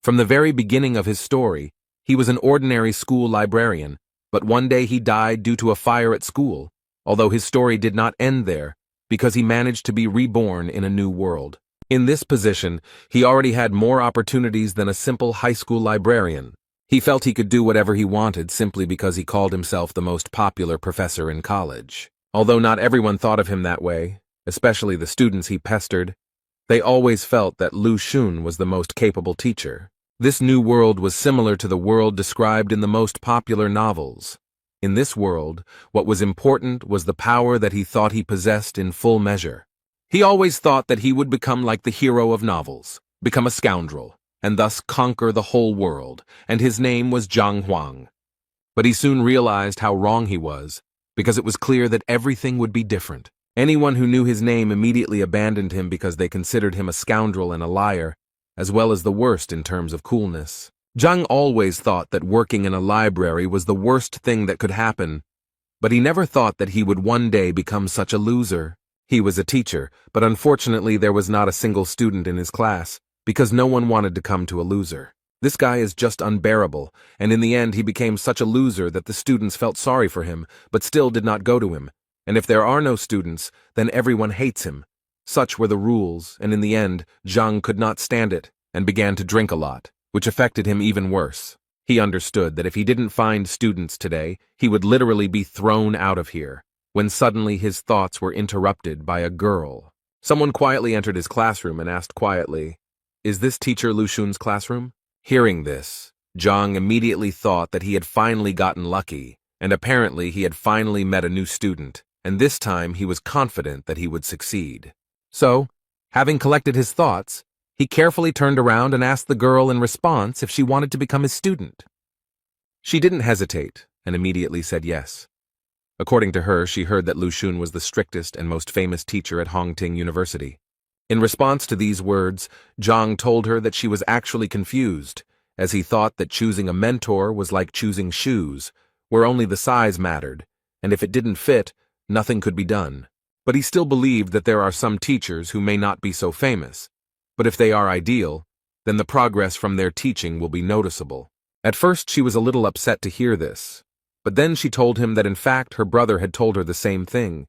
From the very beginning of his story, he was an ordinary school librarian, but one day he died due to a fire at school, although his story did not end there, because he managed to be reborn in a new world. In this position, he already had more opportunities than a simple high school librarian. He felt he could do whatever he wanted simply because he called himself the most popular professor in college. Although not everyone thought of him that way, especially the students he pestered, they always felt that Lu Xun was the most capable teacher. This new world was similar to the world described in the most popular novels. In this world, what was important was the power that he thought he possessed in full measure. He always thought that he would become like the hero of novels, become a scoundrel, and thus conquer the whole world, and his name was Zhang Huang. But he soon realized how wrong he was, because it was clear that everything would be different. Anyone who knew his name immediately abandoned him because they considered him a scoundrel and a liar, as well as the worst in terms of coolness. Zhang always thought that working in a library was the worst thing that could happen, but he never thought that he would one day become such a loser. He was a teacher, but unfortunately there was not a single student in his class, because no one wanted to come to a loser. This guy is just unbearable, and in the end he became such a loser that the students felt sorry for him, but still did not go to him. And if there are no students, then everyone hates him. Such were the rules, and in the end, Zhang could not stand it, and began to drink a lot, which affected him even worse. He understood that if he didn't find students today, he would literally be thrown out of here, when suddenly his thoughts were interrupted by a girl. Someone quietly entered his classroom and asked quietly, "Is this teacher Lu Xun's classroom?" Hearing this, Zhang immediately thought that he had finally gotten lucky, and apparently he had finally met a new student, and this time he was confident that he would succeed. So, having collected his thoughts, he carefully turned around and asked the girl in response if she wanted to become his student. She didn't hesitate, and immediately said yes. According to her, she heard that Lu Xun was the strictest and most famous teacher at Hongting University. In response to these words, Zhang told her that she was actually confused, as he thought that choosing a mentor was like choosing shoes, where only the size mattered, and if it didn't fit, nothing could be done. But he still believed that there are some teachers who may not be so famous, but if they are ideal, then the progress from their teaching will be noticeable. At first she was a little upset to hear this, but then she told him that in fact her brother had told her the same thing,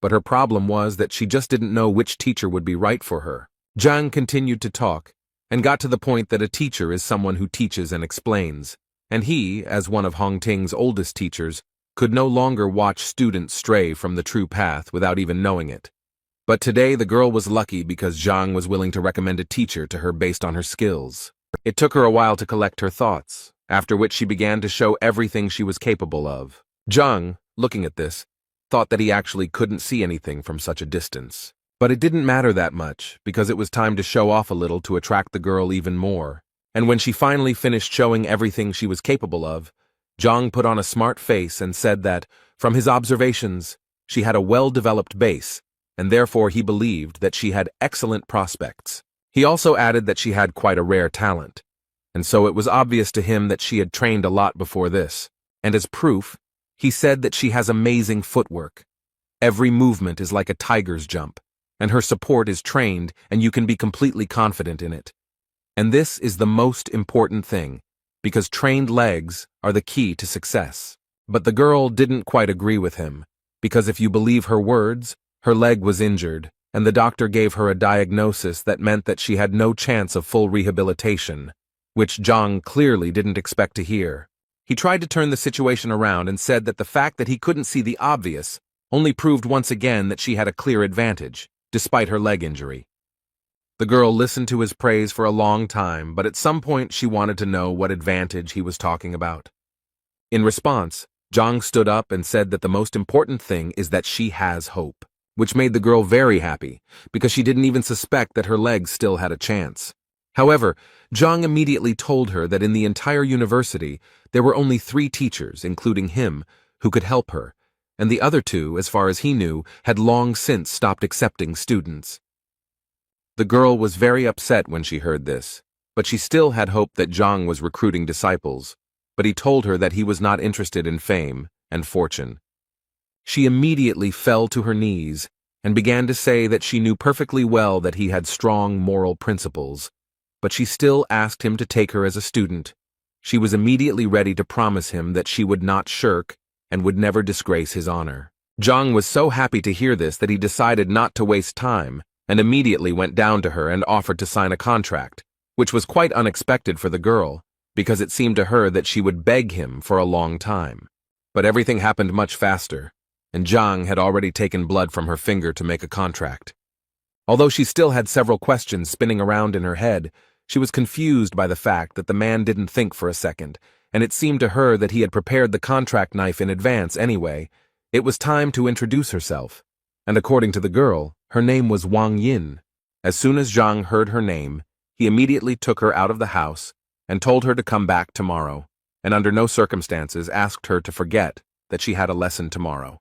but her problem was that she just didn't know which teacher would be right for her. Zhang continued to talk, and got to the point that a teacher is someone who teaches and explains, and he, as one of Hongting's oldest teachers, could no longer watch students stray from the true path without even knowing it. But today the girl was lucky because Zhang was willing to recommend a teacher to her based on her skills. It took her a while to collect her thoughts, after which she began to show everything she was capable of. Zhang, looking at this, thought that he actually couldn't see anything from such a distance. But it didn't matter that much, because it was time to show off a little to attract the girl even more. And when she finally finished showing everything she was capable of, Zhang put on a smart face and said that, from his observations, she had a well-developed base, and therefore he believed that she had excellent prospects. He also added that she had quite a rare talent, and so it was obvious to him that she had trained a lot before this, and as proof, he said that she has amazing footwork. Every movement is like a tiger's jump, and her support is trained and you can be completely confident in it. And this is the most important thing, because trained legs are the key to success. But the girl didn't quite agree with him, because if you believe her words, her leg was injured, and the doctor gave her a diagnosis that meant that she had no chance of full rehabilitation, which Zhang clearly didn't expect to hear. He tried to turn the situation around and said that the fact that he couldn't see the obvious only proved once again that she had a clear advantage, despite her leg injury. The girl listened to his praise for a long time, but at some point she wanted to know what advantage he was talking about. In response, Zhang stood up and said that the most important thing is that she has hope, which made the girl very happy, because she didn't even suspect that her legs still had a chance. However, Zhang immediately told her that in the entire university, there were only 3 teachers, including him, who could help her, and the other 2, as far as he knew, had long since stopped accepting students. The girl was very upset when she heard this, but she still had hope that Zhang was recruiting disciples, but he told her that he was not interested in fame and fortune. She immediately fell to her knees and began to say that she knew perfectly well that he had strong moral principles, but she still asked him to take her as a student. She was immediately ready to promise him that she would not shirk and would never disgrace his honor. Zhang was so happy to hear this that he decided not to waste time and immediately went down to her and offered to sign a contract, which was quite unexpected for the girl, because it seemed to her that she would beg him for a long time. But everything happened much faster, and Zhang had already taken blood from her finger to make a contract. Although she still had several questions spinning around in her head, she was confused by the fact that the man didn't think for a second, and it seemed to her that he had prepared the contract knife in advance anyway. It was time to introduce herself, and according to the girl, her name was Wang Yin. As soon as Zhang heard her name, he immediately took her out of the house and told her to come back tomorrow, and under no circumstances asked her to forget that she had a lesson tomorrow.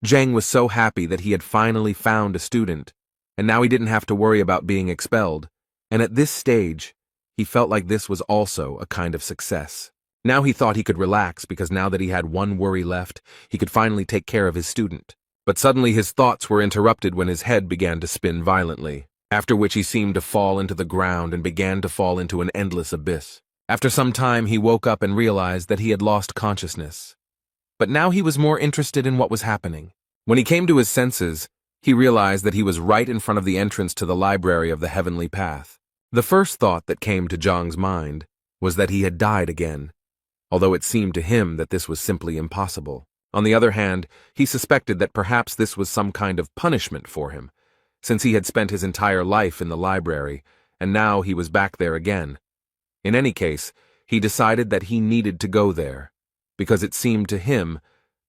Zhang was so happy that he had finally found a student, and now he didn't have to worry about being expelled, and at this stage, he felt like this was also a kind of success. Now he thought he could relax because now that he had one worry left, he could finally take care of his student. But suddenly his thoughts were interrupted when his head began to spin violently, after which he seemed to fall into the ground and began to fall into an endless abyss. After some time he woke up and realized that he had lost consciousness. But now he was more interested in what was happening. When he came to his senses, he realized that he was right in front of the entrance to the library of the Heavenly Path. The first thought that came to Zhang's mind was that he had died again, although it seemed to him that this was simply impossible. On the other hand, he suspected that perhaps this was some kind of punishment for him, since he had spent his entire life in the library, and now he was back there again. In any case, he decided that he needed to go there, because it seemed to him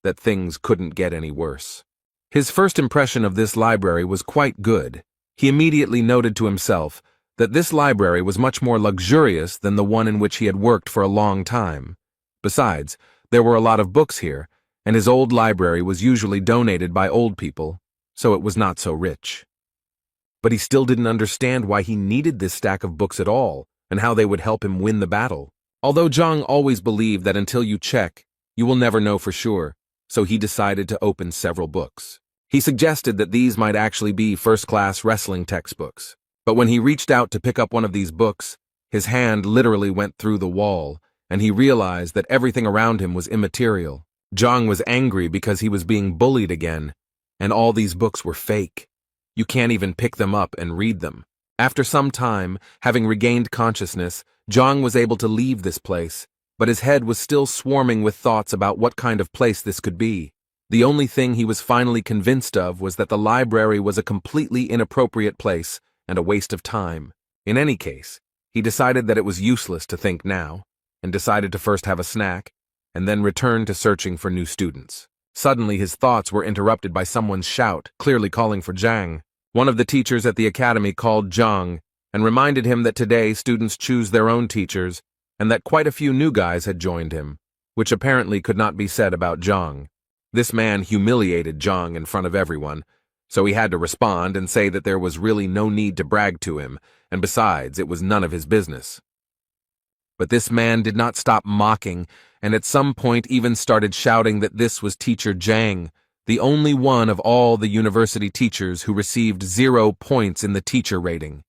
that things couldn't get any worse. His first impression of this library was quite good. He immediately noted to himself that this library was much more luxurious than the one in which he had worked for a long time. Besides, there were a lot of books here, and his old library was usually donated by old people, so it was not so rich. But he still didn't understand why he needed this stack of books at all, and how they would help him win the battle. Although Zhang always believed that until you check, you will never know for sure, so he decided to open several books. He suggested that these might actually be first-class wrestling textbooks. But when he reached out to pick up one of these books, his hand literally went through the wall, and he realized that everything around him was immaterial. Zhang was angry because he was being bullied again, and all these books were fake. You can't even pick them up and read them. After some time, having regained consciousness, Zhang was able to leave this place, but his head was still swarming with thoughts about what kind of place this could be. The only thing he was finally convinced of was that the library was a completely inappropriate place and a waste of time. In any case, he decided that it was useless to think now, and decided to first have a snack, and then return to searching for new students. Suddenly his thoughts were interrupted by someone's shout, clearly calling for Zhang. One of the teachers at the academy called Zhang and reminded him that today students choose their own teachers, and that quite a few new guys had joined him, which apparently could not be said about Zhang. This man humiliated Zhang in front of everyone, so he had to respond and say that there was really no need to brag to him, and besides, it was none of his business. But this man did not stop mocking, and at some point even started shouting that this was Teacher Zhang, the only one of all the university teachers who received 0 points in the teacher rating.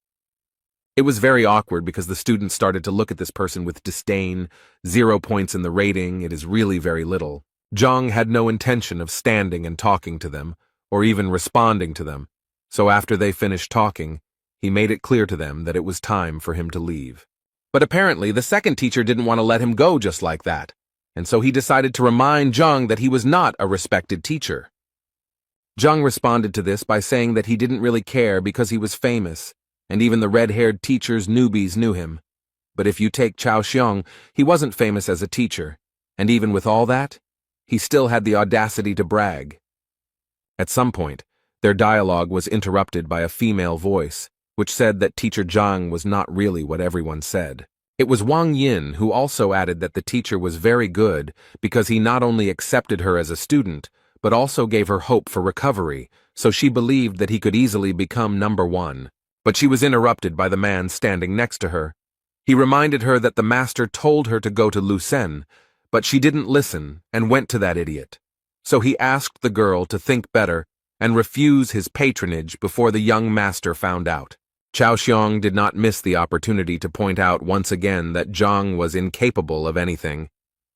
It was very awkward because the students started to look at this person with disdain. 0 points in the rating, it is really very little. Zhang had no intention of standing and talking to them, or even responding to them, so after they finished talking, he made it clear to them that it was time for him to leave. But apparently the second teacher didn't want to let him go just like that, and so he decided to remind Zhang that he was not a respected teacher. Zhang responded to this by saying that he didn't really care because he was famous, and even the red-haired teacher's newbies knew him. But if you take Chao Xiong, he wasn't famous as a teacher, and even with all that, he still had the audacity to brag. At some point, their dialogue was interrupted by a female voice, which said that Teacher Zhang was not really what everyone said. It was Wang Yin who also added that the teacher was very good because he not only accepted her as a student, but also gave her hope for recovery, so she believed that he could easily become number 1. But she was interrupted by the man standing next to her. He reminded her that the master told her to go to Lucen, but she didn't listen and went to that idiot. So he asked the girl to think better and refuse his patronage before the young master found out. Chao Xiong did not miss the opportunity to point out once again that Zhang was incapable of anything,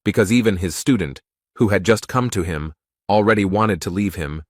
because even his student, who had just come to him, already wanted to leave him.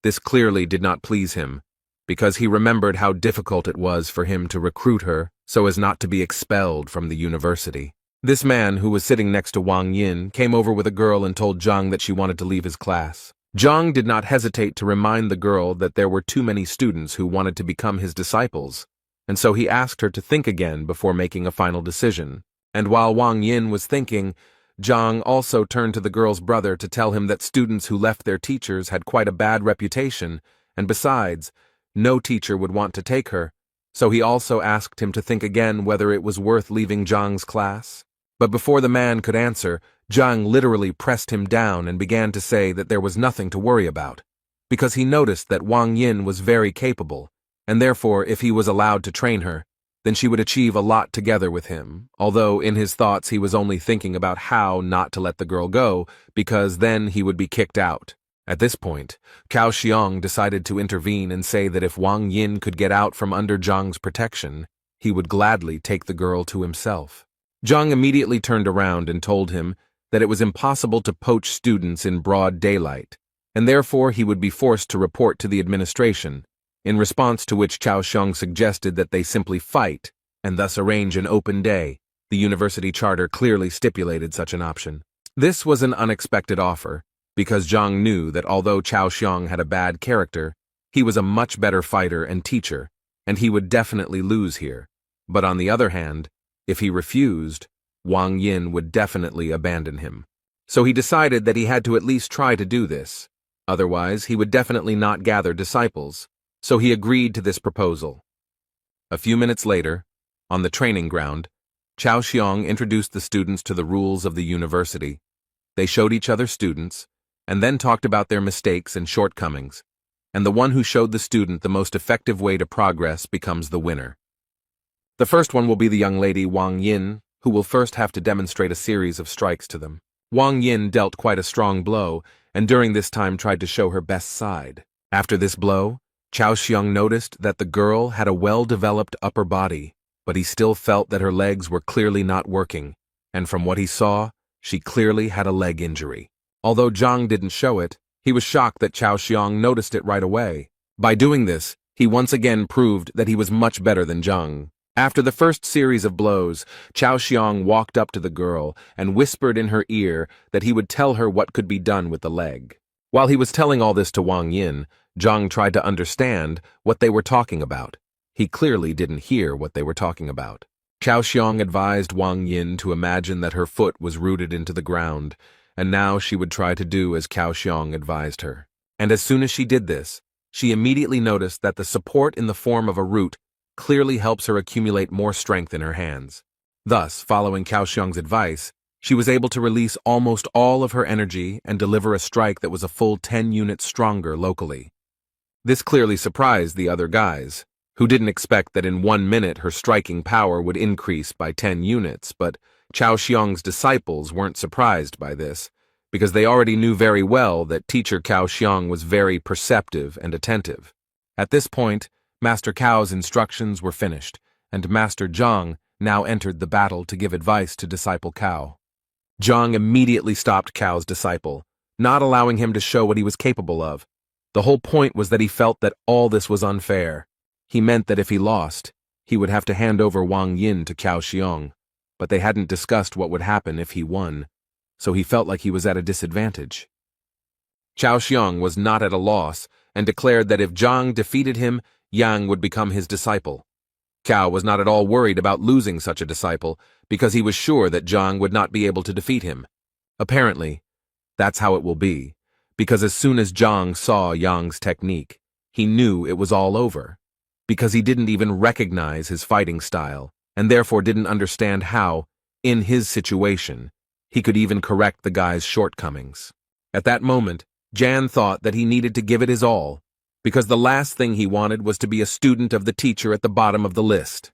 This clearly did not please him, because he remembered how difficult it was for him to recruit her so as not to be expelled from the university. This man, who was sitting next to Wang Yin, came over with a girl and told Zhang that she wanted to leave his class. Zhang did not hesitate to remind the girl that there were too many students who wanted to become his disciples, and so he asked her to think again before making a final decision. And while Wang Yin was thinking, Zhang also turned to the girl's brother to tell him that students who left their teachers had quite a bad reputation, and besides, no teacher would want to take her, so he also asked him to think again whether it was worth leaving Zhang's class. But before the man could answer, Zhang literally pressed him down and began to say that there was nothing to worry about, because he noticed that Wang Yin was very capable, and therefore if he was allowed to train her, then she would achieve a lot together with him, although in his thoughts he was only thinking about how not to let the girl go, because then he would be kicked out. At this point, Cao Xiong decided to intervene and say that if Wang Yin could get out from under Zhang's protection, he would gladly take the girl to himself. Zhang immediately turned around and told him that it was impossible to poach students in broad daylight, and therefore he would be forced to report to the administration, in response to which Cao Xiong suggested that they simply fight and thus arrange an open day. The university charter clearly stipulated such an option. This was an unexpected offer, because Zhang knew that although Cao Xiong had a bad character, he was a much better fighter and teacher, and he would definitely lose here. But on the other hand, if he refused, Wang Yin would definitely abandon him. So he decided that he had to at least try to do this. Otherwise, he would definitely not gather disciples. So he agreed to this proposal. A few minutes later, on the training ground, Cao Xiong introduced the students to the rules of the university. They showed each other students, and then talked about their mistakes and shortcomings, and the one who showed the student the most effective way to progress becomes the winner. The first one will be the young lady Wang Yin, who will first have to demonstrate a series of strikes to them. Wang Yin dealt quite a strong blow, and during this time tried to show her best side. After this blow, Cao Xiong noticed that the girl had a well-developed upper body, but he still felt that her legs were clearly not working, and from what he saw, she clearly had a leg injury. Although Zhang didn't show it, he was shocked that Cao Xiong noticed it right away. By doing this, he once again proved that he was much better than Zhang. After the first series of blows, Cao Xiong walked up to the girl and whispered in her ear that he would tell her what could be done with the leg. While he was telling all this to Wang Yin, Zhang tried to understand what they were talking about. He clearly didn't hear what they were talking about. Cao Xiong advised Wang Yin to imagine that her foot was rooted into the ground, and now she would try to do as Cao Xiong advised her. And as soon as she did this, she immediately noticed that the support in the form of a root clearly helps her accumulate more strength in her hands. Thus, following Cao Xiong's advice, she was able to release almost all of her energy and deliver a strike that was a full 10 units stronger locally. This clearly surprised the other guys, who didn't expect that in 1 minute her striking power would increase by 10 units, but Cao Xiong's disciples weren't surprised by this, because they already knew very well that teacher Cao Xiong was very perceptive and attentive. At this point, Master Cao's instructions were finished, and Master Zhang now entered the battle to give advice to disciple Cao. Zhang immediately stopped Cao's disciple, not allowing him to show what he was capable of. The whole point was that he felt that all this was unfair. He meant that if he lost, he would have to hand over Wang Yin to Cao Xiong, but they hadn't discussed what would happen if he won, so he felt like he was at a disadvantage. Cao Xiong was not at a loss and declared that if Zhang defeated him, Yang would become his disciple. Cao was not at all worried about losing such a disciple because he was sure that Zhang would not be able to defeat him. Apparently, that's how it will be, because as soon as Zhang saw Yang's technique, he knew it was all over, because he didn't even recognize his fighting style, and therefore didn't understand how, in his situation, he could even correct the guy's shortcomings. At that moment, Jan thought that he needed to give it his all, because the last thing he wanted was to be a student of the teacher at the bottom of the list.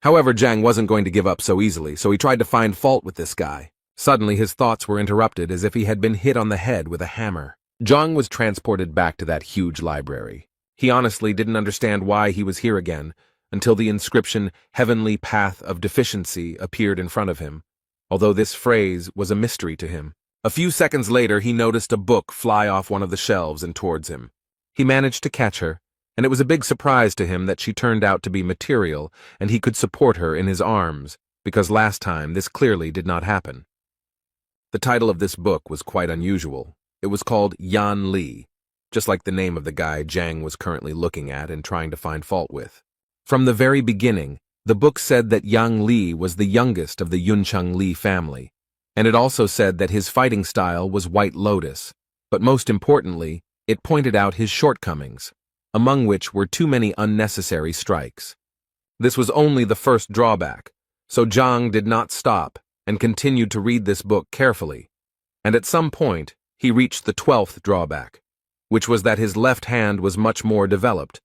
However, Zhang wasn't going to give up so easily, so he tried to find fault with this guy. Suddenly, his thoughts were interrupted as if he had been hit on the head with a hammer. Zhang was transported back to that huge library. He honestly didn't understand why he was here again, until the inscription "Heavenly Path of Deficiency" appeared in front of him, although this phrase was a mystery to him. A few seconds later, he noticed a book fly off one of the shelves and towards him. He managed to catch her, and it was a big surprise to him that she turned out to be material and he could support her in his arms, because last time this clearly did not happen. The title of this book was quite unusual. It was called Yan Li, just like the name of the guy Jang was currently looking at and trying to find fault with. From the very beginning, the book said that Yang Li was the youngest of the Yuncheng Li family, and it also said that his fighting style was White Lotus, but most importantly, it pointed out his shortcomings, among which were too many unnecessary strikes. This was only the first drawback, so Zhang did not stop and continued to read this book carefully, and at some point, he reached the 12th drawback, which was that his left hand was much more developed,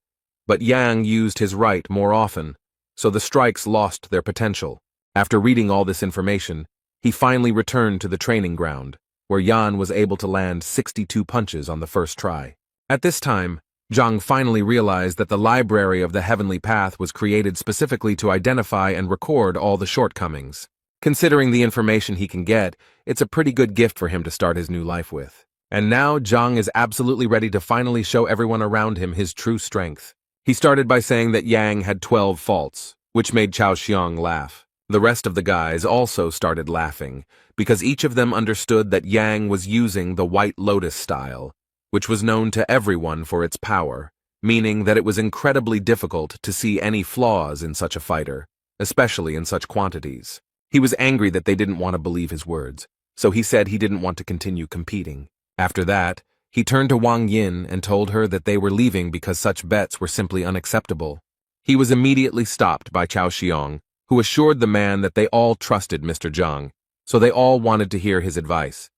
but Yang used his right more often, so the strikes lost their potential. After reading all this information, he finally returned to the training ground, where Yan was able to land 62 punches on the first try. At this time, Zhang finally realized that the library of the Heavenly Path was created specifically to identify and record all the shortcomings. Considering the information he can get, it's a pretty good gift for him to start his new life with. And now Zhang is absolutely ready to finally show everyone around him his true strength. He started by saying that Yang had 12 faults, which made Chao Xiong laugh. The rest of the guys also started laughing, because each of them understood that Yang was using the White Lotus style, which was known to everyone for its power, meaning that it was incredibly difficult to see any flaws in such a fighter, especially in such quantities. He was angry that they didn't want to believe his words, so he said he didn't want to continue competing. After that, he turned to Wang Yin and told her that they were leaving because such bets were simply unacceptable. He was immediately stopped by Chao Xiong, who assured the man that they all trusted Mr. Zhang, so they all wanted to hear his advice.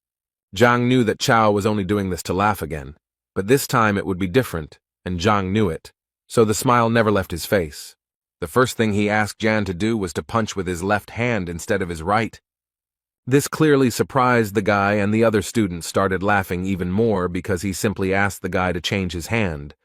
Zhang knew that Chao was only doing this to laugh again, but this time it would be different, and Zhang knew it, so the smile never left his face. The first thing he asked Jan to do was to punch with his left hand instead of his right. This clearly surprised the guy, and the other students started laughing even more because he simply asked the guy to change his hand.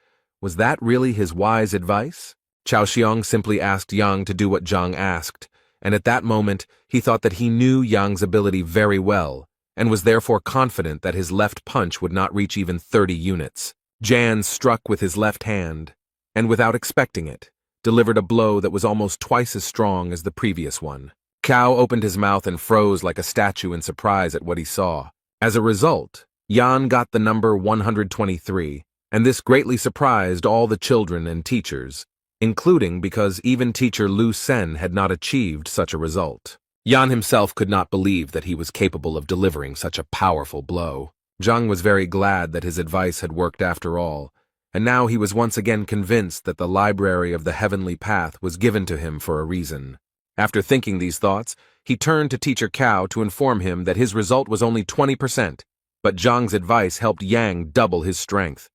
Was that really his wise advice? Chao Xiong simply asked Yang to do what Zhang asked, and at that moment he thought that he knew Yang's ability very well, and was therefore confident that his left punch would not reach even 30 units. Jan struck with his left hand, and without expecting it, delivered a blow that was almost twice as strong as the previous one. Cao opened his mouth and froze like a statue in surprise at what he saw. As a result, Yan got the number 123, and this greatly surprised all the children and teachers, including because even teacher Lu Sen had not achieved such a result. Yan himself could not believe that he was capable of delivering such a powerful blow. Zhang was very glad that his advice had worked after all, and now he was once again convinced that the library of the Heavenly Path was given to him for a reason. After thinking these thoughts, he turned to Teacher Cao to inform him that his result was only 20%, but Zhang's advice helped Yang double his strength.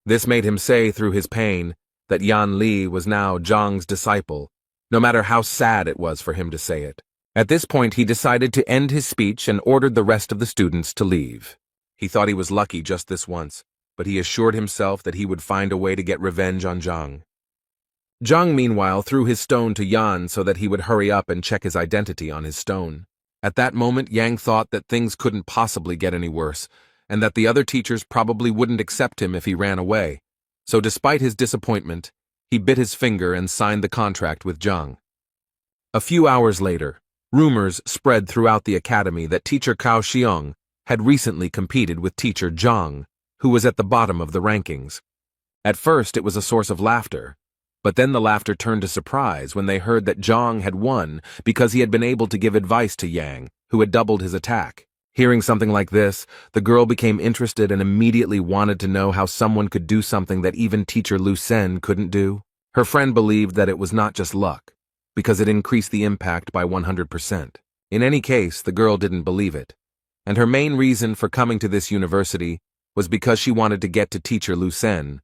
This made him say through his pain that Yan Li was now Zhang's disciple, no matter how sad it was for him to say it. At this point, he decided to end his speech and ordered the rest of the students to leave. He thought he was lucky just this once, but he assured himself that he would find a way to get revenge on Zhang. Zhang, meanwhile, threw his stone to Yan so that he would hurry up and check his identity on his stone. At that moment, Yang thought that things couldn't possibly get any worse, and that the other teachers probably wouldn't accept him if he ran away. So despite his disappointment, he bit his finger and signed the contract with Zhang. A few hours later, rumors spread throughout the academy that teacher Cao Xiong had recently competed with teacher Zhang, who was at the bottom of the rankings. At first, it was a source of laughter, but then the laughter turned to surprise when they heard that Zhang had won because he had been able to give advice to Yang, who had doubled his attack. Hearing something like this, the girl became interested and immediately wanted to know how someone could do something that even teacher Lu Sen couldn't do. Her friend believed that it was not just luck, because it increased the impact by 100%. In any case, the girl didn't believe it, and her main reason for coming to this university was because she wanted to get to teacher Lu Sen,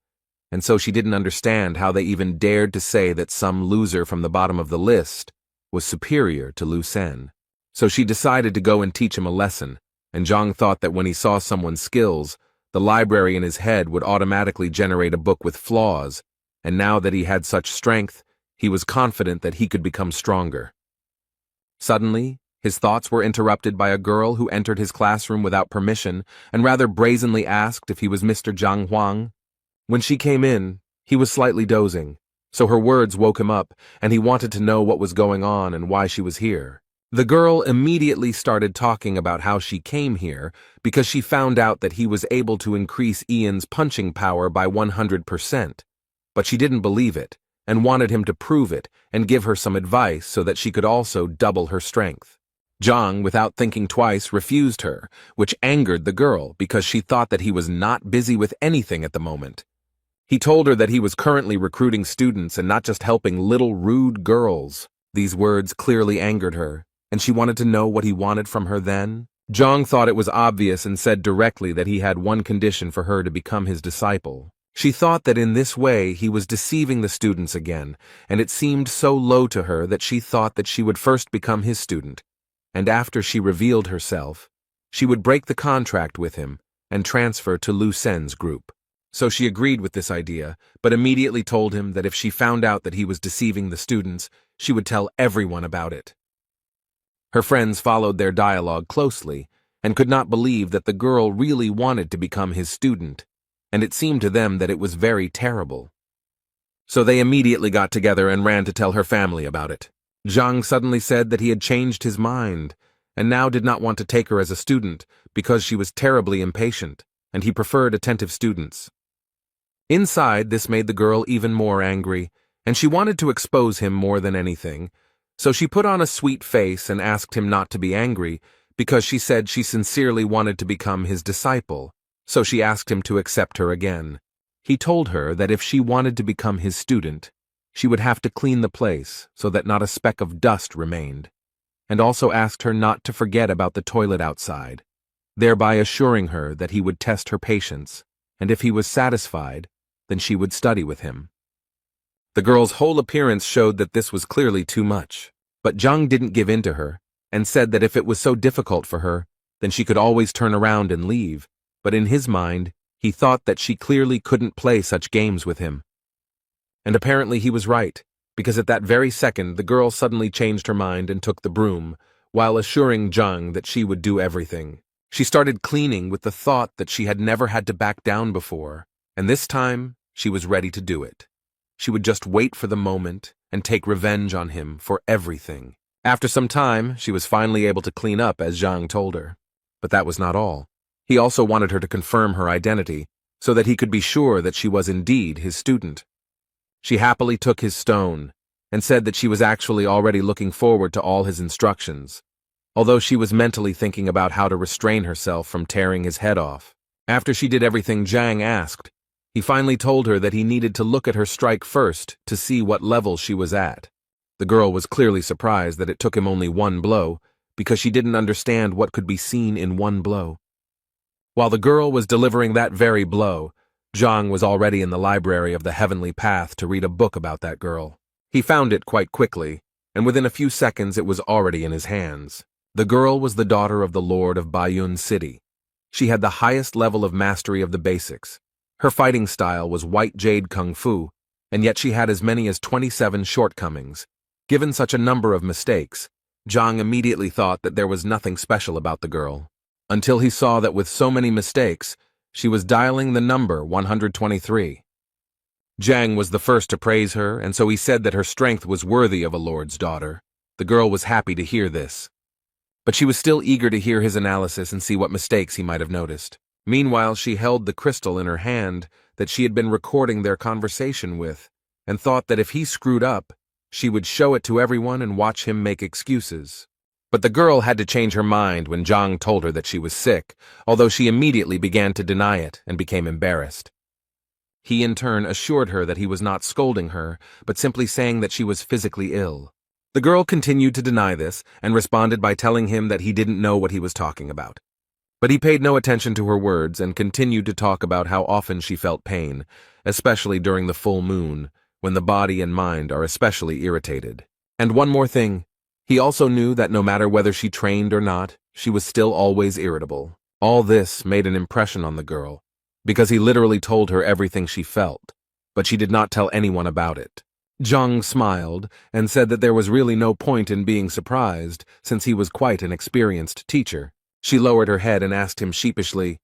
and so she didn't understand how they even dared to say that some loser from the bottom of the list was superior to Lu Sen. So she decided to go and teach him a lesson, and Zhang thought that when he saw someone's skills, the library in his head would automatically generate a book with flaws, and now that he had such strength, He was confident that he could become stronger. Suddenly, his thoughts were interrupted by a girl who entered his classroom without permission and rather brazenly asked if he was Mr. Zhang Huang. When she came in, he was slightly dozing, so her words woke him up, and he wanted to know what was going on and why she was here. The girl immediately started talking about how she came here because she found out that he was able to increase Ian's punching power by 100%, but she didn't believe it and wanted him to prove it and give her some advice so that she could also double her strength. Zhang, without thinking twice, refused her, which angered the girl because she thought that he was not busy with anything at the moment. He told her that he was currently recruiting students and not just helping little rude girls. These words clearly angered her, and she wanted to know what he wanted from her then. Zhang thought it was obvious and said directly that he had one condition for her to become his disciple. She thought that in this way he was deceiving the students again, and it seemed so low to her that she thought that she would first become his student, and after she revealed herself, she would break the contract with him and transfer to Lu Sen's group. So she agreed with this idea, but immediately told him that if she found out that he was deceiving the students, she would tell everyone about it. Her friends followed their dialogue closely and could not believe that the girl really wanted to become his student, and it seemed to them that it was very terrible. So they immediately got together and ran to tell her family about it. Zhang suddenly said that he had changed his mind and now did not want to take her as a student because she was terribly impatient, and he preferred attentive students. Inside, this made the girl even more angry, and she wanted to expose him more than anything, so she put on a sweet face and asked him not to be angry because she said she sincerely wanted to become his disciple, so she asked him to accept her again. He told her that if she wanted to become his student, she would have to clean the place so that not a speck of dust remained, and also asked her not to forget about the toilet outside, thereby assuring her that he would test her patience, and if he was satisfied, then she would study with him. The girl's whole appearance showed that this was clearly too much, but Zhang didn't give in to her, and said that if it was so difficult for her, then she could always turn around and leave, but in his mind, he thought that she clearly couldn't play such games with him. And apparently he was right, because at that very second the girl suddenly changed her mind and took the broom, while assuring Zhang that she would do everything. She started cleaning with the thought that she had never had to back down before, and this time she was ready to do it. She would just wait for the moment and take revenge on him for everything. After some time, she was finally able to clean up as Zhang told her. But that was not all. He also wanted her to confirm her identity, so that he could be sure that she was indeed his student. She happily took his stone, and said that she was actually already looking forward to all his instructions, although she was mentally thinking about how to restrain herself from tearing his head off. After she did everything Zhang asked, he finally told her that he needed to look at her strike first to see what level she was at. The girl was clearly surprised that it took him only one blow, because she didn't understand what could be seen in one blow. While the girl was delivering that very blow, Zhang was already in the library of the Heavenly Path to read a book about that girl. He found it quite quickly, and within a few seconds it was already in his hands. The girl was the daughter of the Lord of Baiyun City. She had the highest level of mastery of the basics. Her fighting style was white jade kung fu, and yet she had as many as 27 shortcomings. Given such a number of mistakes, Zhang immediately thought that there was nothing special about the girl, until he saw that with so many mistakes, she was dialing the number 123. Zhang was the first to praise her, and so he said that her strength was worthy of a lord's daughter. The girl was happy to hear this, but she was still eager to hear his analysis and see what mistakes he might have noticed. Meanwhile, she held the crystal in her hand that she had been recording their conversation with, and thought that if he screwed up, she would show it to everyone and watch him make excuses. But the girl had to change her mind when Zhang told her that she was sick, although she immediately began to deny it and became embarrassed. He in turn assured her that he was not scolding her, but simply saying that she was physically ill. The girl continued to deny this and responded by telling him that he didn't know what he was talking about. But he paid no attention to her words and continued to talk about how often she felt pain, especially during the full moon, when the body and mind are especially irritated. And one more thing, he also knew that no matter whether she trained or not, she was still always irritable. All this made an impression on the girl, because he literally told her everything she felt, but she did not tell anyone about it. Zhang smiled and said that there was really no point in being surprised, since he was quite an experienced teacher. She lowered her head and asked him sheepishly,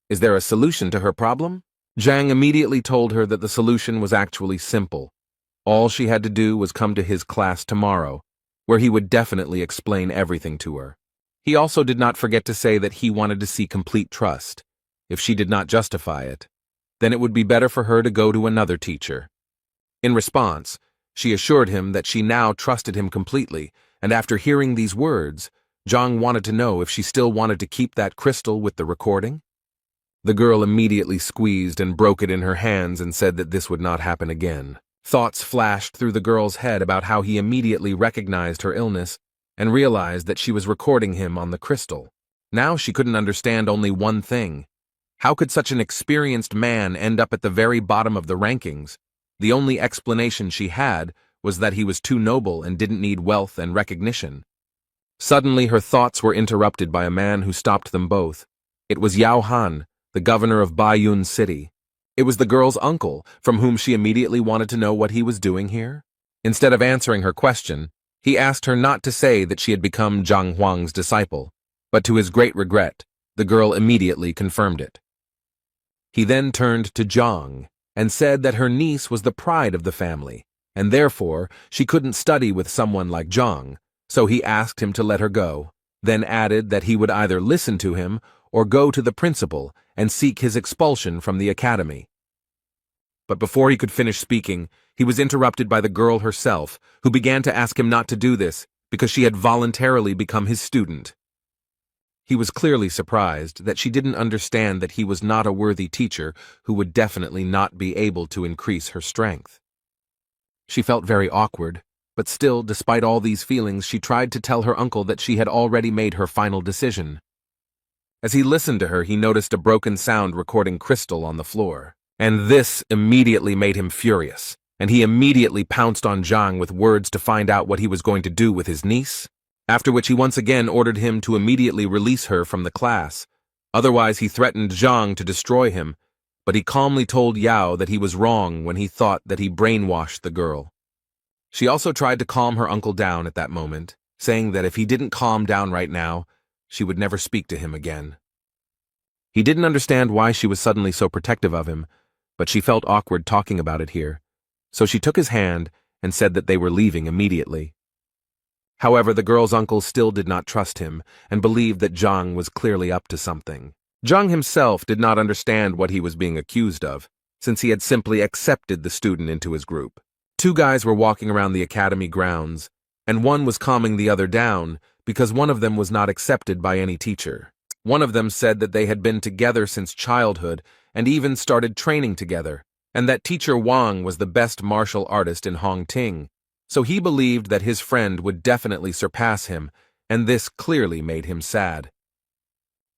"Is there a solution to her problem?" Zhang immediately told her that the solution was actually simple. All she had to do was come to his class tomorrow, where he would definitely explain everything to her. He also did not forget to say that he wanted to see complete trust. If she did not justify it, then it would be better for her to go to another teacher. In response, she assured him that she now trusted him completely, and after hearing these words, Zhang wanted to know if she still wanted to keep that crystal with the recording. The girl immediately squeezed and broke it in her hands and said that this would not happen again. Thoughts flashed through the girl's head about how he immediately recognized her illness and realized that she was recording him on the crystal. Now she couldn't understand only one thing. How could such an experienced man end up at the very bottom of the rankings? The only explanation she had was that he was too noble and didn't need wealth and recognition. Suddenly her thoughts were interrupted by a man who stopped them both. It was Yao Han, the governor of Baiyun City. It was the girl's uncle, from whom she immediately wanted to know what he was doing here. Instead of answering her question, he asked her not to say that she had become Zhang Huang's disciple, but to his great regret, the girl immediately confirmed it. He then turned to Zhang and said that her niece was the pride of the family, and therefore she couldn't study with someone like Zhang, so he asked him to let her go, then added that he would either listen to him or go to the principal and seek his expulsion from the academy. But before he could finish speaking, he was interrupted by the girl herself, who began to ask him not to do this because she had voluntarily become his student. He was clearly surprised that she didn't understand that he was not a worthy teacher who would definitely not be able to increase her strength. She felt very awkward, but still, despite all these feelings, she tried to tell her uncle that she had already made her final decision. As he listened to her, he noticed a broken sound recording crystal on the floor, and this immediately made him furious, and he immediately pounced on Zhang with words to find out what he was going to do with his niece. After which he once again ordered him to immediately release her from the class. Otherwise, he threatened Zhang to destroy him, but he calmly told Yao that he was wrong when he thought that he brainwashed the girl. She also tried to calm her uncle down at that moment, saying that if he didn't calm down right now, she would never speak to him again. He didn't understand why she was suddenly so protective of him, but she felt awkward talking about it here, so she took his hand and said that they were leaving immediately. However, the girl's uncle still did not trust him and believed that Zhang was clearly up to something. Zhang himself did not understand what he was being accused of, since he had simply accepted the student into his group. Two guys were walking around the academy grounds, and one was calming the other down because one of them was not accepted by any teacher. One of them said that they had been together since childhood and even started training together, and that teacher Wang was the best martial artist in Hongting. So he believed that his friend would definitely surpass him, and this clearly made him sad.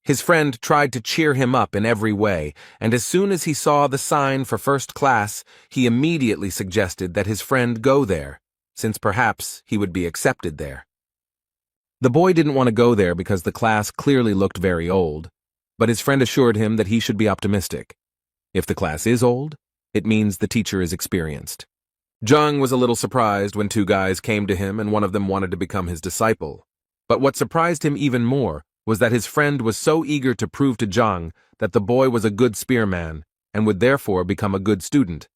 His friend tried to cheer him up in every way, and as soon as he saw the sign for first class, he immediately suggested that his friend go there, since perhaps he would be accepted there. The boy didn't want to go there because the class clearly looked very old, but his friend assured him that he should be optimistic. If the class is old, it means the teacher is experienced. Zhang was a little surprised when two guys came to him and one of them wanted to become his disciple. But what surprised him even more was that his friend was so eager to prove to Zhang that the boy was a good spearman and would therefore become a good student.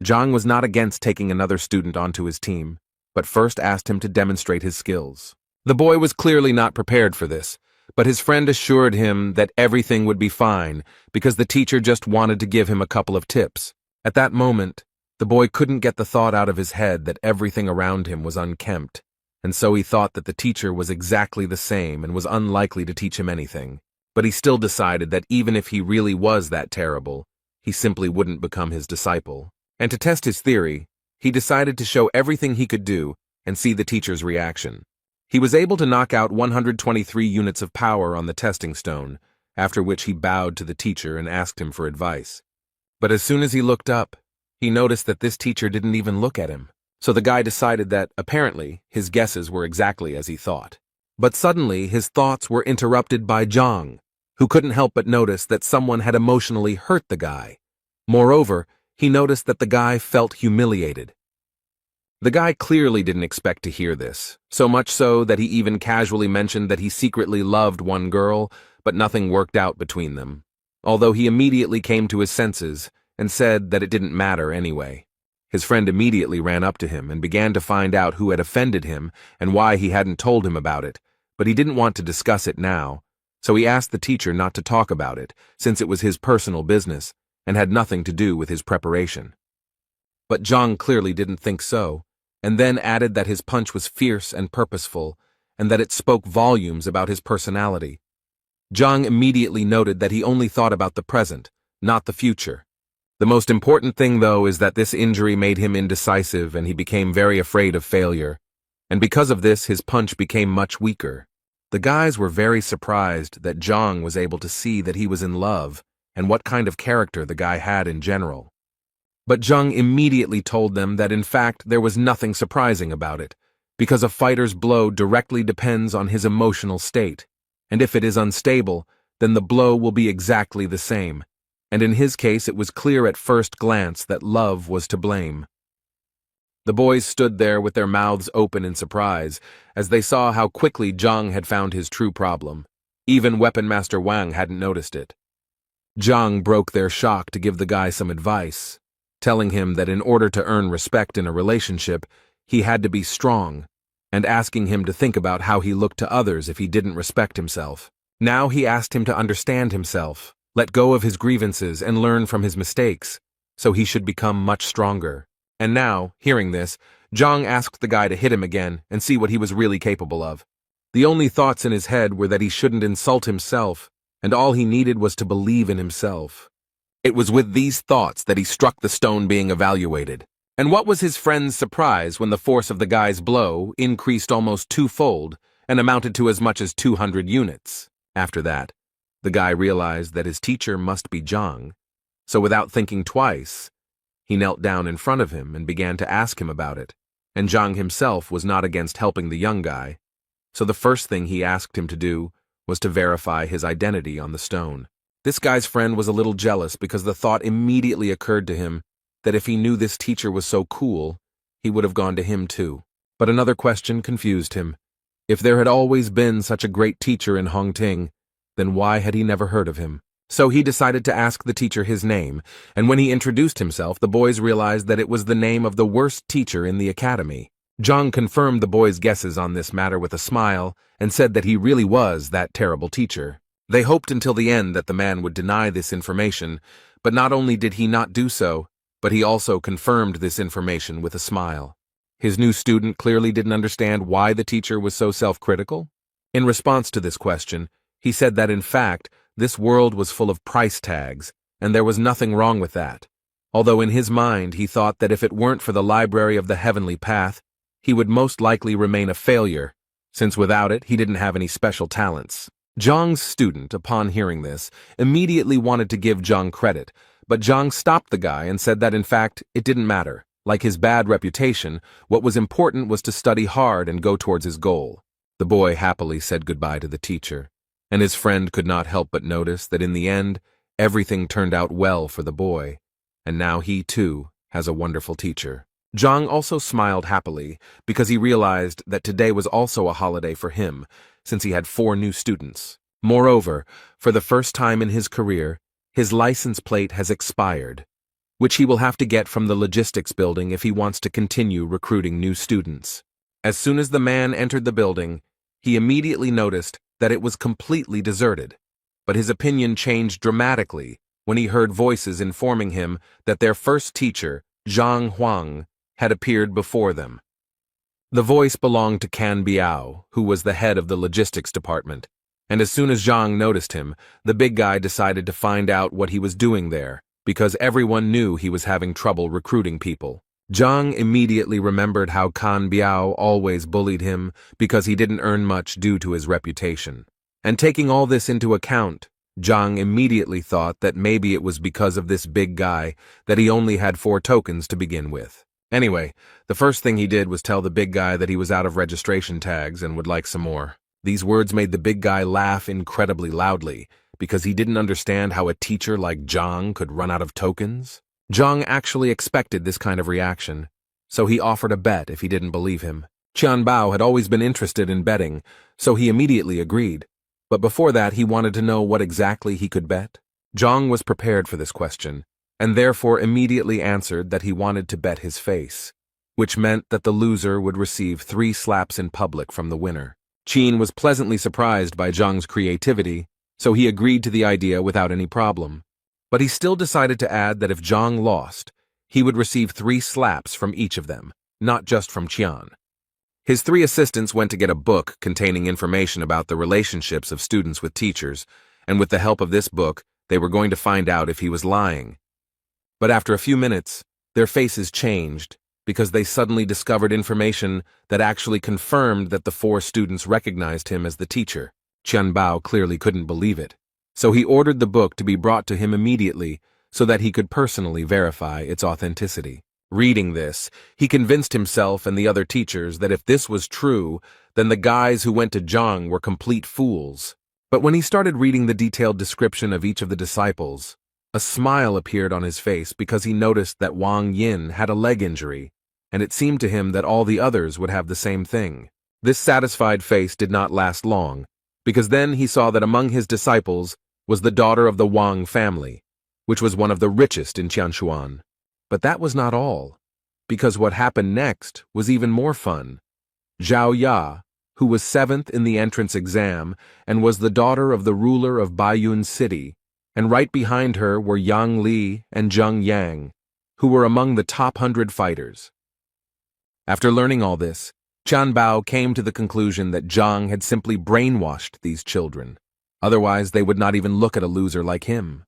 Zhang was not against taking another student onto his team, but first asked him to demonstrate his skills. The boy was clearly not prepared for this, but his friend assured him that everything would be fine because the teacher just wanted to give him a couple of tips. At that moment, the boy couldn't get the thought out of his head that everything around him was unkempt, and so he thought that the teacher was exactly the same and was unlikely to teach him anything. But he still decided that even if he really was that terrible, he simply wouldn't become his disciple. And to test his theory, he decided to show everything he could do and see the teacher's reaction. He was able to knock out 123 units of power on the testing stone, after which he bowed to the teacher and asked him for advice. But as soon as he looked up, he noticed that this teacher didn't even look at him. So the guy decided that, apparently, his guesses were exactly as he thought. But suddenly, his thoughts were interrupted by Zhang, who couldn't help but notice that someone had emotionally hurt the guy. Moreover, he noticed that the guy felt humiliated. The guy clearly didn't expect to hear this, so much so that he even casually mentioned that he secretly loved one girl, but nothing worked out between them. Although he immediately came to his senses and said that it didn't matter anyway. His friend immediately ran up to him and began to find out who had offended him and why he hadn't told him about it, but he didn't want to discuss it now, so he asked the teacher not to talk about it, since it was his personal business and had nothing to do with his preparation. But Zhang clearly didn't think so, and then added that his punch was fierce and purposeful, and that it spoke volumes about his personality. Zhang immediately noted that he only thought about the present, not the future. The most important thing, though, is that this injury made him indecisive and he became very afraid of failure, and because of this his punch became much weaker. The guys were very surprised that Zhang was able to see that he was in love and what kind of character the guy had in general. But Zhang immediately told them that in fact there was nothing surprising about it, because a fighter's blow directly depends on his emotional state, and if it is unstable, then the blow will be exactly the same, and in his case it was clear at first glance that love was to blame. The boys stood there with their mouths open in surprise, as they saw how quickly Zhang had found his true problem. Even Weapon Master Wang hadn't noticed it. Zhang broke their shock to give the guy some advice, telling him that in order to earn respect in a relationship, he had to be strong, and asking him to think about how he looked to others if he didn't respect himself. Now he asked him to understand himself, let go of his grievances and learn from his mistakes, so he should become much stronger. And now, hearing this, Zhang asked the guy to hit him again and see what he was really capable of. The only thoughts in his head were that he shouldn't insult himself, and all he needed was to believe in himself. It was with these thoughts that he struck the stone being evaluated. And what was his friend's surprise when the force of the guy's blow increased almost twofold and amounted to as much as 200 units. After that, the guy realized that his teacher must be Zhang, so without thinking twice, he knelt down in front of him and began to ask him about it, and Zhang himself was not against helping the young guy, so the first thing he asked him to do was to verify his identity on the stone. This guy's friend was a little jealous because the thought immediately occurred to him that if he knew this teacher was so cool, he would have gone to him too. But another question confused him. If there had always been such a great teacher in Hongting, then why had he never heard of him? So he decided to ask the teacher his name, and when he introduced himself, the boys realized that it was the name of the worst teacher in the academy. Zhang confirmed the boys' guesses on this matter with a smile and said that he really was that terrible teacher. They hoped until the end that the man would deny this information, but not only did he not do so, but he also confirmed this information with a smile. His new student clearly didn't understand why the teacher was so self-critical. In response to this question, he said that in fact, this world was full of price tags, and there was nothing wrong with that. Although in his mind he thought that if it weren't for the library of the heavenly path, he would most likely remain a failure, since without it he didn't have any special talents. Zhang's student, upon hearing this, immediately wanted to give Zhang credit, but Zhang stopped the guy and said that in fact it didn't matter. Like his bad reputation, what was important was to study hard and go towards his goal. The boy happily said goodbye to the teacher, and his friend could not help but notice that in the end, everything turned out well for the boy, and now he too has a wonderful teacher. Zhang also smiled happily because he realized that today was also a holiday for him, since he had 4 new students. Moreover, for the first time in his career, his license plate has expired, which he will have to get from the logistics building if he wants to continue recruiting new students. As soon as the man entered the building, he immediately noticed that it was completely deserted, but his opinion changed dramatically when he heard voices informing him that their first teacher, Zhang Huang, had appeared before them. The voice belonged to Can Biao, who was the head of the logistics department, and as soon as Zhang noticed him, the big guy decided to find out what he was doing there, because everyone knew he was having trouble recruiting people. Zhang immediately remembered how Can Biao always bullied him because he didn't earn much due to his reputation. And taking all this into account, Zhang immediately thought that maybe it was because of this big guy that he only had 4 tokens to begin with. Anyway, the first thing he did was tell the big guy that he was out of registration tags and would like some more. These words made the big guy laugh incredibly loudly, because he didn't understand how a teacher like Zhang could run out of tokens. Zhang actually expected this kind of reaction, so he offered a bet if he didn't believe him. Qianbao had always been interested in betting, so he immediately agreed. But before that, he wanted to know what exactly he could bet. Zhang was prepared for this question, and therefore immediately answered that he wanted to bet his face, which meant that the loser would receive 3 slaps in public from the winner. Qin was pleasantly surprised by Zhang's creativity, so he agreed to the idea without any problem. But he still decided to add that if Zhang lost, he would receive 3 slaps from each of them, not just from Qian. His 3 assistants went to get a book containing information about the relationships of students with teachers, and with the help of this book, they were going to find out if he was lying. But after a few minutes, their faces changed because they suddenly discovered information that actually confirmed that the 4 students recognized him as the teacher. Qianbao clearly couldn't believe it, so he ordered the book to be brought to him immediately so that he could personally verify its authenticity. Reading this, he convinced himself and the other teachers that if this was true, then the guys who went to Zhang were complete fools. But when he started reading the detailed description of each of the disciples, a smile appeared on his face because he noticed that Wang Yin had a leg injury, and it seemed to him that all the others would have the same thing. This satisfied face did not last long, because then he saw that among his disciples was the daughter of the Wang family, which was one of the richest in Qianshuan. But that was not all, because what happened next was even more fun. Zhao Ya, who was 7th in the entrance exam and was the daughter of the ruler of Baiyun City, and right behind her were Yang Li and Zheng Yang, who were among the top 100 fighters. After learning all this, Qianbao came to the conclusion that Zhang had simply brainwashed these children. Otherwise, they would not even look at a loser like him.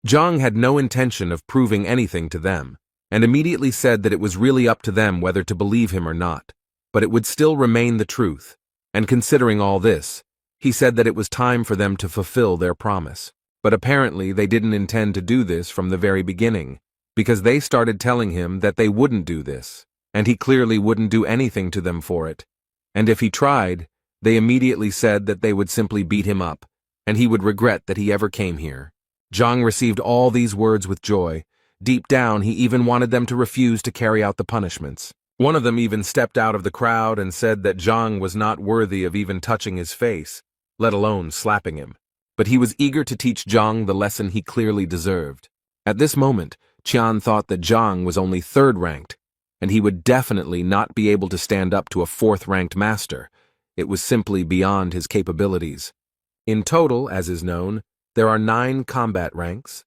Zhang had no intention of proving anything to them, and immediately said that it was really up to them whether to believe him or not, but it would still remain the truth. And considering all this, he said that it was time for them to fulfill their promise. But apparently they didn't intend to do this from the very beginning, because they started telling him that they wouldn't do this, and he clearly wouldn't do anything to them for it. And if he tried, they immediately said that they would simply beat him up, and he would regret that he ever came here. Zhang received all these words with joy. Deep down, he even wanted them to refuse to carry out the punishments. One of them even stepped out of the crowd and said that Zhang was not worthy of even touching his face, let alone slapping him. But he was eager to teach Zhang the lesson he clearly deserved. At this moment, Qian thought that Zhang was only 3rd ranked, and he would definitely not be able to stand up to a 4th-ranked master. It was simply beyond his capabilities. In total, as is known, there are 9 combat ranks.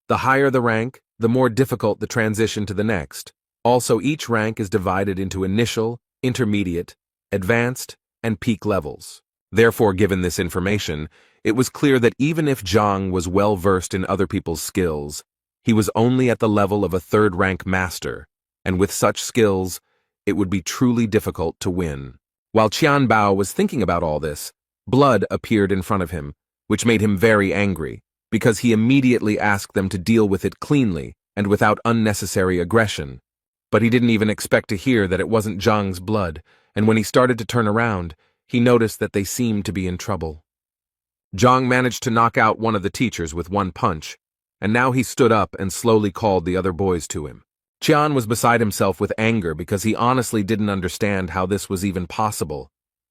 The higher the rank, the more difficult the transition to the next. Also, each rank is divided into initial, intermediate, advanced, and peak levels. Therefore, given this information, it was clear that even if Zhang was well versed in other people's skills, he was only at the level of a 3rd-rank master, and with such skills, it would be truly difficult to win. While Qianbao was thinking about all this, blood appeared in front of him, which made him very angry, because he immediately asked them to deal with it cleanly and without unnecessary aggression. But he didn't even expect to hear that it wasn't Zhang's blood, and when he started to turn around, he noticed that they seemed to be in trouble. Zhang managed to knock out one of the teachers with one punch, and now he stood up and slowly called the other boys to him. Qian was beside himself with anger because he honestly didn't understand how this was even possible.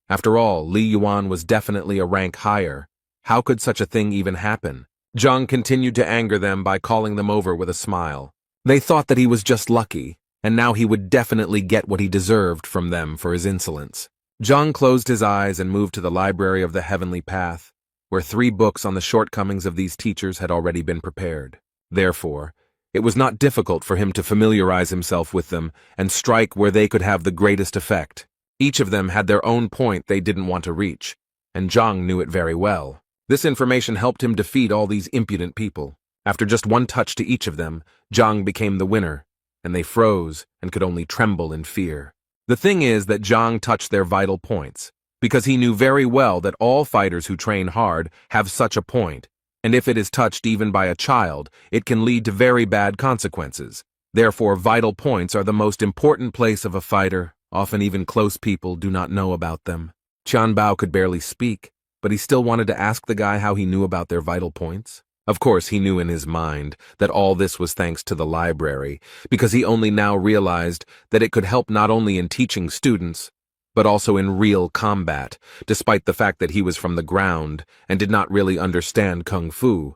After all, Li Yuan was definitely a rank higher. How could such a thing even happen? Zhang continued to anger them by calling them over with a smile. They thought that he was just lucky, and now he would definitely get what he deserved from them for his insolence. Zhang closed his eyes and moved to the library of the Heavenly Path, where 3 books on the shortcomings of these teachers had already been prepared. Therefore, it was not difficult for him to familiarize himself with them and strike where they could have the greatest effect. Each of them had their own point they didn't want to reach, and Zhang knew it very well. This information helped him defeat all these impudent people. After just one touch to each of them, Zhang became the winner, and they froze and could only tremble in fear. The thing is that Zhang touched their vital points, because he knew very well that all fighters who train hard have such a point, and if it is touched even by a child, it can lead to very bad consequences. Therefore, vital points are the most important place of a fighter. Often even close people do not know about them. Qianbao could barely speak, but he still wanted to ask the guy how he knew about their vital points. Of course, he knew in his mind that all this was thanks to the library, because he only now realized that it could help not only in teaching students, but also in real combat, despite the fact that he was from the ground and did not really understand kung fu.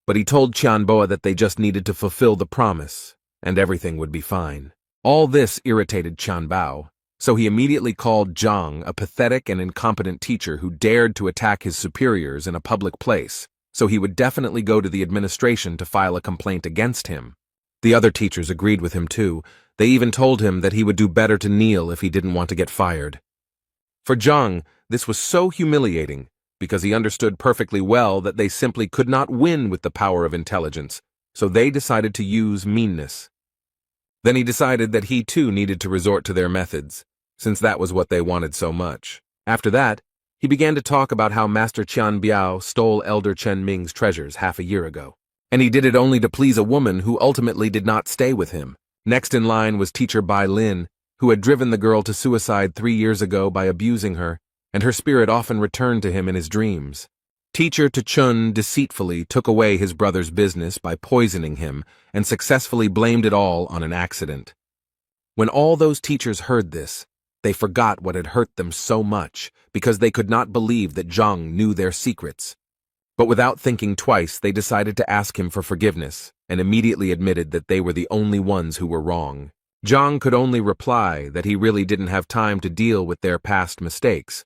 But he told Tianboa that they just needed to fulfill the promise, and everything would be fine. All this irritated Tianbao, so he immediately called Zhang a pathetic and incompetent teacher who dared to attack his superiors in a public place, so he would definitely go to the administration to file a complaint against him. The other teachers agreed with him too. They even told him that he would do better to kneel if he didn't want to get fired. For Zhang, this was so humiliating, because he understood perfectly well that they simply could not win with the power of intelligence, so they decided to use meanness. Then he decided that he too needed to resort to their methods, since that was what they wanted so much. After that, he began to talk about how Master Qian Biao stole Elder Chen Ming's treasures half a year ago. And he did it only to please a woman who ultimately did not stay with him. Next in line was teacher Bai Lin, who had driven the girl to suicide 3 years ago by abusing her, and her spirit often returned to him in his dreams. Teacher Chun deceitfully took away his brother's business by poisoning him and successfully blamed it all on an accident. When all those teachers heard this, they forgot what had hurt them so much because they could not believe that Zhang knew their secrets. But without thinking twice, they decided to ask him for forgiveness and immediately admitted that they were the only ones who were wrong. Zhang could only reply that he really didn't have time to deal with their past mistakes,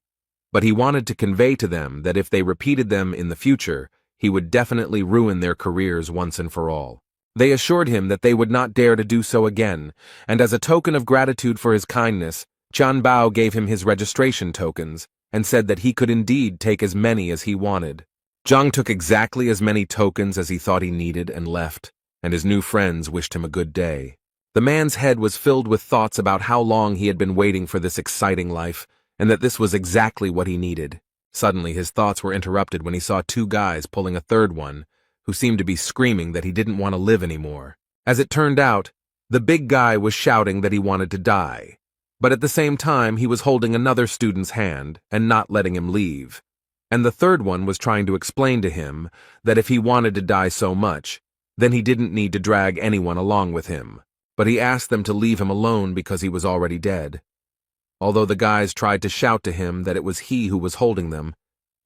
but he wanted to convey to them that if they repeated them in the future, he would definitely ruin their careers once and for all. They assured him that they would not dare to do so again, and as a token of gratitude for his kindness, Qian Bao gave him his registration tokens and said that he could indeed take as many as he wanted. Zhang took exactly as many tokens as he thought he needed and left, and his new friends wished him a good day. The man's head was filled with thoughts about how long he had been waiting for this exciting life, and that this was exactly what he needed. Suddenly, his thoughts were interrupted when he saw 2 guys pulling a third one, who seemed to be screaming that he didn't want to live anymore. As it turned out, the big guy was shouting that he wanted to die, but at the same time he was holding another student's hand and not letting him leave. And the third one was trying to explain to him that if he wanted to die so much, then he didn't need to drag anyone along with him. But he asked them to leave him alone because he was already dead. Although the guys tried to shout to him that it was he who was holding them,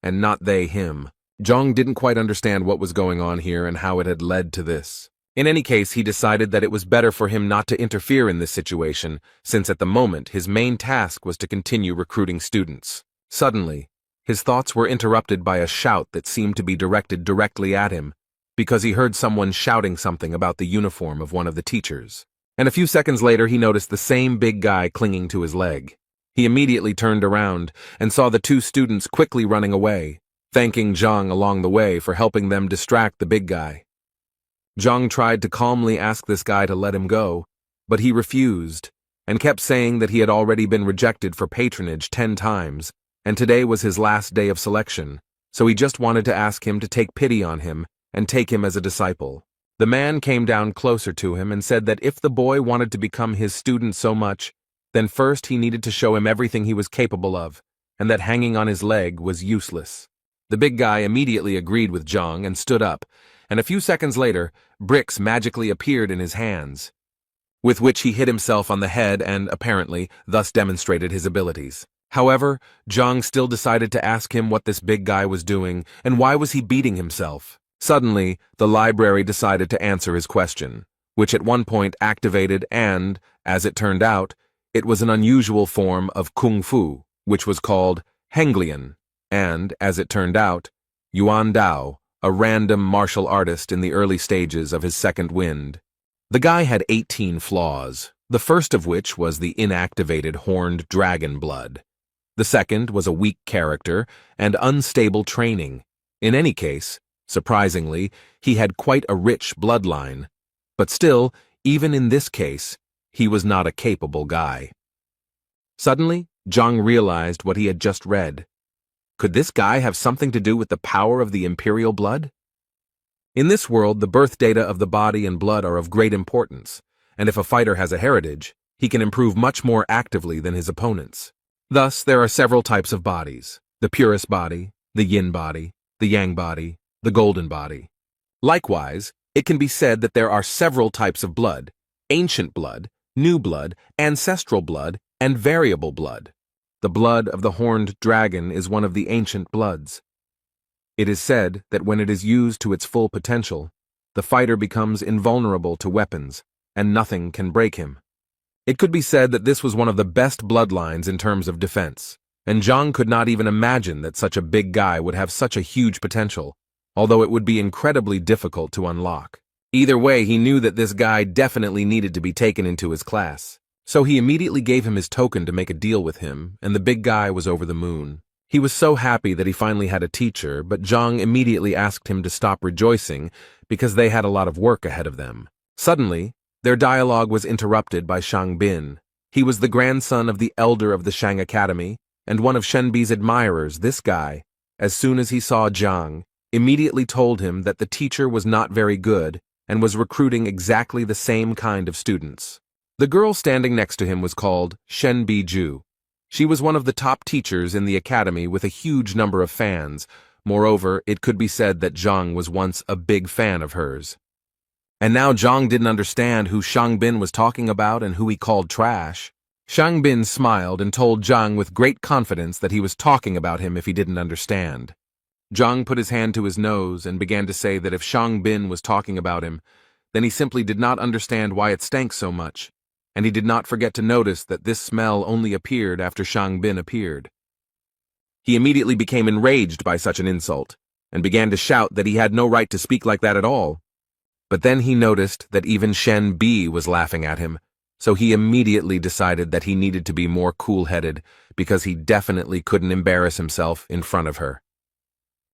and not they him. Zhang didn't quite understand what was going on here and how it had led to this. In any case, he decided that it was better for him not to interfere in this situation, since at the moment his main task was to continue recruiting students. Suddenly, his thoughts were interrupted by a shout that seemed to be directed directly at him, because he heard someone shouting something about the uniform of one of the teachers. And a few seconds later, he noticed the same big guy clinging to his leg. He immediately turned around and saw the 2 students quickly running away, thanking Zhang along the way for helping them distract the big guy. Zhang tried to calmly ask this guy to let him go, but he refused and kept saying that he had already been rejected for patronage 10 times, and today was his last day of selection, so he just wanted to ask him to take pity on him and take him as a disciple. The man came down closer to him and said that if the boy wanted to become his student so much, then first he needed to show him everything he was capable of, and that hanging on his leg was useless. The big guy immediately agreed with Zhang and stood up, and a few seconds later, bricks magically appeared in his hands, with which he hit himself on the head and, apparently, thus demonstrated his abilities. However, Zhang still decided to ask him what this big guy was doing and why was he beating himself. Suddenly, the library decided to answer his question, which at one point activated and, as it turned out, it was an unusual form of kung fu, which was called Henglian, and, as it turned out, Yuan Dao, a random martial artist in the early stages of his second wind. The guy had 18 flaws, the first of which was the inactivated horned dragon blood. The second was a weak character and unstable training. In any case, surprisingly, he had quite a rich bloodline. But still, even in this case, he was not a capable guy. Suddenly, Zhang realized what he had just read. Could this guy have something to do with the power of the imperial blood? In this world, the birth data of the body and blood are of great importance, and if a fighter has a heritage, he can improve much more actively than his opponents. Thus, there are several types of bodies: the purest body, the yin body, the yang body, the golden body. Likewise, it can be said that there are several types of blood: ancient blood, new blood, ancestral blood, and variable blood. The blood of the horned dragon is one of the ancient bloods. It is said that when it is used to its full potential, the fighter becomes invulnerable to weapons, and nothing can break him. It could be said that this was one of the best bloodlines in terms of defense, and Zhang could not even imagine that such a big guy would have such a huge potential, although it would be incredibly difficult to unlock. Either way, he knew that this guy definitely needed to be taken into his class. So he immediately gave him his token to make a deal with him, and the big guy was over the moon. He was so happy that he finally had a teacher, but Zhang immediately asked him to stop rejoicing because they had a lot of work ahead of them. Suddenly, their dialogue was interrupted by Shang Bin. He was the grandson of the elder of the Shang Academy, and one of Shenbi's admirers. This guy, as soon as he saw Zhang, immediately told him that the teacher was not very good and was recruiting exactly the same kind of students. The girl standing next to him was called Shenbi Ju. She was one of the top teachers in the academy with a huge number of fans. Moreover, it could be said that Zhang was once a big fan of hers. And now Zhang didn't understand who Shang Bin was talking about and who he called trash. Shang Bin smiled and told Zhang with great confidence that he was talking about him if he didn't understand. Zhang put his hand to his nose and began to say that if Shang Bin was talking about him, then he simply did not understand why it stank so much, and he did not forget to notice that this smell only appeared after Shang Bin appeared. He immediately became enraged by such an insult, and began to shout that he had no right to speak like that at all. But then he noticed that even Shen Bi was laughing at him, so he immediately decided that he needed to be more cool-headed because he definitely couldn't embarrass himself in front of her.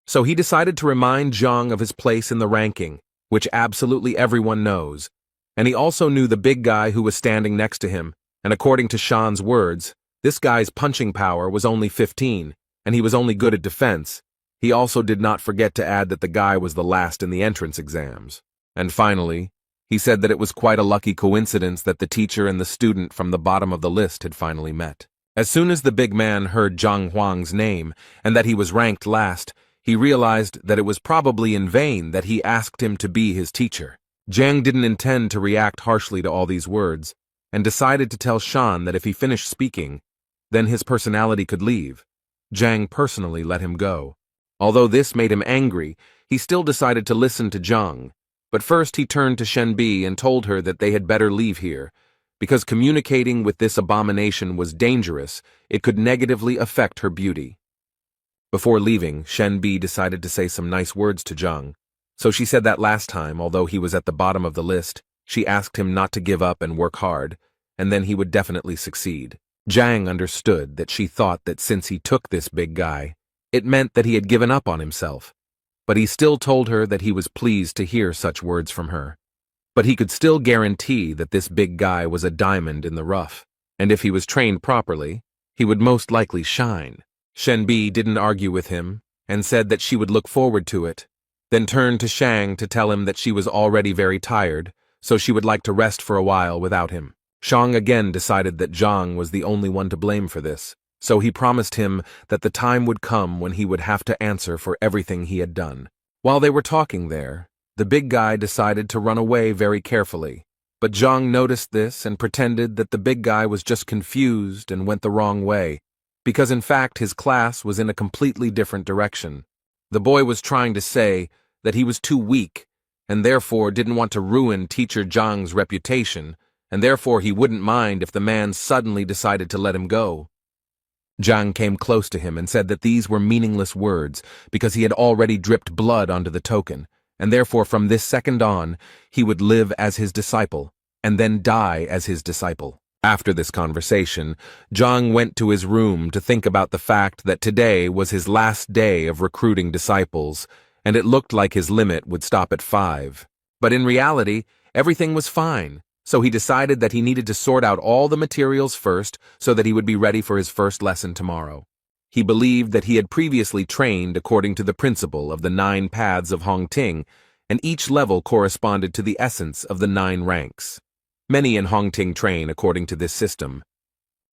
So he decided to remind Zhang of his place in the ranking, which absolutely everyone knows, and he also knew the big guy who was standing next to him, and according to Shan's words, this guy's punching power was only 15, and he was only good at defense. He also did not forget to add that the guy was the last in the entrance exams. And finally, he said that it was quite a lucky coincidence that the teacher and the student from the bottom of the list had finally met. As soon as the big man heard Zhang Huang's name and that he was ranked last, he realized that it was probably in vain that he asked him to be his teacher. Zhang didn't intend to react harshly to all these words, and decided to tell Shan that if he finished speaking, then his personality could leave. Zhang personally let him go. Although this made him angry, he still decided to listen to Zhang. But first he turned to Shenbi and told her that they had better leave here, because communicating with this abomination was dangerous. It could negatively affect her beauty. Before leaving, Shenbi decided to say some nice words to Zhang. So she said that last time, although he was at the bottom of the list, she asked him not to give up and work hard, and then he would definitely succeed. Zhang understood that she thought that since he took this big guy, it meant that he had given up on himself. But he still told her that he was pleased to hear such words from her. But he could still guarantee that this big guy was a diamond in the rough, and if he was trained properly, he would most likely shine. Shenbi didn't argue with him, and said that she would look forward to it, then turned to Shang to tell him that she was already very tired, so she would like to rest for a while without him. Shang again decided that Zhang was the only one to blame for this, so he promised him that the time would come when he would have to answer for everything he had done. While they were talking there, the big guy decided to run away very carefully, but Zhang noticed this and pretended that the big guy was just confused and went the wrong way, because in fact his class was in a completely different direction. The boy was trying to say that he was too weak, and therefore didn't want to ruin teacher Zhang's reputation, and therefore he wouldn't mind if the man suddenly decided to let him go. Zhang came close to him and said that these were meaningless words because he had already dripped blood onto the token, and therefore from this second on, he would live as his disciple, and then die as his disciple. After this conversation, Zhang went to his room to think about the fact that today was his last day of recruiting disciples, and it looked like his limit would stop at 5. But in reality, everything was fine. So he decided that he needed to sort out all the materials first so that he would be ready for his first lesson tomorrow. He believed that he had previously trained according to the principle of the 9 paths of Hongting, and each level corresponded to the essence of the 9 ranks. Many in Hongting train according to this system.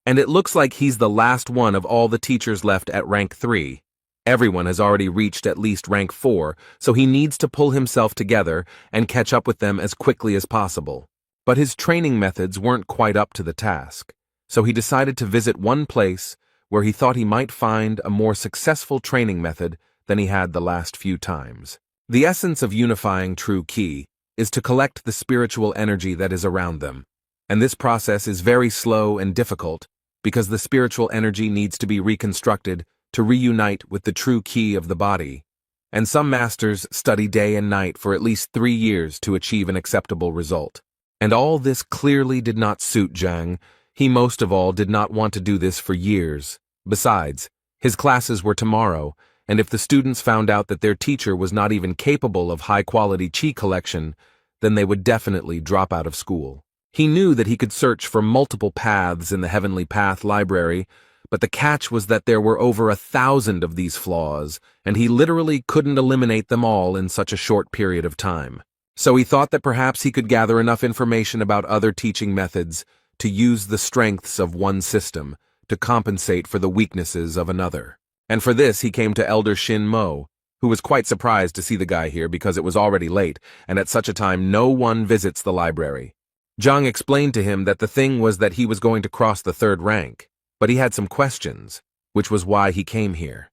And it looks like he's the last one of all the teachers left at rank 3. Everyone has already reached at least rank 4, so he needs to pull himself together and catch up with them as quickly as possible. But his training methods weren't quite up to the task, so he decided to visit one place where he thought he might find a more successful training method than he had the last few times. The essence of unifying true ki is to collect the spiritual energy that is around them, and this process is very slow and difficult because the spiritual energy needs to be reconstructed to reunite with the true ki of the body, and some masters study day and night for at least 3 years to achieve an acceptable result. And all this clearly did not suit Zhang. He most of all did not want to do this for years. Besides, his classes were tomorrow, and if the students found out that their teacher was not even capable of high-quality qi collection, then they would definitely drop out of school. He knew that he could search for multiple paths in the Heavenly Path library, but the catch was that there were over 1,000 of these flaws, and he literally couldn't eliminate them all in such a short period of time. So he thought that perhaps he could gather enough information about other teaching methods to use the strengths of one system to compensate for the weaknesses of another. And for this he came to Elder Shin Mo, who was quite surprised to see the guy here because it was already late, and at such a time no one visits the library. Zhang explained to him that the thing was that he was going to cross the 3rd rank, but he had some questions, which was why he came here.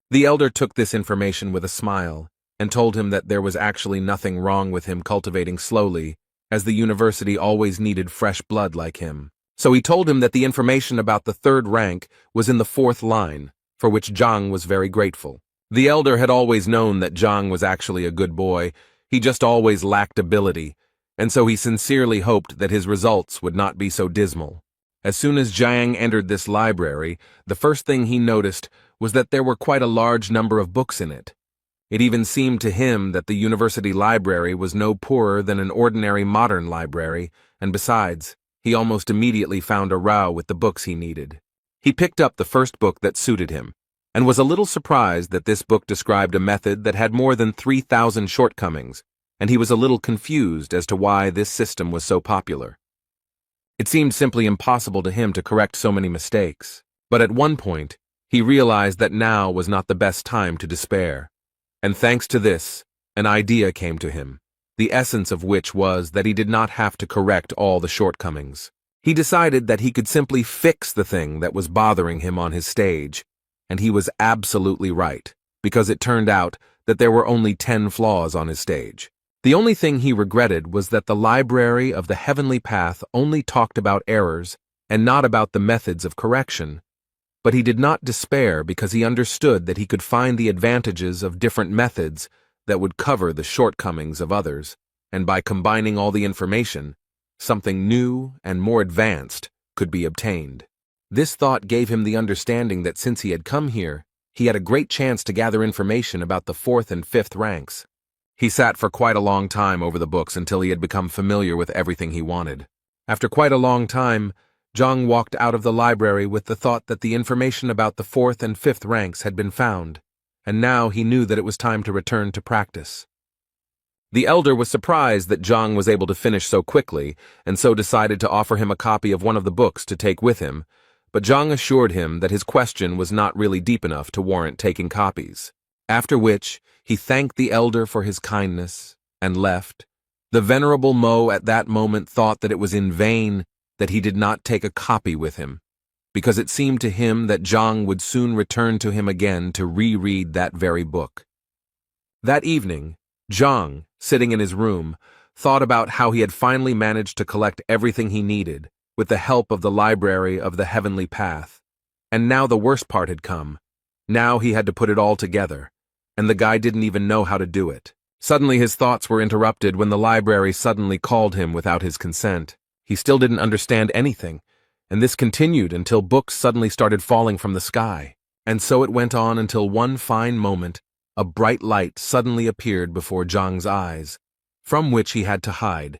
The elder took this information with a smile and told him that there was actually nothing wrong with him cultivating slowly, as the university always needed fresh blood like him. So he told him that the information about the 3rd rank was in the 4th line, for which Zhang was very grateful. The elder had always known that Zhang was actually a good boy, he just always lacked ability, and so he sincerely hoped that his results would not be so dismal. As soon as Zhang entered this library, the first thing he noticed was that there were quite a large number of books in it. It even seemed to him that the university library was no poorer than an ordinary modern library, and besides, he almost immediately found a row with the books he needed. He picked up the first book that suited him, and was a little surprised that this book described a method that had more than 3,000 shortcomings, and he was a little confused as to why this system was so popular. It seemed simply impossible to him to correct so many mistakes, but at one point, he realized that now was not the best time to despair. And thanks to this, an idea came to him, the essence of which was that he did not have to correct all the shortcomings. He decided that he could simply fix the thing that was bothering him on his stage, and he was absolutely right, because it turned out that there were only 10 flaws on his stage. The only thing he regretted was that the library of the Heavenly Path only talked about errors and not about the methods of correction. But he did not despair because he understood that he could find the advantages of different methods that would cover the shortcomings of others, and by combining all the information, something new and more advanced could be obtained. This thought gave him the understanding that since he had come here, he had a great chance to gather information about the 4th and 5th ranks. He sat for quite a long time over the books until he had become familiar with everything he wanted. After quite a long time, Zhang walked out of the library with the thought that the information about the 4th and 5th ranks had been found, and now he knew that it was time to return to practice. The elder was surprised that Zhang was able to finish so quickly, and so decided to offer him a copy of one of the books to take with him, but Zhang assured him that his question was not really deep enough to warrant taking copies. After which, he thanked the elder for his kindness and left. The venerable Mo at that moment thought that it was in vain that he did not take a copy with him, because it seemed to him that Zhang would soon return to him again to reread that very book. That evening, Zhang, sitting in his room, thought about how he had finally managed to collect everything he needed with the help of the library of the Heavenly Path. And now the worst part had come. Now he had to put it all together, and the guy didn't even know how to do it. Suddenly his thoughts were interrupted when the library suddenly called him without his consent. He still didn't understand anything, and this continued until books suddenly started falling from the sky. And so it went on until one fine moment, a bright light suddenly appeared before Zhang's eyes, from which he had to hide,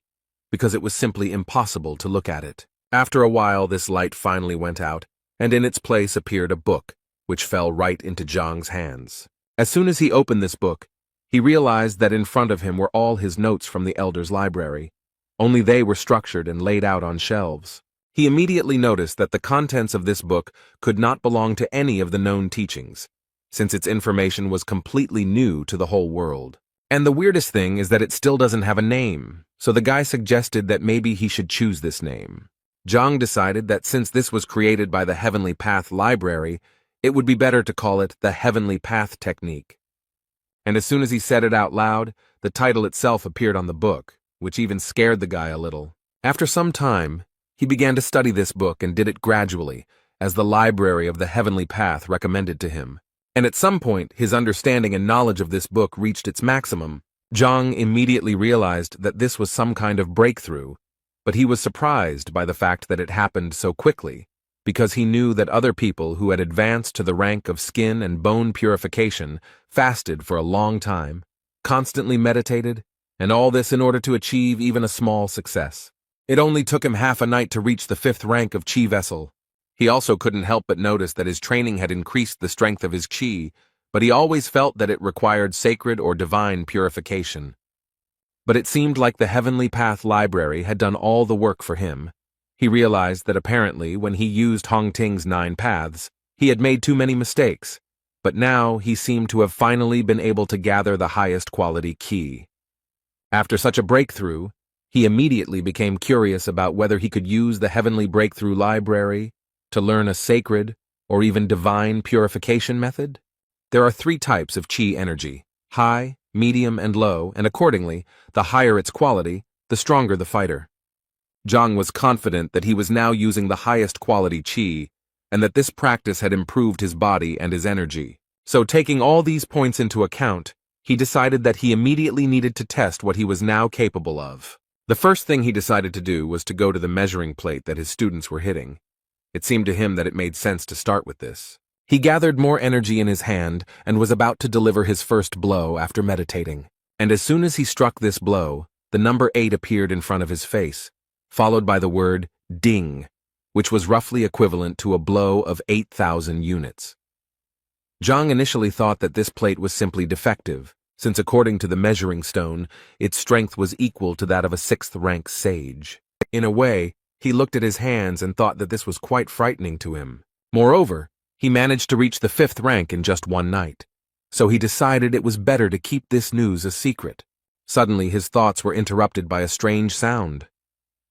because it was simply impossible to look at it. After a while, this light finally went out, and in its place appeared a book, which fell right into Zhang's hands. As soon as he opened this book, he realized that in front of him were all his notes from the elder's library, only they were structured and laid out on shelves. He immediately noticed that the contents of this book could not belong to any of the known teachings, since its information was completely new to the whole world. And the weirdest thing is that it still doesn't have a name, so the guy suggested that maybe he should choose this name. Zhang decided that since this was created by the Heavenly Path Library, it would be better to call it the Heavenly Path Technique. And as soon as he said it out loud, the title itself appeared on the book, which even scared the guy a little. After some time, he began to study this book and did it gradually, as the library of the Heavenly Path recommended to him. And at some point, his understanding and knowledge of this book reached its maximum. Zhang immediately realized that this was some kind of breakthrough, but he was surprised by the fact that it happened so quickly, because he knew that other people who had advanced to the rank of skin and bone purification fasted for a long time, constantly meditated, and all this in order to achieve even a small success. It only took him half a night to reach the 5th rank of Chi Vessel. He also couldn't help but notice that his training had increased the strength of his Chi, but he always felt that it required sacred or divine purification. But it seemed like the Heavenly Path Library had done all the work for him. He realized that apparently when he used Hongting's 9 paths, he had made too many mistakes, but now he seemed to have finally been able to gather the highest quality Qi. After such a breakthrough, he immediately became curious about whether he could use the Heavenly Breakthrough Library to learn a sacred or even divine purification method. There are 3 types of Qi energy: high, medium, and low, and accordingly, the higher its quality, the stronger the fighter. Zhang was confident that he was now using the highest quality Qi, and that this practice had improved his body and his energy. So taking all these points into account, he decided that he immediately needed to test what he was now capable of. The first thing he decided to do was to go to the measuring plate that his students were hitting. It seemed to him that it made sense to start with this. He gathered more energy in his hand and was about to deliver his first blow after meditating. And as soon as he struck this blow, the number 8 appeared in front of his face, followed by the word ding, which was roughly equivalent to a blow of 8,000 units. Zhang initially thought that this plate was simply defective, since according to the measuring stone, its strength was equal to that of a 6th-rank sage. In a way, he looked at his hands and thought that this was quite frightening to him. Moreover, he managed to reach the 5th rank in just one night, so he decided it was better to keep this news a secret. Suddenly, his thoughts were interrupted by a strange sound.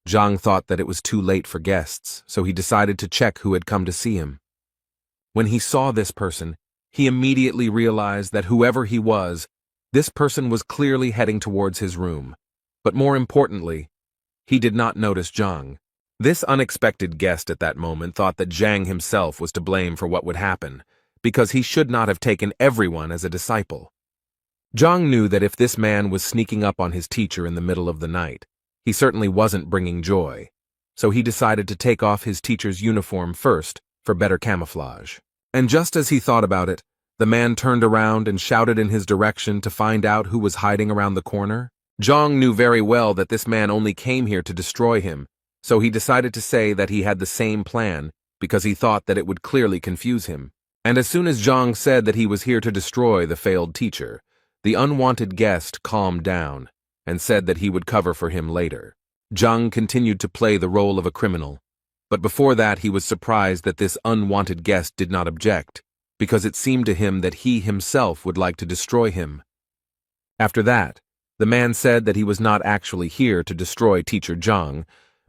Zhang thought that it was too late for guests, so he decided to check who had come to see him. When he saw this person, he immediately realized that whoever he was, this person was clearly heading towards his room. But more importantly, he did not notice Zhang. This unexpected guest at that moment thought that Zhang himself was to blame for what would happen, because he should not have taken everyone as a disciple. Zhang knew that if this man was sneaking up on his teacher in the middle of the night, he certainly wasn't bringing joy, so he decided to take off his teacher's uniform first for better camouflage. And just as he thought about it, the man turned around and shouted in his direction to find out who was hiding around the corner. Zhang knew very well that this man only came here to destroy him, so he decided to say that he had the same plan because he thought that it would clearly confuse him. And as soon as Zhang said that he was here to destroy the failed teacher, the unwanted guest calmed down and said that he would cover for him later. Zhang continued to play the role of a criminal, but before that he was surprised that this unwanted guest did not object, because it seemed to him that he himself would like to destroy him. After that, the man said that he was not actually here to destroy Teacher Zhang,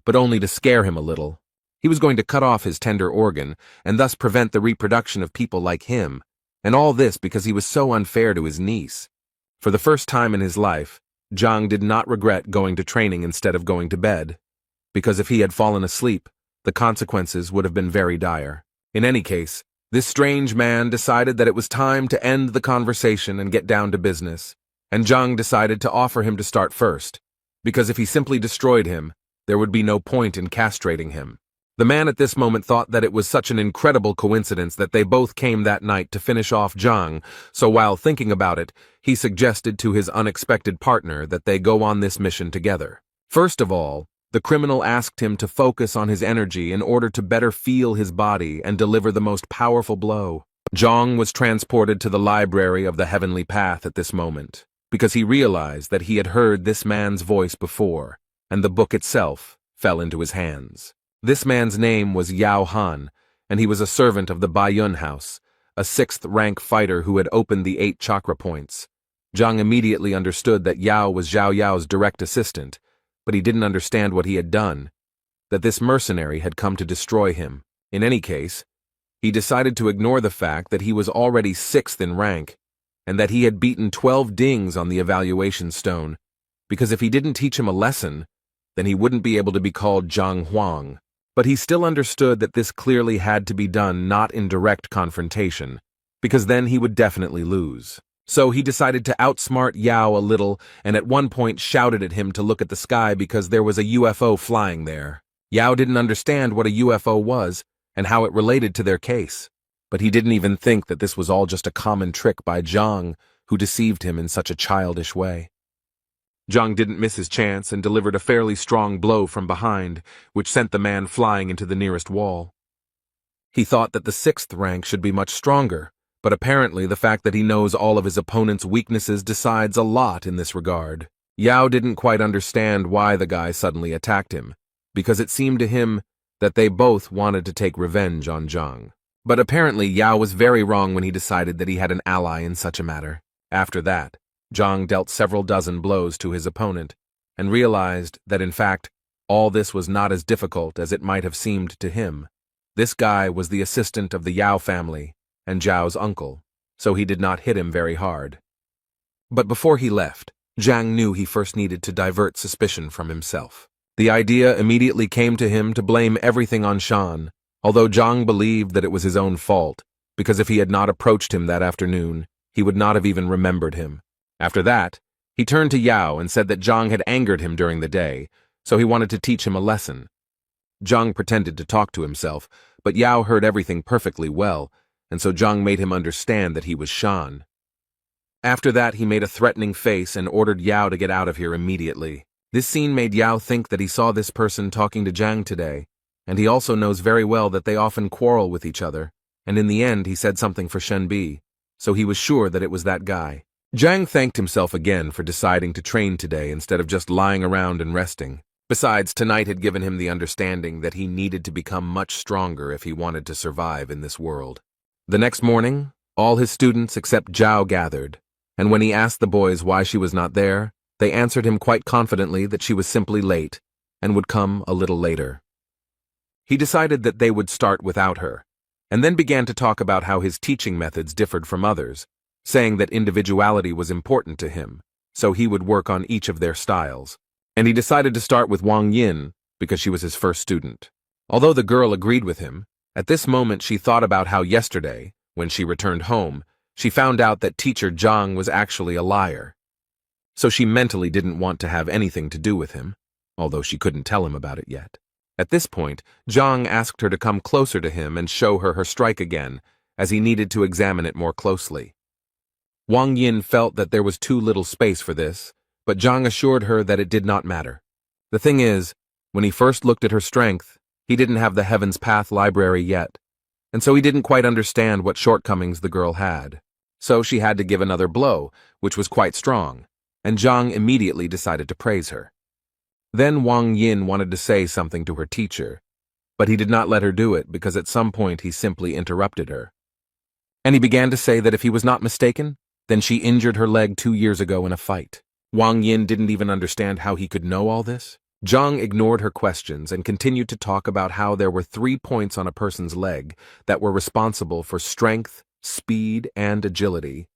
but only to scare him a little. He was going to cut off his tender organ and thus prevent the reproduction of people like him, and all this because he was so unfair to his niece. For the first time in his life, Zhang did not regret going to training instead of going to bed, because if he had fallen asleep, the consequences would have been very dire. In any case, this strange man decided that it was time to end the conversation and get down to business, and Zhang decided to offer him to start first, because if he simply destroyed him, there would be no point in castrating him. The man at this moment thought that it was such an incredible coincidence that they both came that night to finish off Zhang, so while thinking about it, he suggested to his unexpected partner that they go on this mission together. First of all, the criminal asked him to focus on his energy in order to better feel his body and deliver the most powerful blow. Zhang was transported to the library of the Heavenly Path at this moment, because he realized that he had heard this man's voice before, and the book itself fell into his hands. This man's name was Yao Han, and he was a servant of the Baiyun house, a sixth-rank fighter who had opened the 8 chakra points. Zhang immediately understood that Yao was Zhao Yao's direct assistant, but he didn't understand what he had done, that this mercenary had come to destroy him. In any case, he decided to ignore the fact that he was already 6th in rank, and that he had beaten 12 dings on the evaluation stone, because if he didn't teach him a lesson, then he wouldn't be able to be called Zhang Huang. But he still understood that this clearly had to be done not in direct confrontation, because then he would definitely lose. So he decided to outsmart Yao a little and at one point shouted at him to look at the sky because there was a UFO flying there. Yao didn't understand what a UFO was and how it related to their case, but he didn't even think that this was all just a common trick by Zhang, who deceived him in such a childish way. Zhang didn't miss his chance and delivered a fairly strong blow from behind, which sent the man flying into the nearest wall. He thought that the 6th rank should be much stronger, but apparently the fact that he knows all of his opponent's weaknesses decides a lot in this regard. Yao didn't quite understand why the guy suddenly attacked him, because it seemed to him that they both wanted to take revenge on Zhang. But apparently Yao was very wrong when he decided that he had an ally in such a matter. After that, Zhang dealt several dozen blows to his opponent, and realized that in fact, all this was not as difficult as it might have seemed to him. This guy was the assistant of the Yao family, and Zhao's uncle, so he did not hit him very hard. But before he left, Zhang knew he first needed to divert suspicion from himself. The idea immediately came to him to blame everything on Shan, although Zhang believed that it was his own fault, because if he had not approached him that afternoon, he would not have even remembered him. After that, he turned to Yao and said that Zhang had angered him during the day, so he wanted to teach him a lesson. Zhang pretended to talk to himself, but Yao heard everything perfectly well, and so Zhang made him understand that he was Shan. After that, he made a threatening face and ordered Yao to get out of here immediately. This scene made Yao think that he saw this person talking to Zhang today, and he also knows very well that they often quarrel with each other, and in the end he said something for Shenbi, so he was sure that it was that guy. Zhang thanked himself again for deciding to train today instead of just lying around and resting. Besides, tonight had given him the understanding that he needed to become much stronger if he wanted to survive in this world. The next morning, all his students except Zhao gathered, and when he asked the boys why she was not there, they answered him quite confidently that she was simply late and would come a little later. He decided that they would start without her, and then began to talk about how his teaching methods differed from others, saying that individuality was important to him, so he would work on each of their styles. And he decided to start with Wang Yin because she was his first student. Although the girl agreed with him, at this moment she thought about how yesterday, when she returned home, she found out that teacher Zhang was actually a liar. So she mentally didn't want to have anything to do with him, although she couldn't tell him about it yet. At this point, Zhang asked her to come closer to him and show her her strike again, as he needed to examine it more closely. Wang Yin felt that there was too little space for this, but Zhang assured her that it did not matter. The thing is, when he first looked at her strength, he didn't have the Heaven's Path library yet, and so he didn't quite understand what shortcomings the girl had. So she had to give another blow, which was quite strong, and Zhang immediately decided to praise her. Then Wang Yin wanted to say something to her teacher, but he did not let her do it because at some point he simply interrupted her. And he began to say that if he was not mistaken, then she injured her leg 2 years ago in a fight. Wang Yin didn't even understand how he could know all this. Zhang ignored her questions and continued to talk about how there were 3 points on a person's leg that were responsible for strength, speed, and agility,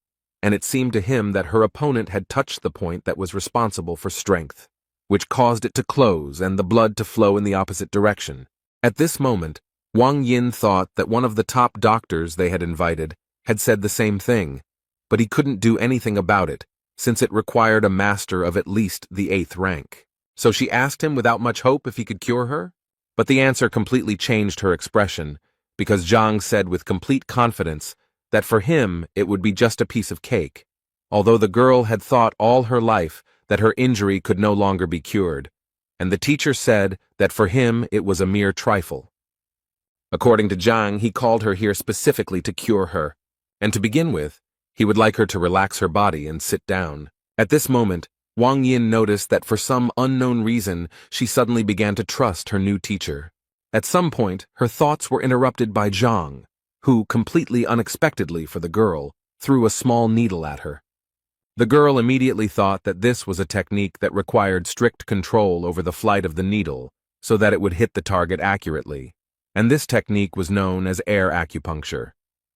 and it seemed to him that her opponent had touched the point that was responsible for strength, which caused it to close and the blood to flow in the opposite direction. At this moment, Wang Yin thought that one of the top doctors they had invited had said the same thing, but he couldn't do anything about it, since it required a master of at least the 8th rank. So she asked him without much hope if he could cure her, but the answer completely changed her expression, because Zhang said with complete confidence that for him it would be just a piece of cake, although the girl had thought all her life that her injury could no longer be cured, and the teacher said that for him it was a mere trifle. According to Zhang, he called her here specifically to cure her, and to begin with, he would like her to relax her body and sit down. At this moment, Wang Yin noticed that for some unknown reason, she suddenly began to trust her new teacher. At some point, her thoughts were interrupted by Zhang, who, completely unexpectedly for the girl, threw a small needle at her. The girl immediately thought that this was a technique that required strict control over the flight of the needle so that it would hit the target accurately, and this technique was known as air acupuncture.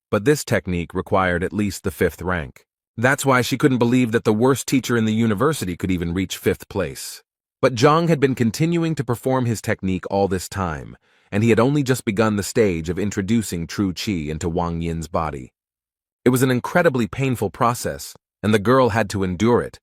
But this technique required at least the 5th rank. That's why she couldn't believe that the worst teacher in the university could even reach 5th place. But Zhang had been continuing to perform his technique all this time, and he had only just begun the stage of introducing true qi into Wang Yin's body. It was an incredibly painful process, and the girl had to endure it.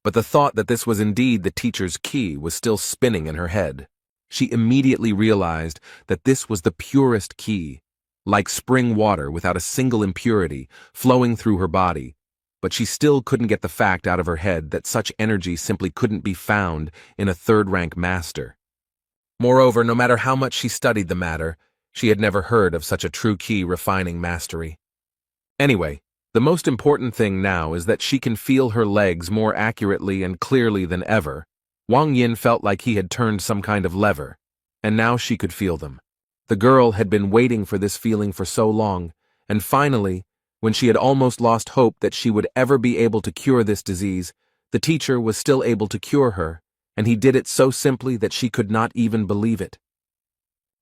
But the thought that this was indeed the teacher's qi was still spinning in her head. She immediately realized that this was the purest qi, like spring water without a single impurity, flowing through her body. But she still couldn't get the fact out of her head that such energy simply couldn't be found in a 3rd-rank master. Moreover, no matter how much she studied the matter, she had never heard of such a true qi refining mastery. Anyway, the most important thing now is that she can feel her legs more accurately and clearly than ever. Wang Yin felt like he had turned some kind of lever, and now she could feel them. The girl had been waiting for this feeling for so long, and finally, when she had almost lost hope that she would ever be able to cure this disease, the teacher was still able to cure her, and he did it so simply that she could not even believe it.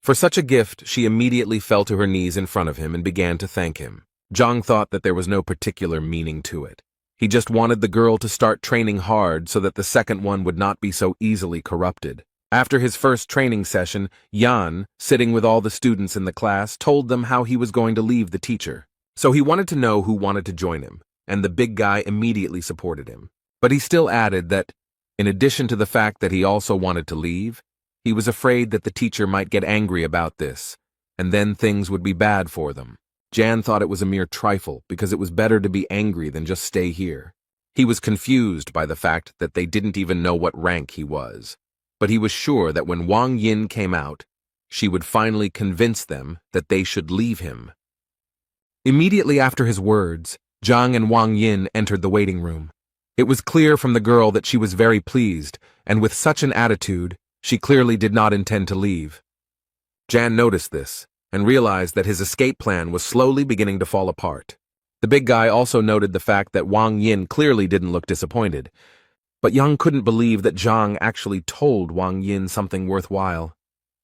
For such a gift, she immediately fell to her knees in front of him and began to thank him. Zhang thought that there was no particular meaning to it. He just wanted the girl to start training hard so that the second one would not be so easily corrupted. After his first training session, Yan, sitting with all the students in the class, told them how he was going to leave the teacher. So he wanted to know who wanted to join him, and the big guy immediately supported him. But he still added that, in addition to the fact that he also wanted to leave, he was afraid that the teacher might get angry about this, and then things would be bad for them. Jan thought it was a mere trifle because it was better to be angry than just stay here. He was confused by the fact that they didn't even know what rank he was, but he was sure that when Wang Yin came out, she would finally convince them that they should leave him. Immediately after his words, Zhang and Wang Yin entered the waiting room. It was clear from the girl that she was very pleased, and with such an attitude, she clearly did not intend to leave. Jan noticed this, and realized that his escape plan was slowly beginning to fall apart. The big guy also noted the fact that Wang Yin clearly didn't look disappointed, but Yang couldn't believe that Zhang actually told Wang Yin something worthwhile.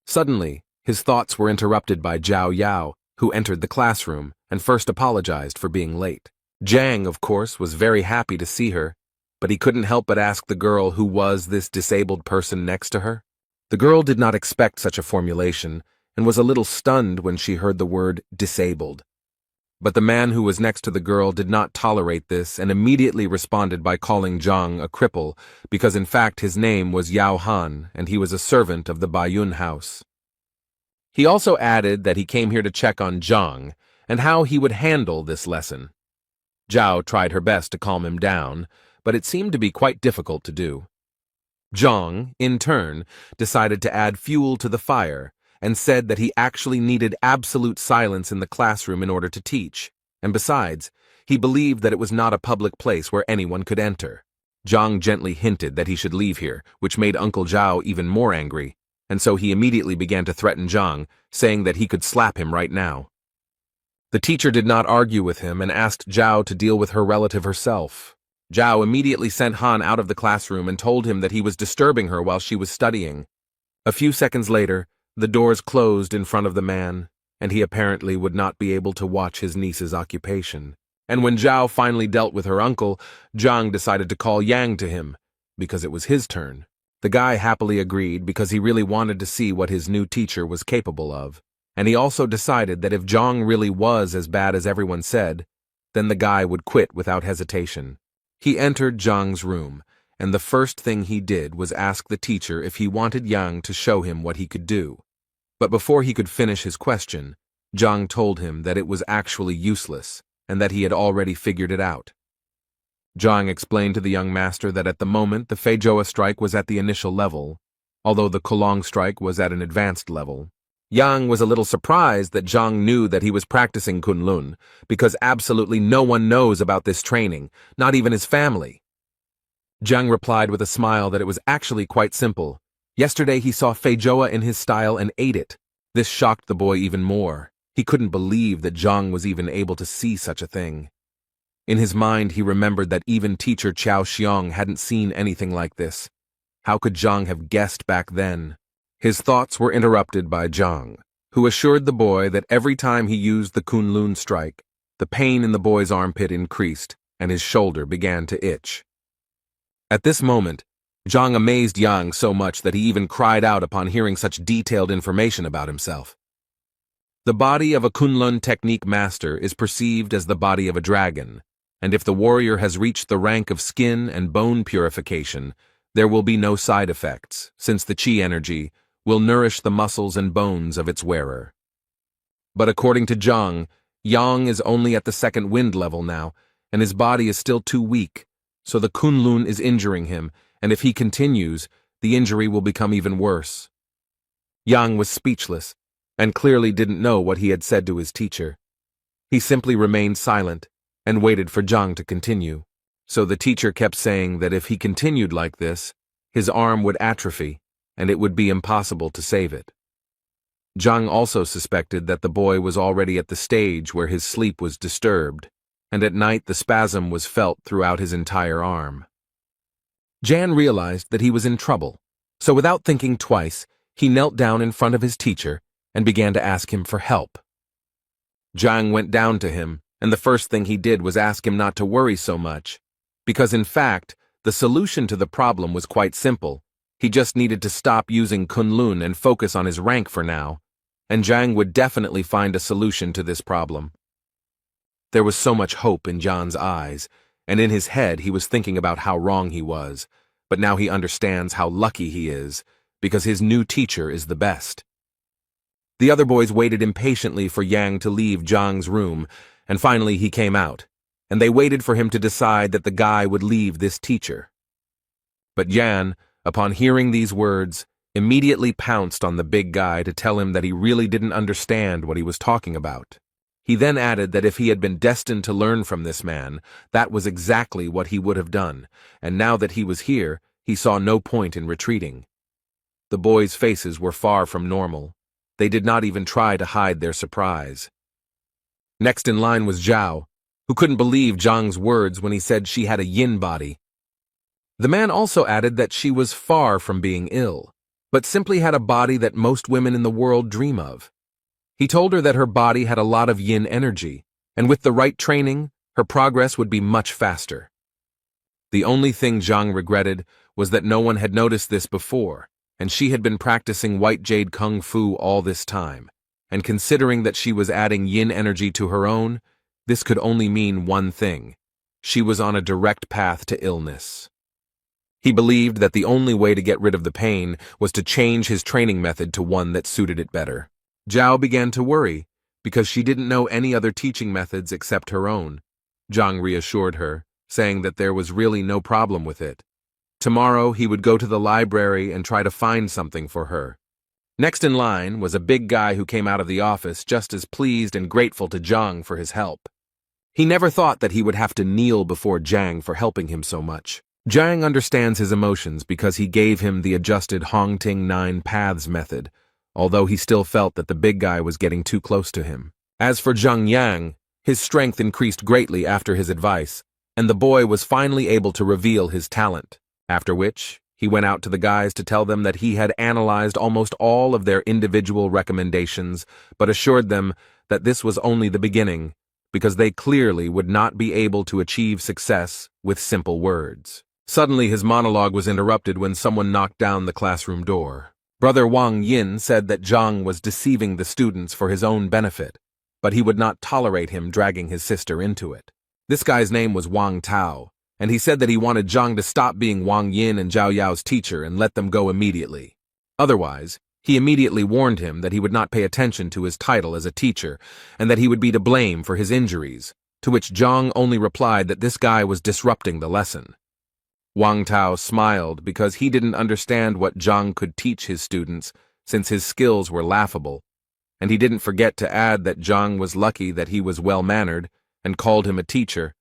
Suddenly, his thoughts were interrupted by Zhao Yao, who entered the classroom and first apologized for being late. Zhang, of course, was very happy to see her, but he couldn't help but ask the girl who was this disabled person next to her. The girl did not expect such a formulation and was a little stunned when she heard the word disabled. But the man who was next to the girl did not tolerate this and immediately responded by calling Zhang a cripple because in fact his name was Yao Han and he was a servant of the Bayun house. He also added that he came here to check on Zhang and how he would handle this lesson. Zhao tried her best to calm him down, but it seemed to be quite difficult to do. Zhang, in turn, decided to add fuel to the fire and said that he actually needed absolute silence in the classroom in order to teach, and besides, he believed that it was not a public place where anyone could enter. Zhang gently hinted that he should leave here, which made Uncle Zhao even more angry, and so he immediately began to threaten Zhang, saying that he could slap him right now. The teacher did not argue with him and asked Zhao to deal with her relative herself. Zhao immediately sent Han out of the classroom and told him that he was disturbing her while she was studying. A few seconds later, the doors closed in front of the man, and he apparently would not be able to watch his niece's occupation. And when Zhao finally dealt with her uncle, Zhang decided to call Yang to him, because it was his turn. The guy happily agreed because he really wanted to see what his new teacher was capable of, and he also decided that if Zhang really was as bad as everyone said, then the guy would quit without hesitation. He entered Zhang's room, and the first thing he did was ask the teacher if he wanted Yang to show him what he could do. But before he could finish his question, Zhang told him that it was actually useless, and that he had already figured it out. Zhang explained to the young master that at the moment the Feijoa strike was at the initial level, although the Kulong strike was at an advanced level. Yang was a little surprised that Zhang knew that he was practicing Kunlun, because absolutely no one knows about this training, not even his family. Zhang replied with a smile that it was actually quite simple. Yesterday he saw Feijoa in his style and ate it. This shocked the boy even more. He couldn't believe that Zhang was even able to see such a thing. In his mind, he remembered that even teacher Qiao Xiong hadn't seen anything like this. How could Zhang have guessed back then? His thoughts were interrupted by Zhang, who assured the boy that every time he used the Kunlun strike, the pain in the boy's armpit increased and his shoulder began to itch. At this moment, Zhang amazed Yang so much that he even cried out upon hearing such detailed information about himself. The body of a Kunlun technique master is perceived as the body of a dragon, and if the warrior has reached the rank of skin and bone purification, there will be no side effects, since the qi energy will nourish the muscles and bones of its wearer. But according to Zhang, Yang is only at the second wind level now, and his body is still too weak, so the Kunlun is injuring him, and if he continues, the injury will become even worse. Yang was speechless, and clearly didn't know what he had said to his teacher. He simply remained silent, and waited for Zhang to continue. So the teacher kept saying that if he continued like this, his arm would atrophy, and it would be impossible to save it. Zhang also suspected that the boy was already at the stage where his sleep was disturbed, and at night the spasm was felt throughout his entire arm. Jan realized that he was in trouble, so without thinking twice, he knelt down in front of his teacher and began to ask him for help. Zhang went down to him, and the first thing he did was ask him not to worry so much, because in fact, the solution to the problem was quite simple. He just needed to stop using Kunlun and focus on his rank for now, and Zhang would definitely find a solution to this problem. There was so much hope in Zhang's eyes, and in his head he was thinking about how wrong he was, but now he understands how lucky he is, because his new teacher is the best. The other boys waited impatiently for Yang to leave Zhang's room, and finally he came out, and they waited for him to decide that the guy would leave this teacher. But Yan, upon hearing these words, immediately pounced on the big guy to tell him that he really didn't understand what he was talking about. He then added that if he had been destined to learn from this man, that was exactly what he would have done, and now that he was here, he saw no point in retreating. The boys' faces were far from normal. They did not even try to hide their surprise. Next in line was Zhao, who couldn't believe Zhang's words when he said she had a yin body. The man also added that she was far from being ill, but simply had a body that most women in the world dream of. He told her that her body had a lot of yin energy, and with the right training, her progress would be much faster. The only thing Zhang regretted was that no one had noticed this before, and she had been practicing white jade kung fu all this time, and considering that she was adding yin energy to her own, this could only mean one thing: she was on a direct path to illness. He believed that the only way to get rid of the pain was to change his training method to one that suited it better. Zhao began to worry, because she didn't know any other teaching methods except her own. Zhang reassured her, saying that there was really no problem with it. Tomorrow he would go to the library and try to find something for her. Next in line was a big guy who came out of the office just as pleased and grateful to Zhang for his help. He never thought that he would have to kneel before Zhang for helping him so much. Zhang understands his emotions because he gave him the adjusted Hongting 9 Paths method, although he still felt that the big guy was getting too close to him. As for Zhang Yang, his strength increased greatly after his advice, and the boy was finally able to reveal his talent, after which he went out to the guys to tell them that he had analyzed almost all of their individual recommendations, but assured them that this was only the beginning, because they clearly would not be able to achieve success with simple words. Suddenly his monologue was interrupted when someone knocked down the classroom door. Brother Wang Yin said that Zhang was deceiving the students for his own benefit, but he would not tolerate him dragging his sister into it. This guy's name was Wang Tao, and he said that he wanted Zhang to stop being Wang Yin and Zhao Yao's teacher and let them go immediately. Otherwise, he immediately warned him that he would not pay attention to his title as a teacher and that he would be to blame for his injuries, to which Zhang only replied that this guy was disrupting the lesson. Wang Tao smiled because he didn't understand what Zhang could teach his students since his skills were laughable, and he didn't forget to add that Zhang was lucky that he was well-mannered and called him a teacher,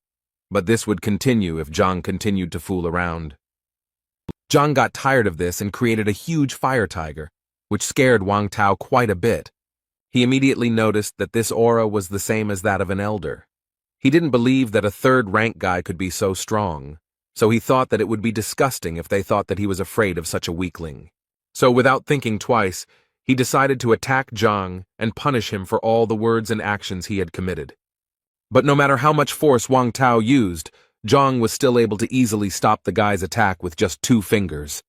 but this would continue if Zhang continued to fool around. Zhang got tired of this and created a huge fire tiger, which scared Wang Tao quite a bit. He immediately noticed that this aura was the same as that of an elder. He didn't believe that a third-rank guy could be so strong, so he thought that it would be disgusting if they thought that he was afraid of such a weakling. So without thinking twice, he decided to attack Zhang and punish him for all the words and actions he had committed. But no matter how much force Wang Tao used, Zhang was still able to easily stop the guy's attack with just 2 fingers.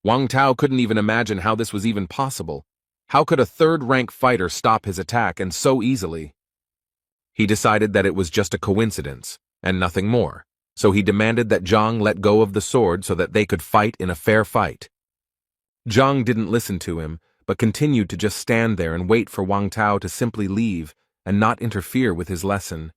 Wang Tao couldn't even imagine how this was even possible. How could a third-rank fighter stop his attack and so easily? He decided that it was just a coincidence, and nothing more, so he demanded that Zhang let go of the sword so that they could fight in a fair fight. Zhang didn't listen to him, but continued to just stand there and wait for Wang Tao to simply leave and not interfere with his lesson.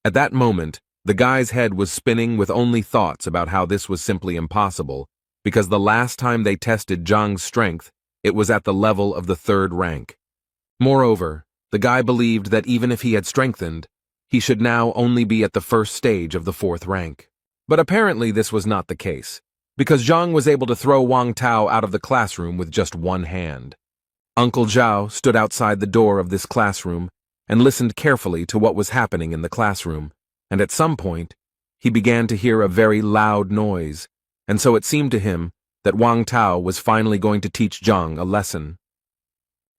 At that moment, the guy's head was spinning with only thoughts about how this was simply impossible, because the last time they tested Zhang's strength, it was at the level of the 3rd rank. Moreover, the guy believed that even if he had strengthened, he should now only be at the 1st stage of the 4th rank. But apparently this was not the case, because Zhang was able to throw Wang Tao out of the classroom with just 1 hand. Uncle Zhao stood outside the door of this classroom and listened carefully to what was happening in the classroom, and at some point, he began to hear a very loud noise, and so it seemed to him that Wang Tao was finally going to teach Zhang a lesson.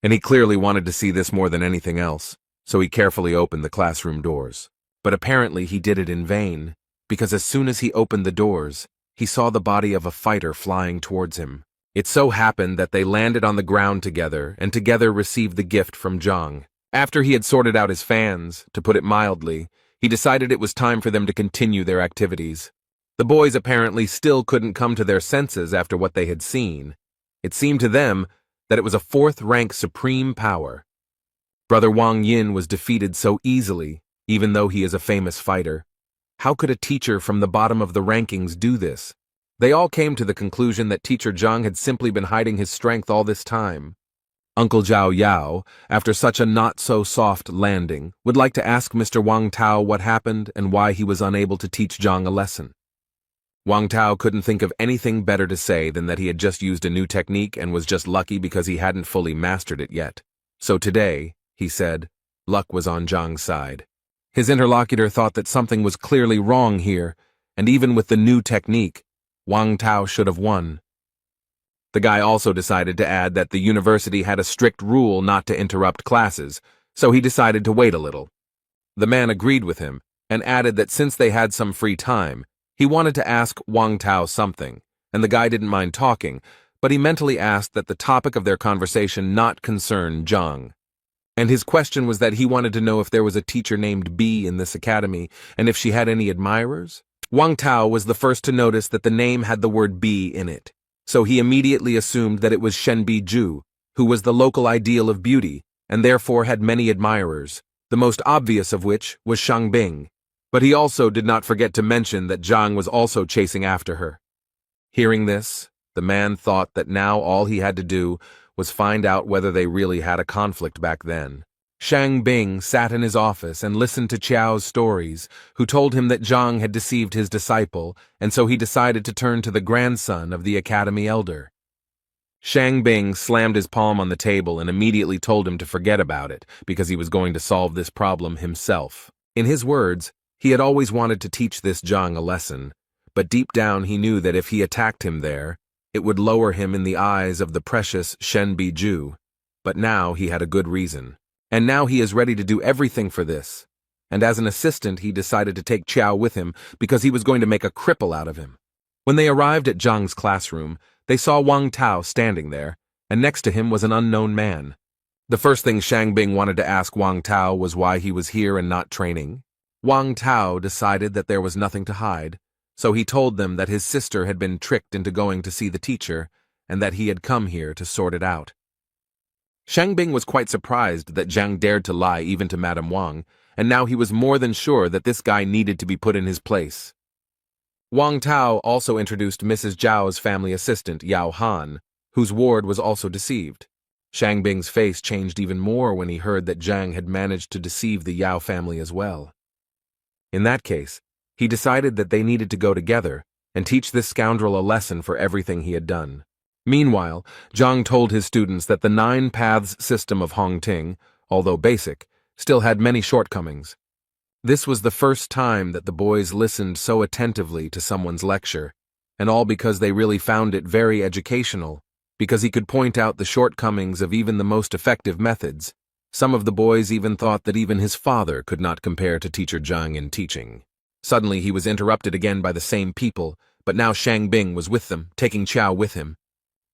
And he clearly wanted to see this more than anything else, so he carefully opened the classroom doors. But apparently he did it in vain, because as soon as he opened the doors, he saw the body of a fighter flying towards him. It so happened that they landed on the ground together and together received the gift from Zhang. After he had sorted out his fans, to put it mildly, he decided it was time for them to continue their activities. The boys apparently still couldn't come to their senses after what they had seen. It seemed to them that it was a 4th-rank supreme power. Brother Wang Yin was defeated so easily, even though he is a famous fighter. How could a teacher from the bottom of the rankings do this? They all came to the conclusion that Teacher Zhang had simply been hiding his strength all this time. Uncle Zhao Yao, after such a not-so-soft landing, would like to ask Mr. Wang Tao what happened and why he was unable to teach Zhang a lesson. Wang Tao couldn't think of anything better to say than that he had just used a new technique and was just lucky because he hadn't fully mastered it yet. So today, he said, luck was on Zhang's side. His interlocutor thought that something was clearly wrong here, and even with the new technique, Wang Tao should have won. The guy also decided to add that the university had a strict rule not to interrupt classes, so he decided to wait a little. The man agreed with him, and added that since they had some free time, he wanted to ask Wang Tao something, and the guy didn't mind talking, but he mentally asked that the topic of their conversation not concern Zhang. And his question was that he wanted to know if there was a teacher named B in this academy, and if she had any admirers. Wang Tao was the first to notice that the name had the word B in it, so he immediately assumed that it was Shen Biju, who was the local ideal of beauty, and therefore had many admirers, the most obvious of which was Shang Bing. But he also did not forget to mention that Zhang was also chasing after her. Hearing this, the man thought that now all he had to do was find out whether they really had a conflict back then. Shang Bing sat in his office and listened to Qiao's stories, who told him that Zhang had deceived his disciple, and so he decided to turn to the grandson of the academy elder. Shang Bing slammed his palm on the table and immediately told him to forget about it, because he was going to solve this problem himself. In his words, he had always wanted to teach this Zhang a lesson, but deep down he knew that if he attacked him there, it would lower him in the eyes of the precious Shen Biju. But now he had a good reason. And now he is ready to do everything for this. And as an assistant, he decided to take Qiao with him because he was going to make a cripple out of him. When they arrived at Zhang's classroom, they saw Wang Tao standing there, and next to him was an unknown man. The first thing Shang Bing wanted to ask Wang Tao was why he was here and not training. Wang Tao decided that there was nothing to hide, so he told them that his sister had been tricked into going to see the teacher, and that he had come here to sort it out. Shang Bing was quite surprised that Zhang dared to lie even to Madame Wang, and now he was more than sure that this guy needed to be put in his place. Wang Tao also introduced Mrs. Zhao's family assistant, Yao Han, whose ward was also deceived. Shang Bing's face changed even more when he heard that Zhang had managed to deceive the Yao family as well. In that case, he decided that they needed to go together and teach this scoundrel a lesson for everything he had done. Meanwhile, Zhang told his students that the 9 paths system of Hongting, although basic, still had many shortcomings. This was the first time that the boys listened so attentively to someone's lecture, and all because they really found it very educational, because he could point out the shortcomings of even the most effective methods. Some of the boys even thought that even his father could not compare to Teacher Zhang in teaching. Suddenly he was interrupted again by the same people, but now Shang Bing was with them, taking Qiao with him.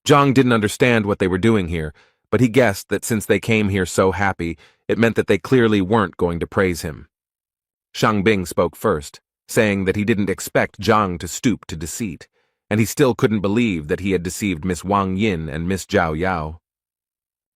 Zhang didn't understand what they were doing here, but he guessed that since they came here so happy, it meant that they clearly weren't going to praise him. Shang Bing spoke first, saying that he didn't expect Zhang to stoop to deceit, and he still couldn't believe that he had deceived Miss Wang Yin and Miss Zhao Yao.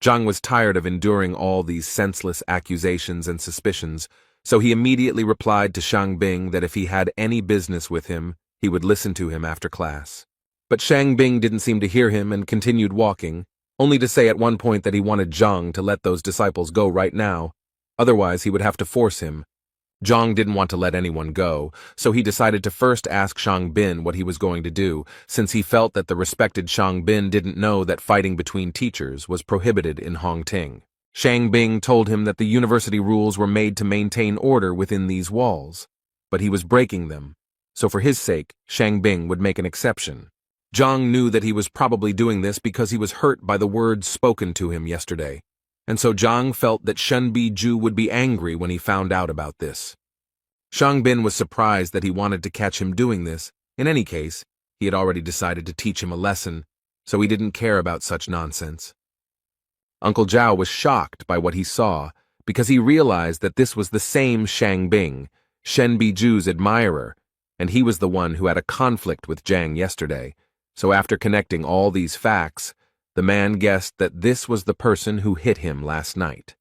Zhang was tired of enduring all these senseless accusations and suspicions, so he immediately replied to Shang Bing that if he had any business with him, he would listen to him after class. But Shang Bing didn't seem to hear him and continued walking, only to say at one point that he wanted Zhang to let those disciples go right now, otherwise he would have to force him. Zhang didn't want to let anyone go, so he decided to first ask Shang Bin what he was going to do, since he felt that the respected Shang Bin didn't know that fighting between teachers was prohibited in Hongting. Shang Bing told him that the university rules were made to maintain order within these walls, but he was breaking them, so for his sake, Shang Bing would make an exception. Zhang knew that he was probably doing this because he was hurt by the words spoken to him yesterday, and so Zhang felt that Shen Biju would be angry when he found out about this. Shang Bin was surprised that he wanted to catch him doing this. In any case, he had already decided to teach him a lesson, so he didn't care about such nonsense. Uncle Zhao was shocked by what he saw, because he realized that this was the same Shang Bing, Shen Biju's admirer, and he was the one who had a conflict with Zhang yesterday. So after connecting all these facts, the man guessed that this was the person who hit him last night.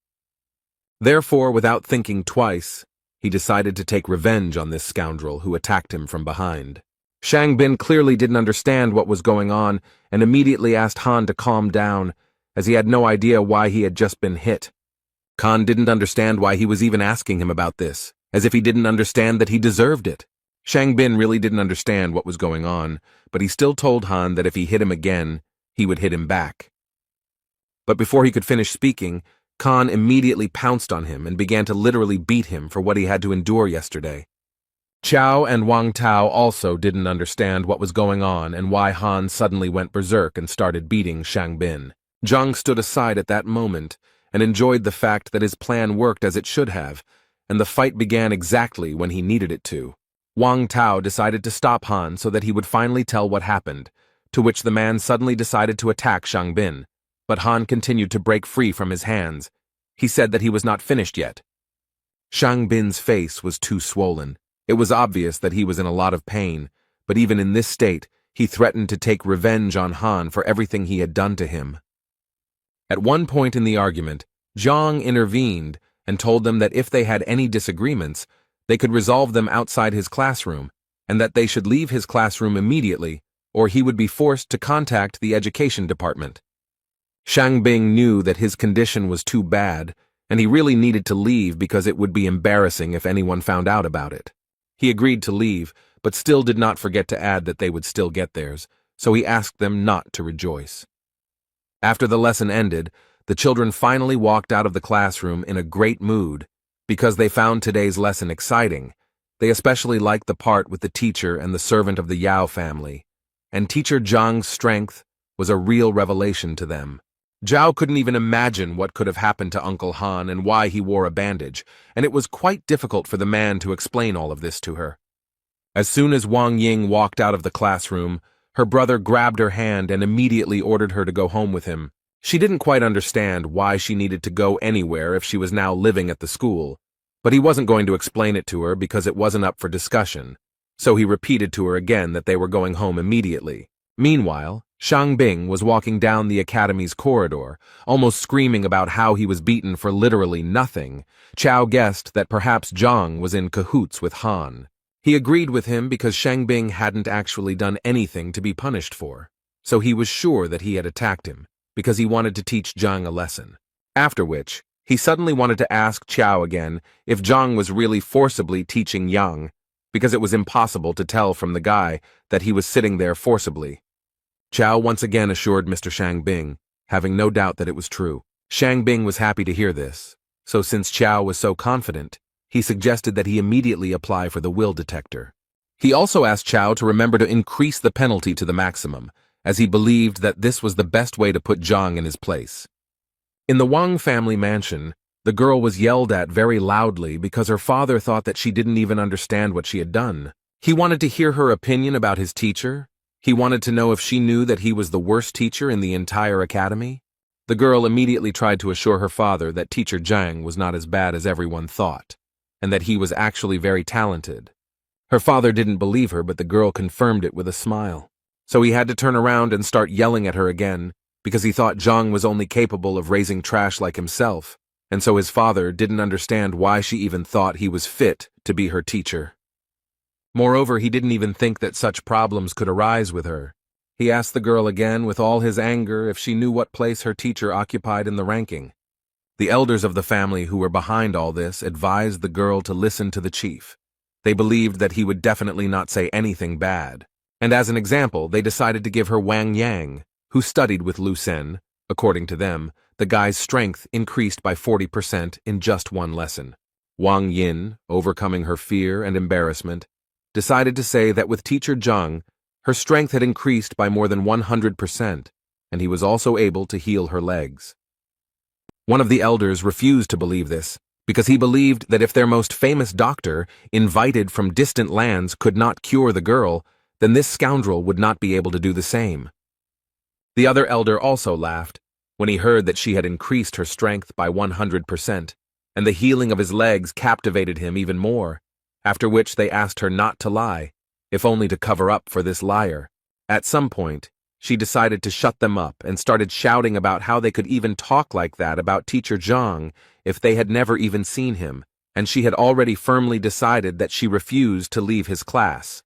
Therefore, without thinking twice, he decided to take revenge on this scoundrel who attacked him from behind. Shang Bin clearly didn't understand what was going on and immediately asked Han to calm down, as he had no idea why he had just been hit. Han didn't understand why he was even asking him about this, as if he didn't understand that he deserved it. Shang Bin really didn't understand what was going on, but he still told Han that if he hit him again, he would hit him back. But before he could finish speaking, Khan immediately pounced on him and began to literally beat him for what he had to endure yesterday. Qiao and Wang Tao also didn't understand what was going on and why Han suddenly went berserk and started beating Shang Bin. Zhang stood aside at that moment and enjoyed the fact that his plan worked as it should have, and the fight began exactly when he needed it to. Wang Tao decided to stop Han so that he would finally tell what happened, to which the man suddenly decided to attack Shang Bin, but Han continued to break free from his hands. He said that he was not finished yet. Shang Bin's face was too swollen. It was obvious that he was in a lot of pain, but even in this state, he threatened to take revenge on Han for everything he had done to him. At one point in the argument, Zhang intervened and told them that if they had any disagreements, they could resolve them outside his classroom, and that they should leave his classroom immediately, or he would be forced to contact the education department. Shang Bing knew that his condition was too bad, and he really needed to leave because it would be embarrassing if anyone found out about it. He agreed to leave, but still did not forget to add that they would still get theirs, so he asked them not to rejoice. After the lesson ended, the children finally walked out of the classroom in a great mood, because they found today's lesson exciting. They especially liked the part with the teacher and the servant of the Yao family, and Teacher Zhang's strength was a real revelation to them. Zhao couldn't even imagine what could have happened to Uncle Han and why he wore a bandage, and it was quite difficult for the man to explain all of this to her. As soon as Wang Ying walked out of the classroom, her brother grabbed her hand and immediately ordered her to go home with him. She didn't quite understand why she needed to go anywhere if she was now living at the school, but he wasn't going to explain it to her because it wasn't up for discussion, so he repeated to her again that they were going home immediately. Meanwhile, Shang Bing was walking down the academy's corridor, almost screaming about how he was beaten for literally nothing. Qiao guessed that perhaps Zhang was in cahoots with Han. He agreed with him because Shang Bing hadn't actually done anything to be punished for, so he was sure that he had attacked him, because he wanted to teach Zhang a lesson. After which, he suddenly wanted to ask Qiao again if Zhang was really forcibly teaching Yang, because it was impossible to tell from the guy that he was sitting there forcibly. Chow once again assured Mr. Shangbing, having no doubt that it was true. Shangbing was happy to hear this, so since Chow was so confident, he suggested that he immediately apply for the will detector. He also asked Chow to remember to increase the penalty to the maximum, as he believed that this was the best way to put Zhang in his place. In the Wang family mansion, the girl was yelled at very loudly because her father thought that she didn't even understand what she had done. He wanted to hear her opinion about his teacher. He wanted to know if she knew that he was the worst teacher in the entire academy. The girl immediately tried to assure her father that teacher Zhang was not as bad as everyone thought, and that he was actually very talented. Her father didn't believe her, but the girl confirmed it with a smile. So he had to turn around and start yelling at her again, because he thought Zhang was only capable of raising trash like himself, and so his father didn't understand why she even thought he was fit to be her teacher. Moreover, he didn't even think that such problems could arise with her. He asked the girl again with all his anger if she knew what place her teacher occupied in the ranking. The elders of the family who were behind all this advised the girl to listen to the chief. They believed that he would definitely not say anything bad, and as an example, they decided to give her Wang Yang, who studied with Lu Sen. According to them, the guy's strength increased by 40% in just one lesson. Wang Yin, overcoming her fear and embarrassment, decided to say that with teacher Zhang, her strength had increased by more than 100%, and he was also able to heal her legs. One of the elders refused to believe this, because he believed that if their most famous doctor, invited from distant lands, could not cure the girl, then this scoundrel would not be able to do the same. The other elder also laughed when he heard that she had increased her strength by 100%, and the healing of his legs captivated him even more, after which they asked her not to lie, if only to cover up for this liar. At some point, she decided to shut them up and started shouting about how they could even talk like that about teacher Zhang if they had never even seen him, and she had already firmly decided that she refused to leave his class.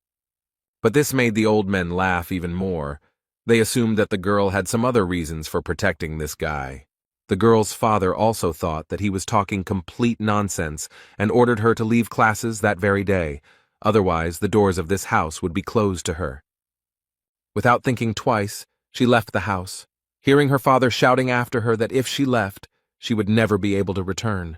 But this made the old men laugh even more. They assumed that the girl had some other reasons for protecting this guy. The girl's father also thought that he was talking complete nonsense and ordered her to leave classes that very day. Otherwise, the doors of this house would be closed to her. Without thinking twice, she left the house, hearing her father shouting after her that if she left, she would never be able to return.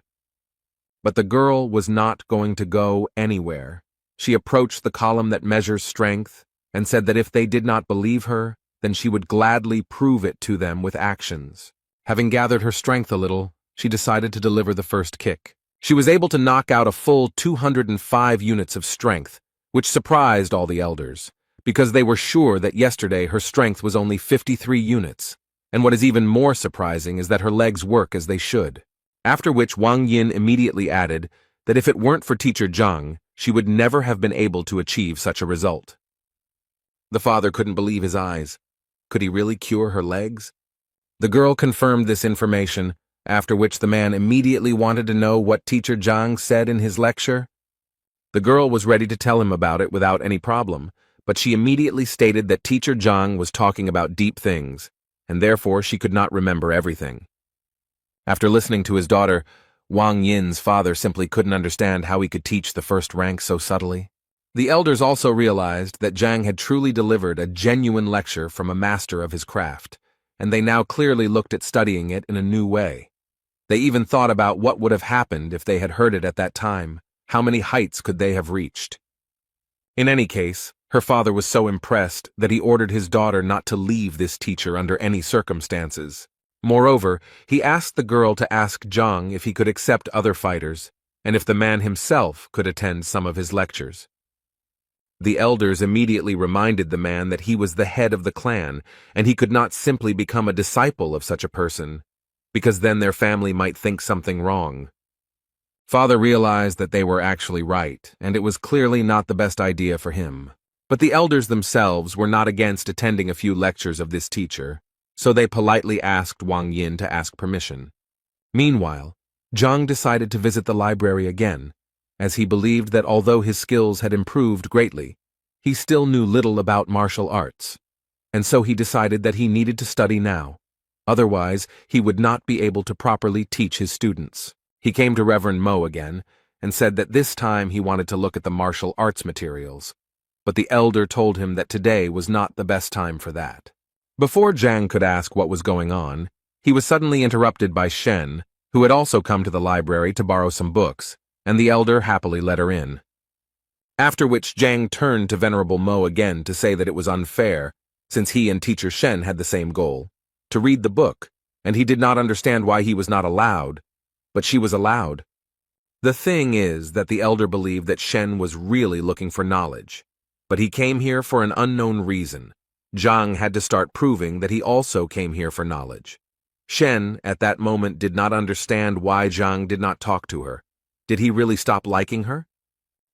But the girl was not going to go anywhere. She approached the column that measures strength and said that if they did not believe her, then she would gladly prove it to them with actions. Having gathered her strength a little, she decided to deliver the first kick. She was able to knock out a full 205 units of strength, which surprised all the elders, because they were sure that yesterday her strength was only 53 units, and what is even more surprising is that her legs work as they should. After which Wang Yin immediately added that if it weren't for teacher Zhang, she would never have been able to achieve such a result. The father couldn't believe his eyes. Could he really cure her legs? The girl confirmed this information, after which the man immediately wanted to know what teacher Zhang said in his lecture. The girl was ready to tell him about it without any problem, but she immediately stated that teacher Zhang was talking about deep things, and therefore she could not remember everything. After listening to his daughter, Wang Yin's father simply couldn't understand how he could teach the first rank so subtly. The elders also realized that Zhang had truly delivered a genuine lecture from a master of his craft, and they now clearly looked at studying it in a new way. They even thought about what would have happened if they had heard it at that time. How many heights could they have reached? In any case, her father was so impressed that he ordered his daughter not to leave this teacher under any circumstances. Moreover, he asked the girl to ask Zhang if he could accept other fighters, and if the man himself could attend some of his lectures. The elders immediately reminded the man that he was the head of the clan, and he could not simply become a disciple of such a person, because then their family might think something wrong. Father realized that they were actually right, and it was clearly not the best idea for him. But the elders themselves were not against attending a few lectures of this teacher, so they politely asked Wang Yin to ask permission. Meanwhile, Zhang decided to visit the library again, as he believed that although his skills had improved greatly, he still knew little about martial arts, and so he decided that he needed to study now. Otherwise, he would not be able to properly teach his students. He came to Reverend Mo again and said that this time he wanted to look at the martial arts materials, but the elder told him that today was not the best time for that. Before Zhang could ask what was going on, he was suddenly interrupted by Shen, who had also come to the library to borrow some books, and the elder happily let her in. After which Zhang turned to Venerable Mo again to say that it was unfair, since he and Teacher Shen had the same goal, to read the book, and he did not understand why he was not allowed, but she was allowed. The thing is that the elder believed that Shen was really looking for knowledge, but he came here for an unknown reason. Zhang had to start proving that he also came here for knowledge. Shen, at that moment, did not understand why Zhang did not talk to her. Did he really stop liking her?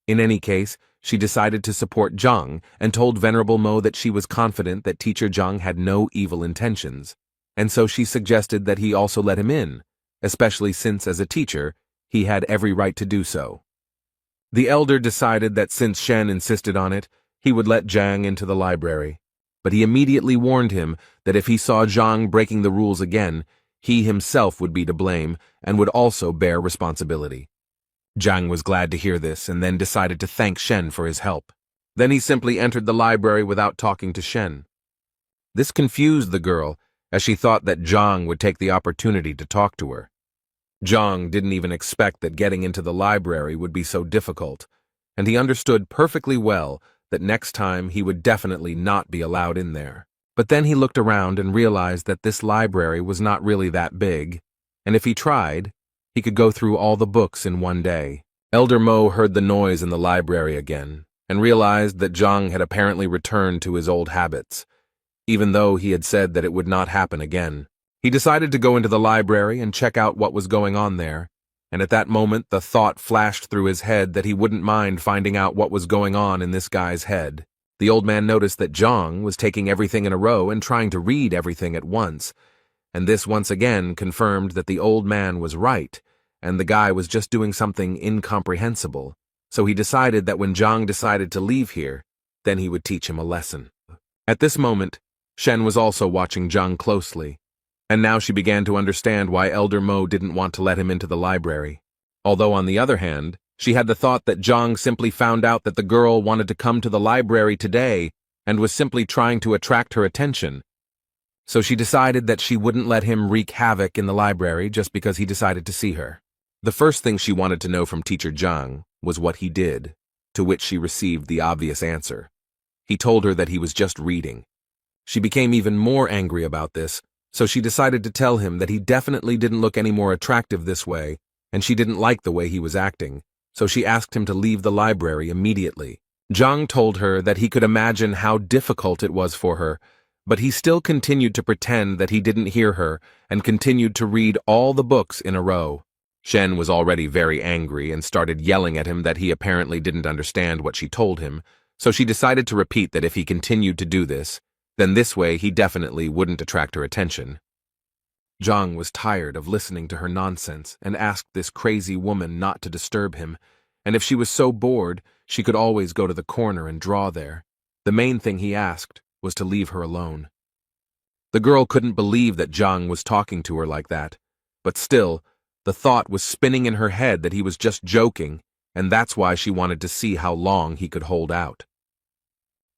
In any case, she decided to support Zhang and told Venerable Mo that she was confident that Teacher Zhang had no evil intentions, and so she suggested that he also let him in, especially since, as a teacher, he had every right to do so. The elder decided that since Shen insisted on it, he would let Zhang into the library, but he immediately warned him that if he saw Zhang breaking the rules again, he himself would be to blame and would also bear responsibility. Zhang was glad to hear this and then decided to thank Shen for his help. Then he simply entered the library without talking to Shen. This confused the girl, as she thought that Zhang would take the opportunity to talk to her. Zhang didn't even expect that getting into the library would be so difficult, and he understood perfectly well that next time he would definitely not be allowed in there. But then he looked around and realized that this library was not really that big, and if he tried, he could go through all the books in one day. Elder Mo heard the noise in the library again, and realized that Zhang had apparently returned to his old habits, even though he had said that it would not happen again. He decided to go into the library and check out what was going on there, and at that moment the thought flashed through his head that he wouldn't mind finding out what was going on in this guy's head. The old man noticed that Zhang was taking everything in a row and trying to read everything at once, and this once again confirmed that the old man was right, and the guy was just doing something incomprehensible. So he decided that when Zhang decided to leave here, then he would teach him a lesson. At this moment, Shen was also watching Zhang closely, and now she began to understand why Elder Mo didn't want to let him into the library. Although on the other hand, she had the thought that Zhang simply found out that the girl wanted to come to the library today and was simply trying to attract her attention. So she decided that she wouldn't let him wreak havoc in the library just because he decided to see her. The first thing she wanted to know from Teacher Zhang was what he did, to which she received the obvious answer. He told her that he was just reading. She became even more angry about this, so she decided to tell him that he definitely didn't look any more attractive this way, and she didn't like the way he was acting, so she asked him to leave the library immediately. Zhang told her that he could imagine how difficult it was for her, but he still continued to pretend that he didn't hear her and continued to read all the books in a row. Shen was already very angry and started yelling at him that he apparently didn't understand what she told him, so she decided to repeat that if he continued to do this, then this way he definitely wouldn't attract her attention. Zhang was tired of listening to her nonsense and asked this crazy woman not to disturb him, and if she was so bored, she could always go to the corner and draw there. The main thing he asked was to leave her alone. The girl couldn't believe that Zhang was talking to her like that, but still, the thought was spinning in her head that he was just joking, and that's why she wanted to see how long he could hold out.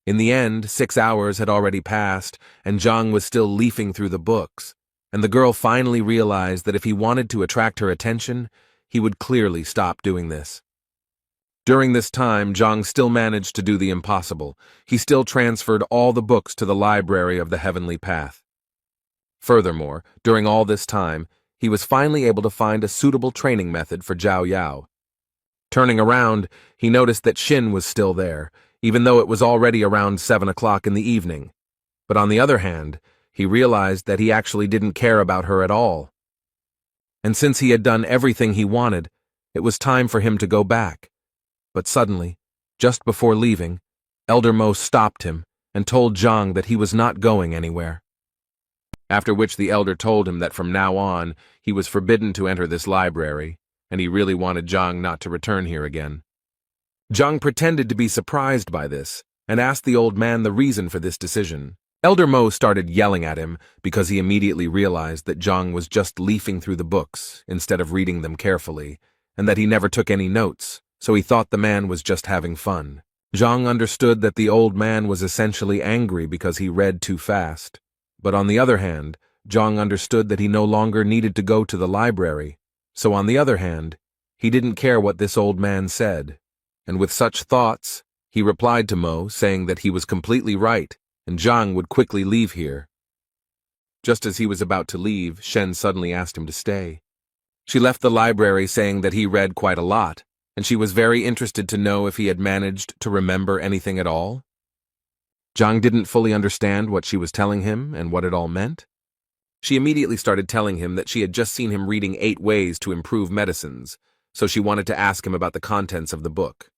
In the end, 6 hours had already passed, and Zhang was still leafing through the books, and the girl finally realized that if he wanted to attract her attention, he would clearly stop doing this. During this time, Zhang still managed to do the impossible. He still transferred all the books to the library of the Heavenly Path. Furthermore, during all this time, he was finally able to find a suitable training method for Zhao Yao. Turning around, he noticed that Xin was still there, even though it was already around 7 o'clock in the evening. But on the other hand, he realized that he actually didn't care about her at all. And since he had done everything he wanted, it was time for him to go back. But suddenly, just before leaving, Elder Mo stopped him and told Zhang that he was not going anywhere. After which the elder told him that from now on, he was forbidden to enter this library, and he really wanted Zhang not to return here again. Zhang pretended to be surprised by this, and asked the old man the reason for this decision. Elder Mo started yelling at him because he immediately realized that Zhang was just leafing through the books instead of reading them carefully, and that he never took any notes, so he thought the man was just having fun. Zhang understood that the old man was essentially angry because he read too fast. But on the other hand, Zhang understood that he no longer needed to go to the library, so on the other hand, he didn't care what this old man said. And with such thoughts, he replied to Mo, saying that he was completely right, and Zhang would quickly leave here. Just as he was about to leave, Shen suddenly asked him to stay. She left the library saying that he read quite a lot, and she was very interested to know if he had managed to remember anything at all. Zhang didn't fully understand what she was telling him and what it all meant. She immediately started telling him that she had just seen him reading 8 ways to improve medicines, so she wanted to ask him about the contents of the book.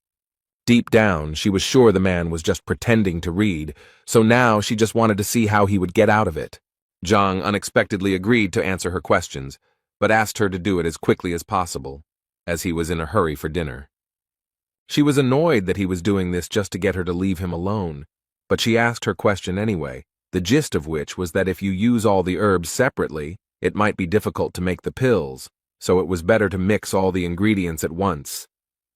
Deep down, she was sure the man was just pretending to read, so now she just wanted to see how he would get out of it. Zhang unexpectedly agreed to answer her questions, but asked her to do it as quickly as possible, as he was in a hurry for dinner. She was annoyed that he was doing this just to get her to leave him alone, but she asked her question anyway, the gist of which was that if you use all the herbs separately, it might be difficult to make the pills, so it was better to mix all the ingredients at once.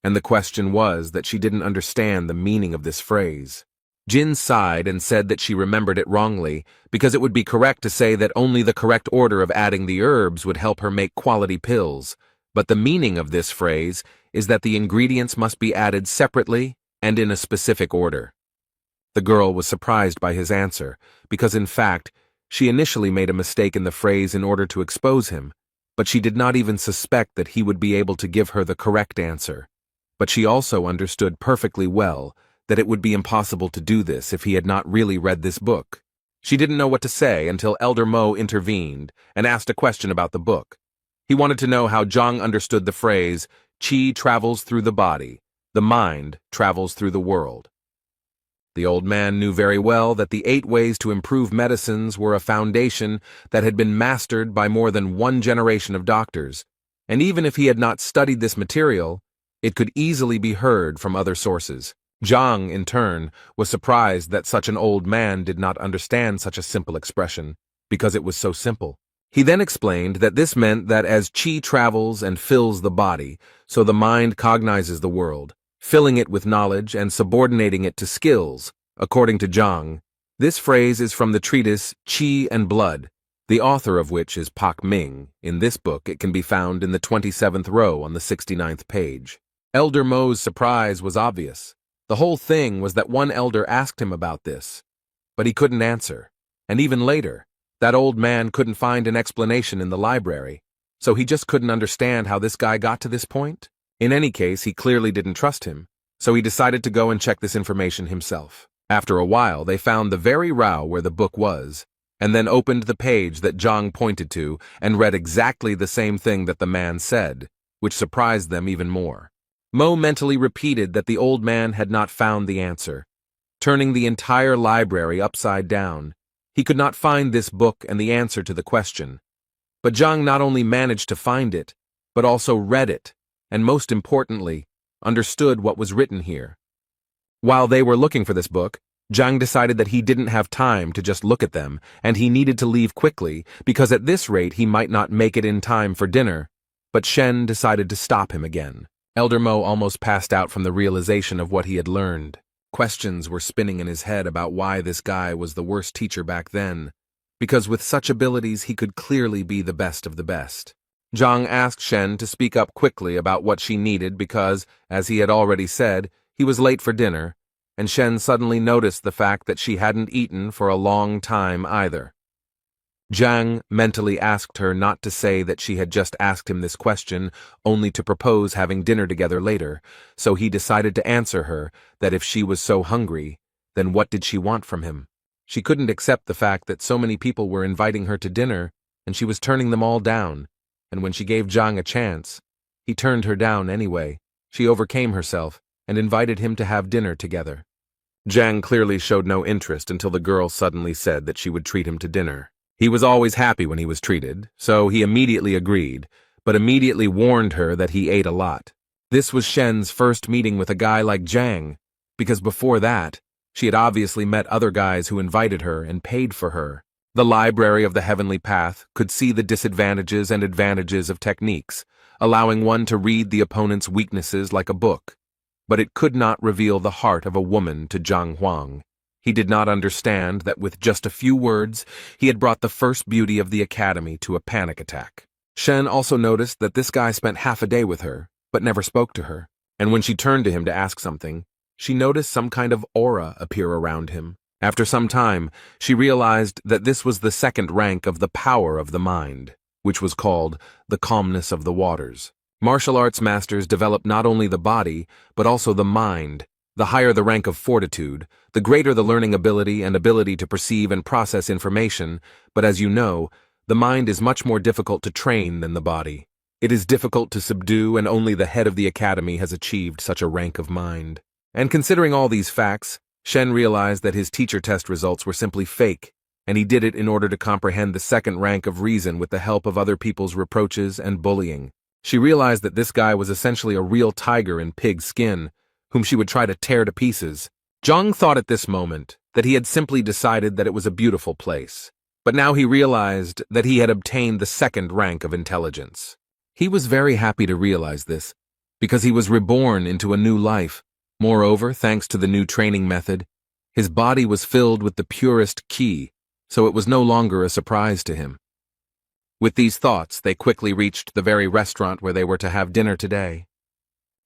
And the question was that she didn't understand the meaning of this phrase. Jin sighed and said that she remembered it wrongly, because it would be correct to say that only the correct order of adding the herbs would help her make quality pills, but the meaning of this phrase is that the ingredients must be added separately and in a specific order. The girl was surprised by his answer, because in fact, she initially made a mistake in the phrase in order to expose him, but she did not even suspect that he would be able to give her the correct answer. But she also understood perfectly well that it would be impossible to do this if he had not really read this book. She didn't know what to say until Elder Mo intervened and asked a question about the book. He wanted to know how Zhang understood the phrase, "Qi travels through the body, the mind travels through the world." The old man knew very well that the 8 ways to improve medicines were a foundation that had been mastered by more than 1 generation of doctors, and even if he had not studied this material, it could easily be heard from other sources. Zhang, in turn, was surprised that such an old man did not understand such a simple expression, because it was so simple. He then explained that this meant that as qi travels and fills the body, so the mind cognizes the world, filling it with knowledge and subordinating it to skills. According to Zhang, this phrase is from the treatise Qi and Blood, the author of which is Pak Ming. In this book, it can be found in the 27th row on the 69th page. Elder Mo's surprise was obvious. The whole thing was that one elder asked him about this, but he couldn't answer. And even later, that old man couldn't find an explanation in the library, so he just couldn't understand how this guy got to this point. In any case, he clearly didn't trust him, so he decided to go and check this information himself. After a while, they found the very row where the book was, and then opened the page that Zhang pointed to and read exactly the same thing that the man said, which surprised them even more. Mo mentally repeated that the old man had not found the answer, turning the entire library upside down. He could not find this book and the answer to the question. But Zhang not only managed to find it, but also read it, and most importantly, understood what was written here. While they were looking for this book, Zhang decided that he didn't have time to just look at them, and he needed to leave quickly, because at this rate he might not make it in time for dinner. But Shen decided to stop him again. Elder Mo almost passed out from the realization of what he had learned. Questions were spinning in his head about why this guy was the worst teacher back then, because with such abilities he could clearly be the best of the best. Zhang asked Shen to speak up quickly about what she needed because, as he had already said, he was late for dinner, and Shen suddenly noticed the fact that she hadn't eaten for a long time either. Zhang mentally asked her not to say that she had just asked him this question only to propose having dinner together later, so he decided to answer her that if she was so hungry, then what did she want from him? She couldn't accept the fact that so many people were inviting her to dinner, and she was turning them all down, and when she gave Zhang a chance, he turned her down anyway. She overcame herself and invited him to have dinner together. Zhang clearly showed no interest until the girl suddenly said that she would treat him to dinner. He was always happy when he was treated, so he immediately agreed, but immediately warned her that he ate a lot. This was Shen's first meeting with a guy like Zhang, because before that, she had obviously met other guys who invited her and paid for her. The Library of the Heavenly Path could see the disadvantages and advantages of techniques, allowing one to read the opponent's weaknesses like a book, but it could not reveal the heart of a woman to Zhang Huang. He did not understand that with just a few words, he had brought the first beauty of the academy to a panic attack. Shen also noticed that this guy spent half a day with her, but never spoke to her. And when she turned to him to ask something, she noticed some kind of aura appear around him. After some time, she realized that this was the second rank of the power of the mind, which was called the calmness of the waters. Martial arts masters develop not only the body, but also the mind. The higher the rank of fortitude, the greater the learning ability and ability to perceive and process information, but as you know, the mind is much more difficult to train than the body. It is difficult to subdue, and only the head of the academy has achieved such a rank of mind. And considering all these facts, Shen realized that his teacher test results were simply fake, and he did it in order to comprehend the second rank of reason with the help of other people's reproaches and bullying. She realized that this guy was essentially a real tiger in pig skin, whom she would try to tear to pieces. Zhang thought at this moment that he had simply decided that it was a beautiful place, but now he realized that he had obtained the second rank of intelligence. He was very happy to realize this, because he was reborn into a new life. Moreover, thanks to the new training method, his body was filled with the purest qi, so it was no longer a surprise to him. With these thoughts, they quickly reached the very restaurant where they were to have dinner today.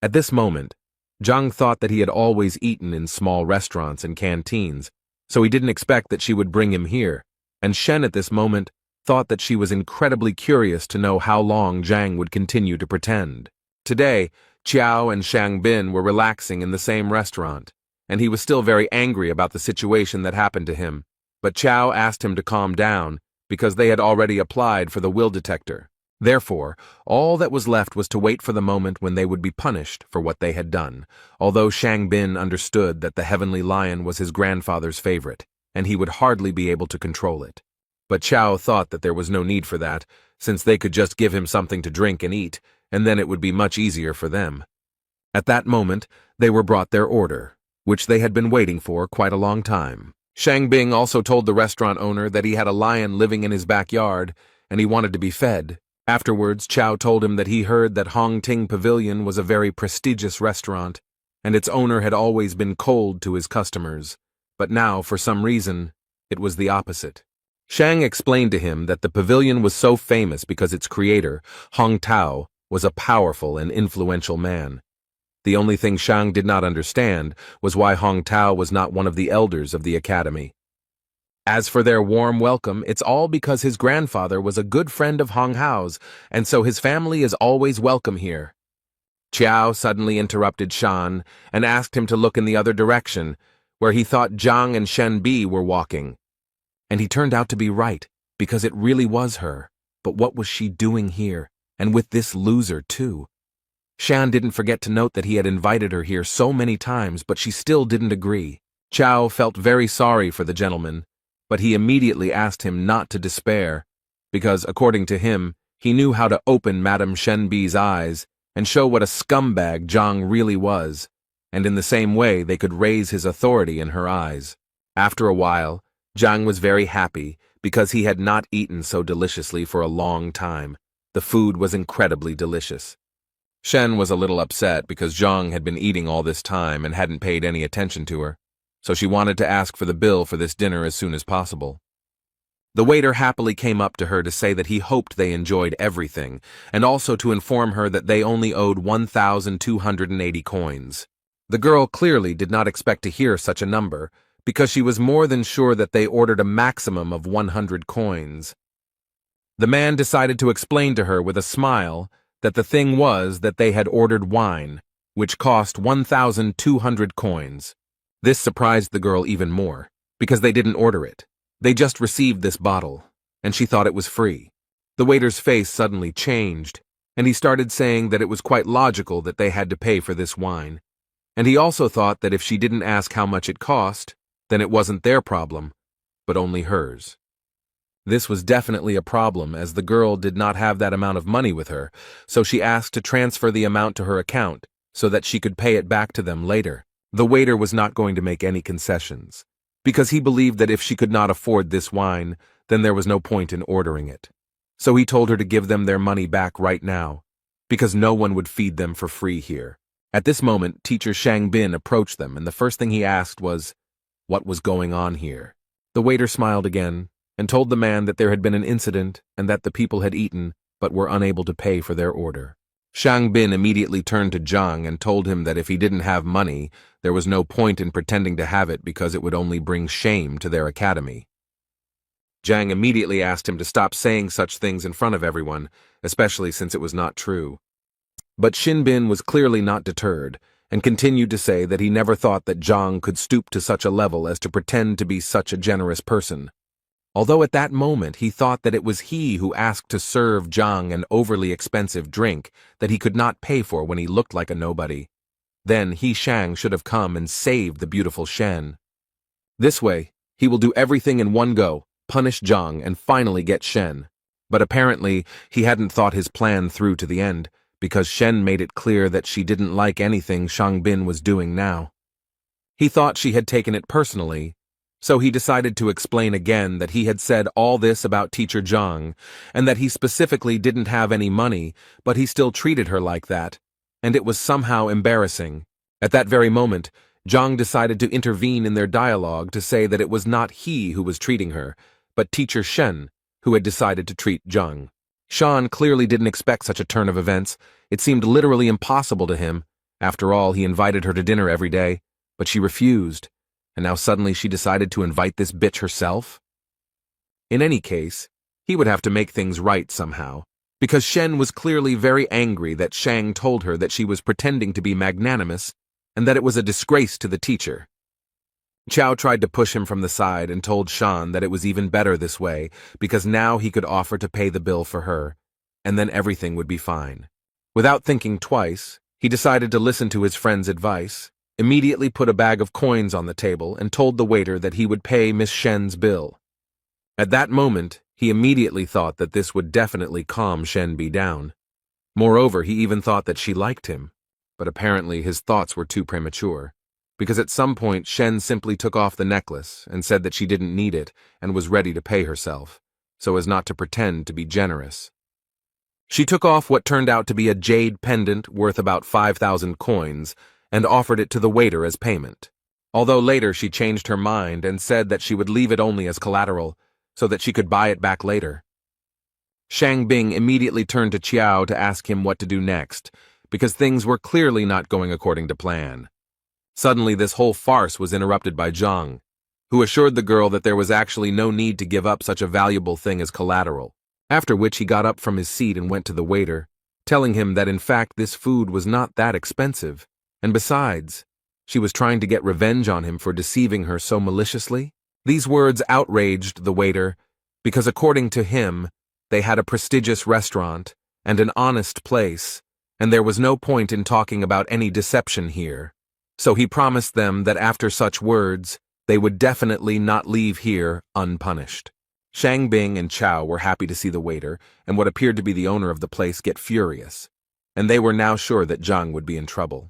At this moment, Zhang thought that he had always eaten in small restaurants and canteens, so he didn't expect that she would bring him here, and Shen at this moment thought that she was incredibly curious to know how long Zhang would continue to pretend. Today, Qiao and Shang Bin were relaxing in the same restaurant, and he was still very angry about the situation that happened to him, but Qiao asked him to calm down because they had already applied for the will detector. Therefore, all that was left was to wait for the moment when they would be punished for what they had done, although Shang Bin understood that the heavenly lion was his grandfather's favorite, and he would hardly be able to control it. But Qiao thought that there was no need for that, since they could just give him something to drink and eat, and then it would be much easier for them. At that moment, they were brought their order, which they had been waiting for quite a long time. Shang Bing also told the restaurant owner that he had a lion living in his backyard, and he wanted to be fed. Afterwards, Qiao told him that he heard that Hong Ting Pavilion was a very prestigious restaurant, and its owner had always been cold to his customers, but now, for some reason, it was the opposite. Shang explained to him that the pavilion was so famous because its creator, Hong Tao, was a powerful and influential man. The only thing Shang did not understand was why Hong Tao was not one of the elders of the academy. As for their warm welcome, it's all because his grandfather was a good friend of Hong Hao's, and so his family is always welcome here. Qiao suddenly interrupted Shan and asked him to look in the other direction, where he thought Zhang and Shen Bi were walking. And he turned out to be right, because it really was her. But what was she doing here, and with this loser too? Shan didn't forget to note that he had invited her here so many times, but she still didn't agree. Qiao felt very sorry for the gentleman, but he immediately asked him not to despair, because, according to him, he knew how to open Madame Shenbi's eyes and show what a scumbag Zhang really was, and in the same way they could raise his authority in her eyes. After a while, Zhang was very happy because he had not eaten so deliciously for a long time. The food was incredibly delicious. Shen was a little upset because Zhang had been eating all this time and hadn't paid any attention to her, so she wanted to ask for the bill for this dinner as soon as possible. The waiter happily came up to her to say that he hoped they enjoyed everything, and also to inform her that they only owed 1,280 coins. The girl clearly did not expect to hear such a number, because she was more than sure that they ordered a maximum of 100 coins. The man decided to explain to her with a smile that the thing was that they had ordered wine, which cost 1,200 coins. This surprised the girl even more, because they didn't order it. They just received this bottle, and she thought it was free. The waiter's face suddenly changed, and he started saying that it was quite logical that they had to pay for this wine, and he also thought that if she didn't ask how much it cost, then it wasn't their problem, but only hers. This was definitely a problem, as the girl did not have that amount of money with her, so she asked to transfer the amount to her account so that she could pay it back to them later. The waiter was not going to make any concessions, because he believed that if she could not afford this wine, then there was no point in ordering it. So he told her to give them their money back right now, because no one would feed them for free here. At this moment, teacher Shang Bin approached them, and the first thing he asked was, what was going on here. The waiter smiled again and told the man that there had been an incident and that the people had eaten but were unable to pay for their order. Shang Bin immediately turned to Zhang and told him that if he didn't have money, there was no point in pretending to have it because it would only bring shame to their academy. Zhang immediately asked him to stop saying such things in front of everyone, especially since it was not true. But Xin Bin was clearly not deterred, and continued to say that he never thought that Zhang could stoop to such a level as to pretend to be such a generous person. Although at that moment he thought that it was he who asked to serve Zhang an overly expensive drink that he could not pay for when he looked like a nobody. Then he, Shang, should have come and saved the beautiful Shen. This way, he will do everything in one go, punish Zhang, and finally get Shen. But apparently, he hadn't thought his plan through to the end, because Shen made it clear that she didn't like anything Shang Bin was doing now. He thought she had taken it personally, so he decided to explain again that he had said all this about teacher Zhang, and that he specifically didn't have any money, but he still treated her like that, and it was somehow embarrassing. At that very moment, Zhang decided to intervene in their dialogue to say that it was not he who was treating her, but teacher Shen, who had decided to treat Zhang. Shan clearly didn't expect such a turn of events. It seemed literally impossible to him. After all, he invited her to dinner every day, but she refused, and now suddenly she decided to invite this bitch herself? In any case, he would have to make things right somehow, because Shen was clearly very angry that Shang told her that she was pretending to be magnanimous and that it was a disgrace to the teacher. Chao tried to push him from the side and told Shan that it was even better this way because now he could offer to pay the bill for her, and then everything would be fine. Without thinking twice, he decided to listen to his friend's advice, immediately put a bag of coins on the table and told the waiter that he would pay Miss Shen's bill. At that moment, he immediately thought that this would definitely calm Shen B down. Moreover, he even thought that she liked him, but apparently his thoughts were too premature, because at some point Shen simply took off the necklace and said that she didn't need it and was ready to pay herself, so as not to pretend to be generous. She took off what turned out to be a jade pendant worth about 5,000 coins and offered it to the waiter as payment, although later she changed her mind and said that she would leave it only as collateral so that she could buy it back later. Shang Bing immediately turned to Qiao to ask him what to do next, because things were clearly not going according to plan. Suddenly, this whole farce was interrupted by Zhang, who assured the girl that there was actually no need to give up such a valuable thing as collateral, after which he got up from his seat and went to the waiter, telling him that in fact this food was not that expensive, and besides, she was trying to get revenge on him for deceiving her so maliciously. These words outraged the waiter, because according to him, they had a prestigious restaurant and an honest place, and there was no point in talking about any deception here. So he promised them that after such words, they would definitely not leave here unpunished. Shang Bing and Chao were happy to see the waiter and what appeared to be the owner of the place get furious, and they were now sure that Zhang would be in trouble.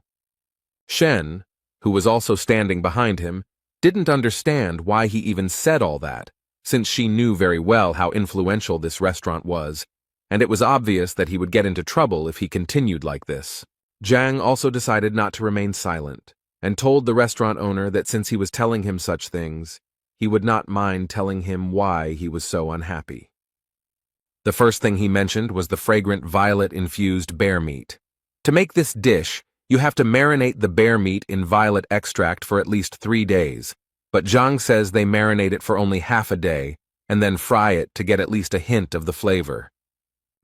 Shen, who was also standing behind him, didn't understand why he even said all that, since she knew very well how influential this restaurant was, and it was obvious that he would get into trouble if he continued like this. Zhang also decided not to remain silent, and told the restaurant owner that since he was telling him such things, he would not mind telling him why he was so unhappy. The first thing he mentioned was the fragrant violet-infused bear meat. To make this dish, you have to marinate the bear meat in violet extract for at least 3 days, but Zhang says they marinate it for only half a day, and then fry it to get at least a hint of the flavor.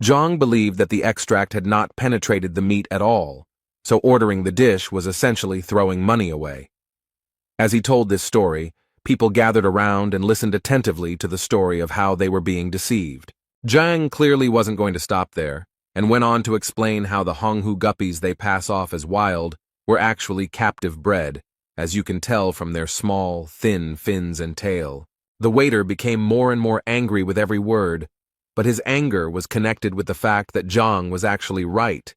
Zhang believed that the extract had not penetrated the meat at all, so ordering the dish was essentially throwing money away. As he told this story, people gathered around and listened attentively to the story of how they were being deceived. Zhang clearly wasn't going to stop there, and went on to explain how the Honghu guppies they pass off as wild were actually captive bred, as you can tell from their small, thin fins and tail. The waiter became more and more angry with every word, but his anger was connected with the fact that Zhang was actually right,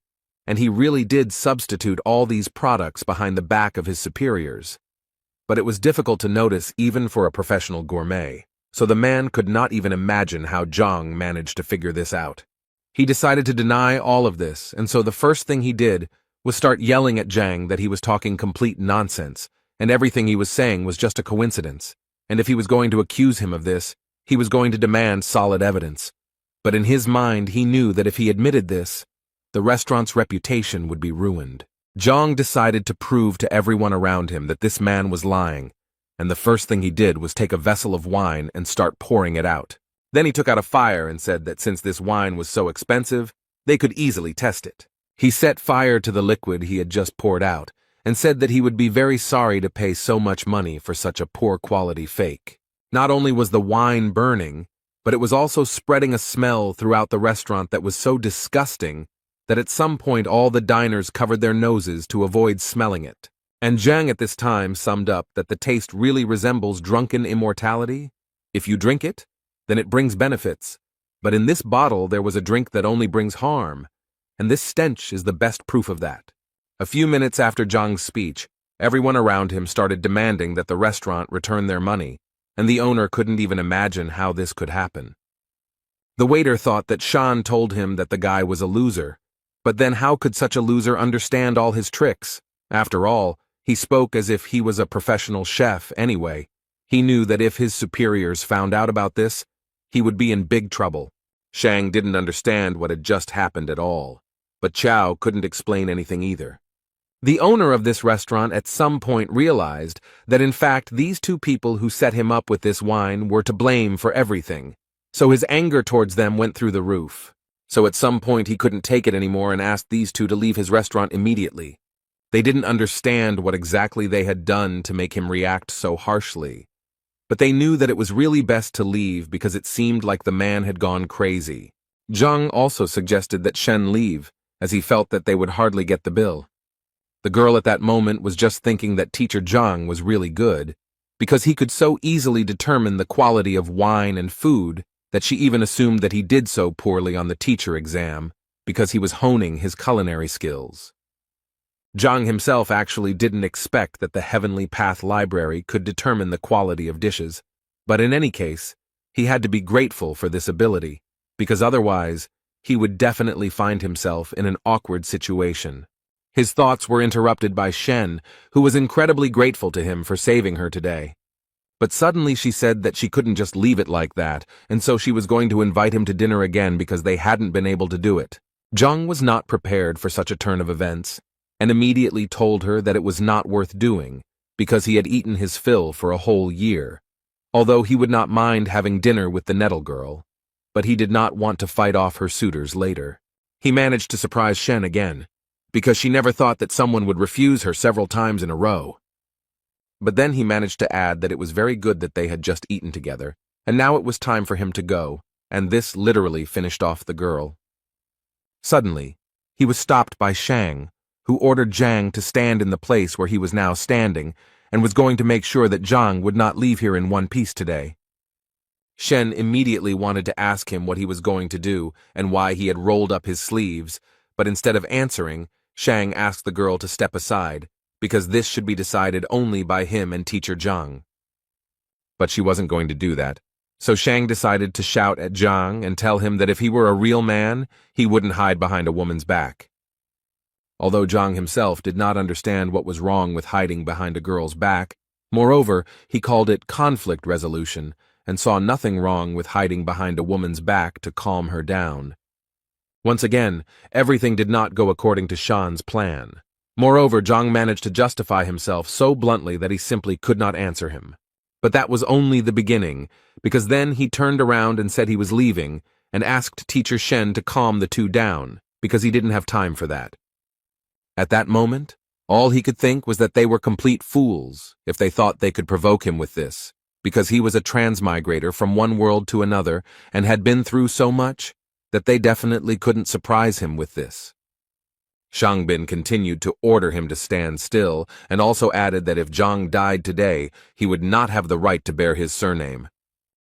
and he really did substitute all these products behind the back of his superiors. But it was difficult to notice even for a professional gourmet, so the man could not even imagine how Zhang managed to figure this out. He decided to deny all of this, and so the first thing he did was start yelling at Zhang that he was talking complete nonsense, and everything he was saying was just a coincidence, and if he was going to accuse him of this, he was going to demand solid evidence. But in his mind, he knew that if he admitted this, the restaurant's reputation would be ruined. Zhang decided to prove to everyone around him that this man was lying, and the first thing he did was take a vessel of wine and start pouring it out. Then he took out a fire and said that since this wine was so expensive, they could easily test it. He set fire to the liquid he had just poured out and said that he would be very sorry to pay so much money for such a poor quality fake. Not only was the wine burning, but it was also spreading a smell throughout the restaurant that was so disgusting that at some point all the diners covered their noses to avoid smelling it. And Zhang at this time summed up that the taste really resembles drunken immortality. If you drink it, then it brings benefits. But in this bottle there was a drink that only brings harm, and this stench is the best proof of that. A few minutes after Zhang's speech, everyone around him started demanding that the restaurant return their money, and the owner couldn't even imagine how this could happen. The waiter thought that Shan told him that the guy was a loser, but then how could such a loser understand all his tricks? After all, he spoke as if he was a professional chef anyway. He knew that if his superiors found out about this, he would be in big trouble. Shang didn't understand what had just happened at all, but Chow couldn't explain anything either. The owner of this restaurant at some point realized that in fact these two people who set him up with this wine were to blame for everything, so his anger towards them went through the roof. So at some point he couldn't take it anymore and asked these two to leave his restaurant immediately. They didn't understand what exactly they had done to make him react so harshly, but they knew that it was really best to leave because it seemed like the man had gone crazy. Zhang also suggested that Shen leave, as he felt that they would hardly get the bill. The girl at that moment was just thinking that teacher Zhang was really good, because he could so easily determine the quality of wine and food that she even assumed that he did so poorly on the teacher exam because he was honing his culinary skills. Zhang himself actually didn't expect that the Heavenly Path Library could determine the quality of dishes, but in any case, he had to be grateful for this ability, because otherwise, he would definitely find himself in an awkward situation. His thoughts were interrupted by Shen, who was incredibly grateful to him for saving her today. But suddenly she said that she couldn't just leave it like that, and so she was going to invite him to dinner again because they hadn't been able to do it. Zhang was not prepared for such a turn of events, and immediately told her that it was not worth doing, because he had eaten his fill for a whole year, although he would not mind having dinner with the Nettle girl, but he did not want to fight off her suitors later. He managed to surprise Shen again, because she never thought that someone would refuse her several times in a row. But then he managed to add that it was very good that they had just eaten together, and now it was time for him to go, and this literally finished off the girl. Suddenly, he was stopped by Shang, who ordered Zhang to stand in the place where he was now standing, and was going to make sure that Zhang would not leave here in one piece today. Shen immediately wanted to ask him what he was going to do and why he had rolled up his sleeves, but instead of answering, Shang asked the girl to step aside, because this should be decided only by him and teacher Zhang. But she wasn't going to do that, so Shang decided to shout at Zhang and tell him that if he were a real man, he wouldn't hide behind a woman's back. Although Zhang himself did not understand what was wrong with hiding behind a girl's back, moreover, he called it conflict resolution and saw nothing wrong with hiding behind a woman's back to calm her down. Once again, everything did not go according to Shan's plan. Moreover, Zhang managed to justify himself so bluntly that he simply could not answer him. But that was only the beginning, because then he turned around and said he was leaving, and asked teacher Shen to calm the two down, because he didn't have time for that. At that moment, all he could think was that they were complete fools if they thought they could provoke him with this, because he was a transmigrator from one world to another and had been through so much that they definitely couldn't surprise him with this. Shangbin continued to order him to stand still and also added that if Zhang died today, he would not have the right to bear his surname.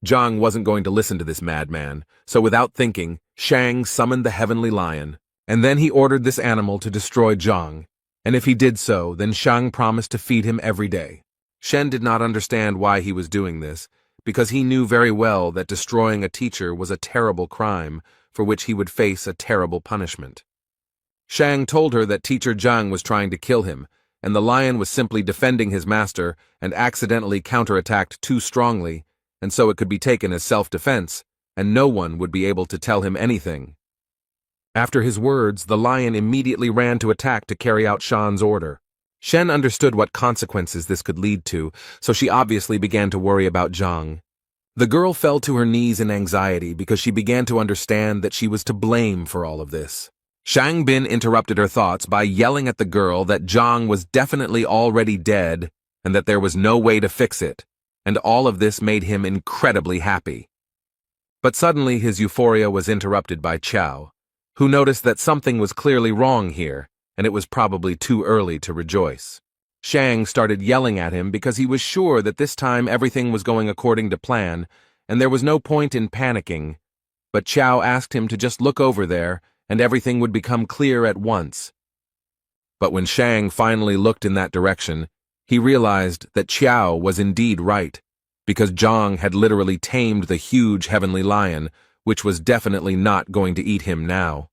Zhang wasn't going to listen to this madman, so without thinking, Shang summoned the heavenly lion, and then he ordered this animal to destroy Zhang, and if he did so, then Shang promised to feed him every day. Shen did not understand why he was doing this, because he knew very well that destroying a teacher was a terrible crime for which he would face a terrible punishment. Shang told her that teacher Zhang was trying to kill him, and the lion was simply defending his master and accidentally counterattacked too strongly, and so it could be taken as self-defense, and no one would be able to tell him anything. After his words, the lion immediately ran to attack to carry out Shan's order. Shen understood what consequences this could lead to, so she obviously began to worry about Zhang. The girl fell to her knees in anxiety because she began to understand that she was to blame for all of this. Shang Bin interrupted her thoughts by yelling at the girl that Zhang was definitely already dead and that there was no way to fix it, and all of this made him incredibly happy. But suddenly his euphoria was interrupted by Qiao, who noticed that something was clearly wrong here, and it was probably too early to rejoice. Shang started yelling at him because he was sure that this time everything was going according to plan, and there was no point in panicking, but Qiao asked him to just look over there, and everything would become clear at once. But when Shang finally looked in that direction, he realized that Qiao was indeed right, because Zhang had literally tamed the huge heavenly lion, which was definitely not going to eat him now.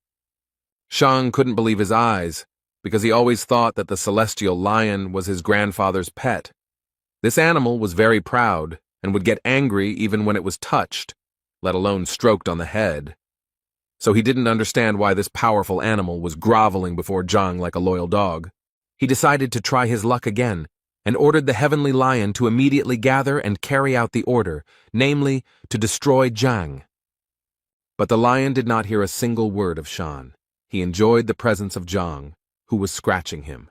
Shang couldn't believe his eyes, because he always thought that the celestial lion was his grandfather's pet. This animal was very proud, and would get angry even when it was touched, let alone stroked on the head. So he didn't understand why this powerful animal was groveling before Zhang like a loyal dog. He decided to try his luck again, and ordered the heavenly lion to immediately gather and carry out the order, namely, to destroy Zhang. But the lion did not hear a single word of Shan. He enjoyed the presence of Zhang, who was scratching him.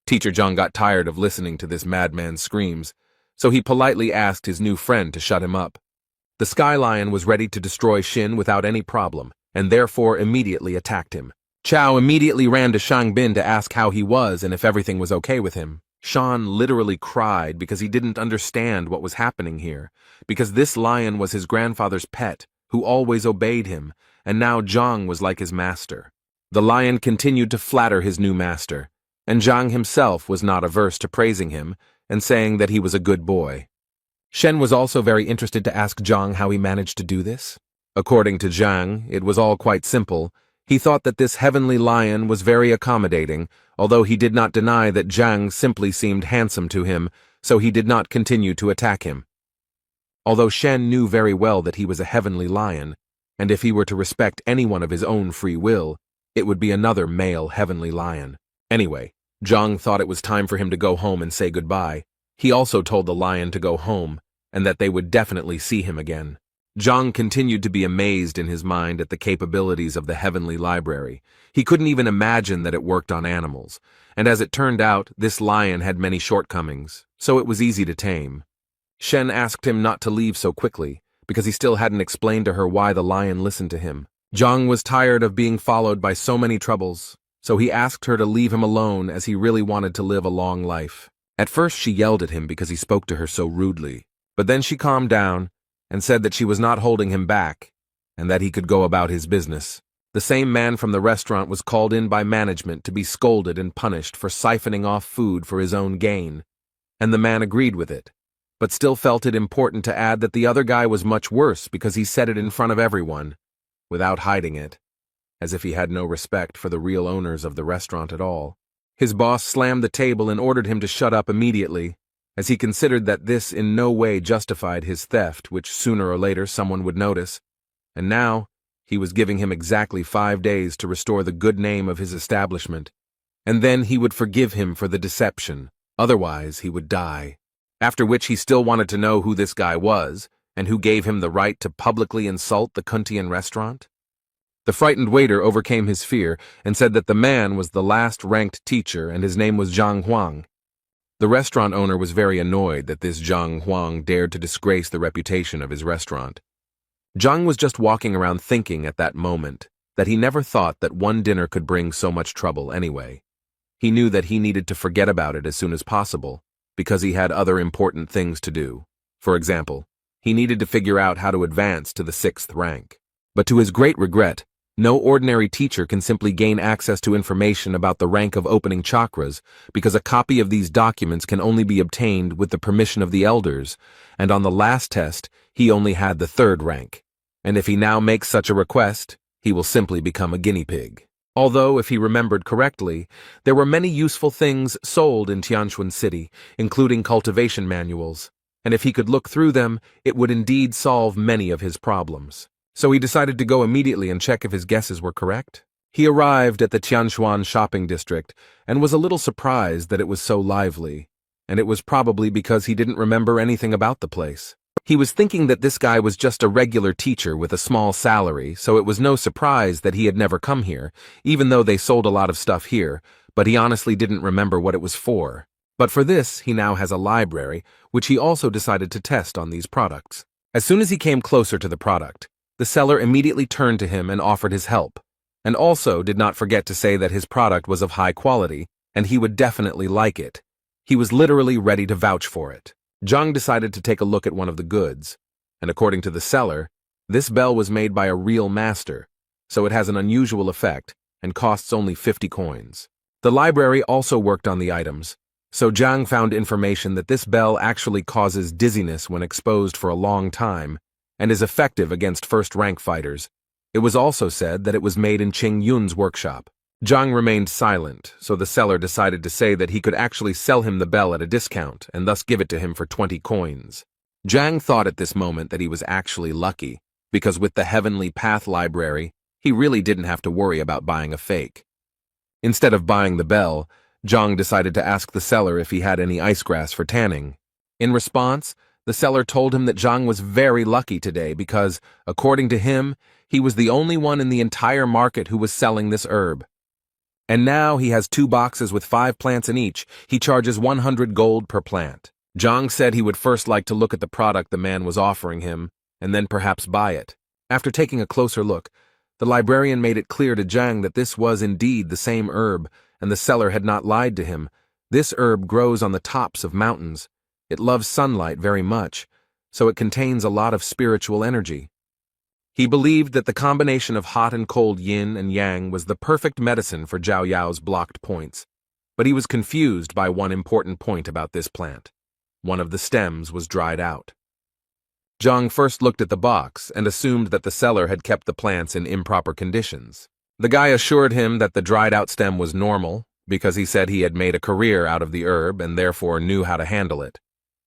Teacher Zhang got tired of listening to this madman's screams, so he politely asked his new friend to shut him up. The sky lion was ready to destroy Xin without any problem, and therefore immediately attacked him. Qiao immediately ran to Shang Bin to ask how he was and if everything was okay with him. Shan literally cried because he didn't understand what was happening here, because this lion was his grandfather's pet, who always obeyed him, and now Zhang was like his master. The lion continued to flatter his new master, and Zhang himself was not averse to praising him and saying that he was a good boy. Shen was also very interested to ask Zhang how he managed to do this. According to Zhang, it was all quite simple. He thought that this heavenly lion was very accommodating, although he did not deny that Zhang simply seemed handsome to him, so he did not continue to attack him. Although Shen knew very well that he was a heavenly lion, and if he were to respect anyone of his own free will, it would be another male heavenly lion. Anyway, Zhang thought it was time for him to go home and say goodbye. He also told the lion to go home, and that they would definitely see him again. Zhang continued to be amazed in his mind at the capabilities of the heavenly library. He couldn't even imagine that it worked on animals, and as it turned out, this lion had many shortcomings, so it was easy to tame. Shen asked him not to leave so quickly, because he still hadn't explained to her why the lion listened to him. Zhang was tired of being followed by so many troubles, so he asked her to leave him alone as he really wanted to live a long life. At first she yelled at him because he spoke to her so rudely, but then she calmed down and said that she was not holding him back, and that he could go about his business. The same man from the restaurant was called in by management to be scolded and punished for siphoning off food for his own gain, and the man agreed with it, but still felt it important to add that the other guy was much worse because he said it in front of everyone, without hiding it, as if he had no respect for the real owners of the restaurant at all. His boss slammed the table and ordered him to shut up immediately, as he considered that this in no way justified his theft, which sooner or later someone would notice, and now he was giving him exactly 5 days to restore the good name of his establishment, and then he would forgive him for the deception, otherwise he would die. After which he still wanted to know who this guy was, and who gave him the right to publicly insult the Kuntian restaurant. The frightened waiter overcame his fear and said that the man was the last-ranked teacher and his name was Zhang Huang. The restaurant owner was very annoyed that this Zhang Huang dared to disgrace the reputation of his restaurant. Zhang was just walking around thinking at that moment that he never thought that one dinner could bring so much trouble anyway. He knew that he needed to forget about it as soon as possible, because he had other important things to do. For example, he needed to figure out how to advance to the 6th rank. But to his great regret, no ordinary teacher can simply gain access to information about the rank of opening chakras, because a copy of these documents can only be obtained with the permission of the elders, and on the last test, he only had the 3rd rank. And if he now makes such a request, he will simply become a guinea pig. Although, if he remembered correctly, there were many useful things sold in Tianquan City, including cultivation manuals, and if he could look through them, it would indeed solve many of his problems. So he decided to go immediately and check if his guesses were correct. He arrived at the Tianquan shopping district and was a little surprised that it was so lively, and it was probably because he didn't remember anything about the place. He was thinking that this guy was just a regular teacher with a small salary, so it was no surprise that he had never come here, even though they sold a lot of stuff here, but he honestly didn't remember what it was for. But for this, he now has a library, which he also decided to test on these products. As soon as he came closer to the product, the seller immediately turned to him and offered his help, and also did not forget to say that his product was of high quality, and he would definitely like it. He was literally ready to vouch for it. Zhang decided to take a look at one of the goods, and according to the seller, this bell was made by a real master, so it has an unusual effect and costs only 50 coins. The library also worked on the items, so Zhang found information that this bell actually causes dizziness when exposed for a long time and is effective against first-rank fighters. It was also said that it was made in Qing Yun's workshop. Zhang remained silent, so the seller decided to say that he could actually sell him the bell at a discount and thus give it to him for 20 coins. Zhang thought at this moment that he was actually lucky, because with the Heavenly Path library, he really didn't have to worry about buying a fake. Instead of buying the bell, Zhang decided to ask the seller if he had any ice grass for tanning. In response, the seller told him that Zhang was very lucky today because, according to him, he was the only one in the entire market who was selling this herb. And now he has 2 boxes with 5 plants in each. He charges 100 gold per plant. Zhang said he would first like to look at the product the man was offering him, and then perhaps buy it. After taking a closer look, the librarian made it clear to Zhang that this was indeed the same herb, and the seller had not lied to him. This herb grows on the tops of mountains. It loves sunlight very much, so it contains a lot of spiritual energy. He believed that the combination of hot and cold yin and yang was the perfect medicine for Zhao Yao's blocked points, but he was confused by one important point about this plant. One of the stems was dried out. Zhang first looked at the box and assumed that the seller had kept the plants in improper conditions. The guy assured him that the dried-out stem was normal, because he said he had made a career out of the herb and therefore knew how to handle it.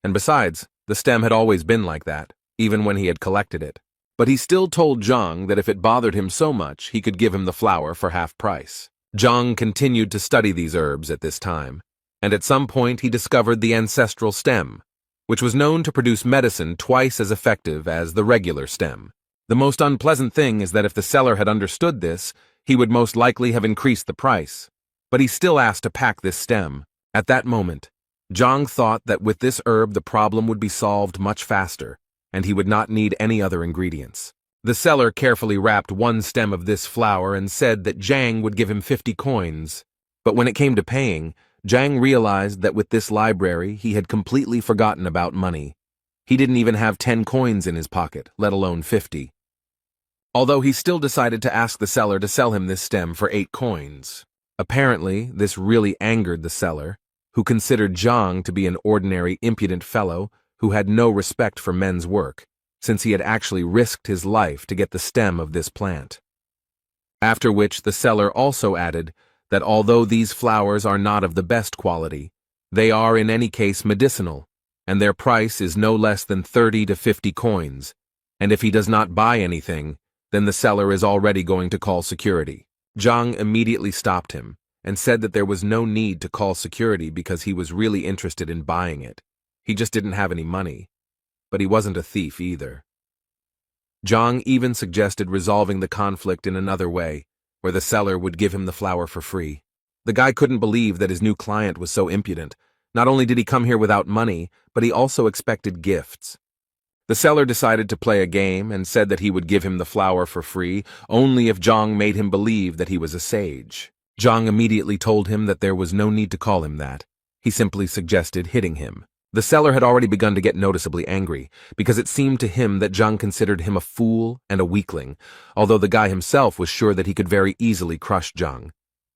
And besides, the stem had always been like that, even when he had collected it. But he still told Zhang that if it bothered him so much, he could give him the flower for half price. Zhang continued to study these herbs at this time, and at some point he discovered the ancestral stem, which was known to produce medicine twice as effective as the regular stem. The most unpleasant thing is that if the seller had understood this, he would most likely have increased the price. But he still asked to pack this stem. At that moment, Zhang thought that with this herb the problem would be solved much faster, and he would not need any other ingredients. The seller carefully wrapped 1 stem of this flower and said that Zhang would give him 50 coins. But when it came to paying, Zhang realized that with this library he had completely forgotten about money. He didn't even have 10 coins in his pocket, let alone 50. Although he still decided to ask the seller to sell him this stem for 8 coins. Apparently, this really angered the seller, who considered Zhang to be an ordinary impudent fellow who had no respect for men's work, since he had actually risked his life to get the stem of this plant. After which the seller also added that although these flowers are not of the best quality, they are in any case medicinal, and their price is no less than 30 to 50 coins, and if he does not buy anything, then the seller is already going to call security. Zhang immediately stopped him and said that there was no need to call security because he was really interested in buying it. He just didn't have any money, but he wasn't a thief either. Zhang even suggested resolving the conflict in another way, where the seller would give him the flower for free. The guy couldn't believe that his new client was so impudent. Not only did he come here without money, but he also expected gifts. The seller decided to play a game and said that he would give him the flower for free only if Zhang made him believe that he was a sage. Zhang immediately told him that there was no need to call him that. He simply suggested hitting him. The seller had already begun to get noticeably angry, because it seemed to him that Zhang considered him a fool and a weakling, although the guy himself was sure that he could very easily crush Zhang.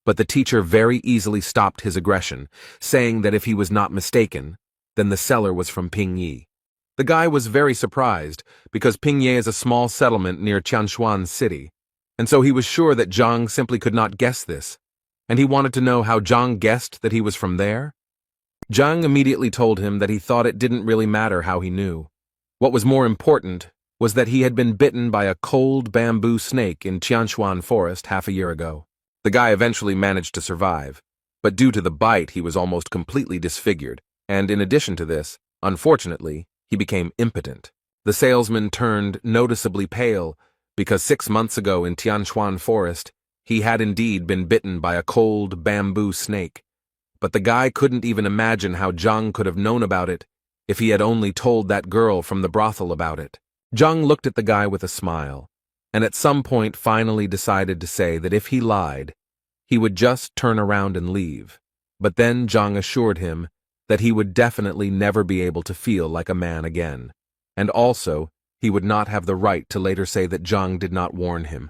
But the teacher very easily stopped his aggression, saying that if he was not mistaken, then the seller was from Pingyi. The guy was very surprised, because Pingyi is a small settlement near Tianquan City. And so he was sure that Zhang simply could not guess this, and he wanted to know how Zhang guessed that he was from there. Zhang immediately told him that he thought it didn't really matter how he knew. What was more important was that he had been bitten by a cold bamboo snake in Tianshuan forest half a year ago. The guy eventually managed to survive, but due to the bite he was almost completely disfigured, and in addition to this, unfortunately, he became impotent. The salesman turned noticeably pale because 6 months ago in Tianshuan forest, he had indeed been bitten by a cold bamboo snake. But the guy couldn't even imagine how Zhang could have known about it if he had only told that girl from the brothel about it. Zhang looked at the guy with a smile, and at some point finally decided to say that if he lied, he would just turn around and leave. But then Zhang assured him that he would definitely never be able to feel like a man again, and also he would not have the right to later say that Zhang did not warn him.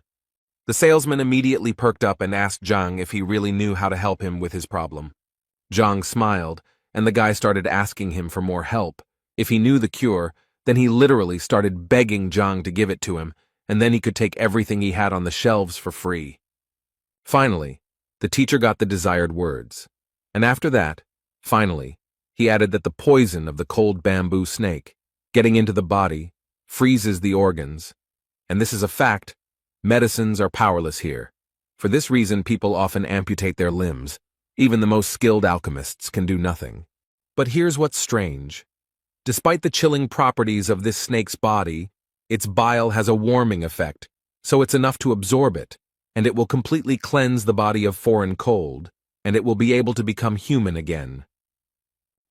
The salesman immediately perked up and asked Zhang if he really knew how to help him with his problem. Zhang smiled, and the guy started asking him for more help. If he knew the cure, then he literally started begging Zhang to give it to him, and then he could take everything he had on the shelves for free. Finally, the teacher got the desired words, and after that, finally, he added that the poison of the cold bamboo snake, getting into the body, freezes the organs. And this is a fact. Medicines are powerless here. For this reason, people often amputate their limbs. Even the most skilled alchemists can do nothing. But here's what's strange. Despite the chilling properties of this snake's body, its bile has a warming effect, so it's enough to absorb it, and it will completely cleanse the body of foreign cold, and it will be able to become human again.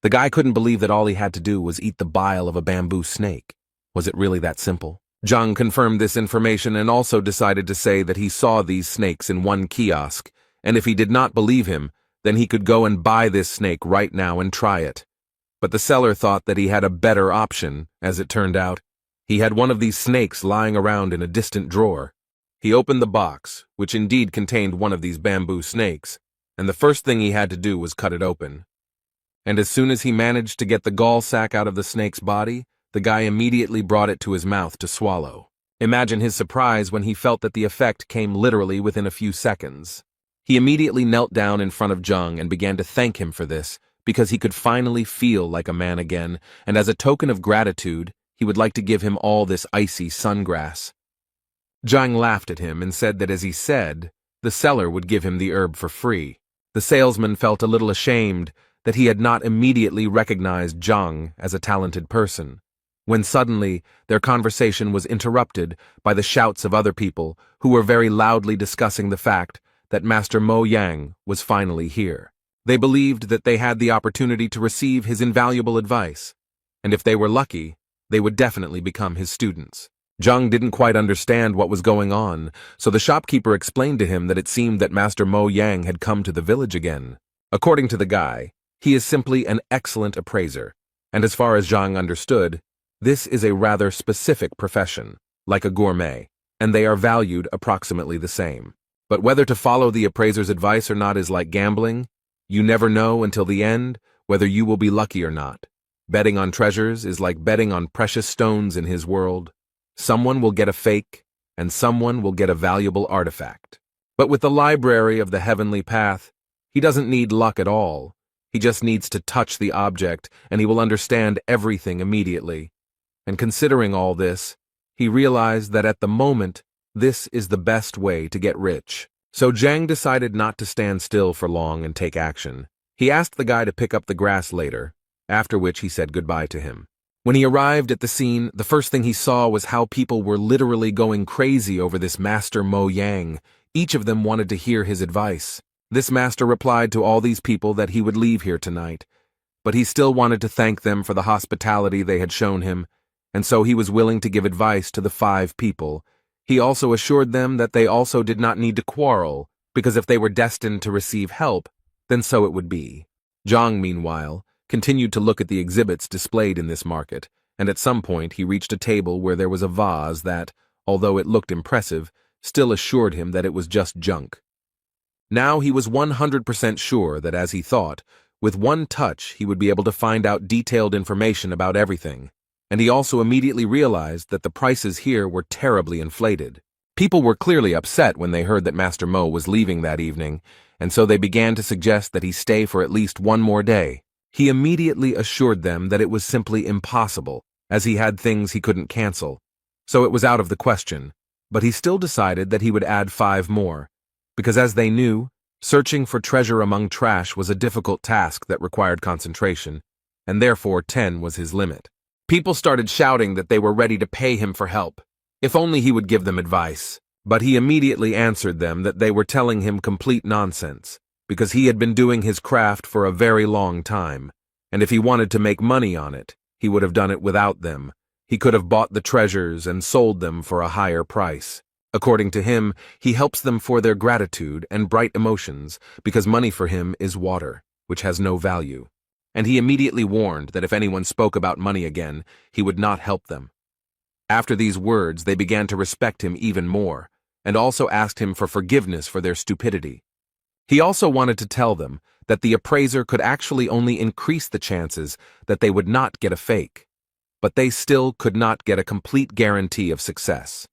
The guy couldn't believe that all he had to do was eat the bile of a bamboo snake. Was it really that simple? Zhang confirmed this information and also decided to say that he saw these snakes in one kiosk, and if he did not believe him, then he could go and buy this snake right now and try it. But the seller thought that he had a better option, as it turned out. He had one of these snakes lying around in a distant drawer. He opened the box, which indeed contained one of these bamboo snakes, and the first thing he had to do was cut it open. And as soon as he managed to get the gall sac out of the snake's body, the guy immediately brought it to his mouth to swallow. Imagine his surprise when he felt that the effect came literally within a few seconds. He immediately knelt down in front of Zhang and began to thank him for this, because he could finally feel like a man again, and as a token of gratitude, he would like to give him all this icy sungrass. Zhang laughed at him and said that as he said, the seller would give him the herb for free. The salesman felt a little ashamed that he had not immediately recognized Zhang as a talented person, when suddenly their conversation was interrupted by the shouts of other people who were very loudly discussing the fact that Master Mo Yang was finally here. They believed that they had the opportunity to receive his invaluable advice, and if they were lucky, they would definitely become his students. Zhang didn't quite understand what was going on, so the shopkeeper explained to him that it seemed that Master Mo Yang had come to the village again. According to the guy, he is simply an excellent appraiser, and as far as Zhang understood, this is a rather specific profession, like a gourmet, and they are valued approximately the same. But whether to follow the appraiser's advice or not is like gambling. You never know until the end whether you will be lucky or not. Betting on treasures is like betting on precious stones in his world. Someone will get a fake, and someone will get a valuable artifact. But with the library of the heavenly path, he doesn't need luck at all. He just needs to touch the object, and he will understand everything immediately. And considering all this, he realized that at the moment, this is the best way to get rich. So Zhang decided not to stand still for long and take action. He asked the guy to pick up the grass later, after which he said goodbye to him. When he arrived at the scene, the first thing he saw was how people were literally going crazy over this Master Mo Yang. Each of them wanted to hear his advice. This master replied to all these people that he would leave here tonight, but he still wanted to thank them for the hospitality they had shown him, and so he was willing to give advice to the 5 people. He also assured them that they also did not need to quarrel, because if they were destined to receive help, then so it would be. Zhang, meanwhile, continued to look at the exhibits displayed in this market, and at some point he reached a table where there was a vase that, although it looked impressive, still assured him that it was just junk. Now he was 100% sure that, as he thought, with one touch he would be able to find out detailed information about everything, and he also immediately realized that the prices here were terribly inflated. People were clearly upset when they heard that Master Mo was leaving that evening, and so they began to suggest that he stay for at least one more day. He immediately assured them that it was simply impossible, as he had things he couldn't cancel, so it was out of the question, but he still decided that he would add 5 more, because as they knew, searching for treasure among trash was a difficult task that required concentration, and therefore 10 was his limit. People started shouting that they were ready to pay him for help, if only he would give them advice, but he immediately answered them that they were telling him complete nonsense, because he had been doing his craft for a very long time, and if he wanted to make money on it, he would have done it without them. He could have bought the treasures and sold them for a higher price. According to him, he helps them for their gratitude and bright emotions, because money for him is water, which has no value. And he immediately warned that if anyone spoke about money again, he would not help them. After these words, they began to respect him even more, and also asked him for forgiveness for their stupidity. He also wanted to tell them that the appraiser could actually only increase the chances that they would not get a fake, but they still could not get a complete guarantee of success.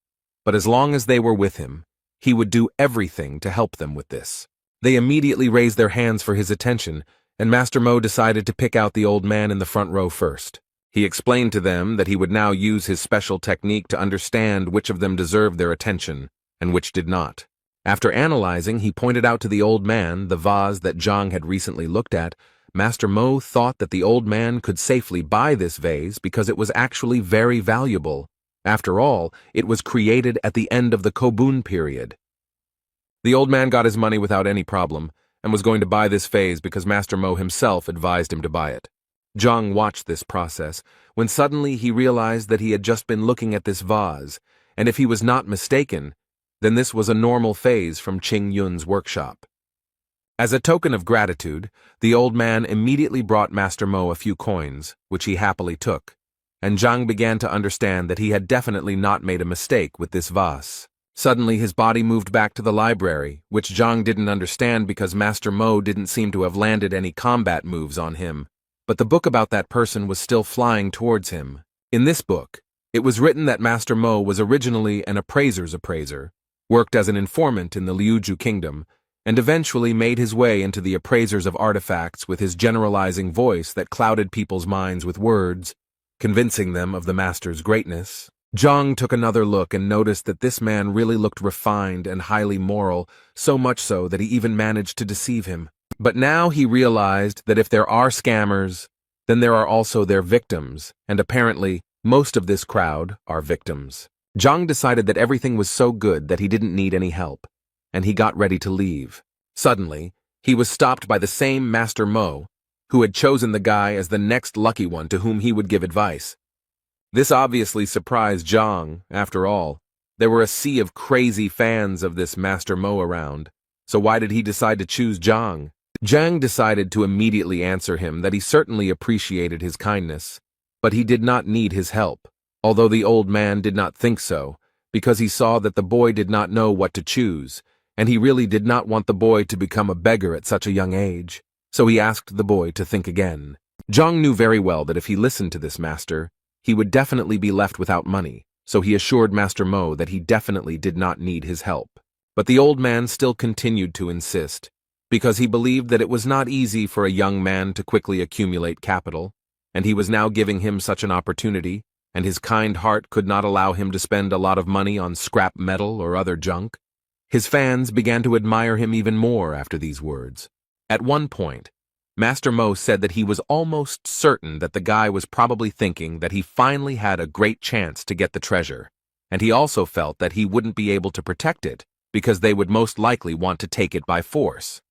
But as long as they were with him, he would do everything to help them with this. They immediately raised their hands for his attention, and Master Mo decided to pick out the old man in the front row first. He explained to them that he would now use his special technique to understand which of them deserved their attention, and which did not. After analyzing, he pointed out to the old man the vase that Zhang had recently looked at. Master Mo thought that the old man could safely buy this vase because it was actually very valuable. After all, it was created at the end of the Kobun period. The old man got his money without any problem, and was going to buy this vase because Master Mo himself advised him to buy it. Zhang watched this process, when suddenly he realized that he had just been looking at this vase, and if he was not mistaken, then this was a normal vase from Qing Yun's workshop. As a token of gratitude, the old man immediately brought Master Mo a few coins, which he happily took, and Zhang began to understand that he had definitely not made a mistake with this vase. Suddenly his body moved back to the library, which Zhang didn't understand because Master Mo didn't seem to have landed any combat moves on him. But the book about that person was still flying towards him. In this book, it was written that Master Mo was originally an appraiser's appraiser, worked as an informant in the Liuju kingdom, and eventually made his way into the appraisers of artifacts with his generalizing voice that clouded people's minds with words, convincing them of the master's greatness. Zhang took another look and noticed that this man really looked refined and highly moral, so much so that he even managed to deceive him. But now he realized that if there are scammers, then there are also their victims, and apparently, most of this crowd are victims. Zhang decided that everything was so good that he didn't need any help, and he got ready to leave. Suddenly, he was stopped by the same Master Mo, who had chosen the guy as the next lucky one to whom he would give advice. This obviously surprised Zhang. After all, there were a sea of crazy fans of this Master Mo around, so why did he decide to choose Zhang? Zhang decided to immediately answer him that he certainly appreciated his kindness, but he did not need his help, although the old man did not think so, because he saw that the boy did not know what to choose, and he really did not want the boy to become a beggar at such a young age, so he asked the boy to think again. Zhang knew very well that if he listened to this master, he would definitely be left without money, so he assured Master Mo that he definitely did not need his help. But the old man still continued to insist, because he believed that it was not easy for a young man to quickly accumulate capital, and he was now giving him such an opportunity, and his kind heart could not allow him to spend a lot of money on scrap metal or other junk. His fans began to admire him even more after these words. At one point, Master Mo said that he was almost certain that the guy was probably thinking that he finally had a great chance to get the treasure, and he also felt that he wouldn't be able to protect it because they would most likely want to take it by force.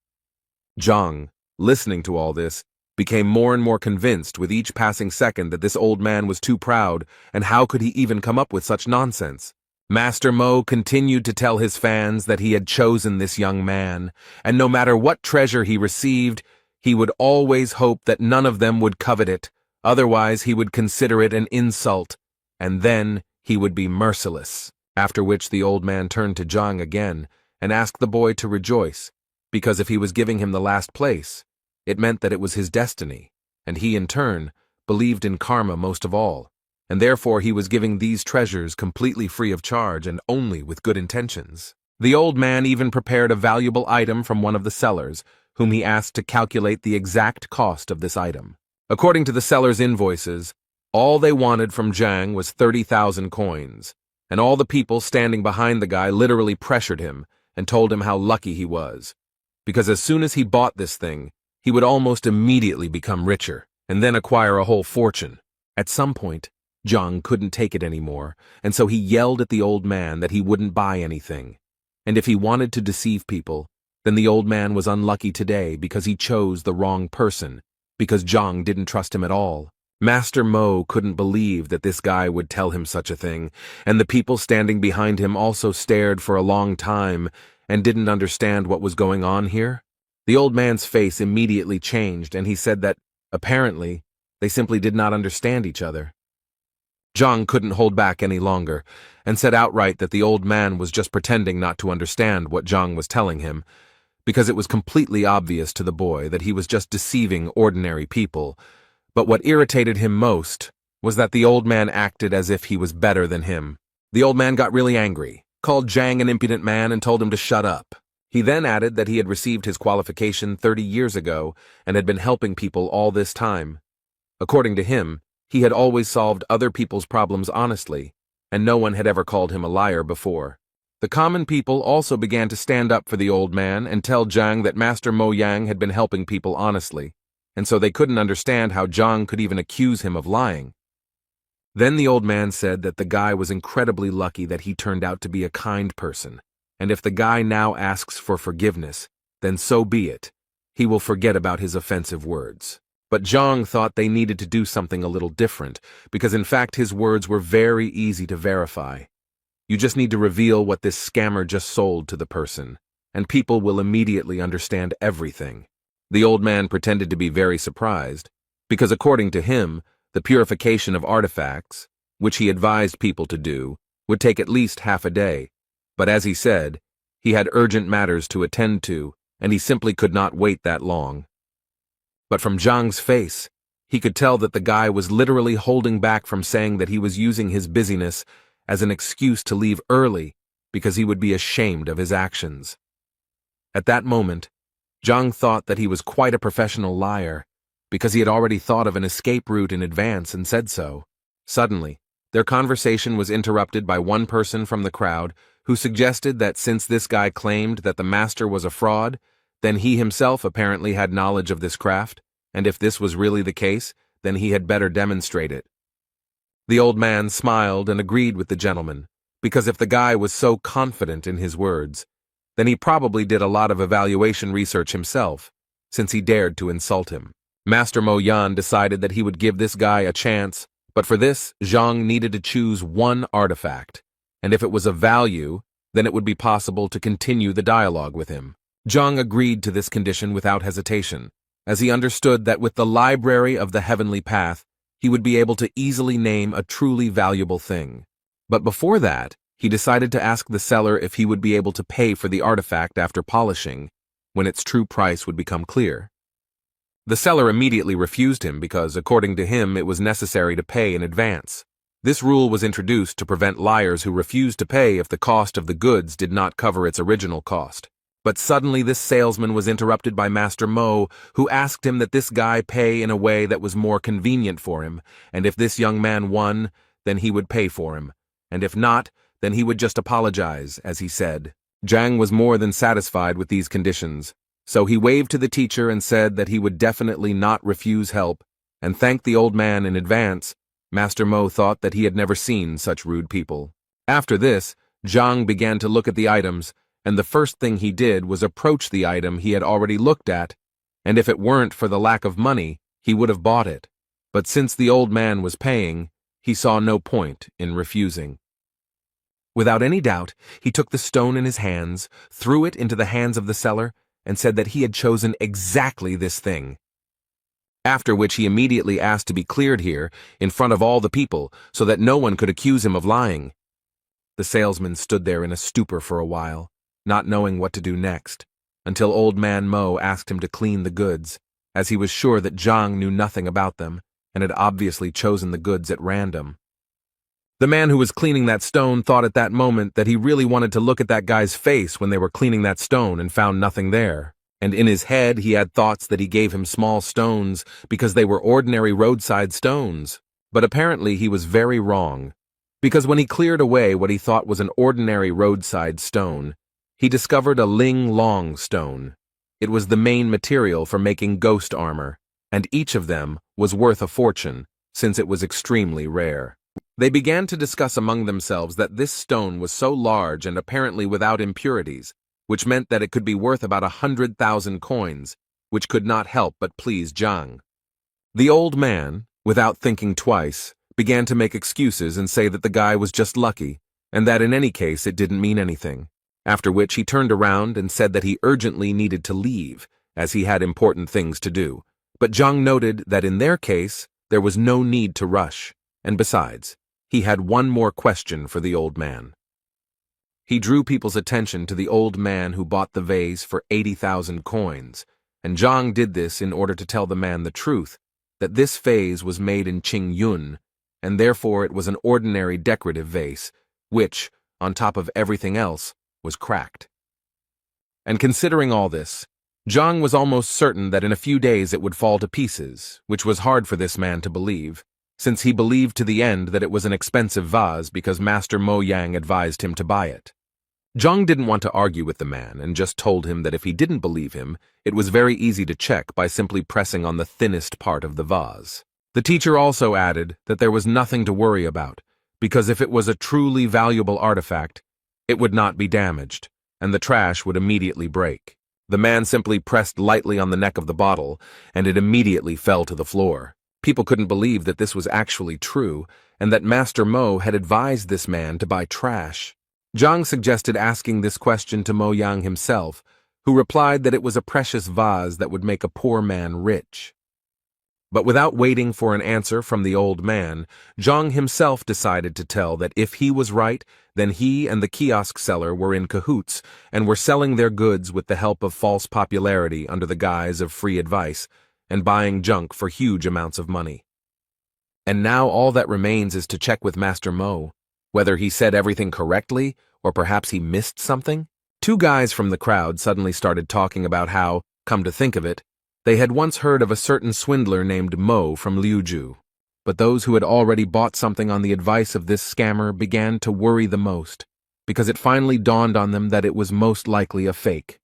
Zhang, listening to all this, became more and more convinced with each passing second that this old man was too proud, and how could he even come up with such nonsense? Master Mo continued to tell his fans that he had chosen this young man, and no matter what treasure he received, he would always hope that none of them would covet it, otherwise he would consider it an insult, and then he would be merciless. After which the old man turned to Zhang again and asked the boy to rejoice, because if he was giving him the last place, it meant that it was his destiny, and he in turn believed in karma most of all, and therefore he was giving these treasures completely free of charge and only with good intentions. The old man even prepared a valuable item from one of the sellers, whom he asked to calculate the exact cost of this item. According to the seller's invoices, all they wanted from Zhang was 30,000 coins, and all the people standing behind the guy literally pressured him and told him how lucky he was, because as soon as he bought this thing, he would almost immediately become richer and then acquire a whole fortune. At some point, Zhang couldn't take it anymore, and so he yelled at the old man that he wouldn't buy anything. And if he wanted to deceive people, then the old man was unlucky today because he chose the wrong person, because Zhang didn't trust him at all. Master Mo couldn't believe that this guy would tell him such a thing, and the people standing behind him also stared for a long time and didn't understand what was going on here. The old man's face immediately changed, and he said that, apparently, they simply did not understand each other. Zhang couldn't hold back any longer, and said outright that the old man was just pretending not to understand what Zhang was telling him, because it was completely obvious to the boy that he was just deceiving ordinary people. But what irritated him most was that the old man acted as if he was better than him. The old man got really angry, called Zhang an impudent man, and told him to shut up. He then added that he had received his qualification 30 years ago and had been helping people all this time. According to him, he had always solved other people's problems honestly, and no one had ever called him a liar before. The common people also began to stand up for the old man and tell Zhang that Master Mo Yang had been helping people honestly, and so they couldn't understand how Zhang could even accuse him of lying. Then the old man said that the guy was incredibly lucky that he turned out to be a kind person, and if the guy now asks for forgiveness, then so be it. He will forget about his offensive words. But Zhang thought they needed to do something a little different, because in fact his words were very easy to verify. You just need to reveal what this scammer just sold to the person, and people will immediately understand everything. The old man pretended to be very surprised, because according to him, the purification of artifacts, which he advised people to do, would take at least half a day. But as he said, he had urgent matters to attend to, and he simply could not wait that long. But from Zhang's face, he could tell that the guy was literally holding back from saying that he was using his busyness as an excuse to leave early because he would be ashamed of his actions. At that moment, Zhang thought that he was quite a professional liar because he had already thought of an escape route in advance and said so. Suddenly, their conversation was interrupted by one person from the crowd who suggested that since this guy claimed that the master was a fraud, then he himself apparently had knowledge of this craft, and if this was really the case, then he had better demonstrate it. The old man smiled and agreed with the gentleman, because if the guy was so confident in his words, then he probably did a lot of evaluation research himself, since he dared to insult him. Master Mo Yan decided that he would give this guy a chance, but for this, Zhang needed to choose one artifact, and if it was of value, then it would be possible to continue the dialogue with him. Zhang agreed to this condition without hesitation, as he understood that with the library of the heavenly path, he would be able to easily name a truly valuable thing. But before that, he decided to ask the seller if he would be able to pay for the artifact after polishing, when its true price would become clear. The seller immediately refused him because, according to him, it was necessary to pay in advance. This rule was introduced to prevent liars who refused to pay if the cost of the goods did not cover its original cost. But suddenly this salesman was interrupted by Master Mo, who asked him that this guy pay in a way that was more convenient for him, and if this young man won, then he would pay for him, and if not, then he would just apologize, as he said. Zhang was more than satisfied with these conditions, so he waved to the teacher and said that he would definitely not refuse help, and thanked the old man in advance. Master Mo thought that he had never seen such rude people. After this, Zhang began to look at the items, and the first thing he did was approach the item he had already looked at, and if it weren't for the lack of money, he would have bought it. But since the old man was paying, he saw no point in refusing. Without any doubt, he took the stone in his hands, threw it into the hands of the seller, and said that he had chosen exactly this thing. After which he immediately asked to be cleared here, in front of all the people, so that no one could accuse him of lying. The salesman stood there in a stupor for a while, not knowing what to do next, until old man Mo asked him to clean the goods, as he was sure that Zhang knew nothing about them, and had obviously chosen the goods at random. The man who was cleaning that stone thought at that moment that he really wanted to look at that guy's face when they were cleaning that stone and found nothing there. And in his head he had thoughts that he gave him small stones because they were ordinary roadside stones. But apparently he was very wrong, because when he cleared away what he thought was an ordinary roadside stone, he discovered a ling-long stone. It was the main material for making ghost armor, and each of them was worth a fortune, since it was extremely rare. They began to discuss among themselves that this stone was so large and apparently without impurities, which meant that it could be worth about 100,000 coins, which could not help but please Zhang. The old man, without thinking twice, began to make excuses and say that the guy was just lucky, and that in any case it didn't mean anything, after which he turned around and said that he urgently needed to leave, as he had important things to do. But Zhang noted that in their case, there was no need to rush, and besides, he had one more question for the old man. He drew people's attention to the old man who bought the vase for 80,000 coins, and Zhang did this in order to tell the man the truth, that this vase was made in Qingyun, and therefore it was an ordinary decorative vase, which, on top of everything else, was cracked. And considering all this, Zhang was almost certain that in a few days it would fall to pieces, which was hard for this man to believe, since he believed to the end that it was an expensive vase because Master Mo Yang advised him to buy it. Zhang didn't want to argue with the man and just told him that if he didn't believe him, it was very easy to check by simply pressing on the thinnest part of the vase. The teacher also added that there was nothing to worry about, because if it was a truly valuable artifact, it would not be damaged, and the trash would immediately break. The man simply pressed lightly on the neck of the bottle, and it immediately fell to the floor. People couldn't believe that this was actually true, and that Master Mo had advised this man to buy trash. Zhang suggested asking this question to Mo Yang himself, who replied that it was a precious vase that would make a poor man rich. But without waiting for an answer from the old man, Zhang himself decided to tell that if he was right, then he and the kiosk seller were in cahoots and were selling their goods with the help of false popularity under the guise of free advice and buying junk for huge amounts of money. And now all that remains is to check with Master Mo, whether he said everything correctly or perhaps he missed something. Two guys from the crowd suddenly started talking about how, come to think of it, they had once heard of a certain swindler named Mo from Liuju. But those who had already bought something on the advice of this scammer began to worry the most, because it finally dawned on them that it was most likely a fake.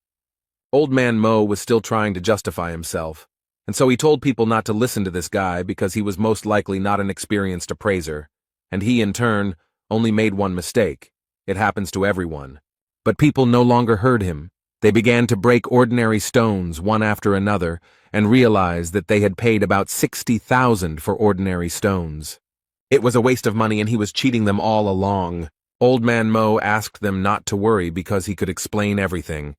Old man Mo was still trying to justify himself, and so he told people not to listen to this guy because he was most likely not an experienced appraiser, and he, in turn, only made one mistake. It happens to everyone. But people no longer heard him. They began to break ordinary stones one after another and realized that they had paid about 60,000 for ordinary stones. It was a waste of money and he was cheating them all along. Old man Mo asked them not to worry because he could explain everything,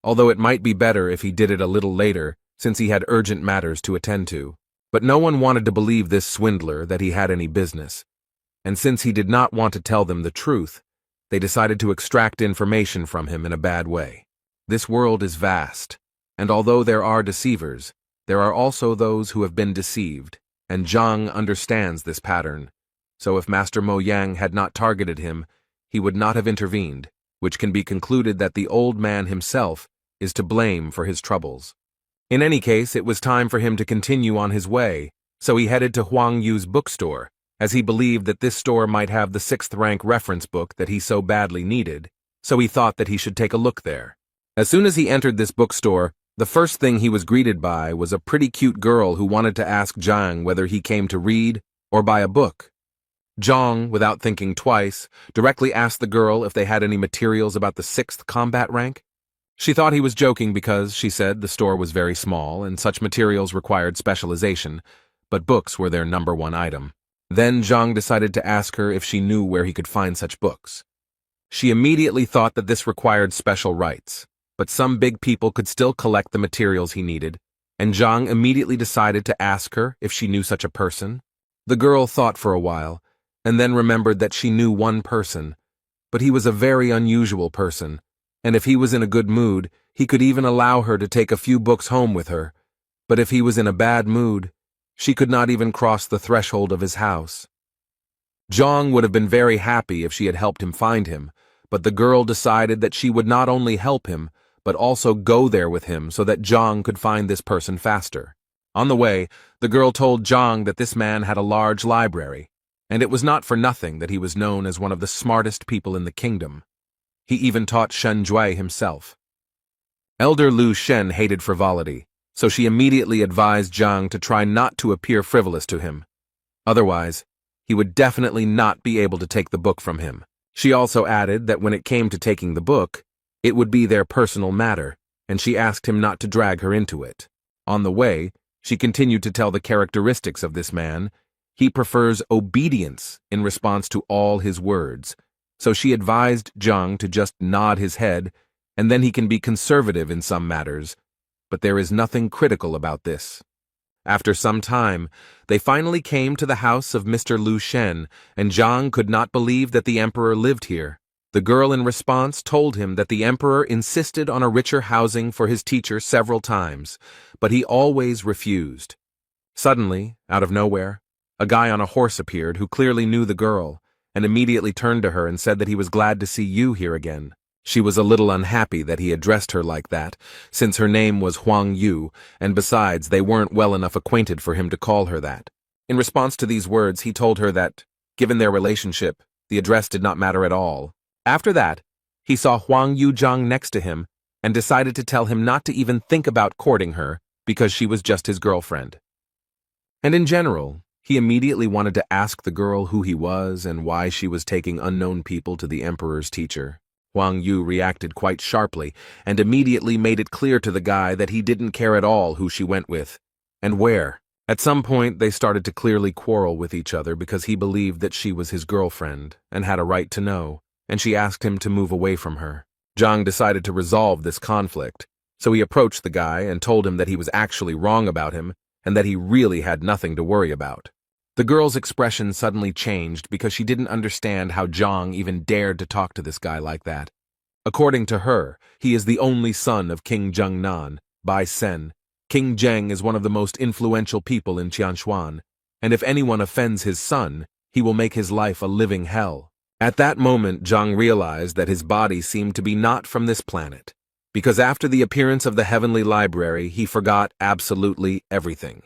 although it might be better if he did it a little later since he had urgent matters to attend to. But no one wanted to believe this swindler that he had any business, and since he did not want to tell them the truth, they decided to extract information from him in a bad way. This world is vast, and although there are deceivers, there are also those who have been deceived, and Zhang understands this pattern. So if Master Mo Yang had not targeted him, he would not have intervened, which can be concluded that the old man himself is to blame for his troubles. In any case, it was time for him to continue on his way, so he headed to Huang Yu's bookstore, as he believed that this store might have the 6th-rank reference book that he so badly needed, so he thought that he should take a look there. As soon as he entered this bookstore, the first thing he was greeted by was a pretty cute girl who wanted to ask Zhang whether he came to read or buy a book. Zhang, without thinking twice, directly asked the girl if they had any materials about the 6th combat rank. She thought he was joking because, she said, the store was very small and such materials required specialization, but books were their #1 item. Then Zhang decided to ask her if she knew where he could find such books. She immediately thought that this required special rights, but some big people could still collect the materials he needed, and Zhang immediately decided to ask her if she knew such a person. The girl thought for a while, and then remembered that she knew one person, but he was a very unusual person, and if he was in a good mood, he could even allow her to take a few books home with her, but if he was in a bad mood, she could not even cross the threshold of his house. Zhang would have been very happy if she had helped him find him, but the girl decided that she would not only help him, but also go there with him so that Zhang could find this person faster. On the way, the girl told Zhang that this man had a large library, and it was not for nothing that he was known as one of the smartest people in the kingdom. He even taught Shen Jue himself. Elder Lu Shen hated frivolity, so she immediately advised Zhang to try not to appear frivolous to him. Otherwise, he would definitely not be able to take the book from him. She also added that when it came to taking the book, it would be their personal matter, and she asked him not to drag her into it. On the way, she continued to tell the characteristics of this man. He prefers obedience in response to all his words, so she advised Zhang to just nod his head, and then he can be conservative in some matters, but there is nothing critical about this. After some time, they finally came to the house of Mr. Lu Shen, and Zhang could not believe that the emperor lived here. The girl in response told him that the emperor insisted on a richer housing for his teacher several times, but he always refused. Suddenly, out of nowhere, a guy on a horse appeared who clearly knew the girl, and immediately turned to her and said that he was glad to see you here again. She was a little unhappy that he addressed her like that, since her name was Huang Yu, and besides, they weren't well enough acquainted for him to call her that. In response to these words, he told her that, given their relationship, the address did not matter at all. After that, he saw Huang Yu Zhang next to him, and decided to tell him not to even think about courting her, because she was just his girlfriend. And in general, he immediately wanted to ask the girl who he was and why she was taking unknown people to the emperor's teacher. Huang Yu reacted quite sharply and immediately made it clear to the guy that he didn't care at all who she went with, and where. At some point, they started to clearly quarrel with each other because he believed that she was his girlfriend and had a right to know, and she asked him to move away from her. Zhang decided to resolve this conflict, so he approached the guy and told him that he was actually wrong about him and that he really had nothing to worry about. The girl's expression suddenly changed because she didn't understand how Zhang even dared to talk to this guy like that. According to her, he is the only son of King Zhengnan, Bai Sen. King Zheng is one of the most influential people in Qianshuan, and if anyone offends his son, he will make his life a living hell. At that moment, Zhang realized that his body seemed to be not from this planet, because after the appearance of the heavenly library, he forgot absolutely everything.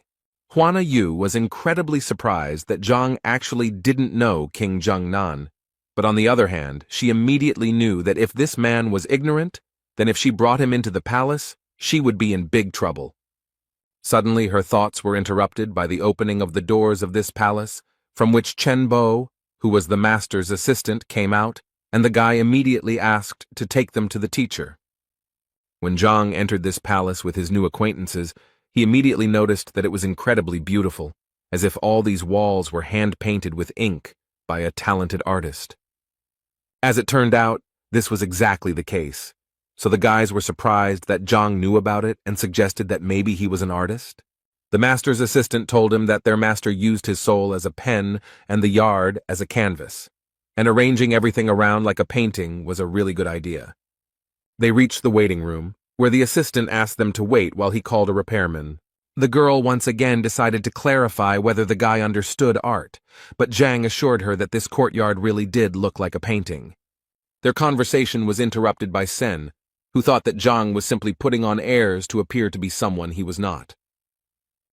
Huana Yu was incredibly surprised that Zhang actually didn't know King Zhengnan, but on the other hand, she immediately knew that if this man was ignorant, then if she brought him into the palace, she would be in big trouble. Suddenly her thoughts were interrupted by the opening of the doors of this palace, from which Chen Bo, who was the master's assistant, came out, and the guy immediately asked to take them to the teacher. When Zhang entered this palace with his new acquaintances, he immediately noticed that it was incredibly beautiful, as if all these walls were hand-painted with ink by a talented artist. As it turned out, this was exactly the case, so the guys were surprised that Zhang knew about it and suggested that maybe he was an artist. The master's assistant told him that their master used his soul as a pen and the yard as a canvas, and arranging everything around like a painting was a really good idea. They reached the waiting room, where the assistant asked them to wait while he called a repairman. The girl once again decided to clarify whether the guy understood art, but Zhang assured her that this courtyard really did look like a painting. Their conversation was interrupted by Sen, who thought that Zhang was simply putting on airs to appear to be someone he was not.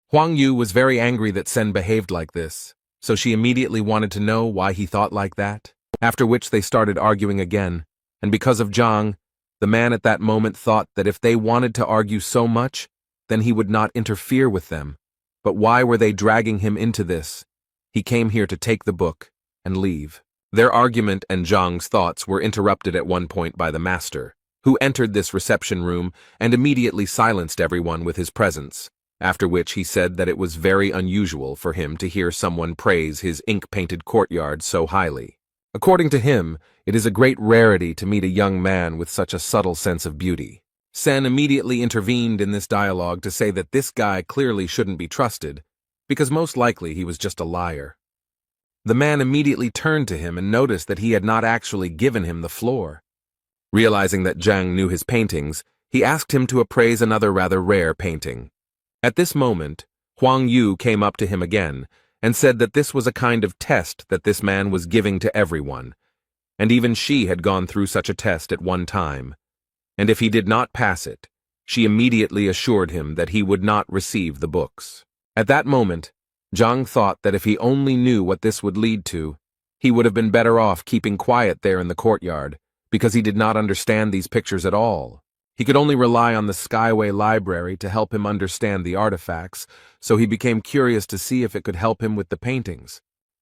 Huang Yu was very angry that Sen behaved like this, so she immediately wanted to know why he thought like that, after which they started arguing again, and because of Zhang, the man at that moment thought that if they wanted to argue so much, then he would not interfere with them. But why were they dragging him into this? He came here to take the book and leave. Their argument and Zhang's thoughts were interrupted at one point by the master, who entered this reception room and immediately silenced everyone with his presence, after which he said that it was very unusual for him to hear someone praise his ink-painted courtyard so highly. According to him, it is a great rarity to meet a young man with such a subtle sense of beauty. Sen immediately intervened in this dialogue to say that this guy clearly shouldn't be trusted, because most likely he was just a liar. The man immediately turned to him and noticed that he had not actually given him the floor. Realizing that Zhang knew his paintings, he asked him to appraise another rather rare painting. At this moment, Huang Yu came up to him again, and said that this was a kind of test that this man was giving to everyone, and even she had gone through such a test at one time, and if he did not pass it, she immediately assured him that he would not receive the books. At that moment, Zhang thought that if he only knew what this would lead to, he would have been better off keeping quiet there in the courtyard, because he did not understand these pictures at all. He could only rely on the Skyway Library to help him understand the artifacts, so he became curious to see if it could help him with the paintings.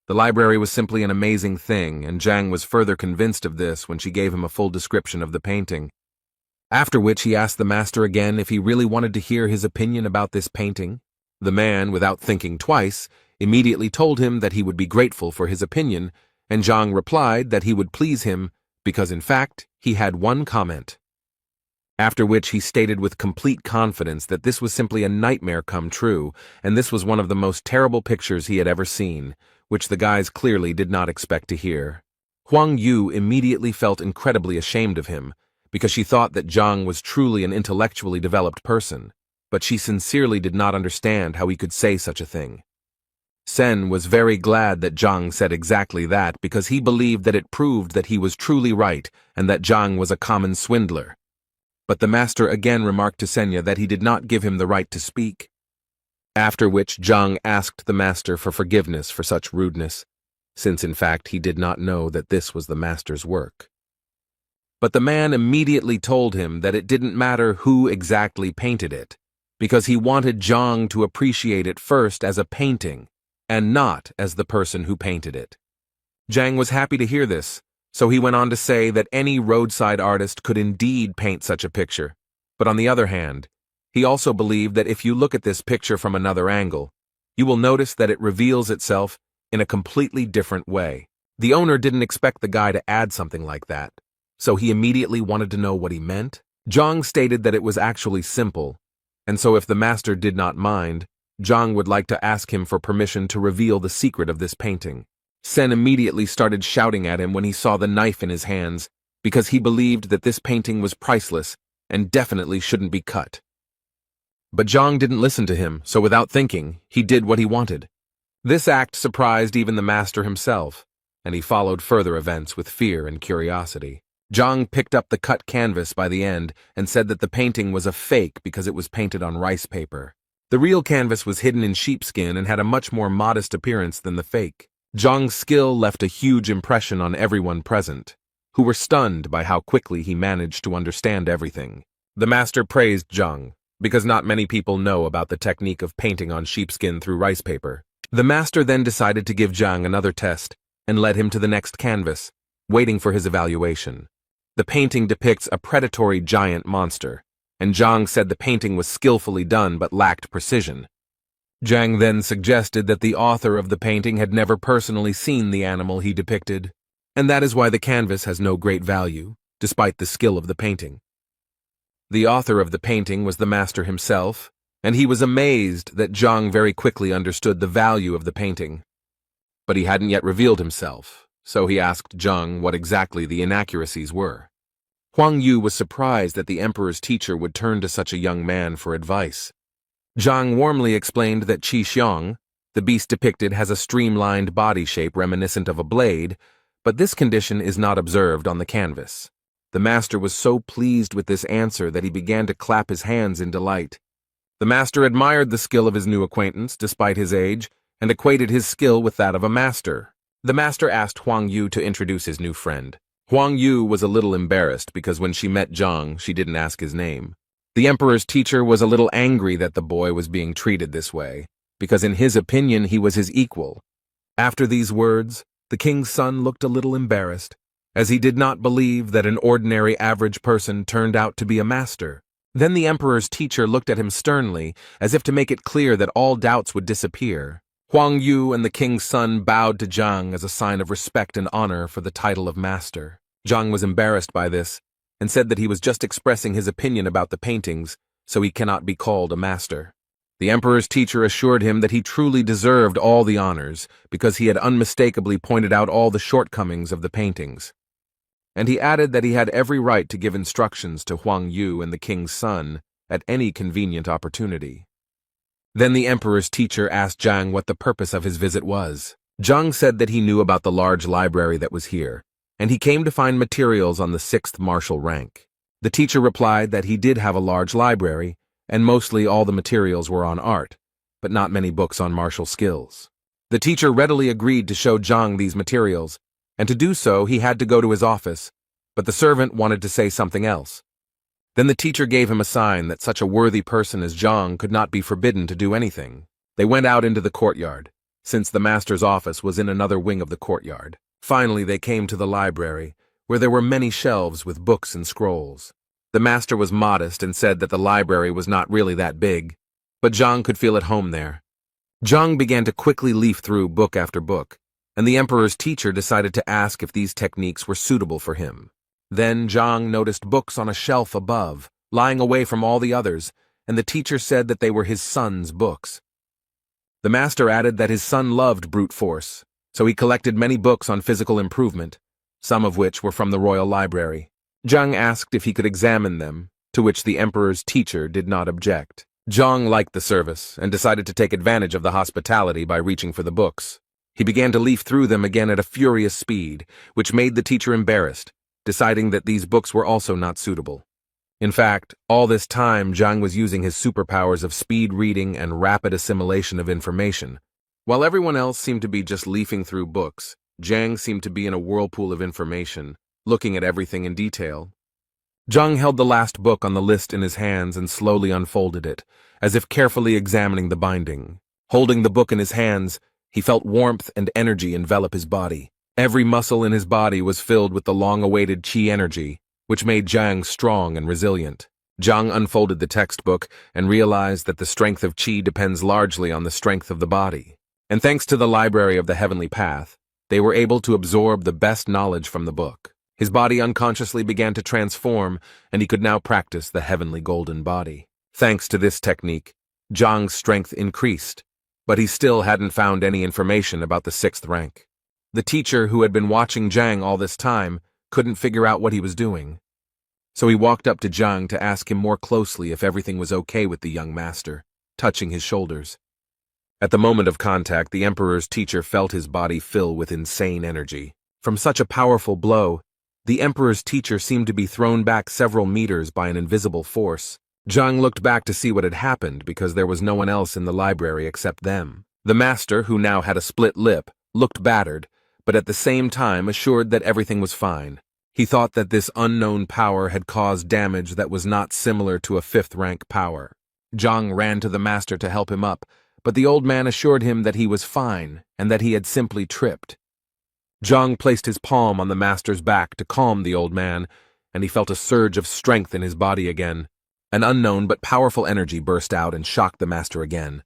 The library was simply an amazing thing, and Zhang was further convinced of this when she gave him a full description of the painting. After which he asked the master again if he really wanted to hear his opinion about this painting. The man, without thinking twice, immediately told him that he would be grateful for his opinion, and Zhang replied that he would please him because in fact he had one comment. After which he stated with complete confidence that this was simply a nightmare come true, and this was one of the most terrible pictures he had ever seen, which the guys clearly did not expect to hear. Huang Yu immediately felt incredibly ashamed of him, because she thought that Zhang was truly an intellectually developed person, but she sincerely did not understand how he could say such a thing. Sen was very glad that Zhang said exactly that because he believed that it proved that he was truly right and that Zhang was a common swindler. But the master again remarked to Senya that he did not give him the right to speak. After which Zhang asked the master for forgiveness for such rudeness, since in fact he did not know that this was the master's work. But the man immediately told him that it didn't matter who exactly painted it, because he wanted Zhang to appreciate it first as a painting, and not as the person who painted it. Zhang was happy to hear this, so he went on to say that any roadside artist could indeed paint such a picture, but on the other hand, he also believed that if you look at this picture from another angle, you will notice that it reveals itself in a completely different way. The owner didn't expect the guy to add something like that, so he immediately wanted to know what he meant. Zhang stated that it was actually simple, and so if the master did not mind, Zhang would like to ask him for permission to reveal the secret of this painting. Sen immediately started shouting at him when he saw the knife in his hands, because he believed that this painting was priceless and definitely shouldn't be cut. But Zhang didn't listen to him, so without thinking, he did what he wanted. This act surprised even the master himself, and he followed further events with fear and curiosity. Zhang picked up the cut canvas by the end and said that the painting was a fake because it was painted on rice paper. The real canvas was hidden in sheepskin and had a much more modest appearance than the fake. Zhang's skill left a huge impression on everyone present, who were stunned by how quickly he managed to understand everything. The master praised Zhang, because not many people know about the technique of painting on sheepskin through rice paper. The master then decided to give Zhang another test and led him to the next canvas, waiting for his evaluation. The painting depicts a predatory giant monster, and Zhang said the painting was skillfully done but lacked precision. Zhang then suggested that the author of the painting had never personally seen the animal he depicted, and that is why the canvas has no great value, despite the skill of the painting. The author of the painting was the master himself, and he was amazed that Zhang very quickly understood the value of the painting. But he hadn't yet revealed himself, so he asked Zhang what exactly the inaccuracies were. Huang Yu was surprised that the emperor's teacher would turn to such a young man for advice. Zhang warmly explained that Qi Xiong, the beast depicted, has a streamlined body shape reminiscent of a blade, but this condition is not observed on the canvas. The master was so pleased with this answer that he began to clap his hands in delight. The master admired the skill of his new acquaintance despite his age, and equated his skill with that of a master. The master asked Huang Yu to introduce his new friend. Huang Yu was a little embarrassed because when she met Zhang, she didn't ask his name. The emperor's teacher was a little angry that the boy was being treated this way, because in his opinion he was his equal. After these words, the king's son looked a little embarrassed, as he did not believe that an ordinary average person turned out to be a master. Then the emperor's teacher looked at him sternly, as if to make it clear that all doubts would disappear. Huang Yu and the king's son bowed to Zhang as a sign of respect and honor for the title of master. Zhang was embarrassed by this, and said that he was just expressing his opinion about the paintings, so he cannot be called a master. The emperor's teacher assured him that he truly deserved all the honors, because he had unmistakably pointed out all the shortcomings of the paintings. And he added that he had every right to give instructions to Huang Yu and the king's son at any convenient opportunity. Then the emperor's teacher asked Zhang what the purpose of his visit was. Zhang said that he knew about the large library that was here, and he came to find materials on the 6th martial rank. The teacher replied that he did have a large library, and mostly all the materials were on art, but not many books on martial skills. The teacher readily agreed to show Zhang these materials, and to do so he had to go to his office, but the servant wanted to say something else. Then the teacher gave him a sign that such a worthy person as Zhang could not be forbidden to do anything. They went out into the courtyard, since the master's office was in another wing of the courtyard. Finally, they came to the library, where there were many shelves with books and scrolls. The master was modest and said that the library was not really that big, but Zhang could feel at home there. Zhang began to quickly leaf through book after book, and the emperor's teacher decided to ask if these techniques were suitable for him. Then Zhang noticed books on a shelf above, lying away from all the others, and the teacher said that they were his son's books. The master added that his son loved brute force, so he collected many books on physical improvement, some of which were from the royal library. Zhang asked if he could examine them, to which the emperor's teacher did not object. Zhang liked the service and decided to take advantage of the hospitality by reaching for the books. He began to leaf through them again at a furious speed, which made the teacher embarrassed, deciding that these books were also not suitable. In fact, all this time Zhang was using his superpowers of speed reading and rapid assimilation of information. While everyone else seemed to be just leafing through books, Zhang seemed to be in a whirlpool of information, looking at everything in detail. Zhang held the last book on the list in his hands and slowly unfolded it, as if carefully examining the binding. Holding the book in his hands, he felt warmth and energy envelop his body. Every muscle in his body was filled with the long-awaited qi energy, which made Zhang strong and resilient. Zhang unfolded the textbook and realized that the strength of qi depends largely on the strength of the body. And thanks to the library of the heavenly path, they were able to absorb the best knowledge from the book. His body unconsciously began to transform, and he could now practice the heavenly golden body. Thanks to this technique, Zhang's strength increased, but he still hadn't found any information about the 6th rank. The teacher, who had been watching Zhang all this time, couldn't figure out what he was doing. So he walked up to Zhang to ask him more closely if everything was okay with the young master, touching his shoulders. At the moment of contact, the emperor's teacher felt his body fill with insane energy. From such a powerful blow, the emperor's teacher seemed to be thrown back several meters by an invisible force. Zhang looked back to see what had happened because there was no one else in the library except them. The master, who now had a split lip, looked battered, but at the same time assured that everything was fine. He thought that this unknown power had caused damage that was not similar to a 5th rank power. Zhang ran to the master to help him up, but the old man assured him that he was fine and that he had simply tripped. Zhang placed his palm on the master's back to calm the old man, and he felt a surge of strength in his body again. An unknown but powerful energy burst out and shocked the master again.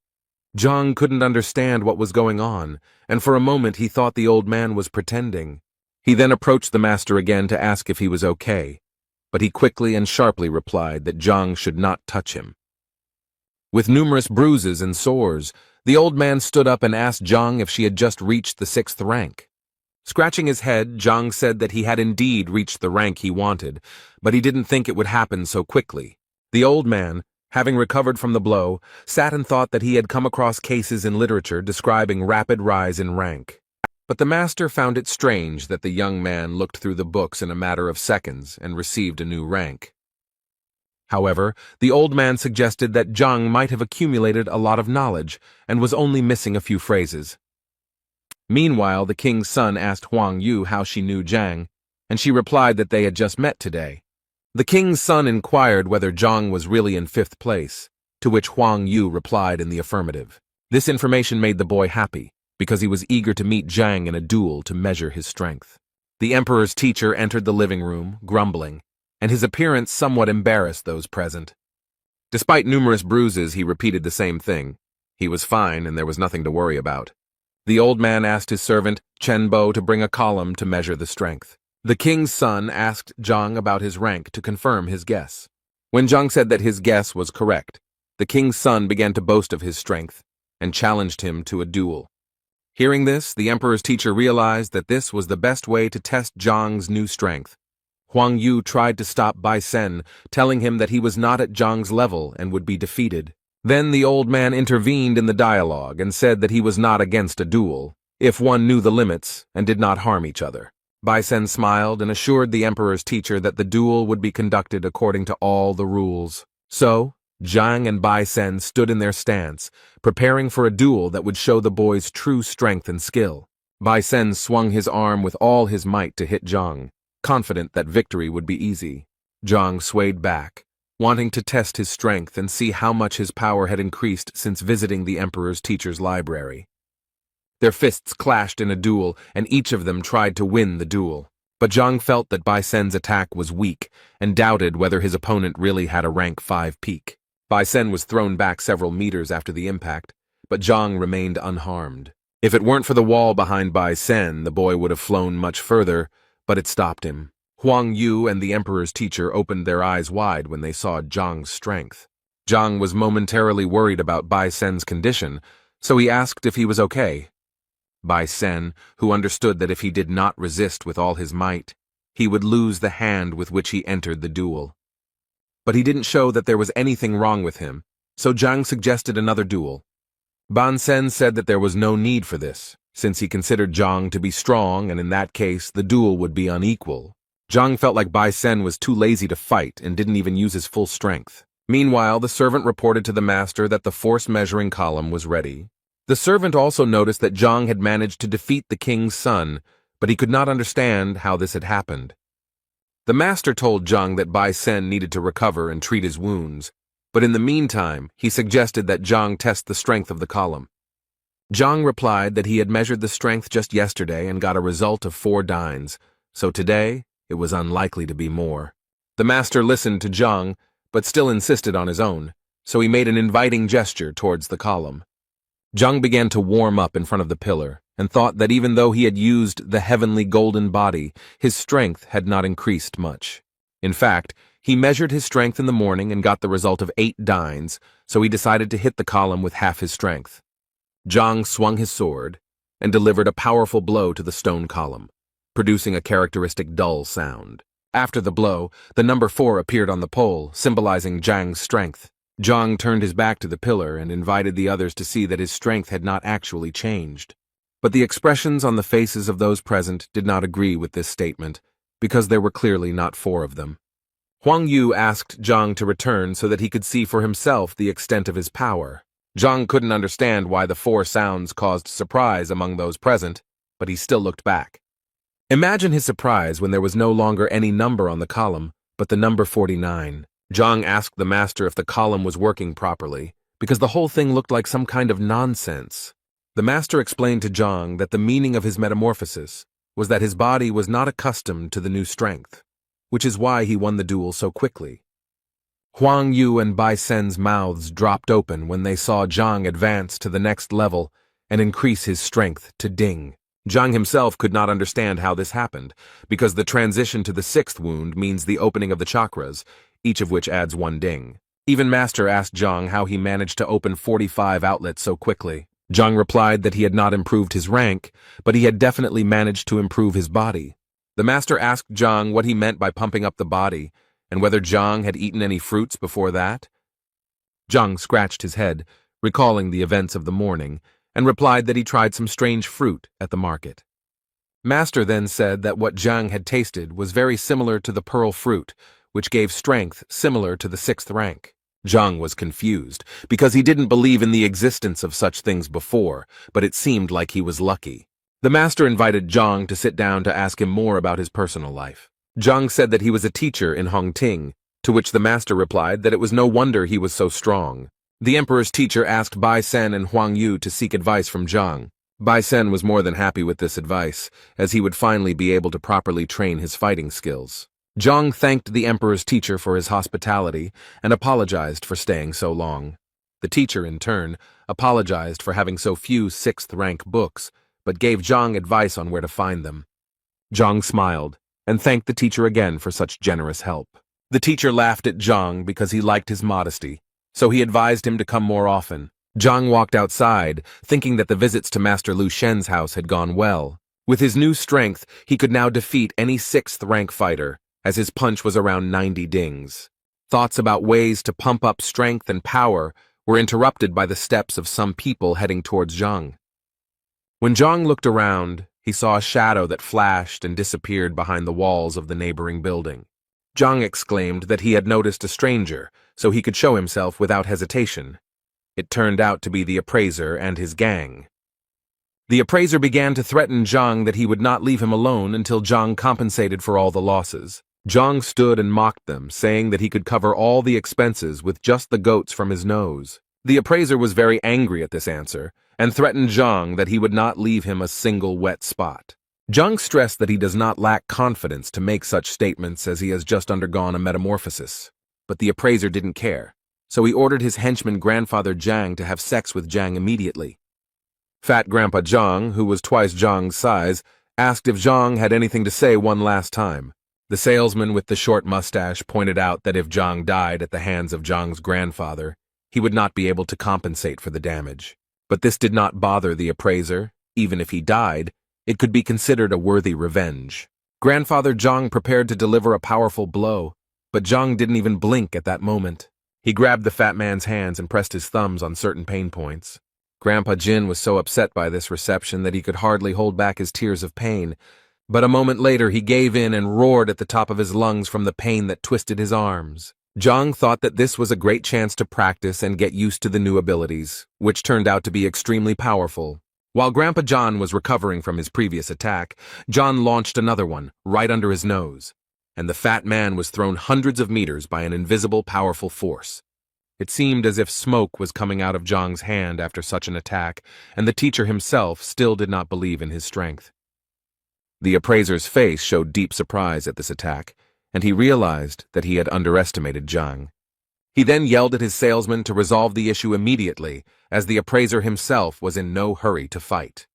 Zhang couldn't understand what was going on, and for a moment he thought the old man was pretending. He then approached the master again to ask if he was okay, but he quickly and sharply replied that Zhang should not touch him. With numerous bruises and sores, the old man stood up and asked Zhang if she had just reached the 6th rank. Scratching his head, Zhang said that he had indeed reached the rank he wanted, but he didn't think it would happen so quickly. The old man, having recovered from the blow, sat and thought that he had come across cases in literature describing rapid rise in rank. But the master found it strange that the young man looked through the books in a matter of seconds and received a new rank. However, the old man suggested that Zhang might have accumulated a lot of knowledge and was only missing a few phrases. Meanwhile, the king's son asked Huang Yu how she knew Zhang, and she replied that they had just met today. The king's son inquired whether Zhang was really in 5th place, to which Huang Yu replied in the affirmative. This information made the boy happy, because he was eager to meet Zhang in a duel to measure his strength. The emperor's teacher entered the living room, grumbling, and his appearance somewhat embarrassed those present. Despite numerous bruises, he repeated the same thing. He was fine, and there was nothing to worry about. The old man asked his servant, Chen Bo, to bring a column to measure the strength. The king's son asked Zhang about his rank to confirm his guess. When Zhang said that his guess was correct, the king's son began to boast of his strength and challenged him to a duel. Hearing this, the emperor's teacher realized that this was the best way to test Zhang's new strength. Huang Yu tried to stop Bai Sen, telling him that he was not at Zhang's level and would be defeated. Then the old man intervened in the dialogue and said that he was not against a duel, if one knew the limits and did not harm each other. Bai Sen smiled and assured the emperor's teacher that the duel would be conducted according to all the rules. So, Zhang and Bai Sen stood in their stance, preparing for a duel that would show the boy's true strength and skill. Bai Sen swung his arm with all his might to hit Zhang, confident that victory would be easy. Zhang swayed back, wanting to test his strength and see how much his power had increased since visiting the emperor's teacher's library. Their fists clashed in a duel, and each of them tried to win the duel. But Zhang felt that Bai Sen's attack was weak and doubted whether his opponent really had a rank 5 peak. Bai Sen was thrown back several meters after the impact, but Zhang remained unharmed. If it weren't for the wall behind Bai Sen, the boy would have flown much further, but it stopped him. Huang Yu and the emperor's teacher opened their eyes wide when they saw Zhang's strength. Zhang was momentarily worried about Bai Sen's condition, so he asked if he was okay. Bai Sen, who understood that if he did not resist with all his might, he would lose the hand with which he entered the duel. But he didn't show that there was anything wrong with him, so Zhang suggested another duel. Ban Sen said that there was no need for this, since he considered Zhang to be strong and in that case the duel would be unequal. Zhang felt like Bai Sen was too lazy to fight and didn't even use his full strength. Meanwhile, the servant reported to the master that the force measuring column was ready. The servant also noticed that Zhang had managed to defeat the king's son, but he could not understand how this had happened. The master told Zhang that Bai Sen needed to recover and treat his wounds, but in the meantime, he suggested that Zhang test the strength of the column. Zhang replied that he had measured the strength just yesterday and got a result of 4 dynes, so today it was unlikely to be more. The master listened to Zhang, but still insisted on his own, so he made an inviting gesture towards the column. Zhang began to warm up in front of the pillar, and thought that even though he had used the heavenly golden body, his strength had not increased much. In fact, he measured his strength in the morning and got the result of 8 dynes, so he decided to hit the column with half his strength. Zhang swung his sword and delivered a powerful blow to the stone column, producing a characteristic dull sound. After the blow, the number 4 appeared on the pole, symbolizing Zhang's strength. Zhang turned his back to the pillar and invited the others to see that his strength had not actually changed. But the expressions on the faces of those present did not agree with this statement, because there were clearly not 4 of them. Huang Yu asked Zhang to return so that he could see for himself the extent of his power. Zhang couldn't understand why the 4 sounds caused surprise among those present, but he still looked back. Imagine his surprise when there was no longer any number on the column, but the number 49. Zhang asked the master if the column was working properly, because the whole thing looked like some kind of nonsense. The master explained to Zhang that the meaning of his metamorphosis was that his body was not accustomed to the new strength, which is why he won the duel so quickly. Huang Yu and Bai Sen's mouths dropped open when they saw Zhang advance to the next level and increase his strength to ding. Zhang himself could not understand how this happened, because the transition to the 6th wound means the opening of the chakras, each of which adds 1 ding. Even Master asked Zhang how he managed to open 45 outlets so quickly. Zhang replied that he had not improved his rank, but he had definitely managed to improve his body. The Master asked Zhang what he meant by pumping up the body, and whether Zhang had eaten any fruits before that. Zhang scratched his head, recalling the events of the morning, and replied that he tried some strange fruit at the market. Master then said that what Zhang had tasted was very similar to the pearl fruit, which gave strength similar to the 6th rank. Zhang was confused, because he didn't believe in the existence of such things before, but it seemed like he was lucky. The master invited Zhang to sit down to ask him more about his personal life. Zhang said that he was a teacher in Hongting, to which the master replied that it was no wonder he was so strong. The emperor's teacher asked Bai Sen and Huang Yu to seek advice from Zhang. Bai Sen was more than happy with this advice, as he would finally be able to properly train his fighting skills. Zhang thanked the emperor's teacher for his hospitality and apologized for staying so long. The teacher, in turn, apologized for having so few 6th-rank books, but gave Zhang advice on where to find them. Zhang smiled and thanked the teacher again for such generous help. The teacher laughed at Zhang because he liked his modesty, so he advised him to come more often. Zhang walked outside, thinking that the visits to Master Lu Shen's house had gone well. With his new strength, he could now defeat any 6th-rank fighter, as his punch was around 90 dings. Thoughts about ways to pump up strength and power were interrupted by the steps of some people heading towards Zhang. When Zhang looked around, he saw a shadow that flashed and disappeared behind the walls of the neighboring building. Zhang exclaimed that he had noticed a stranger, so he could show himself without hesitation. It turned out to be the appraiser and his gang. The appraiser began to threaten Zhang that he would not leave him alone until Zhang compensated for all the losses. Zhang stood and mocked them, saying that he could cover all the expenses with just the goats from his nose. The appraiser was very angry at this answer, and threatened Zhang that he would not leave him a single wet spot. Zhang stressed that he does not lack confidence to make such statements as he has just undergone a metamorphosis. But the appraiser didn't care, so he ordered his henchman grandfather Zhang to have sex with Zhang immediately. Fat Grandpa Zhang, who was twice Zhang's size, asked if Zhang had anything to say one last time. The salesman with the short mustache pointed out that if Zhang died at the hands of Zhang's grandfather, he would not be able to compensate for the damage. But this did not bother the appraiser. Even if he died, it could be considered a worthy revenge. Grandfather Zhang prepared to deliver a powerful blow, but Zhang didn't even blink at that moment. He grabbed the fat man's hands and pressed his thumbs on certain pain points. Grandpa Jin was so upset by this reception that he could hardly hold back his tears of pain, but a moment later he gave in and roared at the top of his lungs from the pain that twisted his arms. Zhang thought that this was a great chance to practice and get used to the new abilities, which turned out to be extremely powerful. While Grandpa John was recovering from his previous attack, John launched another one, right under his nose, and the fat man was thrown hundreds of meters by an invisible, powerful force. It seemed as if smoke was coming out of Zhang's hand after such an attack, and the teacher himself still did not believe in his strength. The appraiser's face showed deep surprise at this attack, and he realized that he had underestimated Zhang. He then yelled at his salesman to resolve the issue immediately, as the appraiser himself was in no hurry to fight.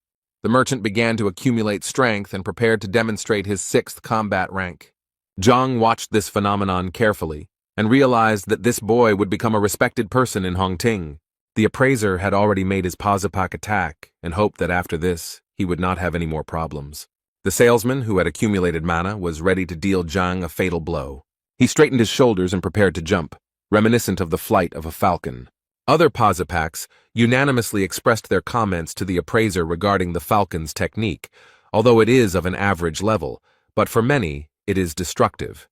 The merchant began to accumulate strength and prepared to demonstrate his 6th combat rank. Zhang watched this phenomenon carefully, and realized that this boy would become a respected person in Hongting. The appraiser had already made his Pazapak attack, and hoped that after this, he would not have any more problems. The salesman, who had accumulated mana, was ready to deal Zhang a fatal blow. He straightened his shoulders and prepared to jump, reminiscent of the flight of a falcon. Other Pazapaks unanimously expressed their comments to the appraiser regarding the falcon's technique, although it is of an average level, but for many, it is destructive.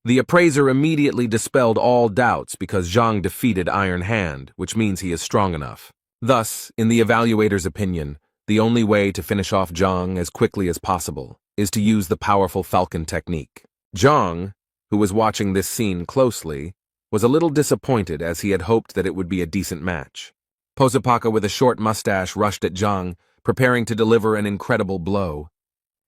The appraiser immediately dispelled all doubts because Zhang defeated Iron Hand, which means he is strong enough. Thus, in the evaluator's opinion, the only way to finish off Zhang as quickly as possible is to use the powerful falcon technique. Zhang, who was watching this scene closely, was a little disappointed as he had hoped that it would be a decent match. Posapaka with a short mustache rushed at Zhang, preparing to deliver an incredible blow.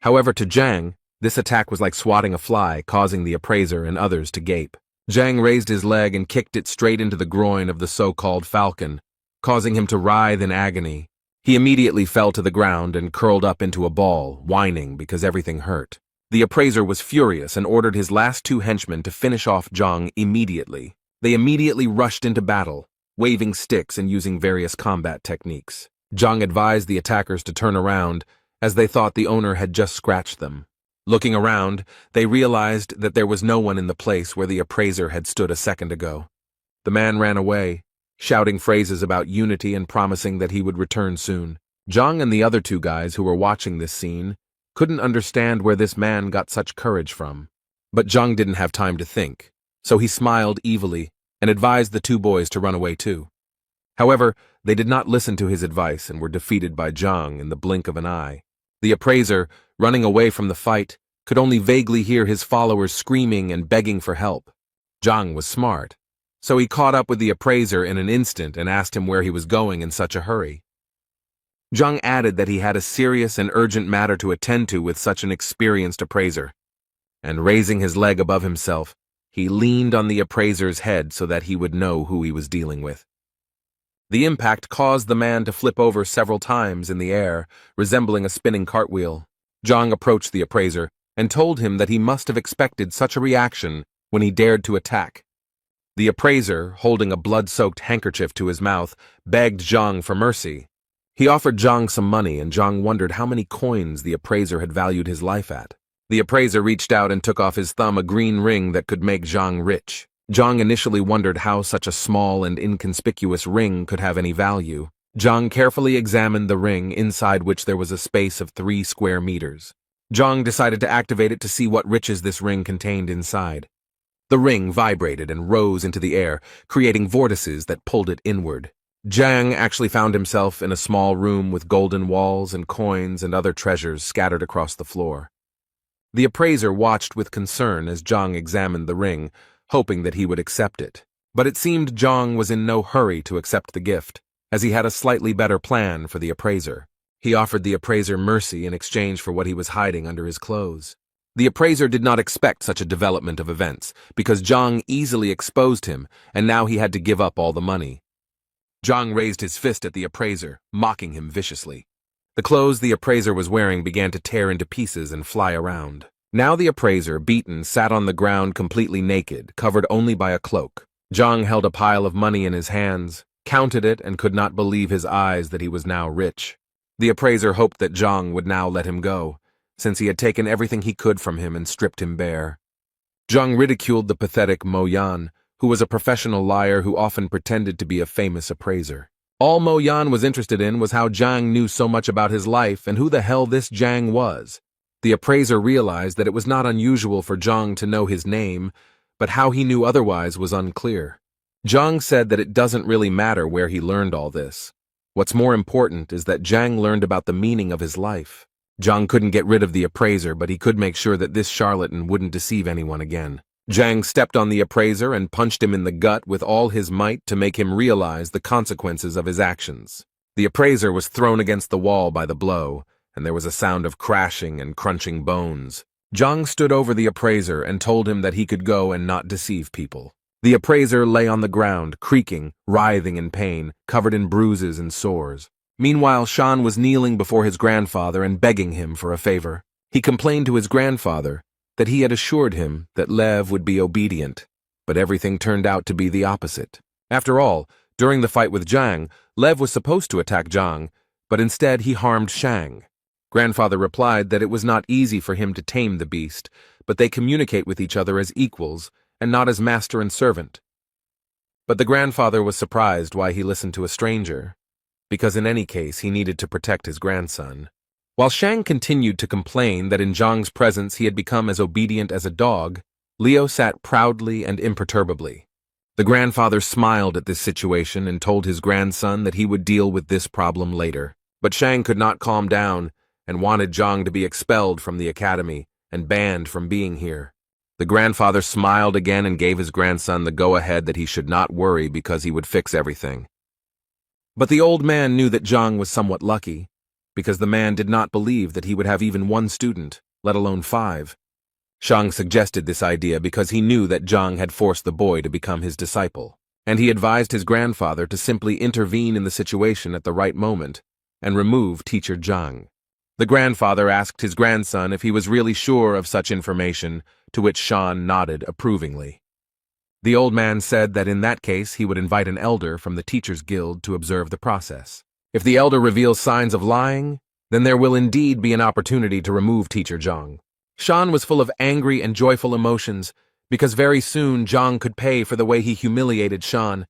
However, to Zhang, this attack was like swatting a fly, causing the appraiser and others to gape. Zhang raised his leg and kicked it straight into the groin of the so-called falcon, causing him to writhe in agony. He immediately fell to the ground and curled up into a ball, whining because everything hurt. The appraiser was furious and ordered his last 2 henchmen to finish off Zhang immediately. They immediately rushed into battle, waving sticks and using various combat techniques. Zhang advised the attackers to turn around, as they thought the owner had just scratched them. Looking around, they realized that there was no one in the place where the appraiser had stood a second ago. The man ran away, shouting phrases about unity and promising that he would return soon. Zhang and the other 2 guys who were watching this scene couldn't understand where this man got such courage from. But Zhang didn't have time to think, so he smiled evilly and advised the 2 boys to run away too. However, they did not listen to his advice and were defeated by Zhang in the blink of an eye. The appraiser, running away from the fight, could only vaguely hear his followers screaming and begging for help. Zhang was smart, so he caught up with the appraiser in an instant and asked him where he was going in such a hurry. Zhang added that he had a serious and urgent matter to attend to with such an experienced appraiser, and raising his leg above himself, he leaned on the appraiser's head so that he would know who he was dealing with. The impact caused the man to flip over several times in the air, resembling a spinning cartwheel. Zhang approached the appraiser and told him that he must have expected such a reaction when he dared to attack. The appraiser, holding a blood-soaked handkerchief to his mouth, begged Zhang for mercy. He offered Zhang some money, and Zhang wondered how many coins the appraiser had valued his life at. The appraiser reached out and took off his thumb a green ring that could make Zhang rich. Zhang initially wondered how such a small and inconspicuous ring could have any value. Zhang carefully examined the ring, inside which there was a space of 3 square meters. Zhang decided to activate it to see what riches this ring contained inside. The ring vibrated and rose into the air, creating vortices that pulled it inward. Zhang actually found himself in a small room with golden walls and coins and other treasures scattered across the floor. The appraiser watched with concern as Zhang examined the ring, hoping that he would accept it. But it seemed Zhang was in no hurry to accept the gift, as he had a slightly better plan for the appraiser. He offered the appraiser mercy in exchange for what he was hiding under his clothes. The appraiser did not expect such a development of events, because Zhang easily exposed him, and now he had to give up all the money. Zhang raised his fist at the appraiser, mocking him viciously. The clothes the appraiser was wearing began to tear into pieces and fly around. Now the appraiser, beaten, sat on the ground completely naked, covered only by a cloak. Zhang held a pile of money in his hands, counted it, and could not believe his eyes that he was now rich. The appraiser hoped that Zhang would now let him go, since he had taken everything he could from him and stripped him bare. Zhang ridiculed the pathetic Mo Yan, who was a professional liar who often pretended to be a famous appraiser. All Mo Yan was interested in was how Zhang knew so much about his life and who the hell this Zhang was. The appraiser realized that it was not unusual for Zhang to know his name, but how he knew otherwise was unclear. Zhang said that it doesn't really matter where he learned all this. What's more important is that Zhang learned about the meaning of his life. Zhang couldn't get rid of the appraiser, but he could make sure that this charlatan wouldn't deceive anyone again. Zhang stepped on the appraiser and punched him in the gut with all his might to make him realize the consequences of his actions. The appraiser was thrown against the wall by the blow, and there was a sound of crashing and crunching bones. Zhang stood over the appraiser and told him that he could go and not deceive people. The appraiser lay on the ground, creaking, writhing in pain, covered in bruises and sores. Meanwhile, Shan was kneeling before his grandfather and begging him for a favor. He complained to his grandfather that he had assured him that Lev would be obedient, but everything turned out to be the opposite. After all, during the fight with Zhang, Lev was supposed to attack Zhang, but instead he harmed Shang. Grandfather replied that it was not easy for him to tame the beast, but they communicate with each other as equals and not as master and servant. But the grandfather was surprised why he listened to a stranger, because in any case he needed to protect his grandson. While Shang continued to complain that in Zhang's presence he had become as obedient as a dog, Leo sat proudly and imperturbably. The grandfather smiled at this situation and told his grandson that he would deal with this problem later. But Shang could not calm down and wanted Zhang to be expelled from the academy and banned from being here. The grandfather smiled again and gave his grandson the go-ahead that he should not worry because he would fix everything. But the old man knew that Zhang was somewhat lucky, because the man did not believe that he would have even 1 student, let alone 5. Shang suggested this idea because he knew that Zhang had forced the boy to become his disciple, and he advised his grandfather to simply intervene in the situation at the right moment and remove teacher Zhang. The grandfather asked his grandson if he was really sure of such information, to which Shan nodded approvingly. The old man said that in that case he would invite an elder from the Teachers Guild to observe the process. If the elder reveals signs of lying, then there will indeed be an opportunity to remove teacher Zhang. Shan was full of angry and joyful emotions, because very soon Zhang could pay for the way he humiliated Shan.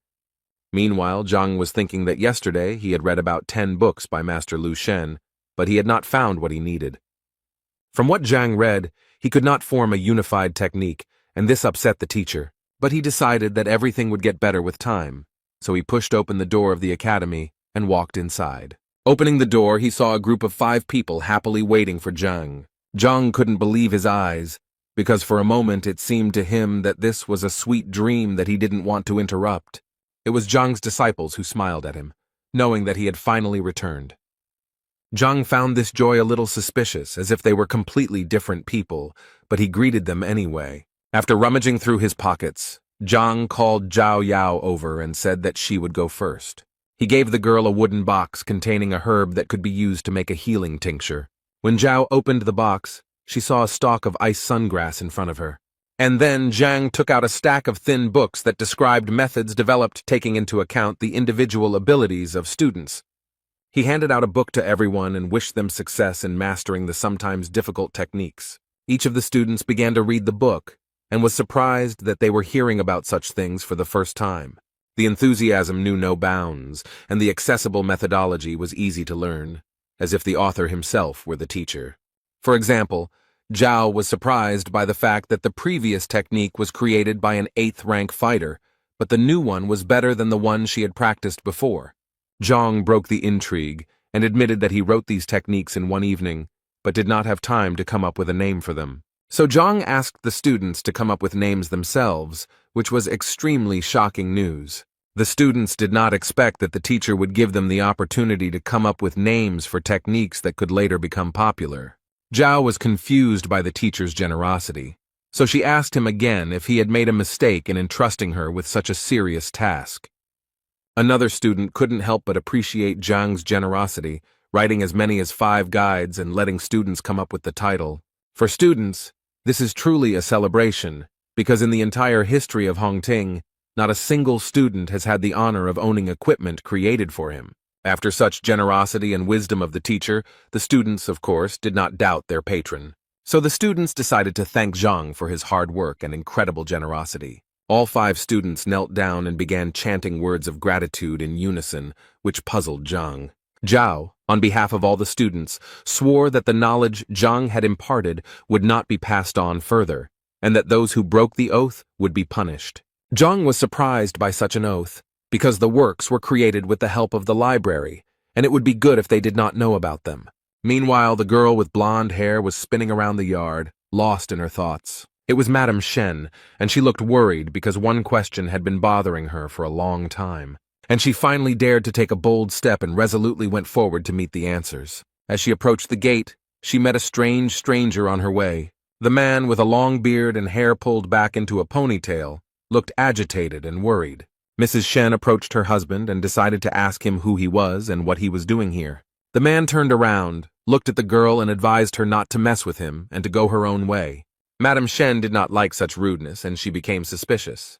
Meanwhile, Zhang was thinking that yesterday he had read about 10 books by Master Lu Shen, but he had not found what he needed. From what Zhang read, he could not form a unified technique, and this upset the teacher. But he decided that everything would get better with time, so he pushed open the door of the academy and walked inside. Opening the door, he saw a group of 5 people happily waiting for Zhang. Zhang couldn't believe his eyes, because for a moment it seemed to him that this was a sweet dream that he didn't want to interrupt. It was Zhang's disciples who smiled at him, knowing that he had finally returned. Zhang found this joy a little suspicious, as if they were completely different people, but he greeted them anyway. After rummaging through his pockets, Zhang called Zhao Yao over and said that she would go first. He gave the girl a wooden box containing a herb that could be used to make a healing tincture. When Zhao opened the box, she saw a stalk of ice sungrass in front of her. And then Zhang took out a stack of thin books that described methods developed taking into account the individual abilities of students. He handed out a book to everyone and wished them success in mastering the sometimes difficult techniques. Each of the students began to read the book, and was surprised that they were hearing about such things for the first time. The enthusiasm knew no bounds, and the accessible methodology was easy to learn, as if the author himself were the teacher. For example, Zhao was surprised by the fact that the previous technique was created by an 8th-rank fighter, but the new one was better than the one she had practiced before. Zhang broke the intrigue and admitted that he wrote these techniques in one evening, but did not have time to come up with a name for them. So Zhang asked the students to come up with names themselves, which was extremely shocking news. The students did not expect that the teacher would give them the opportunity to come up with names for techniques that could later become popular. Zhao was confused by the teacher's generosity, so she asked him again if he had made a mistake in entrusting her with such a serious task. Another student couldn't help but appreciate Zhang's generosity, writing as many as 5 guides and letting students come up with the title. For students, this is truly a celebration, because in the entire history of Hongting, not a single student has had the honor of owning equipment created for him. After such generosity and wisdom of the teacher, the students, of course, did not doubt their patron. So the students decided to thank Zhang for his hard work and incredible generosity. All 5 students knelt down and began chanting words of gratitude in unison, which puzzled Zhang. Zhao, on behalf of all the students, swore that the knowledge Zhang had imparted would not be passed on further, and that those who broke the oath would be punished. Zhang was surprised by such an oath, because the works were created with the help of the library, and it would be good if they did not know about them. Meanwhile, the girl with blonde hair was spinning around the yard, lost in her thoughts. It was Madame Shen, and she looked worried because one question had been bothering her for a long time. And she finally dared to take a bold step and resolutely went forward to meet the answers. As she approached the gate, she met a strange stranger on her way. The man, with a long beard and hair pulled back into a ponytail, looked agitated and worried. Mrs. Shen approached her husband and decided to ask him who he was and what he was doing here. The man turned around, looked at the girl and advised her not to mess with him and to go her own way. Madame Shen did not like such rudeness, and she became suspicious.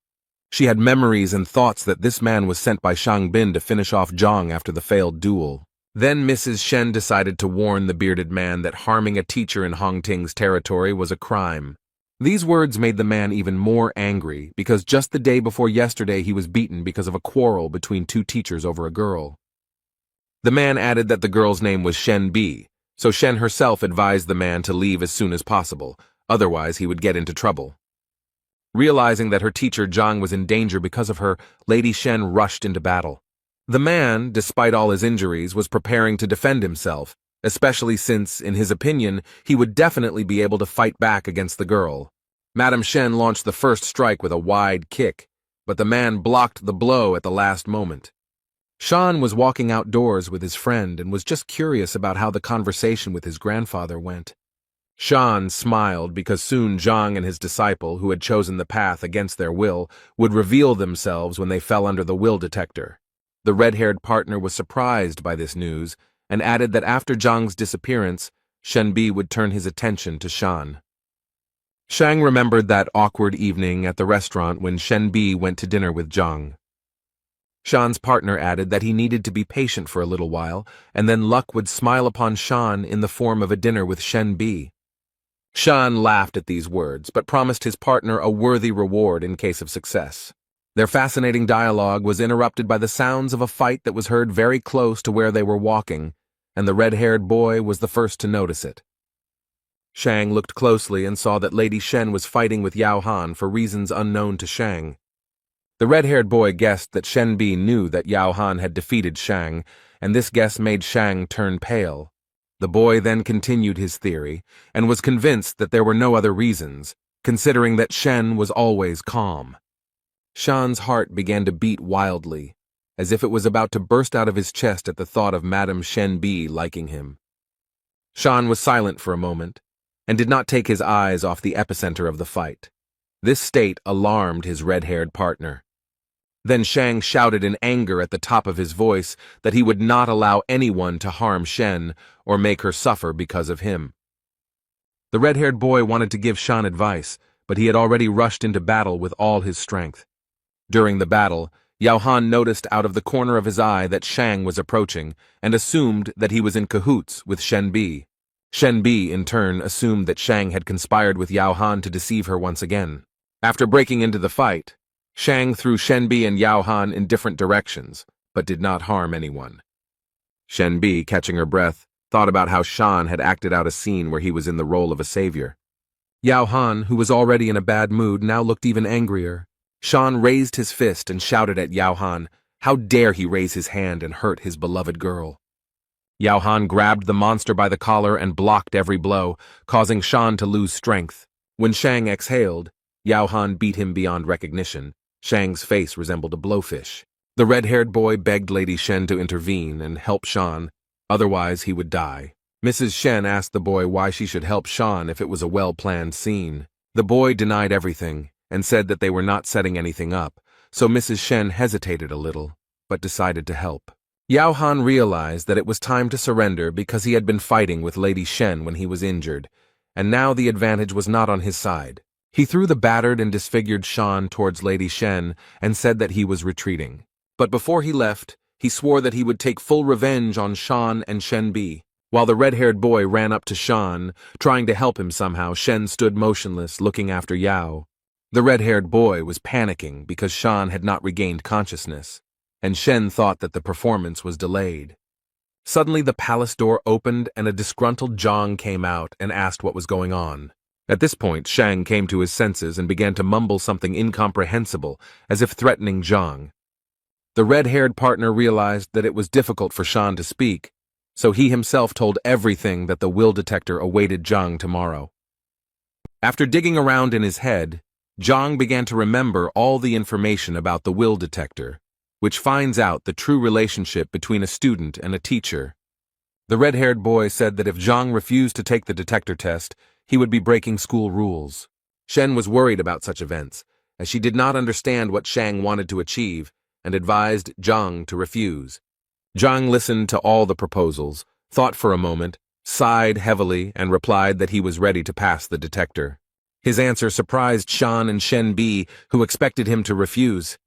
She had memories and thoughts that this man was sent by Shang Bin to finish off Zhang after the failed duel. Then Mrs. Shen decided to warn the bearded man that harming a teacher in Hongting's territory was a crime. These words made the man even more angry, because just the day before yesterday he was beaten because of a quarrel between 2 teachers over a girl. The man added that the girl's name was Shen Bi, so Shen herself advised the man to leave as soon as possible, otherwise he would get into trouble. Realizing that her teacher Zhang was in danger because of her, Lady Shen rushed into battle. The man, despite all his injuries, was preparing to defend himself, especially since, in his opinion, he would definitely be able to fight back against the girl. Madame Shen launched the first strike with a wide kick, but the man blocked the blow at the last moment. Shan was walking outdoors with his friend and was just curious about how the conversation with his grandfather went. Shan smiled because soon Zhang and his disciple, who had chosen the path against their will, would reveal themselves when they fell under the will detector. The red-haired partner was surprised by this news and added that after Zhang's disappearance, Shenbi would turn his attention to Shan. Shang remembered that awkward evening at the restaurant when Shenbi went to dinner with Zhang. Shan's partner added that he needed to be patient for a little while, and then luck would smile upon Shan in the form of a dinner with Shenbi. Shan laughed at these words, but promised his partner a worthy reward in case of success. Their fascinating dialogue was interrupted by the sounds of a fight that was heard very close to where they were walking, and the red-haired boy was the first to notice it. Shang looked closely and saw that Lady Shen was fighting with Yao Han for reasons unknown to Shang. The red-haired boy guessed that Shenbi knew that Yao Han had defeated Shang, and this guess made Shang turn pale. The boy then continued his theory, and was convinced that there were no other reasons, considering that Shen was always calm. Shan's heart began to beat wildly, as if it was about to burst out of his chest at the thought of Madame Shenbi liking him. Shan was silent for a moment, and did not take his eyes off the epicenter of the fight. This state alarmed his red-haired partner. Then Shang shouted in anger at the top of his voice that he would not allow anyone to harm Shen or make her suffer because of him. The red-haired boy wanted to give Shan advice, but he had already rushed into battle with all his strength. During the battle, Yao Han noticed out of the corner of his eye that Shang was approaching and assumed that he was in cahoots with Shenbi. Shenbi, in turn, assumed that Shang had conspired with Yao Han to deceive her once again. After breaking into the fight, Shang threw Shenbi and Yao Han in different directions, but did not harm anyone. Shenbi, catching her breath, thought about how Shan had acted out a scene where he was in the role of a savior. Yao Han, who was already in a bad mood, now looked even angrier. Shan raised his fist and shouted at Yao Han, how dare he raise his hand and hurt his beloved girl. Yao Han grabbed the monster by the collar and blocked every blow, causing Shan to lose strength. When Shang exhaled, Yao Han beat him beyond recognition. Shang's face resembled a blowfish. The red-haired boy begged Lady Shen to intervene and help Shan, otherwise he would die. Mrs. Shen asked the boy why she should help Shan if it was a well-planned scene. The boy denied everything and said that they were not setting anything up, so Mrs. Shen hesitated a little, but decided to help. Yao Han realized that it was time to surrender because he had been fighting with Lady Shen when he was injured, and now the advantage was not on his side. He threw the battered and disfigured Shan towards Lady Shen and said that he was retreating. But before he left, he swore that he would take full revenge on Shan and Shenbi. While the red-haired boy ran up to Shan, trying to help him somehow, Shen stood motionless, looking after Yao. The red-haired boy was panicking because Shan had not regained consciousness, and Shen thought that the performance was delayed. Suddenly the palace door opened and a disgruntled Zhang came out and asked what was going on. At this point, Shang came to his senses and began to mumble something incomprehensible, as if threatening Zhang. The red-haired partner realized that it was difficult for Shan to speak, so he himself told everything that the will detector awaited Zhang tomorrow. After digging around in his head, Zhang began to remember all the information about the will detector, which finds out the true relationship between a student and a teacher. The red-haired boy said that if Zhang refused to take the detector test, he would be breaking school rules. Shen was worried about such events, as she did not understand what Shang wanted to achieve, and advised Zhang to refuse. Zhang listened to all the proposals, thought for a moment, sighed heavily, and replied that he was ready to pass the detector. His answer surprised Shan and Shenbi, who expected him to refuse.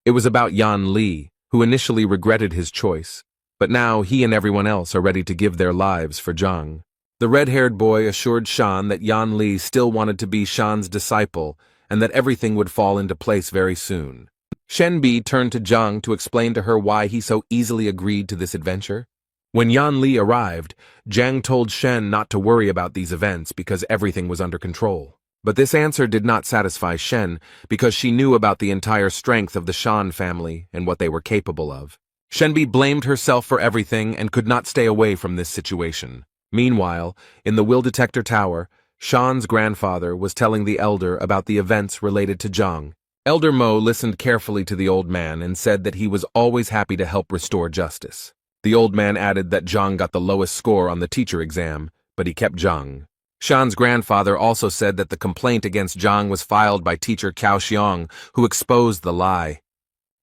It was about Yan Li, who initially regretted his choice, but now he and everyone else are ready to give their lives for Zhang. The red-haired boy assured Shan that Yan Li still wanted to be Shan's disciple and that everything would fall into place very soon. Shenbi turned to Zhang to explain to her why he so easily agreed to this adventure. When Yan Li arrived, Zhang told Shen not to worry about these events because everything was under control. But this answer did not satisfy Shen because she knew about the entire strength of the Shan family and what they were capable of. Shenbi blamed herself for everything and could not stay away from this situation. Meanwhile, in the Will Detector Tower, Shan's grandfather was telling the elder about the events related to Zhang. Elder Mo listened carefully to the old man and said that he was always happy to help restore justice. The old man added that Zhang got the lowest score on the teacher exam, but he kept Zhang. Shan's grandfather also said that the complaint against Zhang was filed by teacher Cao Xiong, who exposed the lie.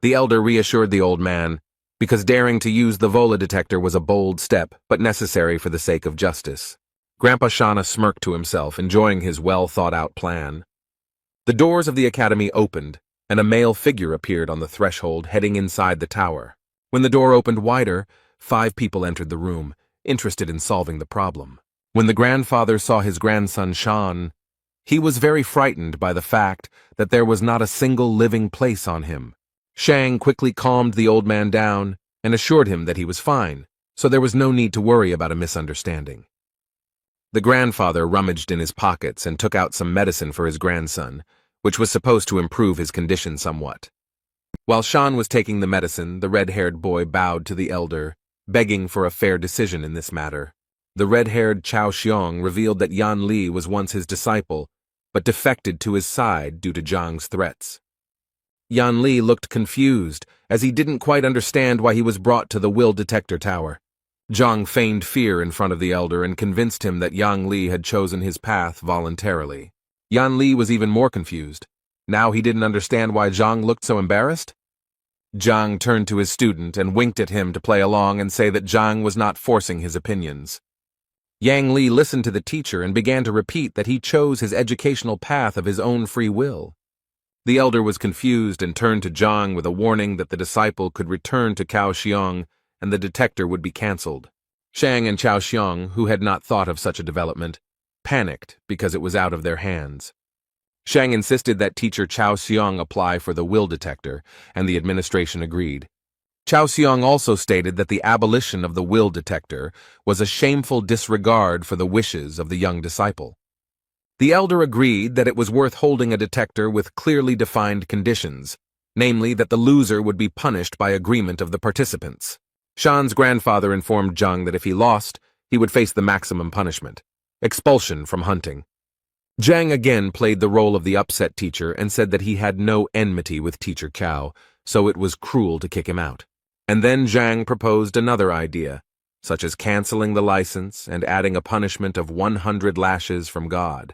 The elder reassured the old man, because daring to use the Vola detector was a bold step, but necessary for the sake of justice. Grandpa Shana smirked to himself, enjoying his well-thought-out plan. The doors of the academy opened, and a male figure appeared on the threshold heading inside the tower. When the door opened wider, 5 people entered the room, interested in solving the problem. When the grandfather saw his grandson Shan, he was very frightened by the fact that there was not a single living place on him. Shang quickly calmed the old man down and assured him that he was fine, so there was no need to worry about a misunderstanding. The grandfather rummaged in his pockets and took out some medicine for his grandson, which was supposed to improve his condition somewhat. While Shan was taking the medicine, the red-haired boy bowed to the elder, begging for a fair decision in this matter. The red-haired Cao Xiong revealed that Yan Li was once his disciple, but defected to his side due to Zhang's threats. Yan Li looked confused, as he didn't quite understand why he was brought to the Will Detector Tower. Zhang feigned fear in front of the elder and convinced him that Yan Li had chosen his path voluntarily. Yan Li was even more confused. Now he didn't understand why Zhang looked so embarrassed. Zhang turned to his student and winked at him to play along and say that Zhang was not forcing his opinions. Yang Li listened to the teacher and began to repeat that he chose his educational path of his own free will. The elder was confused and turned to Zhang with a warning that the disciple could return to Cao Xiong and the detector would be cancelled. Shang and Cao Xiong, who had not thought of such a development, panicked because it was out of their hands. Shang insisted that teacher Chao Xiong apply for the will detector, and the administration agreed. Chao Xiong also stated that the abolition of the will detector was a shameful disregard for the wishes of the young disciple. The elder agreed that it was worth holding a detector with clearly defined conditions, namely that the loser would be punished by agreement of the participants. Shan's grandfather informed Zhang that if he lost, he would face the maximum punishment, expulsion from hunting. Zhang again played the role of the upset teacher and said that he had no enmity with teacher Cao, so it was cruel to kick him out. And then Zhang proposed another idea, such as canceling the license and adding a punishment of 100 lashes from God.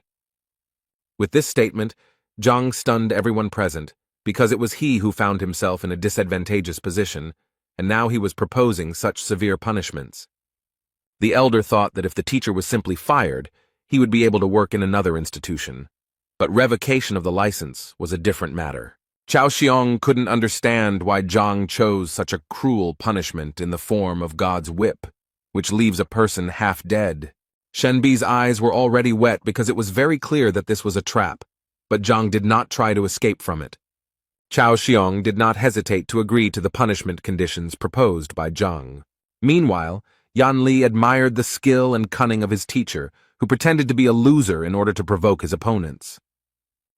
With this statement, Zhang stunned everyone present, because it was he who found himself in a disadvantageous position, and now he was proposing such severe punishments. The elder thought that if the teacher was simply fired, he would be able to work in another institution. But revocation of the license was a different matter. Chao Xiong couldn't understand why Zhang chose such a cruel punishment in the form of God's whip, which leaves a person half dead. Shenbi's eyes were already wet because it was very clear that this was a trap, but Zhang did not try to escape from it. Chao Xiong did not hesitate to agree to the punishment conditions proposed by Zhang. Meanwhile, Yan Li admired the skill and cunning of his teacher, who pretended to be a loser in order to provoke his opponents.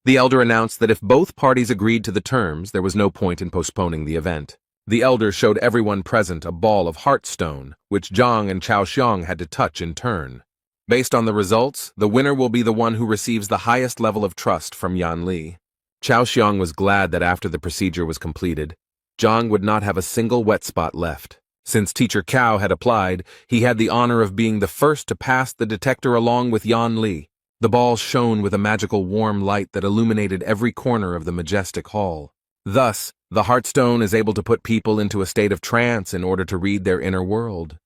The elder announced that if both parties agreed to the terms, there was no point in postponing the event. The elder showed everyone present a ball of heartstone, which Zhang and Chao Xiong had to touch in turn. Based on the results, the winner will be the one who receives the highest level of trust from Yan Li. Chao Xiong was glad that after the procedure was completed, Zhang would not have a single wet spot left. Since teacher Cao had applied, he had the honor of being the first to pass the detector along with Yan Li. The ball shone with a magical warm light that illuminated every corner of the majestic hall. Thus, the Heartstone is able to put people into a state of trance in order to read their inner world.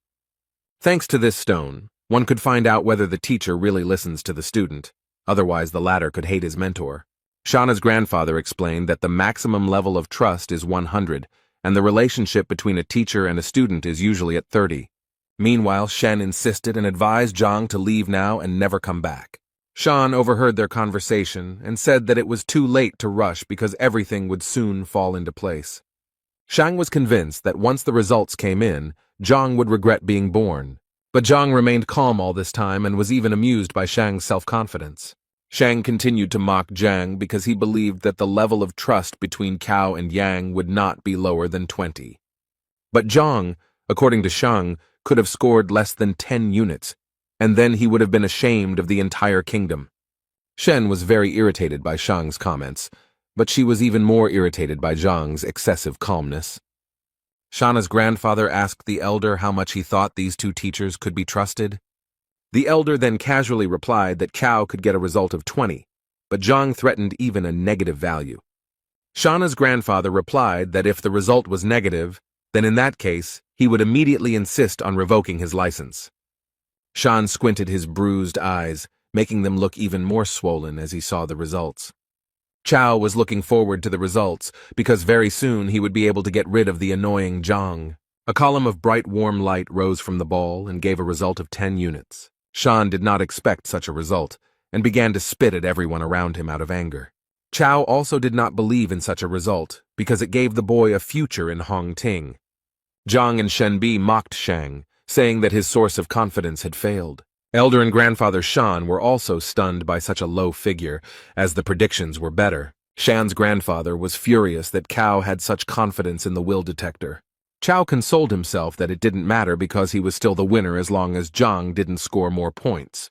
Thanks to this stone, one could find out whether the teacher really listens to the student, otherwise the latter could hate his mentor. Shauna's grandfather explained that the maximum level of trust is 100, and the relationship between a teacher and a student is usually at 30. Meanwhile, Shen insisted and advised Zhang to leave now and never come back. Shan overheard their conversation and said that it was too late to rush because everything would soon fall into place. Shang was convinced that once the results came in, Zhang would regret being born. But Zhang remained calm all this time and was even amused by Shang's self-confidence. Shang continued to mock Zhang because he believed that the level of trust between Cao and Yang would not be lower than 20. But Zhang, according to Shang, could have scored less than 10 units, and then he would have been ashamed of the entire kingdom. Shen was very irritated by Shang's comments, but she was even more irritated by Zhang's excessive calmness. Shana's grandfather asked the elder how much he thought these two teachers could be trusted. The elder then casually replied that Cao could get a result of 20, but Zhang threatened even a negative value. Shana's grandfather replied that if the result was negative, then in that case, he would immediately insist on revoking his license. Shan squinted his bruised eyes, making them look even more swollen as he saw the results. Chao was looking forward to the results because very soon he would be able to get rid of the annoying Zhang. A column of bright warm light rose from the ball and gave a result of 10 units. Shan did not expect such a result and began to spit at everyone around him out of anger. Chao also did not believe in such a result because it gave the boy a future in Hongting. Zhang and Shenbi mocked Shang, saying that his source of confidence had failed. Elder and grandfather Shan were also stunned by such a low figure, as the predictions were better. Shan's grandfather was furious that Cao had such confidence in the will detector. Chao consoled himself that it didn't matter because he was still the winner as long as Zhang didn't score more points.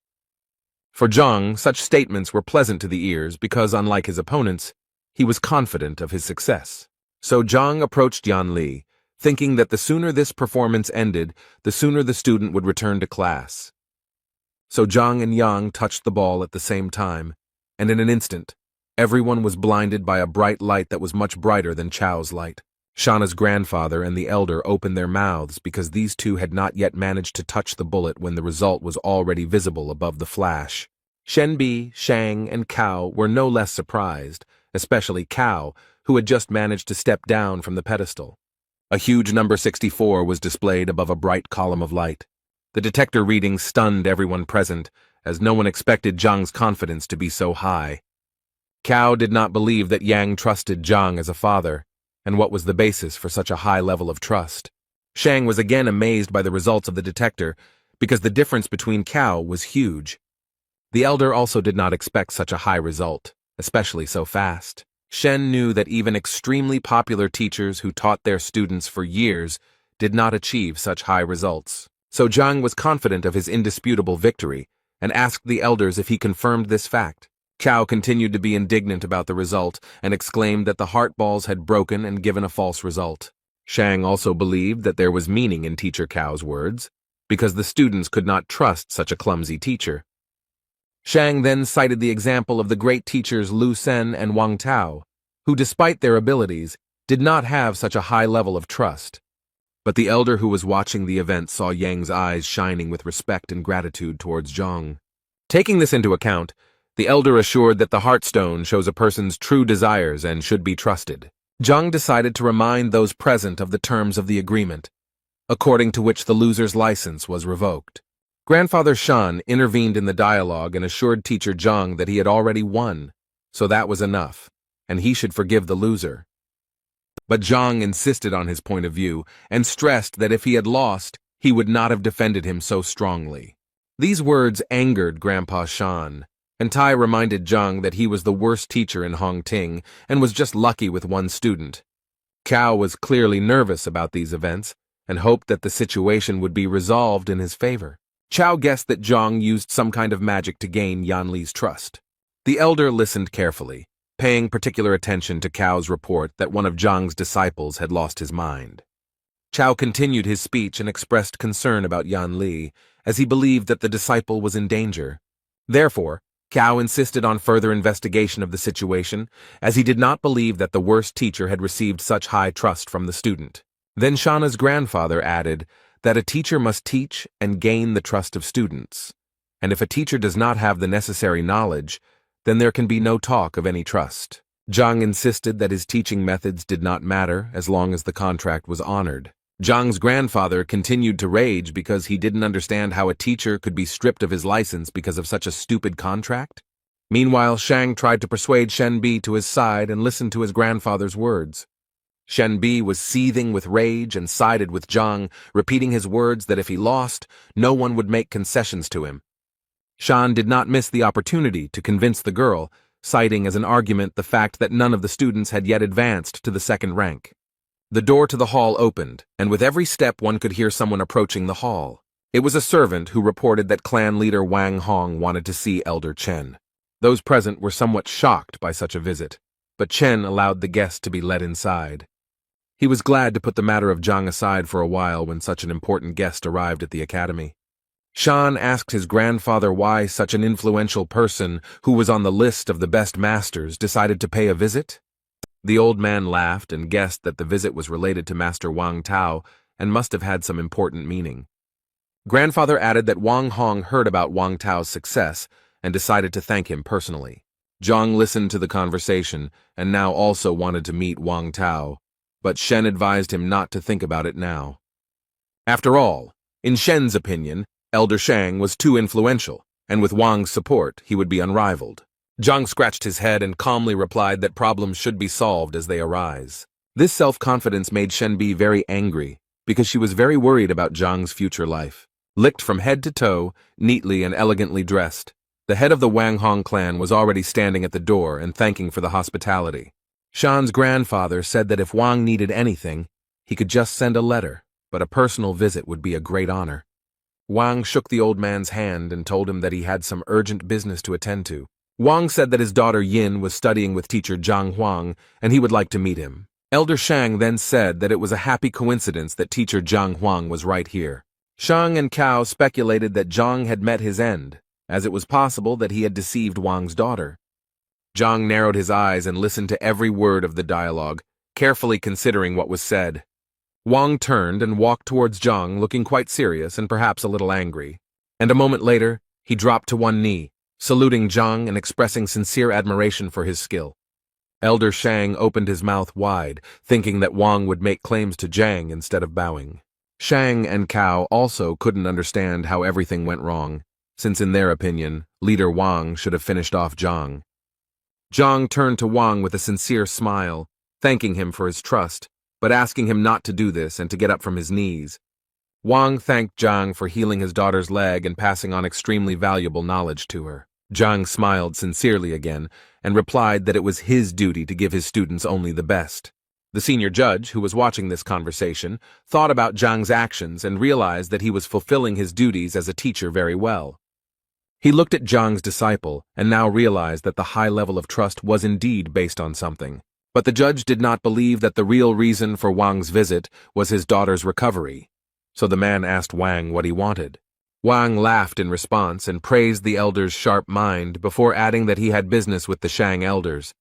For Zhang, such statements were pleasant to the ears because, unlike his opponents, he was confident of his success. So Zhang approached Yan Li, thinking that the sooner this performance ended, the sooner the student would return to class. So Zhang and Yang touched the ball at the same time, and in an instant, everyone was blinded by a bright light that was much brighter than Chao's light. Shana's grandfather and the elder opened their mouths because these two had not yet managed to touch the bullet when the result was already visible above the flash. Shenbi, Shang, and Cao were no less surprised, especially Cao, who had just managed to step down from the pedestal. A huge number 64 was displayed above a bright column of light. The detector reading stunned everyone present, as no one expected Zhang's confidence to be so high. Cao did not believe that Yang trusted Zhang as a father, and what was the basis for such a high level of trust. Shang was again amazed by the results of the detector, because the difference between Cao was huge. The elder also did not expect such a high result, especially so fast. Shen knew that even extremely popular teachers who taught their students for years did not achieve such high results. So Zhang was confident of his indisputable victory, and asked the elders if he confirmed this fact. Cao continued to be indignant about the result, and exclaimed that the heart balls had broken and given a false result. Shang also believed that there was meaning in Teacher Cao's words, because the students could not trust such a clumsy teacher. Shang then cited the example of the great teachers Lu Sen and Wang Tao, who despite their abilities, did not have such a high level of trust. But the elder who was watching the event saw Yang's eyes shining with respect and gratitude towards Zhang. Taking this into account, the elder assured that the Heartstone shows a person's true desires and should be trusted. Zhang decided to remind those present of the terms of the agreement, according to which the loser's license was revoked. Grandfather Shan intervened in the dialogue and assured Teacher Zhang that he had already won, so that was enough, and he should forgive the loser. But Zhang insisted on his point of view and stressed that if he had lost, he would not have defended him so strongly. These words angered Grandpa Shan, and Tai reminded Zhang that he was the worst teacher in Hongting and was just lucky with one student. Cao was clearly nervous about these events and hoped that the situation would be resolved in his favor. Cao guessed that Zhang used some kind of magic to gain Yan Li's trust. The elder listened carefully, paying particular attention to Cao's report that one of Zhang's disciples had lost his mind. Cao continued his speech and expressed concern about Yan Li, as he believed that the disciple was in danger. Therefore, Cao insisted on further investigation of the situation, as he did not believe that the worst teacher had received such high trust from the student. Then Shana's grandfather added that a teacher must teach and gain the trust of students, and if a teacher does not have the necessary knowledge, then there can be no talk of any trust. Zhang insisted that his teaching methods did not matter as long as the contract was honored. Zhang's grandfather continued to rage because he didn't understand how a teacher could be stripped of his license because of such a stupid contract. Meanwhile, Shang tried to persuade Shen Bi to his side and listen to his grandfather's words. Shen Bi was seething with rage and sided with Zhang, repeating his words that if he lost, no one would make concessions to him. Shan did not miss the opportunity to convince the girl, citing as an argument the fact that none of the students had yet advanced to the second rank. The door to the hall opened, and with every step one could hear someone approaching the hall. It was a servant who reported that clan leader Wang Hong wanted to see Elder Chen. Those present were somewhat shocked by such a visit, but Chen allowed the guest to be led inside. He was glad to put the matter of Zhang aside for a while when such an important guest arrived at the academy. Shan asked his grandfather why such an influential person, who was on the list of the best masters, decided to pay a visit. The old man laughed and guessed that the visit was related to Master Wang Tao and must have had some important meaning. Grandfather added that Wang Hong heard about Wang Tao's success and decided to thank him personally. Zhang listened to the conversation and now also wanted to meet Wang Tao, but Shen advised him not to think about it now. After all, in Shen's opinion, Elder Shang was too influential, and with Wang's support, he would be unrivaled. Zhang scratched his head and calmly replied that problems should be solved as they arise. This self-confidence made Shen Bi very angry, because she was very worried about Zhang's future life. Licked from head to toe, neatly and elegantly dressed, the head of the Wang Hong clan was already standing at the door and thanking for the hospitality. Shan's grandfather said that if Wang needed anything, he could just send a letter, but a personal visit would be a great honor. Wang shook the old man's hand and told him that he had some urgent business to attend to. Wang said that his daughter Yin was studying with teacher Zhang Huang, and he would like to meet him. Elder Shang then said that it was a happy coincidence that teacher Zhang Huang was right here. Shang and Cao speculated that Zhang had met his end, as it was possible that he had deceived Wang's daughter. Zhang narrowed his eyes and listened to every word of the dialogue, carefully considering what was said. Wang turned and walked towards Zhang, looking quite serious and perhaps a little angry. And a moment later, he dropped to one knee, saluting Zhang and expressing sincere admiration for his skill. Elder Shang opened his mouth wide, thinking that Wang would make claims to Zhang instead of bowing. Shang and Cao also couldn't understand how everything went wrong, since in their opinion, leader Wang should have finished off Zhang. Zhang turned to Wang with a sincere smile, thanking him for his trust, but asking him not to do this and to get up from his knees. Wang thanked Zhang for healing his daughter's leg and passing on extremely valuable knowledge to her. Zhang smiled sincerely again and replied that it was his duty to give his students only the best. The senior judge, who was watching this conversation, thought about Zhang's actions and realized that he was fulfilling his duties as a teacher very well. He looked at Zhang's disciple and now realized that the high level of trust was indeed based on something. But the judge did not believe that the real reason for Wang's visit was his daughter's recovery. So the man asked Wang what he wanted. Wang laughed in response and praised the elder's sharp mind before adding that he had business with the Shang elders.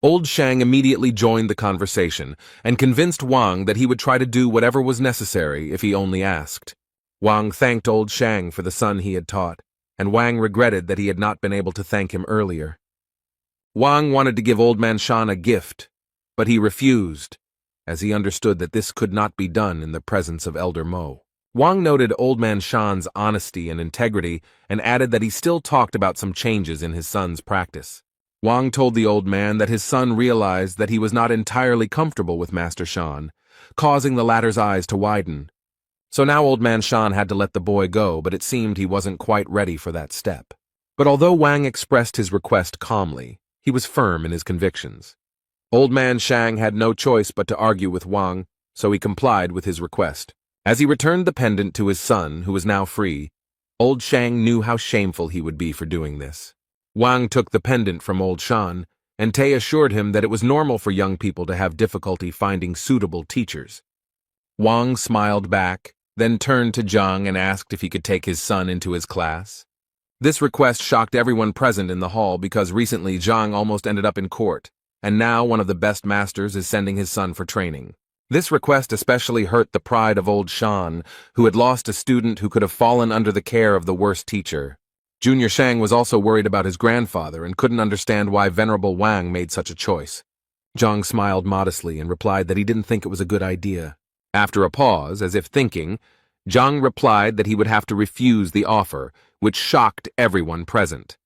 Old Shang immediately joined the conversation and convinced Wang that he would try to do whatever was necessary if he only asked. Wang thanked Old Shang for the son he had taught, and Wang regretted that he had not been able to thank him earlier. Wang wanted to give Old Man Shan a gift, but he refused, as he understood that this could not be done in the presence of Elder Mo. Wang noted Old Man Shan's honesty and integrity and added that he still talked about some changes in his son's practice. Wang told the old man that his son realized that he was not entirely comfortable with Master Shan, causing the latter's eyes to widen. So now Old Man Shan had to let the boy go, but it seemed he wasn't quite ready for that step. But although Wang expressed his request calmly, he was firm in his convictions. Old Man Shang had no choice but to argue with Wang, so he complied with his request. As he returned the pendant to his son, who was now free, Old Shang knew how shameful he would be for doing this. Wang took the pendant from Old Shan, and Tay assured him that it was normal for young people to have difficulty finding suitable teachers. Wang smiled back, then turned to Zhang and asked if he could take his son into his class. This request shocked everyone present in the hall because recently Zhang almost ended up in court, and now one of the best masters is sending his son for training. This request especially hurt the pride of Old Shan, who had lost a student who could have fallen under the care of the worst teacher. Junior Shang was also worried about his grandfather and couldn't understand why Venerable Wang made such a choice. Zhang smiled modestly and replied that he didn't think it was a good idea. After a pause, as if thinking, Zhang replied that he would have to refuse the offer, which shocked everyone present.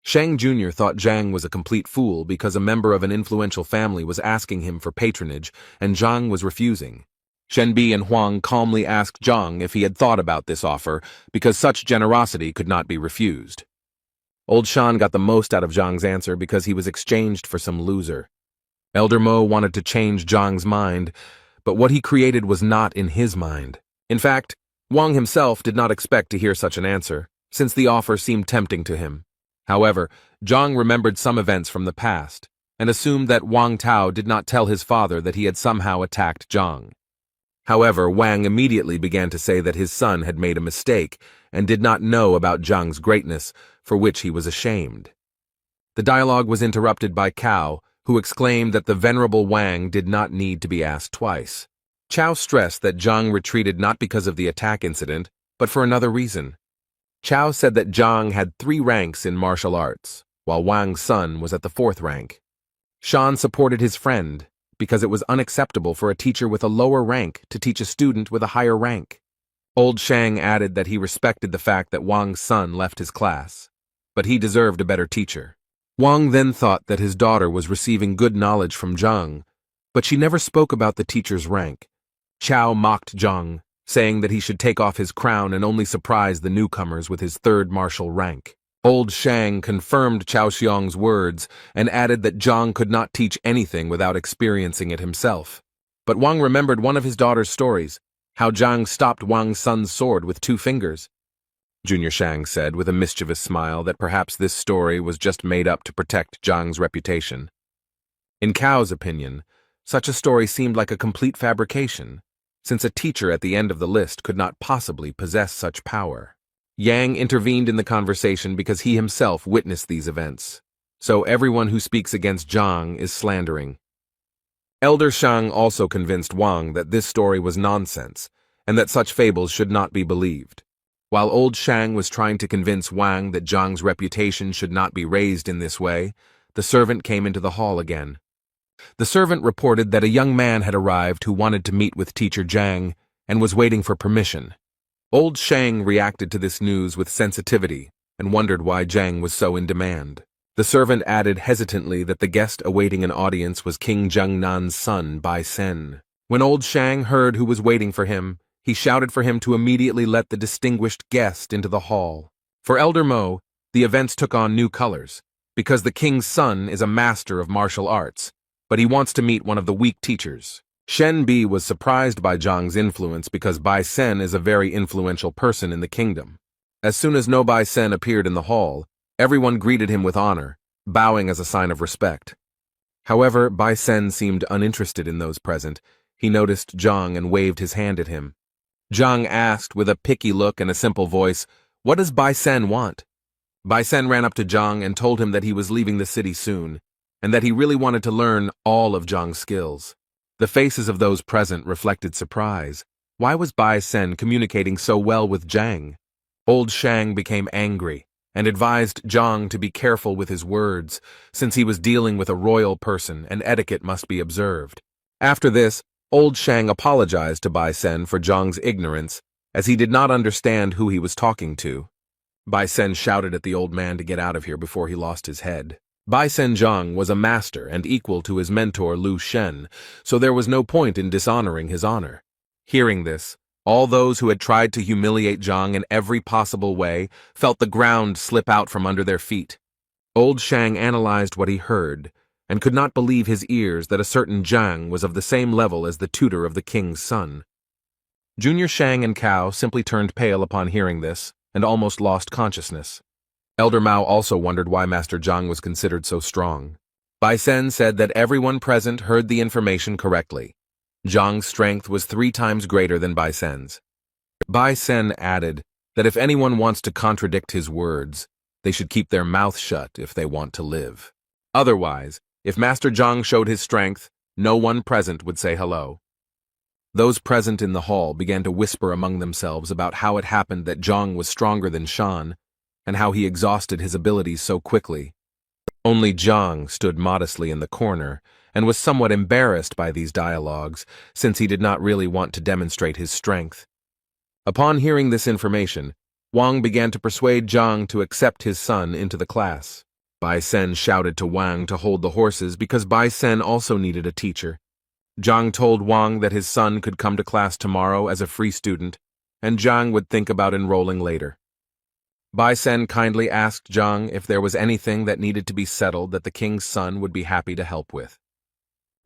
Shang Jr. thought Zhang was a complete fool because a member of an influential family was asking him for patronage and Zhang was refusing. Shenbi and Huang calmly asked Zhang if he had thought about this offer because such generosity could not be refused. Old Shan got the most out of Zhang's answer because he was exchanged for some loser. Elder Mo wanted to change Zhang's mind, but what he created was not in his mind. In fact, Wang himself did not expect to hear such an answer, since the offer seemed tempting to him. However, Zhang remembered some events from the past, and assumed that Wang Tao did not tell his father that he had somehow attacked Zhang. However, Wang immediately began to say that his son had made a mistake and did not know about Zhang's greatness, for which he was ashamed. The dialogue was interrupted by Cao, who exclaimed that the venerable Wang did not need to be asked twice. Cao stressed that Zhang retreated not because of the attack incident, but for another reason. Cao said that Zhang had 3 ranks in martial arts, while Wang's son was at the 4th rank. Shan supported his friend, because it was unacceptable for a teacher with a lower rank to teach a student with a higher rank. Old Shang added that he respected the fact that Wang's son left his class, but he deserved a better teacher. Wang then thought that his daughter was receiving good knowledge from Zhang, but she never spoke about the teacher's rank. Cao mocked Zhang, saying that he should take off his crown and only surprise the newcomers with his 3rd martial rank. Old Shang confirmed Cao Xiong's words and added that Zhang could not teach anything without experiencing it himself. But Wang remembered one of his daughter's stories, how Zhang stopped Wang's son's sword with 2 fingers. Junior Shang said with a mischievous smile that perhaps this story was just made up to protect Zhang's reputation. In Cao's opinion, such a story seemed like a complete fabrication, since a teacher at the end of the list could not possibly possess such power. Yang intervened in the conversation because he himself witnessed these events, so everyone who speaks against Zhang is slandering. Elder Shang also convinced Wang that this story was nonsense, and that such fables should not be believed. While Old Shang was trying to convince Wang that Zhang's reputation should not be raised in this way, the servant came into the hall again. The servant reported that a young man had arrived who wanted to meet with Teacher Zhang and was waiting for permission. Old Shang reacted to this news with sensitivity and wondered why Zhang was so in demand. The servant added hesitantly that the guest awaiting an audience was King Jiangnan's son, Bai Sen. When old Shang heard who was waiting for him, he shouted for him to immediately let the distinguished guest into the hall. For Elder Mo, the events took on new colors, because the king's son is a master of martial arts, but he wants to meet one of the weak teachers. Shen Bi was surprised by Zhang's influence because Bai Sen is a very influential person in the kingdom. As soon as No Bai Sen appeared in the hall, everyone greeted him with honor, bowing as a sign of respect. However, Bai Sen seemed uninterested in those present. He noticed Zhang and waved his hand at him. Zhang asked with a picky look and a simple voice, "What does Bai Sen want?" Bai Sen ran up to Zhang and told him that he was leaving the city soon, and that he really wanted to learn all of Zhang's skills. The faces of those present reflected surprise. Why was Bai Sen communicating so well with Zhang? Old Shang became angry and advised Zhang to be careful with his words, since he was dealing with a royal person and etiquette must be observed. After this, Old Shang apologized to Bai Sen for Zhang's ignorance, as he did not understand who he was talking to. Bai Sen shouted at the old man to get out of here before he lost his head. Bai Sen Zhang was a master and equal to his mentor Lu Shen, so there was no point in dishonoring his honor. Hearing this, all those who had tried to humiliate Zhang in every possible way felt the ground slip out from under their feet. Old Shang analyzed what he heard, and could not believe his ears that a certain Zhang was of the same level as the tutor of the king's son. Junior Shang and Cao simply turned pale upon hearing this, and almost lost consciousness. Elder Mao also wondered why Master Zhang was considered so strong. Bai Sen said that everyone present heard the information correctly. Zhang's strength was 3 times greater than Bai Sen's. Bai Sen added that if anyone wants to contradict his words, they should keep their mouth shut if they want to live. Otherwise, if Master Zhang showed his strength, no one present would say hello. Those present in the hall began to whisper among themselves about how it happened that Zhang was stronger than Shan, and how he exhausted his abilities so quickly. Only Zhang stood modestly in the corner, and was somewhat embarrassed by these dialogues, since he did not really want to demonstrate his strength. Upon hearing this information, Wang began to persuade Zhang to accept his son into the class. Bai Sen shouted to Wang to hold the horses because Bai Sen also needed a teacher. Zhang told Wang that his son could come to class tomorrow as a free student, and Zhang would think about enrolling later. Bai Sen kindly asked Zhang if there was anything that needed to be settled that the king's son would be happy to help with.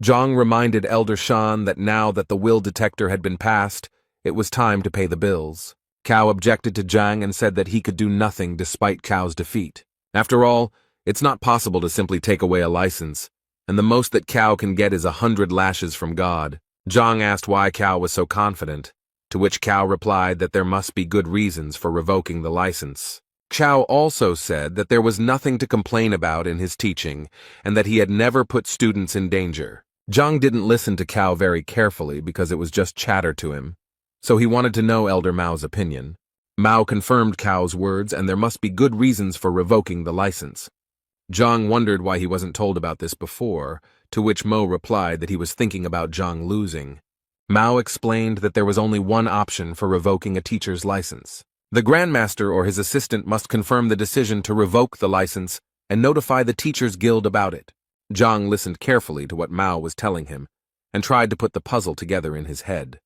Zhang reminded Elder Shan that now that the will detector had been passed, it was time to pay the bills. Cao objected to Zhang and said that he could do nothing despite Cao's defeat. After all, it's not possible to simply take away a license, and the most that Cao can get is 100 lashes from God. Zhang asked why Cao was so confident, to which Cao replied that there must be good reasons for revoking the license. Cao also said that there was nothing to complain about in his teaching, and that he had never put students in danger. Zhang didn't listen to Cao very carefully because it was just chatter to him, so he wanted to know Elder Mao's opinion. Mao confirmed Cao's words, and there must be good reasons for revoking the license. Zhang wondered why he wasn't told about this before, to which Mo replied that he was thinking about Zhang losing. Mao explained that there was only one option for revoking a teacher's license. The Grandmaster or his assistant must confirm the decision to revoke the license and notify the Teachers Guild about it. Zhang listened carefully to what Mao was telling him and tried to put the puzzle together in his head.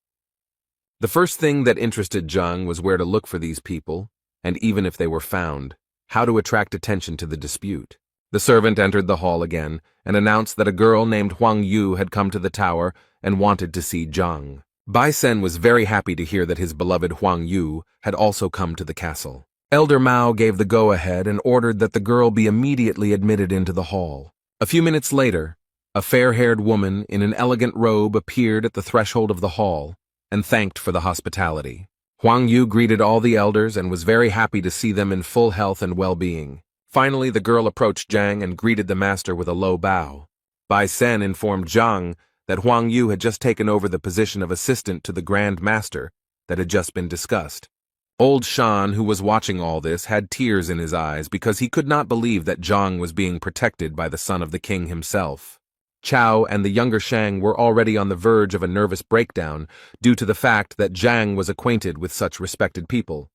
The first thing that interested Zhang was where to look for these people, and even if they were found, how to attract attention to the dispute. The servant entered the hall again and announced that a girl named Huang Yu had come to the tower and wanted to see Zhang. Bai Sen was very happy to hear that his beloved Huang Yu had also come to the castle. Elder Mao gave the go-ahead and ordered that the girl be immediately admitted into the hall. A few minutes later, a fair-haired woman in an elegant robe appeared at the threshold of the hall and thanked for the hospitality. Huang Yu greeted all the elders and was very happy to see them in full health and well-being. Finally, the girl approached Zhang and greeted the master with a low bow. Bai Sen informed Zhang that Huang Yu had just taken over the position of assistant to the Grand Master that had just been discussed. Old Shan, who was watching all this, had tears in his eyes because he could not believe that Zhang was being protected by the son of the king himself. Chao and the younger Shang were already on the verge of a nervous breakdown due to the fact that Zhang was acquainted with such respected people.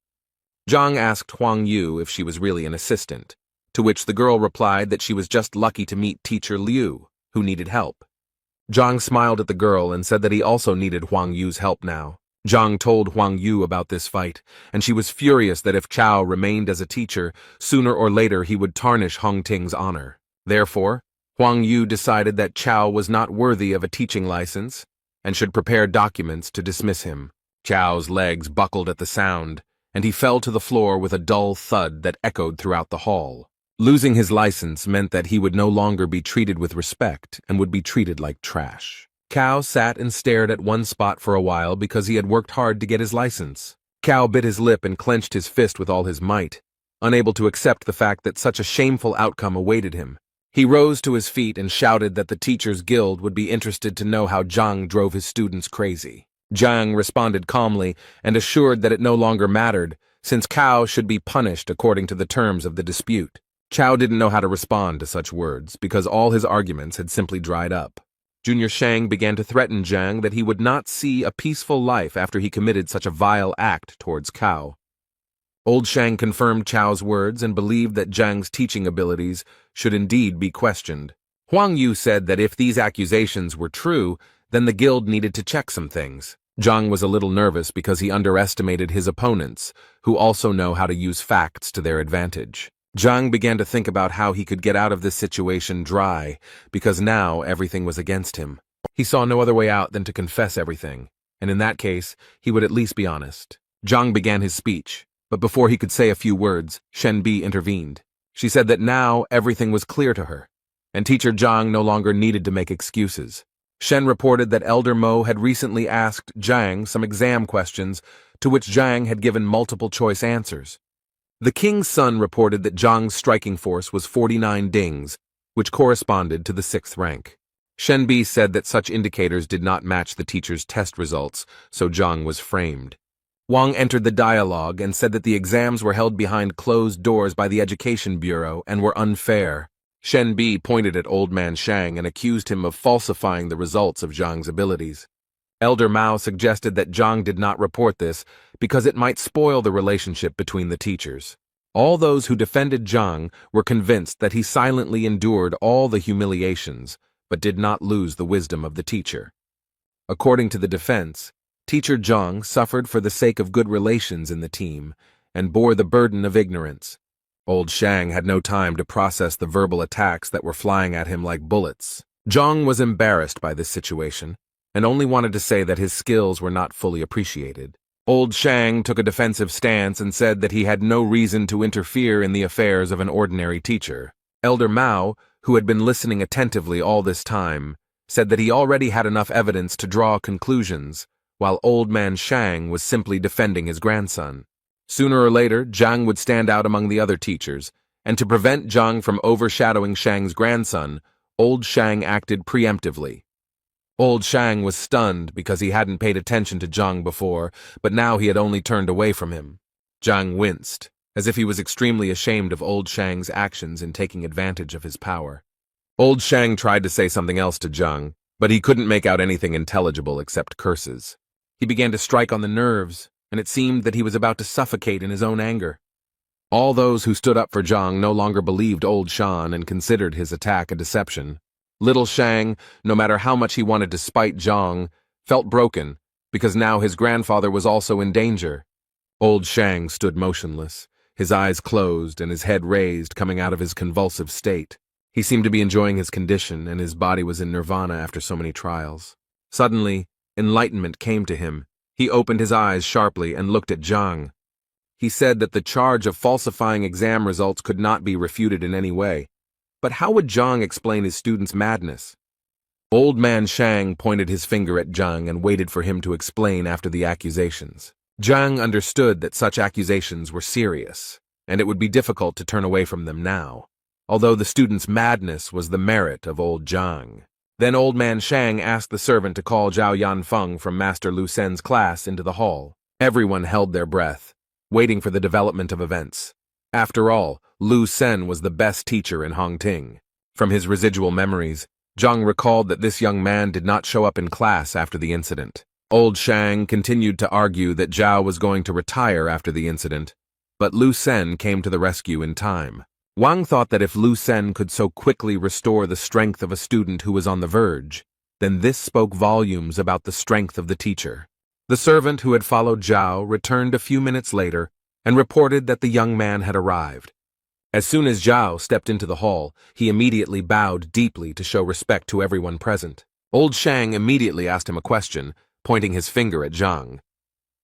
Zhang asked Huang Yu if she was really an assistant, to which the girl replied that she was just lucky to meet teacher Liu, who needed help. Zhang smiled at the girl and said that he also needed Huang Yu's help now. Zhang told Huang Yu about this fight, and she was furious that if Chao remained as a teacher, sooner or later he would tarnish Hong Ting's honor. Therefore, Huang Yu decided that Chao was not worthy of a teaching license and should prepare documents to dismiss him. Chao's legs buckled at the sound, and he fell to the floor with a dull thud that echoed throughout the hall. Losing his license meant that he would no longer be treated with respect and would be treated like trash. Cao sat and stared at one spot for a while because he had worked hard to get his license. Cao bit his lip and clenched his fist with all his might, unable to accept the fact that such a shameful outcome awaited him. He rose to his feet and shouted that the Teachers Guild would be interested to know how Zhang drove his students crazy. Zhang responded calmly and assured that it no longer mattered, since Cao should be punished according to the terms of the dispute. Cao didn't know how to respond to such words because all his arguments had simply dried up. Junior Shang began to threaten Zhang that he would not see a peaceful life after he committed such a vile act towards Cao. Old Shang confirmed Chao's words and believed that Zhang's teaching abilities should indeed be questioned. Huang Yu said that if these accusations were true, then the guild needed to check some things. Zhang was a little nervous because he underestimated his opponents, who also know how to use facts to their advantage. Zhang began to think about how he could get out of this situation dry, because now everything was against him. He saw no other way out than to confess everything, and in that case, he would at least be honest. Zhang began his speech, but before he could say a few words, Shen Bi intervened. She said that now everything was clear to her, and teacher Zhang no longer needed to make excuses. Shen reported that Elder Mo had recently asked Zhang some exam questions, to which Zhang had given multiple-choice answers. The king's son reported that Zhang's striking force was 49 dings, which corresponded to the 6th rank. Shen Bi said that such indicators did not match the teacher's test results, so Zhang was framed. Wang entered the dialogue and said that the exams were held behind closed doors by the Education Bureau and were unfair. Shen Bi pointed at Old Man Shang and accused him of falsifying the results of Zhang's abilities. Elder Mao suggested that Zhang did not report this because it might spoil the relationship between the teachers. All those who defended Zhang were convinced that he silently endured all the humiliations, but did not lose the wisdom of the teacher. According to the defense, teacher Zhang suffered for the sake of good relations in the team and bore the burden of ignorance. Old Shang had no time to process the verbal attacks that were flying at him like bullets. Zhang was embarrassed by this situation and only wanted to say that his skills were not fully appreciated. Old Shang took a defensive stance and said that he had no reason to interfere in the affairs of an ordinary teacher. Elder Mao, who had been listening attentively all this time, said that he already had enough evidence to draw conclusions, while Old Man Shang was simply defending his grandson. Sooner or later, Zhang would stand out among the other teachers, and to prevent Zhang from overshadowing Shang's grandson, Old Shang acted preemptively. Old Shang was stunned because he hadn't paid attention to Zhang before, but now he had only turned away from him. Zhang winced, as if he was extremely ashamed of Old Shang's actions in taking advantage of his power. Old Shang tried to say something else to Zhang, but he couldn't make out anything intelligible except curses. He began to strike on the nerves, and it seemed that he was about to suffocate in his own anger. All those who stood up for Zhang no longer believed Old Shan and considered his attack a deception. Little Shang, no matter how much he wanted to spite Zhang, felt broken because now his grandfather was also in danger. Old Shang stood motionless, his eyes closed and his head raised coming out of his convulsive state. He seemed to be enjoying his condition and his body was in nirvana after so many trials. Suddenly, enlightenment came to him. He opened his eyes sharply and looked at Zhang. He said that the charge of falsifying exam results could not be refuted in any way. But how would Zhang explain his student's madness? Old Man Shang pointed his finger at Zhang and waited for him to explain after the accusations. Zhang understood that such accusations were serious, and it would be difficult to turn away from them now, although the student's madness was the merit of old Zhang. Then Old Man Shang asked the servant to call Zhao Yanfeng from Master Lu Sen's class into the hall. Everyone held their breath, waiting for the development of events. After all, Lu Sen was the best teacher in Hongting. From his residual memories, Zhang recalled that this young man did not show up in class after the incident. Old Shang continued to argue that Zhao was going to retire after the incident, but Lu Sen came to the rescue in time. Wang thought that if Lu Sen could so quickly restore the strength of a student who was on the verge, then this spoke volumes about the strength of the teacher. The servant who had followed Zhao returned a few minutes later and reported that the young man had arrived. As soon as Zhao stepped into the hall, he immediately bowed deeply to show respect to everyone present. Old Shang immediately asked him a question, pointing his finger at Zhang.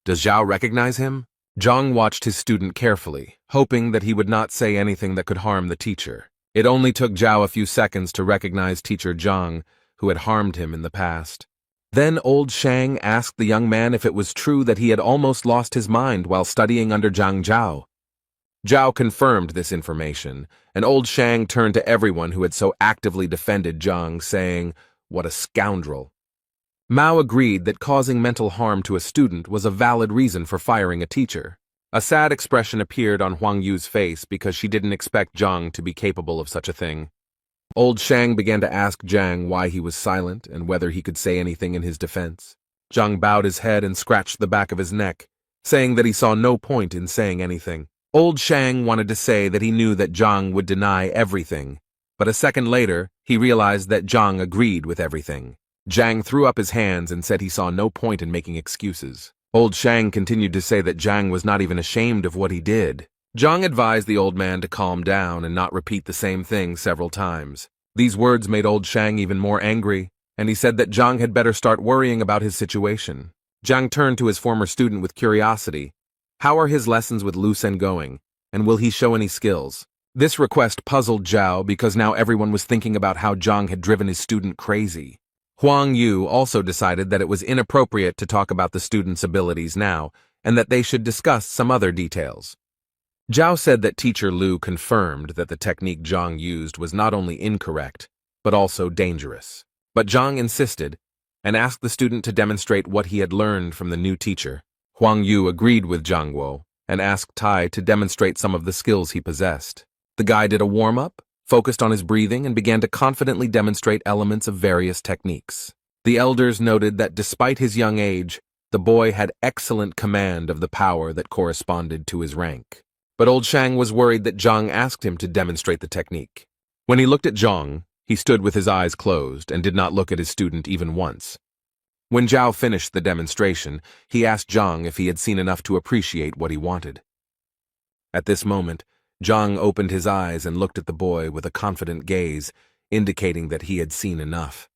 "Does Zhao recognize him?" Zhang watched his student carefully, hoping that he would not say anything that could harm the teacher. It only took Zhao a few seconds to recognize teacher Zhang, who had harmed him in the past. Then old Shang asked the young man if it was true that he had almost lost his mind while studying under Zhang Zhao. Zhao confirmed this information, and old Shang turned to everyone who had so actively defended Zhang, saying, "What a scoundrel." Mao agreed that causing mental harm to a student was a valid reason for firing a teacher. A sad expression appeared on Huang Yu's face because she didn't expect Zhang to be capable of such a thing. Old Shang began to ask Zhang why he was silent and whether he could say anything in his defense. Zhang bowed his head and scratched the back of his neck, saying that he saw no point in saying anything. Old Shang wanted to say that he knew that Zhang would deny everything, but a second later, he realized that Zhang agreed with everything. Zhang threw up his hands and said he saw no point in making excuses. Old Shang continued to say that Zhang was not even ashamed of what he did. Zhang advised the old man to calm down and not repeat the same thing several times. These words made old Shang even more angry, and he said that Zhang had better start worrying about his situation. Zhang turned to his former student with curiosity. How are his lessons with Lu Sen going, and will he show any skills? This request puzzled Zhao because now everyone was thinking about how Zhang had driven his student crazy. Huang Yu also decided that it was inappropriate to talk about the student's abilities now, and that they should discuss some other details. Zhao said that teacher Lu confirmed that the technique Zhang used was not only incorrect, but also dangerous. But Zhang insisted, and asked the student to demonstrate what he had learned from the new teacher. Huang Yu agreed with Zhang Guo, and asked Tai to demonstrate some of the skills he possessed. The guy did a warm-up, focused on his breathing, and began to confidently demonstrate elements of various techniques. The elders noted that despite his young age, the boy had excellent command of the power that corresponded to his rank. But old Shang was worried that Zhang asked him to demonstrate the technique. When he looked at Zhang, he stood with his eyes closed and did not look at his student even once. When Zhao finished the demonstration, he asked Zhang if he had seen enough to appreciate what he wanted. At this moment, Zhang opened his eyes and looked at the boy with a confident gaze, indicating that he had seen enough.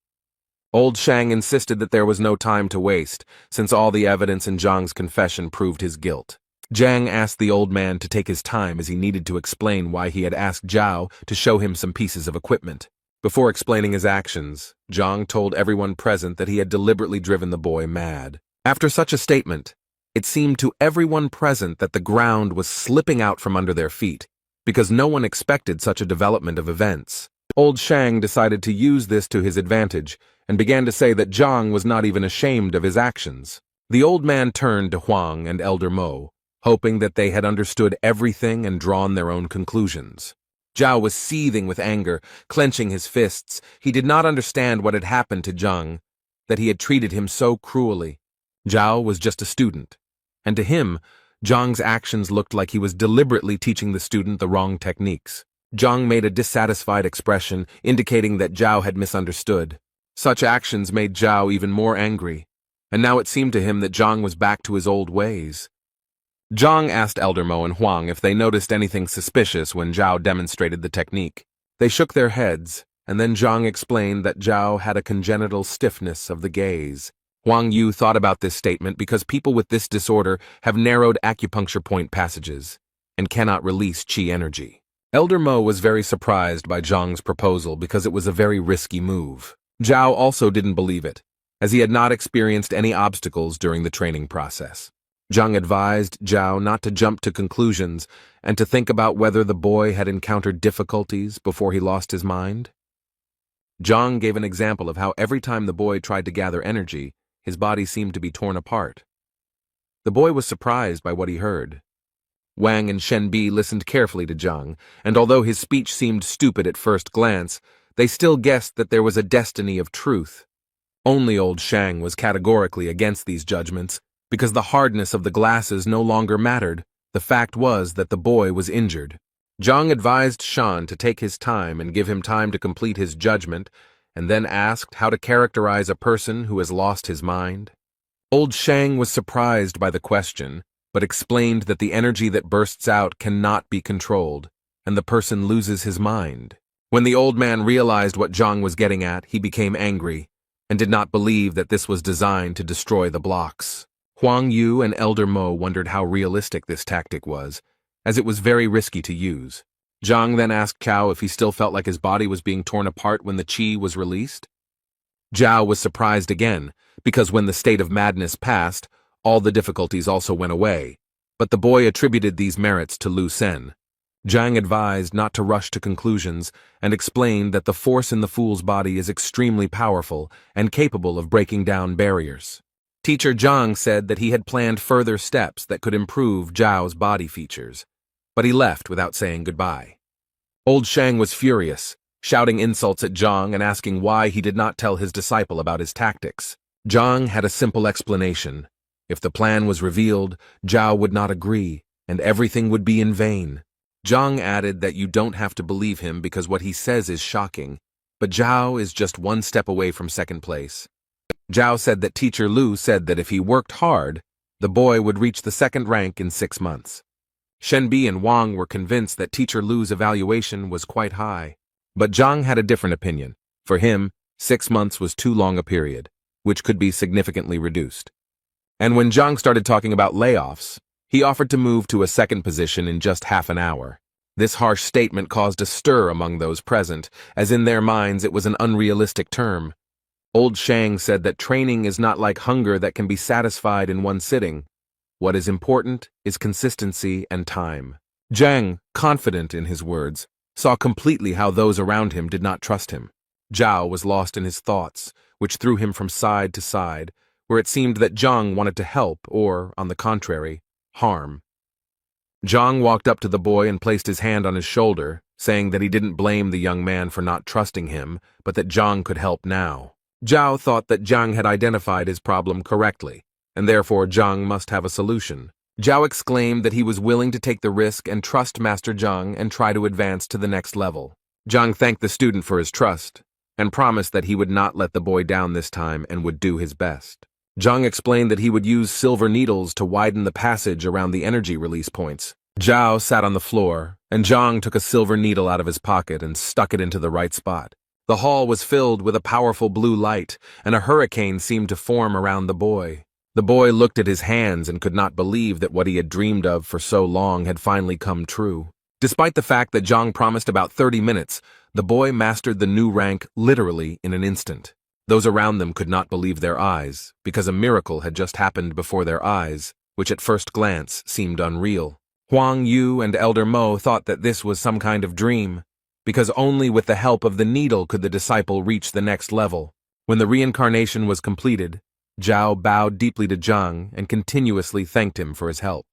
Old Shang insisted that there was no time to waste, since all the evidence in Zhang's confession proved his guilt. Zhang asked the old man to take his time as he needed to explain why he had asked Zhao to show him some pieces of equipment. Before explaining his actions, Zhang told everyone present that he had deliberately driven the boy mad. After such a statement, it seemed to everyone present that the ground was slipping out from under their feet, because no one expected such a development of events. Old Shang decided to use this to his advantage, and began to say that Zhang was not even ashamed of his actions. The old man turned to Huang and Elder Mo, hoping that they had understood everything and drawn their own conclusions. Zhao was seething with anger, clenching his fists. He did not understand what had happened to Zhang, that he had treated him so cruelly. Zhao was just a student, and to him, Zhang's actions looked like he was deliberately teaching the student the wrong techniques. Zhang made a dissatisfied expression, indicating that Zhao had misunderstood. Such actions made Zhao even more angry, and now it seemed to him that Zhang was back to his old ways. Zhang asked Elder Mo and Huang if they noticed anything suspicious when Zhao demonstrated the technique. They shook their heads, and then Zhang explained that Zhao had a congenital stiffness of the gaze. Huang Yu thought about this statement because people with this disorder have narrowed acupuncture point passages and cannot release qi energy. Elder Mo was very surprised by Zhang's proposal because it was a very risky move. Zhao also didn't believe it, as he had not experienced any obstacles during the training process. Zhang advised Zhao not to jump to conclusions and to think about whether the boy had encountered difficulties before he lost his mind. Zhang gave an example of how every time the boy tried to gather energy, his body seemed to be torn apart. The boy was surprised by what he heard. Wang and Shenbi listened carefully to Zhang, and although his speech seemed stupid at first glance, they still guessed that there was a destiny of truth. Only old Shang was categorically against these judgments, because the hardness of the glasses no longer mattered. The fact was that the boy was injured. Zhang advised Shan to take his time and give him time to complete his judgment, and then asked how to characterize a person who has lost his mind. Old Shang was surprised by the question, but explained that the energy that bursts out cannot be controlled, and the person loses his mind. When the old man realized what Zhang was getting at, he became angry, and did not believe that this was designed to destroy the blocks. Huang Yu and Elder Mo wondered how realistic this tactic was, as it was very risky to use. Zhang then asked Cao if he still felt like his body was being torn apart when the qi was released. Zhao was surprised again, because when the state of madness passed, all the difficulties also went away, but the boy attributed these merits to Lu Sen. Zhang advised not to rush to conclusions and explained that the force in the fool's body is extremely powerful and capable of breaking down barriers. Teacher Zhang said that he had planned further steps that could improve Zhao's body features, but he left without saying goodbye. Old Shang was furious, shouting insults at Zhang and asking why he did not tell his disciple about his tactics. Zhang had a simple explanation. If the plan was revealed, Zhao would not agree, and everything would be in vain. Zhang added that you don't have to believe him because what he says is shocking, but Zhao is just one step away from second place. Zhao said that Teacher Lu said that if he worked hard, the boy would reach the second rank in 6 months. Shenbi and Wang were convinced that Teacher Lu's evaluation was quite high. But Zhang had a different opinion. For him, 6 months was too long a period, which could be significantly reduced. And when Zhang started talking about layoffs, he offered to move to a second position in just half an hour. This harsh statement caused a stir among those present, as in their minds it was an unrealistic term. Old Shang said that training is not like hunger that can be satisfied in one sitting. What is important is consistency and time. Zhang, confident in his words, saw completely how those around him did not trust him. Zhao was lost in his thoughts, which threw him from side to side, where it seemed that Zhang wanted to help or, on the contrary, harm. Zhang walked up to the boy and placed his hand on his shoulder, saying that he didn't blame the young man for not trusting him, but that Zhang could help now. Zhao thought that Zhang had identified his problem correctly, and therefore Zhang must have a solution. Zhao exclaimed that he was willing to take the risk and trust Master Zhang and try to advance to the next level. Zhang thanked the student for his trust, and promised that he would not let the boy down this time and would do his best. Zhang explained that he would use silver needles to widen the passage around the energy release points. Zhao sat on the floor, and Zhang took a silver needle out of his pocket and stuck it into the right spot. The hall was filled with a powerful blue light, and a hurricane seemed to form around the boy. The boy looked at his hands and could not believe that what he had dreamed of for so long had finally come true. Despite the fact that Zhang promised about 30 minutes, the boy mastered the new rank literally in an instant. Those around them could not believe their eyes, because a miracle had just happened before their eyes, which at first glance seemed unreal. Huang Yu and Elder Mo thought that this was some kind of dream, because only with the help of the needle could the disciple reach the next level. When the reincarnation was completed, Zhao bowed deeply to Zhang and continuously thanked him for his help.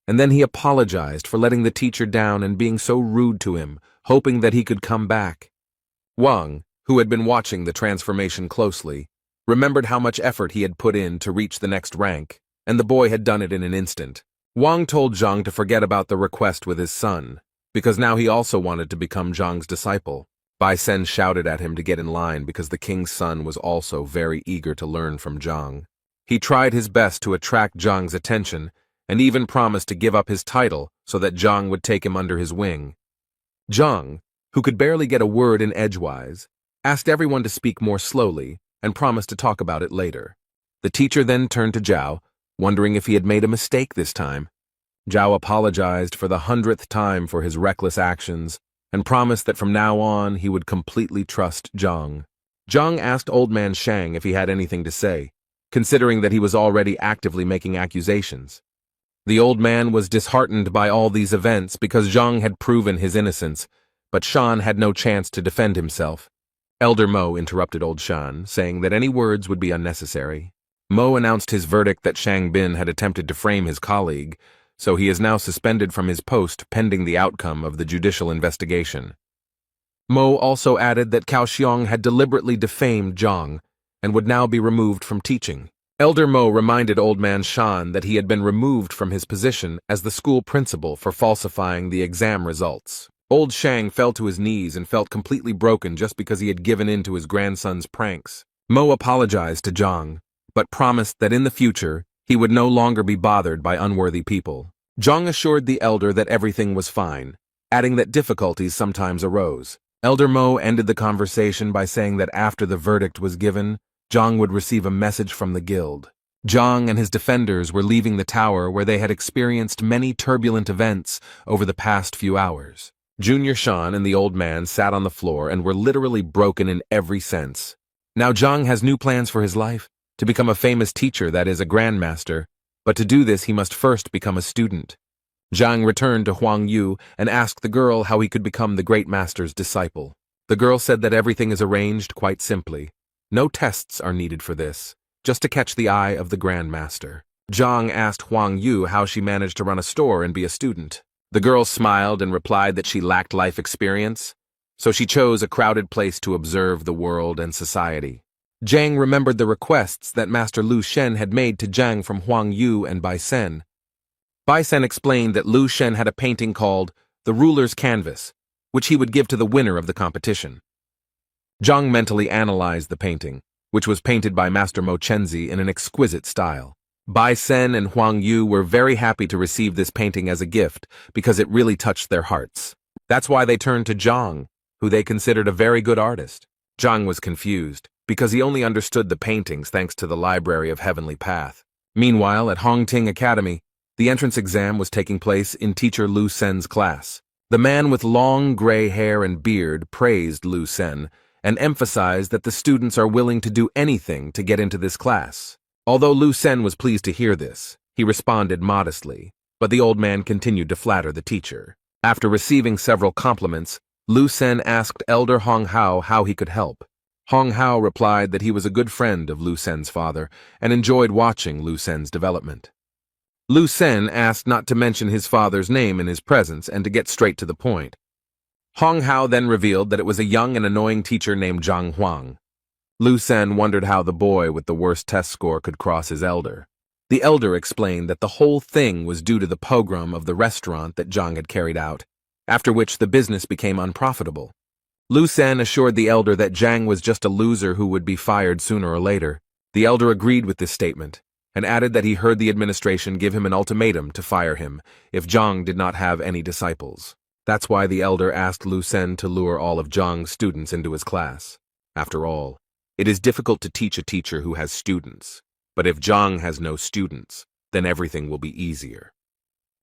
And then he apologized for letting the teacher down and being so rude to him, hoping that he could come back. Wang, who had been watching the transformation closely, remembered how much effort he had put in to reach the next rank, and the boy had done it in an instant. Wang told Zhang to forget about the request with his son, because now he also wanted to become Zhang's disciple. Bai Sen shouted at him to get in line because the king's son was also very eager to learn from Zhang. He tried his best to attract Zhang's attention, and even promised to give up his title so that Zhang would take him under his wing. Zhang, who could barely get a word in edgewise, asked everyone to speak more slowly and promised to talk about it later. The teacher then turned to Zhao, wondering if he had made a mistake this time. Zhao apologized for the 100th time for his reckless actions and promised that from now on he would completely trust Zhang. Zhang asked Old Man Shang if he had anything to say, considering that he was already actively making accusations. The old man was disheartened by all these events because Zhang had proven his innocence, but Shan had no chance to defend himself. Elder Mo interrupted Old Shan, saying that any words would be unnecessary. Mo announced his verdict that Shang Bin had attempted to frame his colleague, so he is now suspended from his post pending the outcome of the judicial investigation. Mo also added that Cao Xiong had deliberately defamed Zhang and would now be removed from teaching. Elder Mo reminded Old Man Shan that he had been removed from his position as the school principal for falsifying the exam results. Old Shang fell to his knees and felt completely broken just because he had given in to his grandson's pranks. Mo apologized to Zhang, but promised that in the future, he would no longer be bothered by unworthy people. Zhang assured the elder that everything was fine, adding that difficulties sometimes arose. Elder Mo ended the conversation by saying that after the verdict was given, Zhang would receive a message from the guild. Zhang and his defenders were leaving the tower where they had experienced many turbulent events over the past few hours. Junior Shan and the old man sat on the floor and were literally broken in every sense. Now Zhang has new plans for his life, to become a famous teacher, that is, a grandmaster, but to do this he must first become a student. Zhang returned to Huang Yu and asked the girl how he could become the great master's disciple. The girl said that everything is arranged quite simply. No tests are needed for this, just to catch the eye of the Grand Master. Zhang asked Huang Yu how she managed to run a store and be a student. The girl smiled and replied that she lacked life experience, so she chose a crowded place to observe the world and society. Zhang remembered the requests that Master Lu Shen had made to Zhang from Huang Yu and Bai Sen. Bai Sen explained that Lu Shen had a painting called The Ruler's Canvas, which he would give to the winner of the competition. Zhang mentally analyzed the painting, which was painted by Master Mo Chenzi in an exquisite style. Bai Sen and Huang Yu were very happy to receive this painting as a gift because it really touched their hearts. That's why they turned to Zhang, who they considered a very good artist. Zhang was confused, because he only understood the paintings thanks to the Library of Heavenly Path. Meanwhile, at Hongting Academy, the entrance exam was taking place in teacher Lu Sen's class. The man with long gray hair and beard praised Lu Sen and emphasized that the students are willing to do anything to get into this class. Although Lu Sen was pleased to hear this, he responded modestly, but the old man continued to flatter the teacher. After receiving several compliments, Lu Sen asked Elder Hong Hao how he could help. Hong Hao replied that he was a good friend of Lu Sen's father and enjoyed watching Lu Sen's development. Lu Sen asked not to mention his father's name in his presence and to get straight to the point. Hong Hao then revealed that it was a young and annoying teacher named Zhang Huang. Lu Sen wondered how the boy with the worst test score could cross his elder. The elder explained that the whole thing was due to the pogrom of the restaurant that Zhang had carried out, after which the business became unprofitable. Lu Sen assured the elder that Zhang was just a loser who would be fired sooner or later. The elder agreed with this statement, and added that he heard the administration give him an ultimatum to fire him if Zhang did not have any disciples. That's why the elder asked Lu Sen to lure all of Zhang's students into his class. After all, it is difficult to teach a teacher who has students, but if Zhang has no students, then everything will be easier.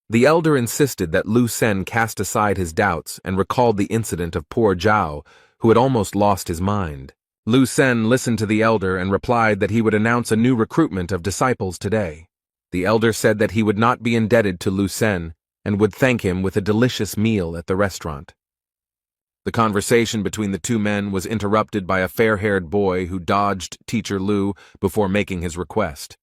The elder insisted that Lu Sen cast aside his doubts and recalled the incident of poor Zhao, who had almost lost his mind. Lu Sen listened to the elder and replied that he would announce a new recruitment of disciples today. The elder said that he would not be indebted to Lu Sen and would thank him with a delicious meal at the restaurant. The conversation between the two men was interrupted by a fair-haired boy who dodged teacher Lu before making his request.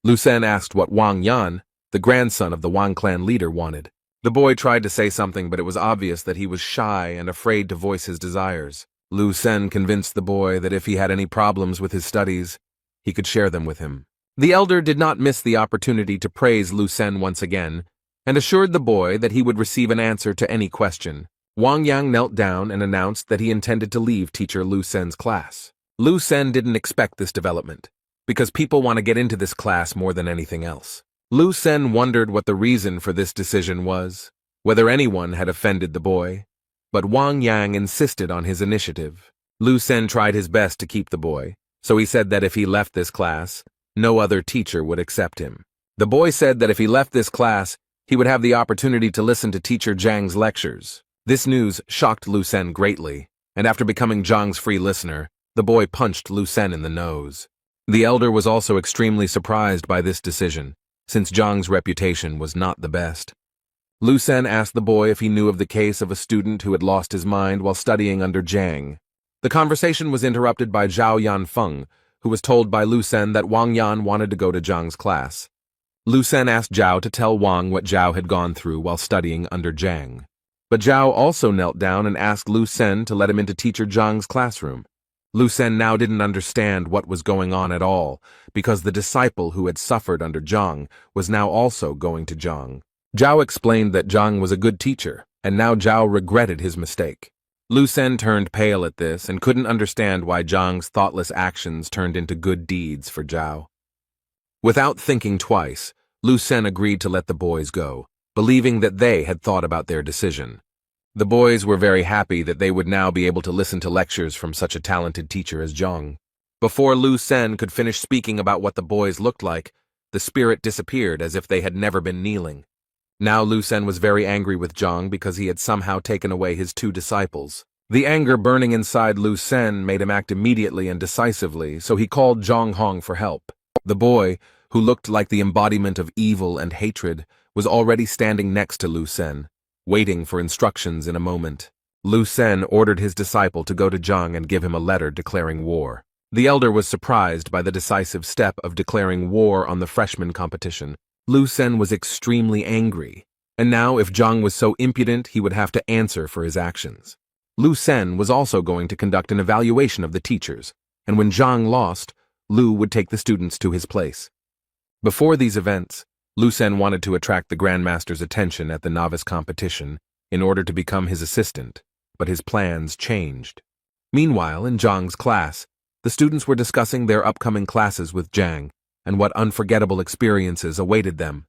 Lu Sen asked what Wang Yan, the grandson of the Wang clan leader, wanted. The boy tried to say something, but it was obvious that he was shy and afraid to voice his desires. Lu Sen convinced the boy that if he had any problems with his studies, he could share them with him. The elder did not miss the opportunity to praise Lu Sen once again, and assured the boy that he would receive an answer to any question. Wang Yang knelt down and announced that he intended to leave teacher Lu Sen's class. Lu Sen didn't expect this development, because people want to get into this class more than anything else. Lu Sen wondered what the reason for this decision was, whether anyone had offended the boy, but Wang Yang insisted on his initiative. Lu Sen tried his best to keep the boy, so he said that if he left this class, no other teacher would accept him. The boy said that if he left this class, he would have the opportunity to listen to teacher Zhang's lectures. This news shocked Lu Sen greatly, and after becoming Zhang's free listener, the boy punched Lu Sen in the nose. The elder was also extremely surprised by this decision, since Zhang's reputation was not the best. Lu Sen asked the boy if he knew of the case of a student who had lost his mind while studying under Zhang. The conversation was interrupted by Zhao Yanfeng, who was told by Lu Sen that Wang Yan wanted to go to Zhang's class. Lu Sen asked Zhao to tell Wang what Zhao had gone through while studying under Zhang. But Zhao also knelt down and asked Lu Sen to let him into teacher Zhang's classroom. Lu Sen now didn't understand what was going on at all, because the disciple who had suffered under Zhang was now also going to Zhang. Zhao explained that Zhang was a good teacher, and now Zhao regretted his mistake. Lu Sen turned pale at this and couldn't understand why Zhang's thoughtless actions turned into good deeds for Zhao. Without thinking twice, Lu Sen agreed to let the boys go, believing that they had thought about their decision. The boys were very happy that they would now be able to listen to lectures from such a talented teacher as Zhang. Before Lu Sen could finish speaking about what the boys looked like, the spirit disappeared as if they had never been kneeling. Now Lu Sen was very angry with Zhang because he had somehow taken away his two disciples. The anger burning inside Lu Sen made him act immediately and decisively, so he called Zhang Hong for help. The boy, who looked like the embodiment of evil and hatred, was already standing next to Lu Sen, waiting for instructions in a moment. Lu Sen ordered his disciple to go to Zhang and give him a letter declaring war. The elder was surprised by the decisive step of declaring war on the freshman competition. Lu Sen was extremely angry, and now if Zhang was so impudent, he would have to answer for his actions. Lu Sen was also going to conduct an evaluation of the teachers, and when Zhang lost, Lu would take the students to his place. Before these events, Lu Sen wanted to attract the Grandmaster's attention at the novice competition in order to become his assistant, but his plans changed. Meanwhile, in Zhang's class, the students were discussing their upcoming classes with Zhang and what unforgettable experiences awaited them.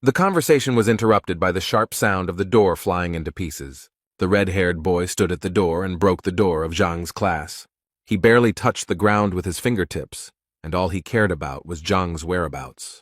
The conversation was interrupted by the sharp sound of the door flying into pieces. The red-haired boy stood at the door and broke the door of Zhang's class. He barely touched the ground with his fingertips, and all he cared about was Zhang's whereabouts.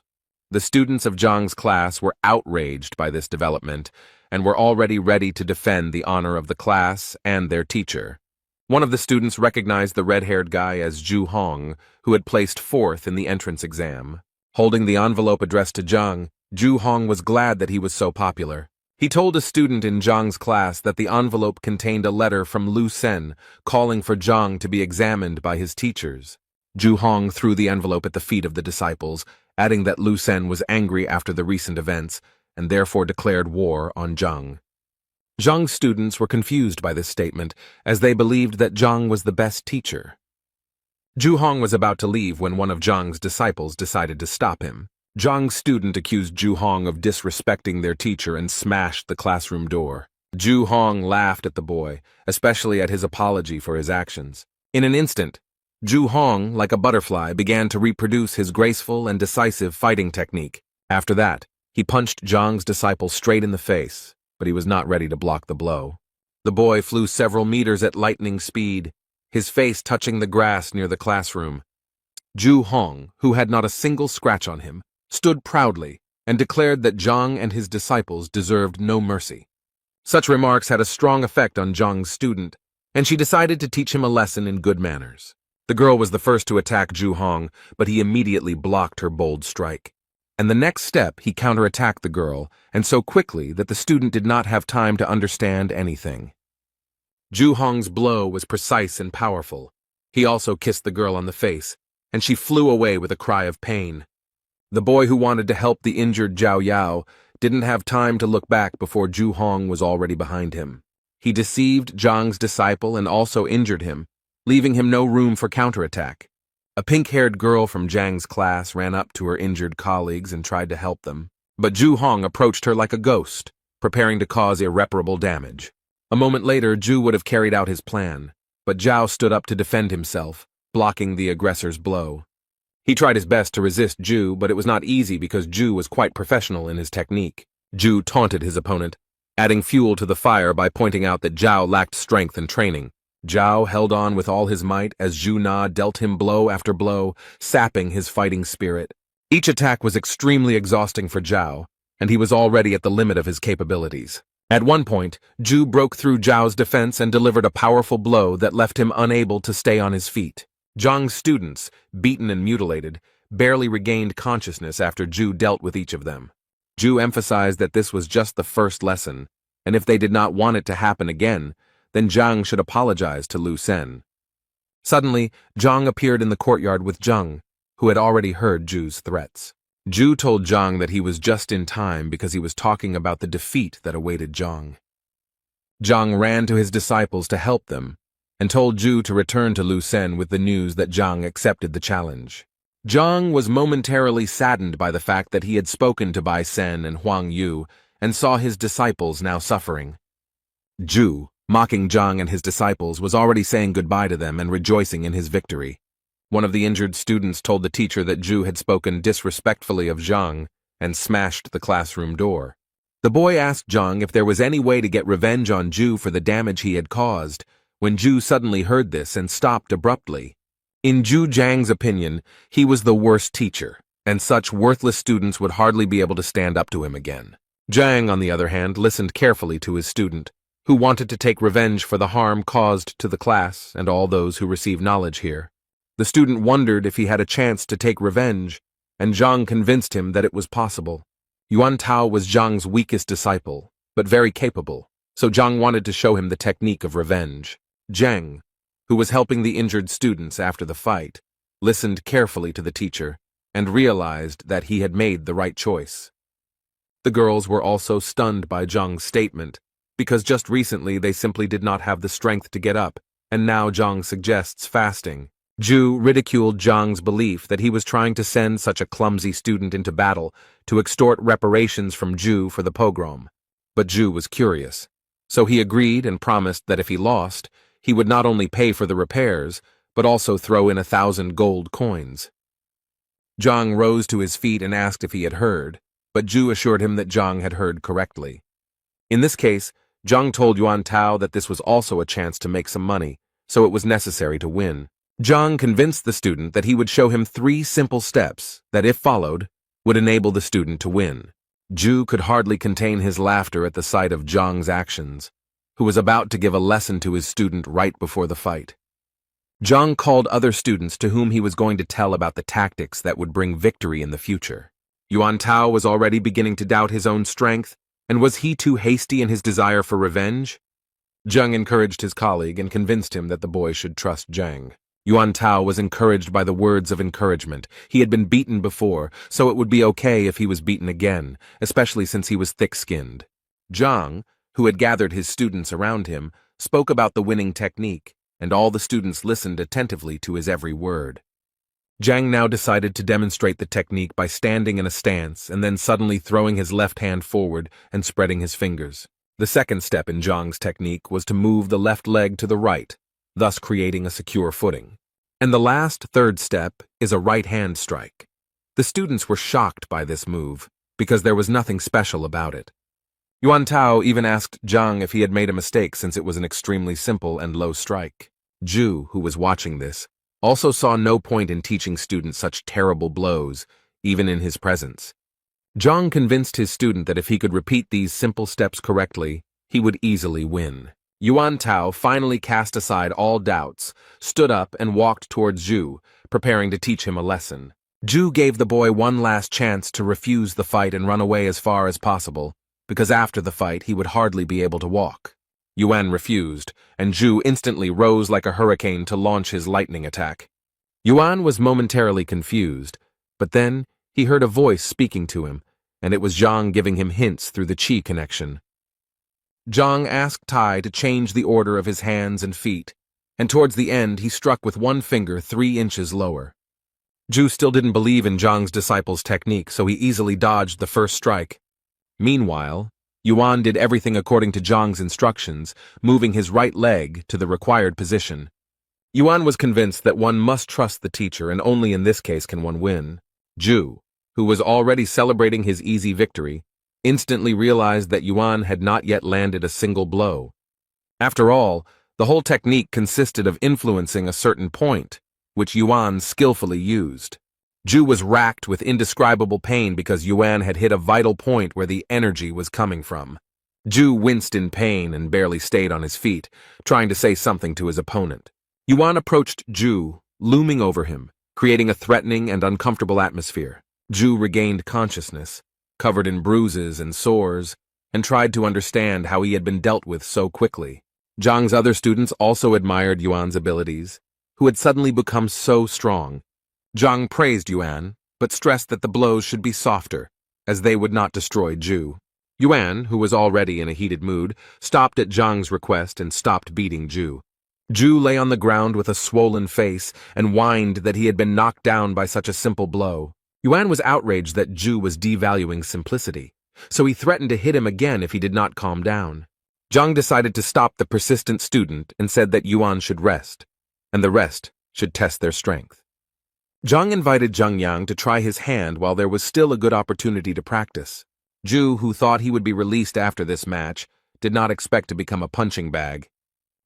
The students of Zhang's class were outraged by this development and were already ready to defend the honor of the class and their teacher. One of the students recognized the red-haired guy as Zhu Hong, who had placed fourth in the entrance exam. Holding the envelope addressed to Zhang, Zhu Hong was glad that he was so popular. He told a student in Zhang's class that the envelope contained a letter from Lu Sen calling for Zhang to be examined by his teachers. Zhu Hong threw the envelope at the feet of the disciples, adding that Lu Sen was angry after the recent events and therefore declared war on Zhang. Zhang's students were confused by this statement, as they believed that Zhang was the best teacher. Zhu Hong was about to leave when one of Zhang's disciples decided to stop him. Zhang's student accused Zhu Hong of disrespecting their teacher and smashed the classroom door. Zhu Hong laughed at the boy, especially at his apology for his actions. In an instant, Zhu Hong, like a butterfly, began to reproduce his graceful and decisive fighting technique. After that, he punched Zhang's disciple straight in the face, but he was not ready to block the blow. The boy flew several meters at lightning speed, his face touching the grass near the classroom. Zhu Hong, who had not a single scratch on him, stood proudly and declared that Zhang and his disciples deserved no mercy. Such remarks had a strong effect on Zhang's student, and she decided to teach him a lesson in good manners. The girl was the first to attack Zhu Hong, but he immediately blocked her bold strike. And the next step, he counterattacked the girl, and so quickly that the student did not have time to understand anything. Zhu Hong's blow was precise and powerful. He also kissed the girl on the face, and she flew away with a cry of pain. The boy who wanted to help the injured Zhao Yao didn't have time to look back before Zhu Hong was already behind him. He deceived Zhang's disciple and also injured him, leaving him no room for counterattack. A pink-haired girl from Zhang's class ran up to her injured colleagues and tried to help them, but Zhu Hong approached her like a ghost, preparing to cause irreparable damage. A moment later, Zhu would have carried out his plan, but Zhao stood up to defend himself, blocking the aggressor's blow. He tried his best to resist Zhu, but it was not easy because Zhu was quite professional in his technique. Zhu taunted his opponent, adding fuel to the fire by pointing out that Zhao lacked strength and training. Zhao held on with all his might as Zhu Na dealt him blow after blow, sapping his fighting spirit. Each attack was extremely exhausting for Zhao, and he was already at the limit of his capabilities. At one point, Zhu broke through Zhao's defense and delivered a powerful blow that left him unable to stay on his feet. Zhang's students, beaten and mutilated, barely regained consciousness after Zhu dealt with each of them. Zhu emphasized that this was just the first lesson, and if they did not want it to happen again, then Zhang should apologize to Lu Sen. Suddenly, Zhang appeared in the courtyard with Zhang, who had already heard Zhu's threats. Zhu told Zhang that he was just in time because he was talking about the defeat that awaited Zhang. Zhang ran to his disciples to help them, and told Zhu to return to Lu Sen with the news that Zhang accepted the challenge. Zhang was momentarily saddened by the fact that he had spoken to Bai Sen and Huang Yu and saw his disciples now suffering. Zhu, mocking Zhang and his disciples, was already saying goodbye to them and rejoicing in his victory. One of the injured students told the teacher that Zhu had spoken disrespectfully of Zhang and smashed the classroom door. The boy asked Zhang if there was any way to get revenge on Zhu for the damage he had caused, when Zhu suddenly heard this and stopped abruptly. In Zhu Zhang's opinion, he was the worst teacher, and such worthless students would hardly be able to stand up to him again. Zhang, on the other hand, listened carefully to his student, who wanted to take revenge for the harm caused to the class and all those who receive knowledge here. The student wondered if he had a chance to take revenge, and Zhang convinced him that it was possible. Yuan Tao was Zhang's weakest disciple, but very capable, so Zhang wanted to show him the technique of revenge. Zhang, who was helping the injured students after the fight, listened carefully to the teacher and realized that he had made the right choice. The girls were also stunned by Zhang's statement, because just recently they simply did not have the strength to get up, and now Zhang suggests fasting. Zhu ridiculed Zhang's belief that he was trying to send such a clumsy student into battle to extort reparations from Zhu for the pogrom. But Zhu was curious, so he agreed and promised that if he lost, he would not only pay for the repairs, but also throw in 1,000 gold coins. Zhang rose to his feet and asked if he had heard, but Zhu assured him that Zhang had heard correctly. In this case, Zhang told Yuan Tao that this was also a chance to make some money, so it was necessary to win. Zhang convinced the student that he would show him 3 simple steps that, if followed, would enable the student to win. Zhu could hardly contain his laughter at the sight of Zhang's actions, who was about to give a lesson to his student right before the fight. Zhang called other students to whom he was going to tell about the tactics that would bring victory in the future. Yuan Tao was already beginning to doubt his own strength, and was he too hasty in his desire for revenge? Zhang encouraged his colleague and convinced him that the boy should trust Zhang. Yuan Tao was encouraged by the words of encouragement. He had been beaten before, so it would be okay if he was beaten again, especially since he was thick-skinned. Zhang, who had gathered his students around him, spoke about the winning technique, and all the students listened attentively to his every word. Zhang now decided to demonstrate the technique by standing in a stance and then suddenly throwing his left hand forward and spreading his fingers. The second step in Zhang's technique was to move the left leg to the right, thus creating a secure footing. And the last, third step is a right hand strike. The students were shocked by this move, because there was nothing special about it. Yuan Tao even asked Zhang if he had made a mistake since it was an extremely simple and low strike. Zhu, who was watching this, also saw no point in teaching students such terrible blows, even in his presence. Zhang convinced his student that if he could repeat these simple steps correctly, he would easily win. Yuan Tao finally cast aside all doubts, stood up and walked towards Zhu, preparing to teach him a lesson. Zhu gave the boy one last chance to refuse the fight and run away as far as possible, because after the fight he would hardly be able to walk. Yuan refused, and Zhu instantly rose like a hurricane to launch his lightning attack. Yuan was momentarily confused, but then he heard a voice speaking to him, and it was Zhang giving him hints through the qi connection. Zhang asked Tai to change the order of his hands and feet, and towards the end he struck with one finger 3 inches lower. Zhu still didn't believe in Zhang's disciple's technique, so he easily dodged the first strike. Meanwhile, Yuan did everything according to Zhang's instructions, moving his right leg to the required position. Yuan was convinced that one must trust the teacher, and only in this case can one win. Zhu, who was already celebrating his easy victory, instantly realized that Yuan had not yet landed a single blow. After all, the whole technique consisted of influencing a certain point, which Yuan skillfully used. Zhu was racked with indescribable pain because Yuan had hit a vital point where the energy was coming from. Zhu winced in pain and barely stayed on his feet, trying to say something to his opponent. Yuan approached Zhu, looming over him, creating a threatening and uncomfortable atmosphere. Zhu regained consciousness, covered in bruises and sores, and tried to understand how he had been dealt with so quickly. Zhang's other students also admired Yuan's abilities, who had suddenly become so strong. Zhang praised Yuan, but stressed that the blows should be softer, as they would not destroy Zhu. Yuan, who was already in a heated mood, stopped at Zhang's request and stopped beating Zhu. Ju lay on the ground with a swollen face and whined that he had been knocked down by such a simple blow. Yuan was outraged that Ju was devaluing simplicity, so he threatened to hit him again if he did not calm down. Zhang decided to stop the persistent student and said that Yuan should rest, and the rest should test their strength. Zhang invited Zhang Yang to try his hand while there was still a good opportunity to practice. Ju, who thought he would be released after this match, did not expect to become a punching bag.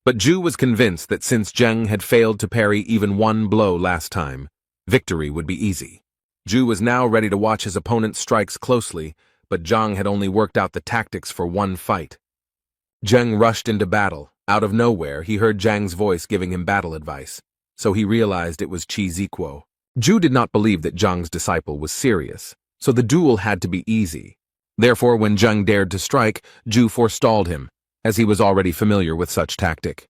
But Ju was convinced that since Zheng had failed to parry even one blow last time, victory would be easy. Ju was now ready to watch his opponent's strikes closely, but Zhang had only worked out the tactics for one fight. Zheng rushed into battle. Out of nowhere, he heard Zhang's voice giving him battle advice, so he realized it was Chi Ziquo. Ju did not believe that Zhang's disciple was serious, so the duel had to be easy. Therefore, when Zheng dared to strike, Ju forestalled him, as he was already familiar with such tactic.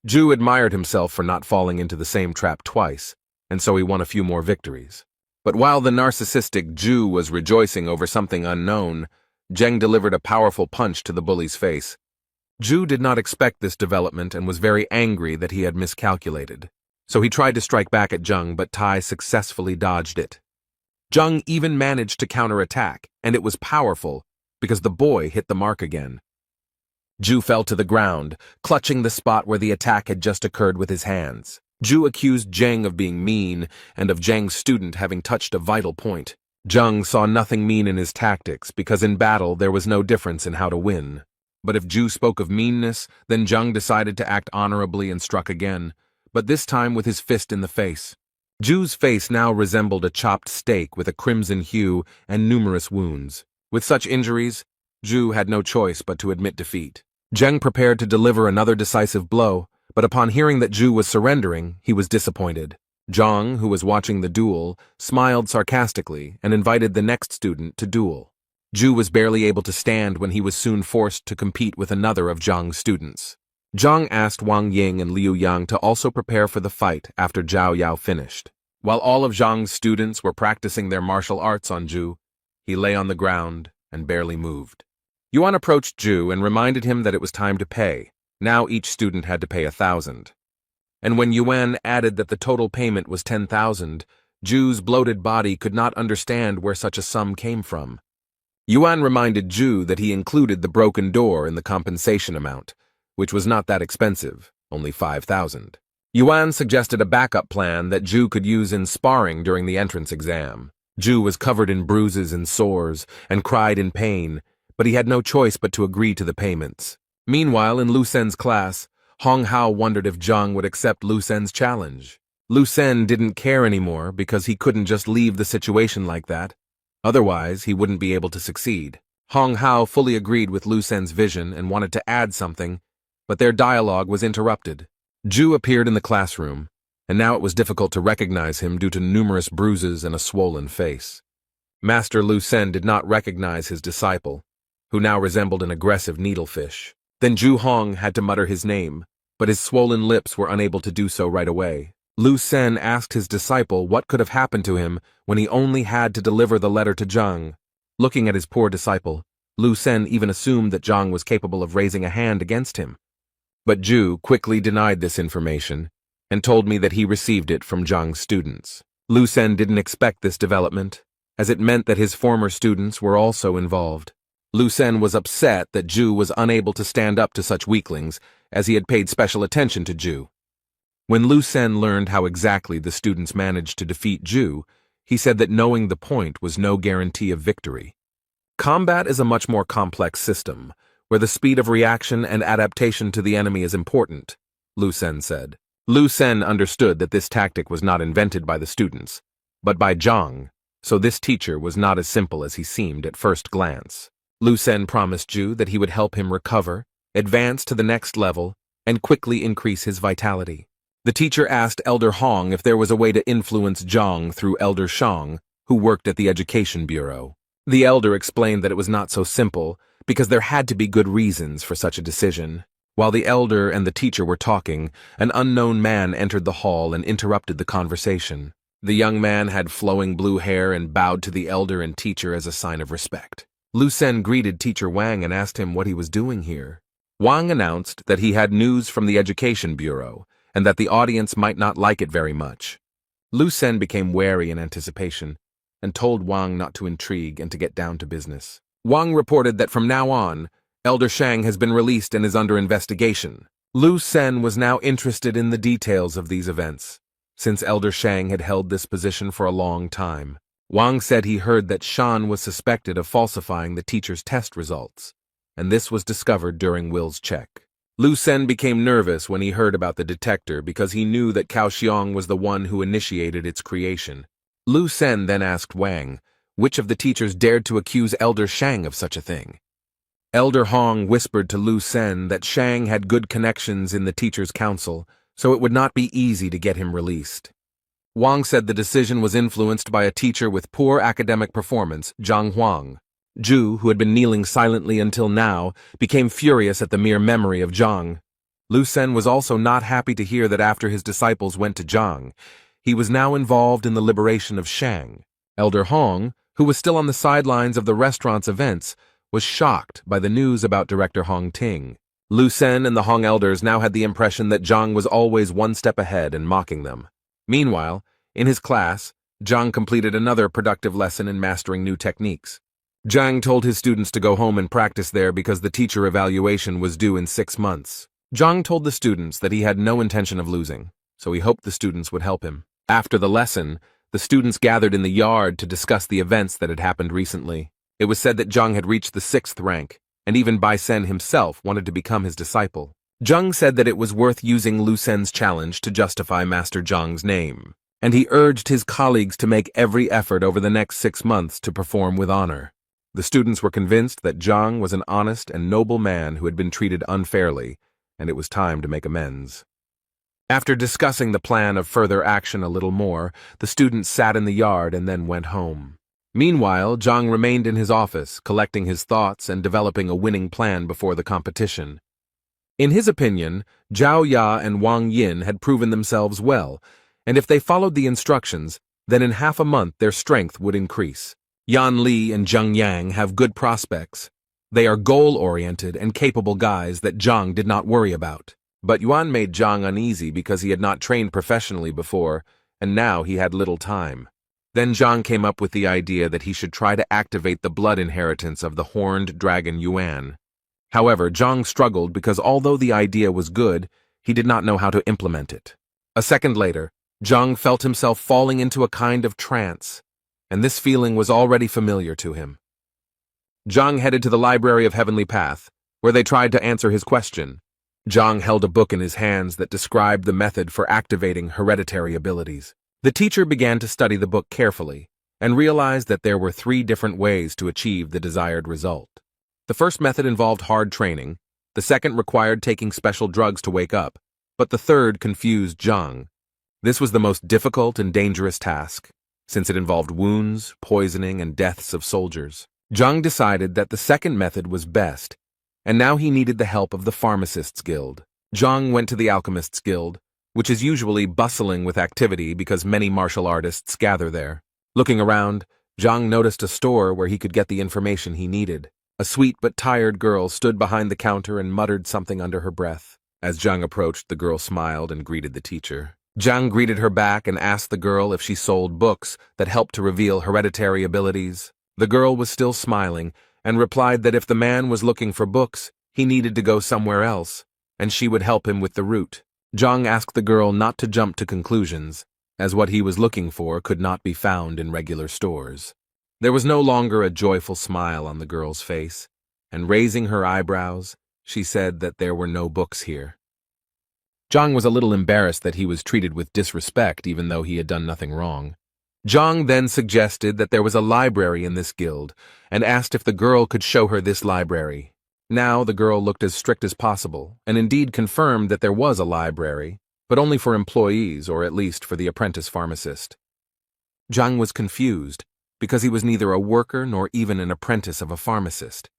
Ju admired himself for not falling into the same trap twice, and so he won a few more victories. But while the narcissistic Ju was rejoicing over something unknown, Zheng delivered a powerful punch to the bully's face. Ju did not expect this development and was very angry that he had miscalculated. So he tried to strike back at Zheng, but Tai successfully dodged it. Zheng even managed to counterattack, and it was powerful because the boy hit the mark again. Ju fell to the ground, clutching the spot where the attack had just occurred with his hands. Ju accused Zheng of being mean and of Zheng's student having touched a vital point. Zheng saw nothing mean in his tactics because in battle there was no difference in how to win. But if Ju spoke of meanness, then Zheng decided to act honorably and struck again, but this time with his fist in the face. Ju's face now resembled a chopped steak with a crimson hue and numerous wounds. With such injuries, Ju had no choice but to admit defeat. Zheng prepared to deliver another decisive blow, but upon hearing that Ju was surrendering, he was disappointed. Zhang, who was watching the duel, smiled sarcastically and invited the next student to duel. Ju was barely able to stand when he was soon forced to compete with another of Zhang's students. Zhang asked Wang Ying and Liu Yang to also prepare for the fight after Zhao Yao finished. While all of Zhang's students were practicing their martial arts on Ju, he lay on the ground and barely moved. Yuan approached Ju and reminded him that it was time to pay. Now each student had to pay 1,000. And when Yuan added that the total payment was 10,000, Ju's bloated body could not understand where such a sum came from. Yuan reminded Ju that he included the broken door in the compensation amount, which was not that expensive, only 5,000. Yuan suggested a backup plan that Ju could use in sparring during the entrance exam. Ju was covered in bruises and sores and cried in pain, but he had no choice but to agree to the payments. Meanwhile, in Lu Sen's class, Hong Hao wondered if Zhang would accept Lu Sen's challenge. Lu Sen didn't care anymore because he couldn't just leave the situation like that. Otherwise, he wouldn't be able to succeed. Hong Hao fully agreed with Lu Sen's vision and wanted to add something, but their dialogue was interrupted. Ju appeared in the classroom, and now it was difficult to recognize him due to numerous bruises and a swollen face. Master Lu Sen did not recognize his disciple, who now resembled an aggressive needlefish. Then Ju Hong had to mutter his name, but his swollen lips were unable to do so right away. Lu Sen asked his disciple what could have happened to him when he only had to deliver the letter to Zhang. Looking at his poor disciple, Lu Sen even assumed that Zhang was capable of raising a hand against him. But Ju quickly denied this information and told me that he received it from Zhang's students. Lu Sen didn't expect this development, as it meant that his former students were also involved. Lu Sen was upset that Ju was unable to stand up to such weaklings, as he had paid special attention to Ju. When Lu Sen learned how exactly the students managed to defeat Ju, he said that knowing the point was no guarantee of victory. Combat is a much more complex system, where the speed of reaction and adaptation to the enemy is important, Lu Sen said. Lu Sen understood that this tactic was not invented by the students, but by Zhang, so this teacher was not as simple as he seemed at first glance. Lu Sen promised Ju that he would help him recover, advance to the next level, and quickly increase his vitality. The teacher asked Elder Hong if there was a way to influence Zhang through Elder Shang, who worked at the Education Bureau. The elder explained that it was not so simple, because there had to be good reasons for such a decision. While the elder and the teacher were talking, an unknown man entered the hall and interrupted the conversation. The young man had flowing blue hair and bowed to the elder and teacher as a sign of respect. Lu Sen greeted Teacher Wang and asked him what he was doing here. Wang announced that he had news from the Education Bureau and that the audience might not like it very much. Lu Sen became wary in anticipation and told Wang not to intrigue and to get down to business. Wang reported that from now on, Elder Shang has been released and is under investigation. Lu Sen was now interested in the details of these events, since Elder Shang had held this position for a long time. Wang said he heard that Shan was suspected of falsifying the teacher's test results, and this was discovered during Will's check. Lu Sen became nervous when he heard about the detector because he knew that Cao Xiong was the one who initiated its creation. Lu Sen then asked Wang which of the teachers dared to accuse Elder Shang of such a thing. Elder Hong whispered to Lu Sen that Shang had good connections in the teachers' council, so it would not be easy to get him released. Wang said the decision was influenced by a teacher with poor academic performance, Zhang Huang. Zhu, who had been kneeling silently until now, became furious at the mere memory of Zhang. Lu Sen was also not happy to hear that after his disciples went to Zhang, he was now involved in the liberation of Shang. Elder Hong, who was still on the sidelines of the restaurant's events, was shocked by the news about Director Hong Ting. Lu Sen and the Hong elders now had the impression that Zhang was always one step ahead and mocking them. Meanwhile, in his class, Zhang completed another productive lesson in mastering new techniques. Zhang told his students to go home and practice there because the teacher evaluation was due in 6 months. Zhang told the students that he had no intention of losing, so he hoped the students would help him. After the lesson, the students gathered in the yard to discuss the events that had happened recently. It was said that Zhang had reached the 6th rank, and even Bai Sen himself wanted to become his disciple. Zhang said that it was worth using Lu Sen's challenge to justify Master Zhang's name, and he urged his colleagues to make every effort over the next 6 months to perform with honor. The students were convinced that Zhang was an honest and noble man who had been treated unfairly, and it was time to make amends. After discussing the plan of further action a little more, the students sat in the yard and then went home. Meanwhile, Zhang remained in his office, collecting his thoughts and developing a winning plan before the competition. In his opinion, Zhao Ya and Wang Yin had proven themselves well, and if they followed the instructions, then in half a month their strength would increase. Yan Li and Zheng Yang have good prospects. They are goal-oriented and capable guys that Zhang did not worry about. But Yuan made Zhang uneasy because he had not trained professionally before, and now he had little time. Then Zhang came up with the idea that he should try to activate the blood inheritance of the horned dragon Yuan. However, Zhang struggled because although the idea was good, he did not know how to implement it. A second later, Zhang felt himself falling into a kind of trance, and this feeling was already familiar to him. Zhang headed to the Library of Heavenly Path, where they tried to answer his question. Zhang held a book in his hands that described the method for activating hereditary abilities. The teacher began to study the book carefully and realized that there were 3 different ways to achieve the desired result. The first method involved hard training, the second required taking special drugs to wake up, but the third confused Zhang. This was the most difficult and dangerous task, since it involved wounds, poisoning, and deaths of soldiers. Zhang decided that the second method was best, and now he needed the help of the Pharmacists' Guild. Zhang went to the Alchemists' Guild, which is usually bustling with activity because many martial artists gather there. Looking around, Zhang noticed a store where he could get the information he needed. A sweet but tired girl stood behind the counter and muttered something under her breath. As Zhang approached, the girl smiled and greeted the teacher. Zhang greeted her back and asked the girl if she sold books that helped to reveal hereditary abilities. The girl was still smiling and replied that if the man was looking for books, he needed to go somewhere else, and she would help him with the route. Zhang asked the girl not to jump to conclusions, as what he was looking for could not be found in regular stores. There was no longer a joyful smile on the girl's face, and raising her eyebrows, she said that there were no books here. Zhang was a little embarrassed that he was treated with disrespect even though he had done nothing wrong. Zhang then suggested that there was a library in this guild and asked if the girl could show her this library. Now the girl looked as strict as possible and indeed confirmed that there was a library, but only for employees or at least for the apprentice pharmacist. Zhang was confused because he was neither a worker nor even an apprentice of a pharmacist,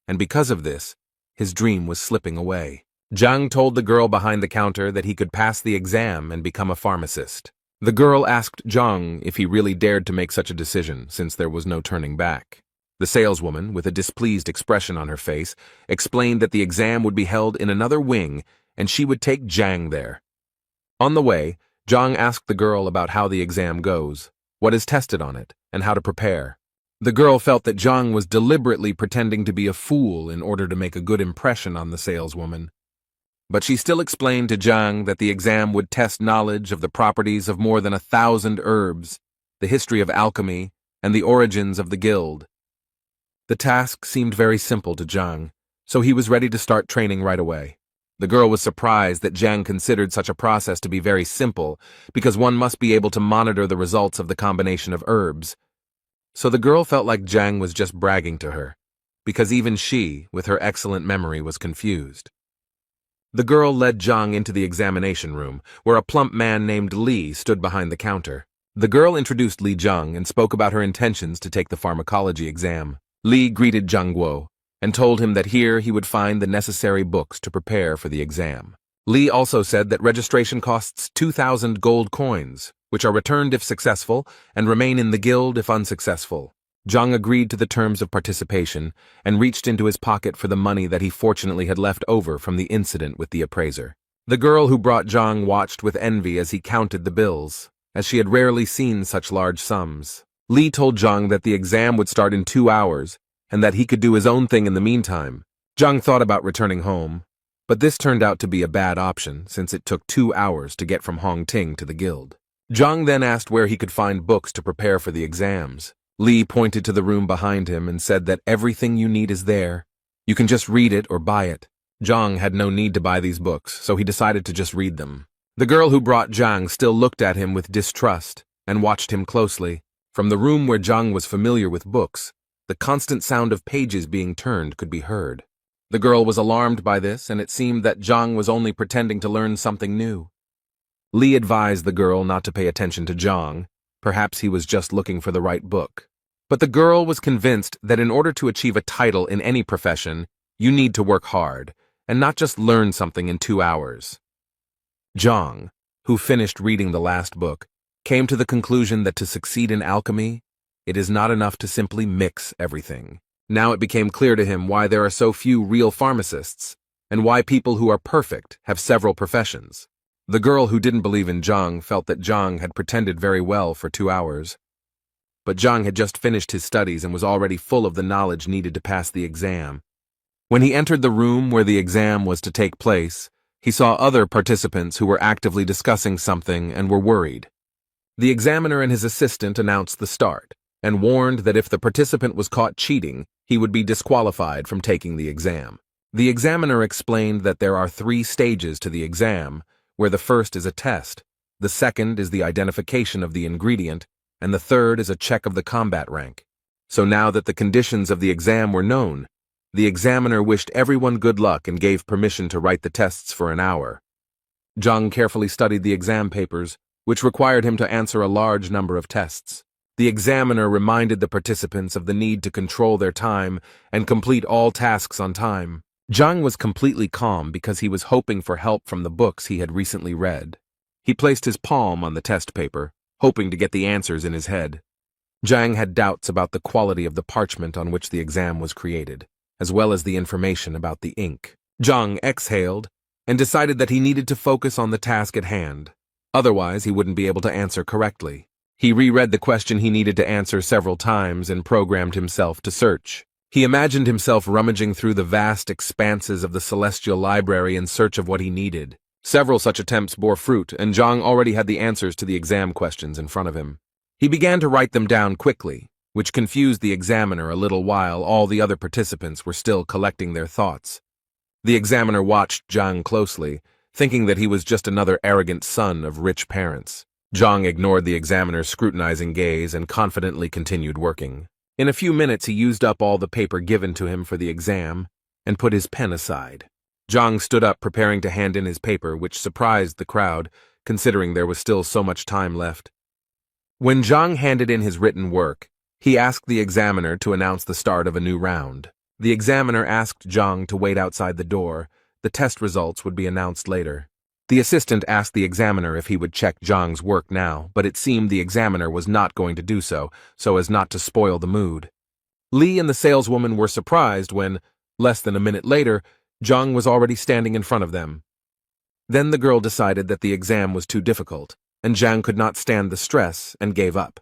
and because of this, his dream was slipping away. Zhang told the girl behind the counter that he could pass the exam and become a pharmacist. The girl asked Zhang if he really dared to make such a decision since there was no turning back. The saleswoman, with a displeased expression on her face, explained that the exam would be held in another wing and she would take Zhang there. On the way, Zhang asked the girl about how the exam goes, what is tested on it, and how to prepare. The girl felt that Zhang was deliberately pretending to be a fool in order to make a good impression on the saleswoman. But she still explained to Zhang that the exam would test knowledge of the properties of more than 1,000 herbs, the history of alchemy, and the origins of the guild. The task seemed very simple to Zhang, so he was ready to start training right away. The girl was surprised that Zhang considered such a process to be very simple, because one must be able to monitor the results of the combination of herbs. So the girl felt like Zhang was just bragging to her, because even she, with her excellent memory, was confused. The girl led Zhang into the examination room, where a plump man named Li stood behind the counter. The girl introduced Li Zhang and spoke about her intentions to take the pharmacology exam. Li greeted Zhang Guo and told him that here he would find the necessary books to prepare for the exam. Li also said that registration costs 2,000 gold coins, which are returned if successful and remain in the guild if unsuccessful. Zhang agreed to the terms of participation and reached into his pocket for the money that he fortunately had left over from the incident with the appraiser. The girl who brought Zhang watched with envy as he counted the bills, as she had rarely seen such large sums. Li told Zhang that the exam would start in 2 hours and that he could do his own thing in the meantime. Zhang thought about returning home, but this turned out to be a bad option since it took 2 hours to get from Hongting to the guild. Zhang then asked where he could find books to prepare for the exams. Li pointed to the room behind him and said that everything you need is there. You can just read it or buy it. Zhang had no need to buy these books, so he decided to just read them. The girl who brought Zhang still looked at him with distrust and watched him closely. From the room where Zhang was familiar with books, the constant sound of pages being turned could be heard. The girl was alarmed by this, and it seemed that Zhang was only pretending to learn something new. Li advised the girl not to pay attention to Zhang. Perhaps he was just looking for the right book. But the girl was convinced that in order to achieve a title in any profession, you need to work hard, and not just learn something in 2 hours. Zhang, who finished reading the last book, came to the conclusion that to succeed in alchemy, it is not enough to simply mix everything. Now it became clear to him why there are so few real pharmacists, and why people who are perfect have several professions. The girl who didn't believe in Zhang felt that Zhang had pretended very well for 2 hours. But Zhang had just finished his studies and was already full of the knowledge needed to pass the exam. When he entered the room where the exam was to take place, he saw other participants who were actively discussing something and were worried. The examiner and his assistant announced the start, and warned that if the participant was caught cheating, he would be disqualified from taking the exam. The examiner explained that there are 3 stages to the exam, where the first is a test, the second is the identification of the ingredient, and the third is a check of the combat rank. So now that the conditions of the exam were known, the examiner wished everyone good luck and gave permission to write the tests for an hour. Zhang carefully studied the exam papers, which required him to answer a large number of tests. The examiner reminded the participants of the need to control their time and complete all tasks on time. Zhang was completely calm because he was hoping for help from the books he had recently read. He placed his palm on the test paper, hoping to get the answers in his head. Zhang had doubts about the quality of the parchment on which the exam was created, as well as the information about the ink. Zhang exhaled and decided that he needed to focus on the task at hand. Otherwise, he wouldn't be able to answer correctly. He reread the question he needed to answer several times and programmed himself to search. He imagined himself rummaging through the vast expanses of the celestial library in search of what he needed. Several such attempts bore fruit, and Zhang already had the answers to the exam questions in front of him. He began to write them down quickly, which confused the examiner a little while all the other participants were still collecting their thoughts. The examiner watched Zhang closely, thinking that he was just another arrogant son of rich parents. Zhang ignored the examiner's scrutinizing gaze and confidently continued working. In a few minutes he used up all the paper given to him for the exam and put his pen aside. Zhang stood up preparing to hand in his paper, which surprised the crowd, considering there was still so much time left. When Zhang handed in his written work, he asked the examiner to announce the start of a new round. The examiner asked Zhang to wait outside the door. The test results would be announced later. The assistant asked the examiner if he would check Zhang's work now, but it seemed the examiner was not going to do so as not to spoil the mood. Li and the saleswoman were surprised when, less than a minute later, Zhang was already standing in front of them. Then the girl decided that the exam was too difficult, and Zhang could not stand the stress and gave up.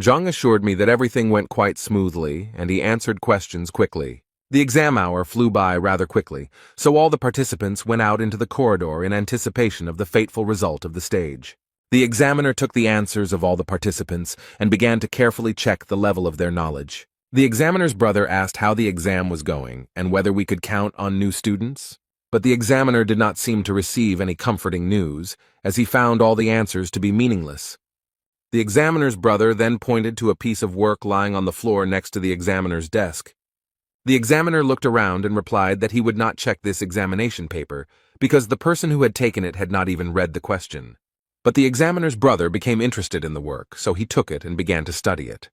Zhang assured me that everything went quite smoothly, and he answered questions quickly. The exam hour flew by rather quickly, so all the participants went out into the corridor in anticipation of the fateful result of the stage. The examiner took the answers of all the participants and began to carefully check the level of their knowledge. The examiner's brother asked how the exam was going and whether we could count on new students. But the examiner did not seem to receive any comforting news, as he found all the answers to be meaningless. The examiner's brother then pointed to a piece of work lying on the floor next to the examiner's desk. The examiner looked around and replied that he would not check this examination paper because the person who had taken it had not even read the question. But the examiner's brother became interested in the work, so he took it and began to study it.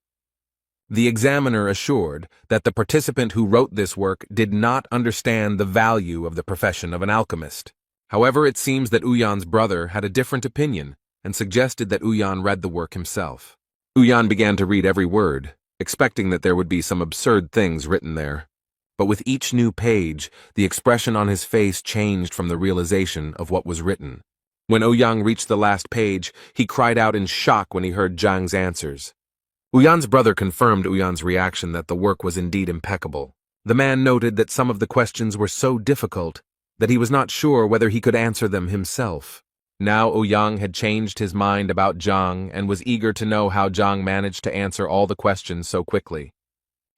The examiner assured that the participant who wrote this work did not understand the value of the profession of an alchemist. However, it seems that Uyan's brother had a different opinion and suggested that Uyan read the work himself. Uyan began to read every word, expecting that there would be some absurd things written there. But with each new page, the expression on his face changed from the realization of what was written. When Ouyang reached the last page, he cried out in shock when he heard Zhang's answers. Uyan's brother confirmed Uyan's reaction that the work was indeed impeccable. The man noted that some of the questions were so difficult that he was not sure whether he could answer them himself. Now Ouyang had changed his mind about Zhang and was eager to know how Zhang managed to answer all the questions so quickly.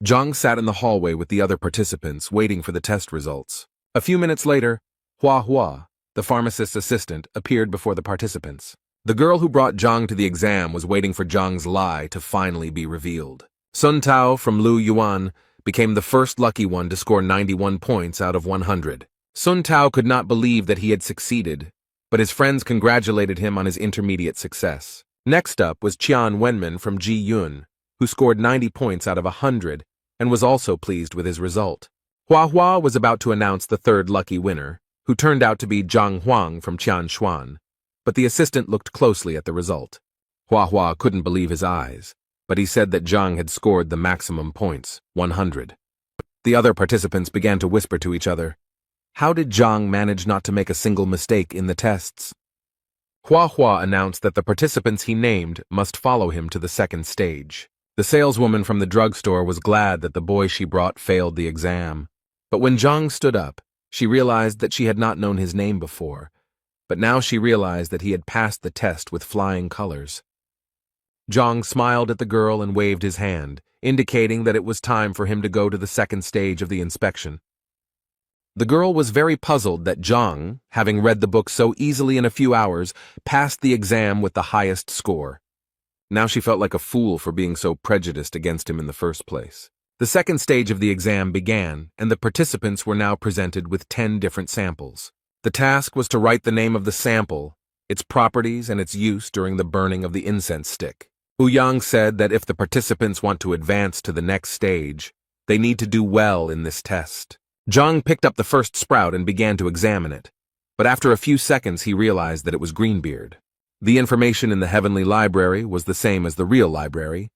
Zhang sat in the hallway with the other participants, waiting for the test results. A few minutes later, Hua, the pharmacist's assistant, appeared before the participants. The girl who brought Zhang to the exam was waiting for Zhang's lie to finally be revealed. Sun Tao from Lu Yuan became the first lucky one to score 91 points out of 100. Sun Tao could not believe that he had succeeded, but his friends congratulated him on his intermediate success. Next up was Qian Wenman from Ji Yun, who scored 90 points out of 100 and was also pleased with his result. Hua was about to announce the third lucky winner, who turned out to be Zhang Huang from Qian Xuan, but the assistant looked closely at the result. Hua couldn't believe his eyes, but he said that Zhang had scored the maximum points, 100. The other participants began to whisper to each other. How did Zhang manage not to make a single mistake in the tests? Hua announced that the participants he named must follow him to the second stage. The saleswoman from the drugstore was glad that the boy she brought failed the exam. But when Zhang stood up, she realized that she had not known his name before, but now she realized that he had passed the test with flying colors. Zhang smiled at the girl and waved his hand, indicating that it was time for him to go to the second stage of the inspection. The girl was very puzzled that Zhang, having read the book so easily in a few hours, passed the exam with the highest score. Now she felt like a fool for being so prejudiced against him in the first place. The second stage of the exam began, and the participants were now presented with 10 different samples. The task was to write the name of the sample, its properties, and its use during the burning of the incense stick. Ouyang said that if the participants want to advance to the next stage, they need to do well in this test. Zhang picked up the first sprout and began to examine it, but after a few seconds he realized that it was Greenbeard. The information in the Heavenly Library was the same as the real library.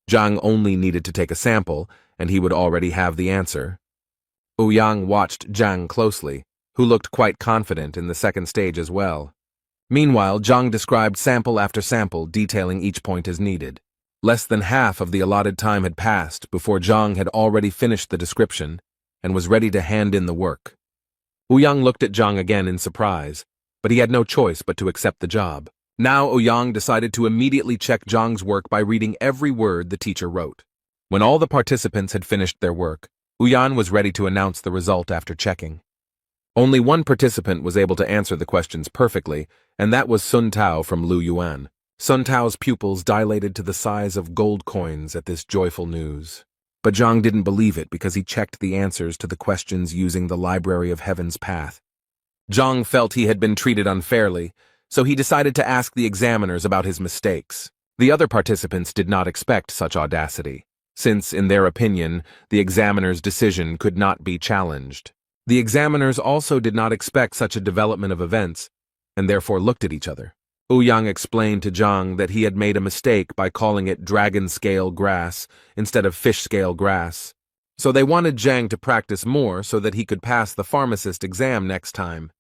Zhang only needed to take a sample, and he would already have the answer. Ouyang watched Zhang closely, who looked quite confident in the second stage as well. Meanwhile, Zhang described sample after sample, detailing each point as needed. Less than half of the allotted time had passed before Zhang had already finished the description and was ready to hand in the work. Ouyang looked at Zhang again in surprise, but he had no choice but to accept the job. Now Ouyang decided to immediately check Zhang's work by reading every word the teacher wrote. When all the participants had finished their work, Ouyang was ready to announce the result after checking. Only one participant was able to answer the questions perfectly, and that was Sun Tao from Lu Yuan. Sun Tao's pupils dilated to the size of gold coins at this joyful news. But Zhang didn't believe it because he checked the answers to the questions using the Library of Heaven's path. Zhang felt he had been treated unfairly, so he decided to ask the examiners about his mistakes. The other participants did not expect such audacity, since, in their opinion, the examiner's decision could not be challenged. The examiners also did not expect such a development of events, and therefore looked at each other. Ouyang explained to Zhang that he had made a mistake by calling it dragon-scale grass instead of fish-scale grass. So they wanted Zhang to practice more so that he could pass the pharmacist exam next time.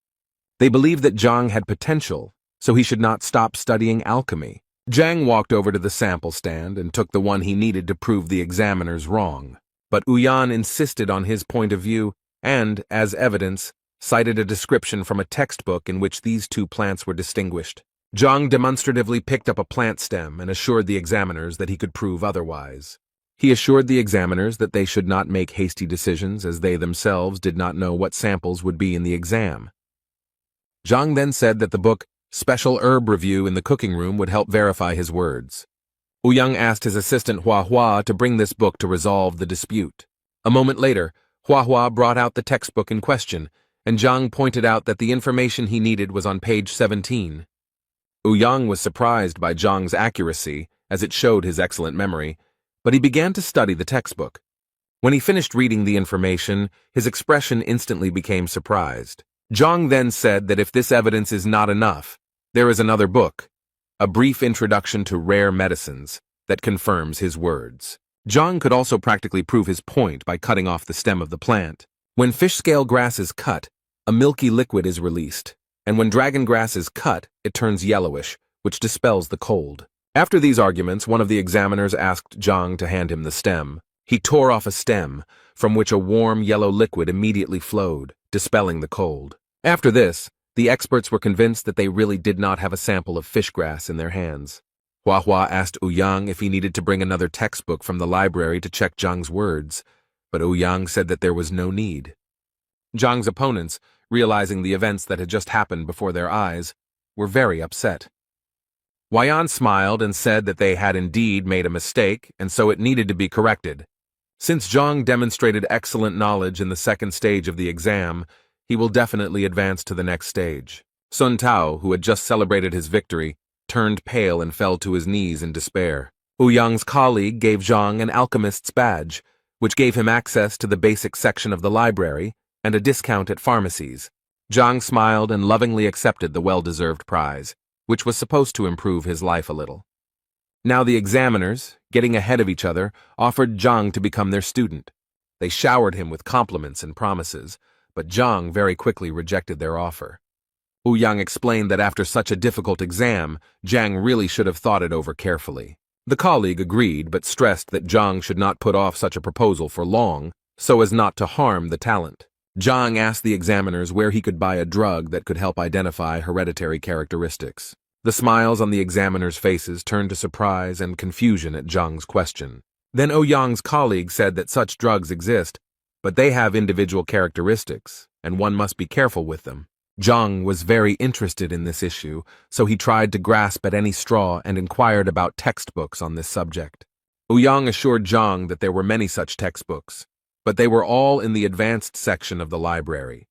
They believed that Zhang had potential, so he should not stop studying alchemy. Zhang walked over to the sample stand and took the one he needed to prove the examiners wrong. But Ouyang insisted on his point of view and, as evidence, cited a description from a textbook in which these two plants were distinguished. Zhang demonstratively picked up a plant stem and assured the examiners that he could prove otherwise. He assured the examiners that they should not make hasty decisions as they themselves did not know what samples would be in the exam. Zhang then said that the book Special Herb Review in the cooking room would help verify his words. Ouyang asked his assistant Hua to bring this book to resolve the dispute. A moment later, Hua brought out the textbook in question, and Zhang pointed out that the information he needed was on page 17. Ouyang was surprised by Zhang's accuracy, as it showed his excellent memory, but he began to study the textbook. When he finished reading the information, his expression instantly became surprised. Zhang then said that if this evidence is not enough, there is another book, A Brief Introduction to Rare Medicines, that confirms his words. Zhang could also practically prove his point by cutting off the stem of the plant. When fish-scale grass is cut, a milky liquid is released, and when dragon grass is cut, it turns yellowish, which dispels the cold. After these arguments, one of the examiners asked Zhang to hand him the stem. He tore off a stem, from which a warm yellow liquid immediately flowed, dispelling the cold. After this, the experts were convinced that they really did not have a sample of fish grass in their hands. Hua asked Ouyang if he needed to bring another textbook from the library to check Zhang's words, but Ouyang said that there was no need. Zhang's opponents, realizing the events that had just happened before their eyes, were very upset. Huayan smiled and said that they had indeed made a mistake, and so it needed to be corrected. Since Zhang demonstrated excellent knowledge in the second stage of the exam, he will definitely advance to the next stage. Sun Tao, who had just celebrated his victory, turned pale and fell to his knees in despair. Ouyang's colleague gave Zhang an alchemist's badge, which gave him access to the basic section of the library and a discount at pharmacies. Zhang smiled and lovingly accepted the well-deserved prize, which was supposed to improve his life a little. Now the examiners, getting ahead of each other, offered Zhang to become their student. They showered him with compliments and promises, but Zhang very quickly rejected their offer. Ouyang explained that after such a difficult exam, Zhang really should have thought it over carefully. The colleague agreed, but stressed that Zhang should not put off such a proposal for long, so as not to harm the talent. Zhang asked the examiners where he could buy a drug that could help identify hereditary characteristics. The smiles on the examiners' faces turned to surprise and confusion at Zhang's question. Then Ouyang's colleague said that such drugs exist, but they have individual characteristics, and one must be careful with them. Zhang was very interested in this issue, so he tried to grasp at any straw and inquired about textbooks on this subject. Ouyang assured Zhang that there were many such textbooks, but they were all in the advanced section of the library.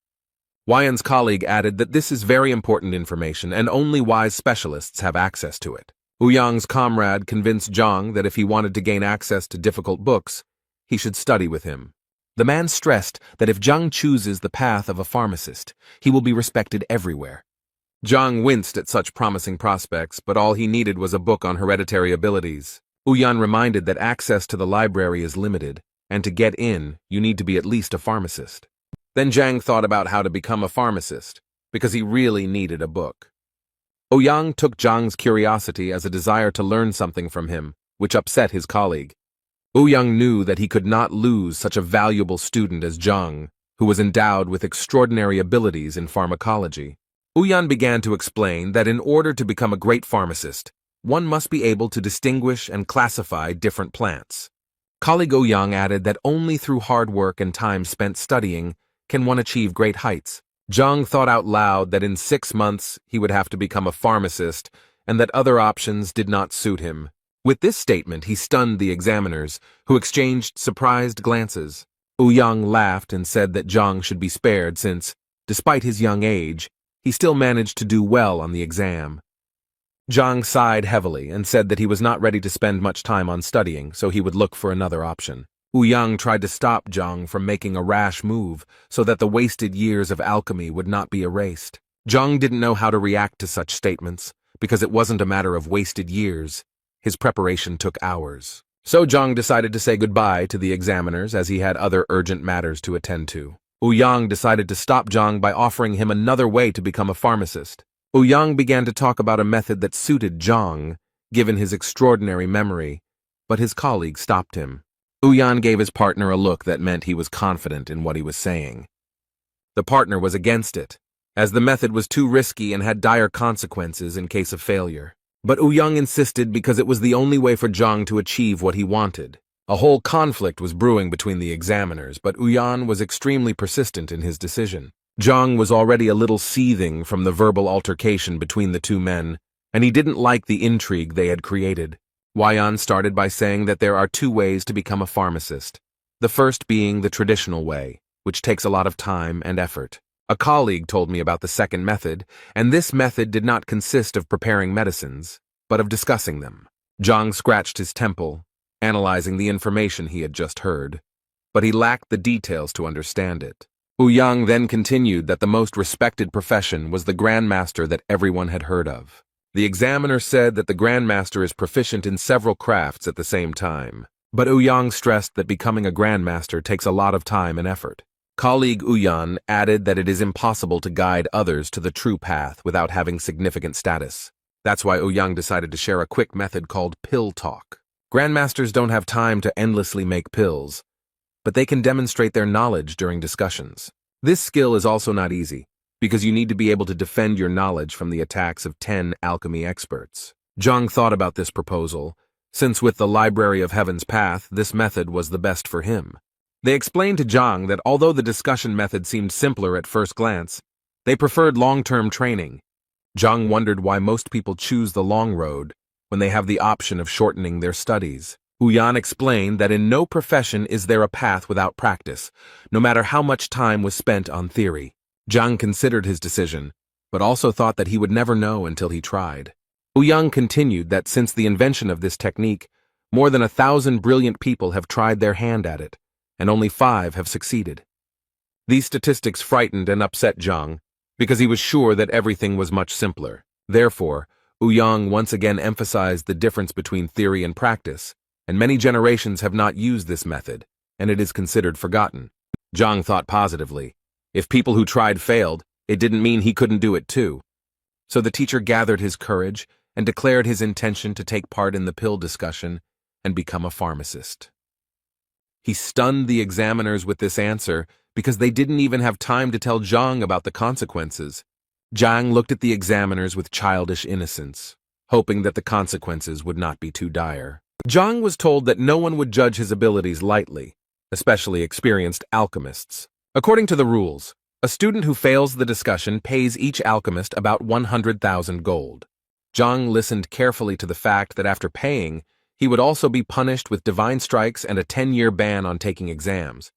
Huayan's colleague added that this is very important information and only wise specialists have access to it. Ouyang's comrade convinced Zhang that if he wanted to gain access to difficult books, he should study with him. The man stressed that if Zhang chooses the path of a pharmacist, he will be respected everywhere. Zhang winced at such promising prospects, but all he needed was a book on hereditary abilities. Ouyang reminded that access to the library is limited, and to get in, you need to be at least a pharmacist. Then Zhang thought about how to become a pharmacist, because he really needed a book. Ouyang took Zhang's curiosity as a desire to learn something from him, which upset his colleague. Ouyang knew that he could not lose such a valuable student as Zhang, who was endowed with extraordinary abilities in pharmacology. Ouyang began to explain that in order to become a great pharmacist, one must be able to distinguish and classify different plants. Colleague Ouyang added that only through hard work and time spent studying can one achieve great heights. Zhang thought out loud that in 6 months he would have to become a pharmacist and that other options did not suit him. With this statement, he stunned the examiners, who exchanged surprised glances. Ouyang laughed and said that Zhang should be spared since, despite his young age, he still managed to do well on the exam. Zhang sighed heavily and said that he was not ready to spend much time on studying, so he would look for another option. Ouyang tried to stop Zhang from making a rash move so that the wasted years of alchemy would not be erased. Zhang didn't know how to react to such statements, because it wasn't a matter of wasted years. His preparation took hours. So Zhang decided to say goodbye to the examiners as he had other urgent matters to attend to. Ouyang decided to stop Zhang by offering him another way to become a pharmacist. Ouyang began to talk about a method that suited Zhang, given his extraordinary memory, but his colleague stopped him. Ouyang gave his partner a look that meant he was confident in what he was saying. The partner was against it, as the method was too risky and had dire consequences in case of failure. But Ouyang insisted because it was the only way for Zhang to achieve what he wanted. A whole conflict was brewing between the examiners, but Ouyang was extremely persistent in his decision. Zhang was already a little seething from the verbal altercation between the two men, and he didn't like the intrigue they had created. Ouyang started by saying that there are two ways to become a pharmacist, the first being the traditional way, which takes a lot of time and effort. A colleague told me about the second method, and this method did not consist of preparing medicines, but of discussing them. Zhang scratched his temple, analyzing the information he had just heard, but he lacked the details to understand it. Ouyang then continued that the most respected profession was the grandmaster that everyone had heard of. The examiner said that the grandmaster is proficient in several crafts at the same time, but Ouyang stressed that becoming a grandmaster takes a lot of time and effort. Colleague Ouyang added that it is impossible to guide others to the true path without having significant status. That's why Ouyang decided to share a quick method called pill talk. Grandmasters don't have time to endlessly make pills, but they can demonstrate their knowledge during discussions. This skill is also not easy, because you need to be able to defend your knowledge from the attacks of 10 alchemy experts. Zhang thought about this proposal, since with the Library of Heaven's Path, this method was the best for him. They explained to Zhang that although the discussion method seemed simpler at first glance, they preferred long-term training. Zhang wondered why most people choose the long road when they have the option of shortening their studies. Ouyang explained that in no profession is there a path without practice, no matter how much time was spent on theory. Zhang considered his decision, but also thought that he would never know until he tried. Ouyang continued that since the invention of this technique, more than 1,000 brilliant people have tried their hand at it, and only 5 have succeeded. These statistics frightened and upset Zhang, because he was sure that everything was much simpler. Therefore, Ouyang once again emphasized the difference between theory and practice, and many generations have not used this method, and it is considered forgotten. Zhang thought positively. If people who tried failed, it didn't mean he couldn't do it too. So the teacher gathered his courage and declared his intention to take part in the pill discussion and become a pharmacist. He stunned the examiners with this answer because they didn't even have time to tell Zhang about the consequences. Zhang looked at the examiners with childish innocence, hoping that the consequences would not be too dire. Zhang was told that no one would judge his abilities lightly, especially experienced alchemists. According to the rules, a student who fails the discussion pays each alchemist about 100,000 gold. Zhang listened carefully to the fact that after paying, he would also be punished with divine strikes and a 10-year ban on taking exams.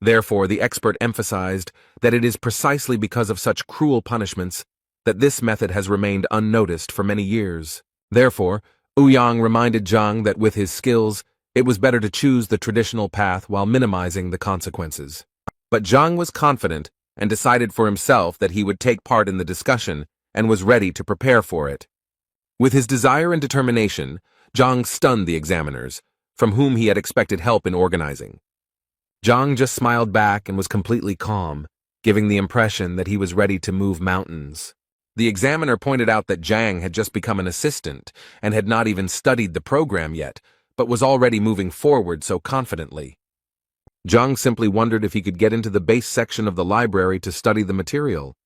Therefore, the expert emphasized that it is precisely because of such cruel punishments that this method has remained unnoticed for many years. Therefore, Ouyang reminded Zhang that with his skills, it was better to choose the traditional path while minimizing the consequences. But Zhang was confident and decided for himself that he would take part in the discussion and was ready to prepare for it. With his desire and determination, Zhang stunned the examiners, from whom he had expected help in organizing. Zhang just smiled back and was completely calm, giving the impression that he was ready to move mountains. The examiner pointed out that Zhang had just become an assistant and had not even studied the program yet, but was already moving forward so confidently. Zhang simply wondered if he could get into the base section of the library to study the material.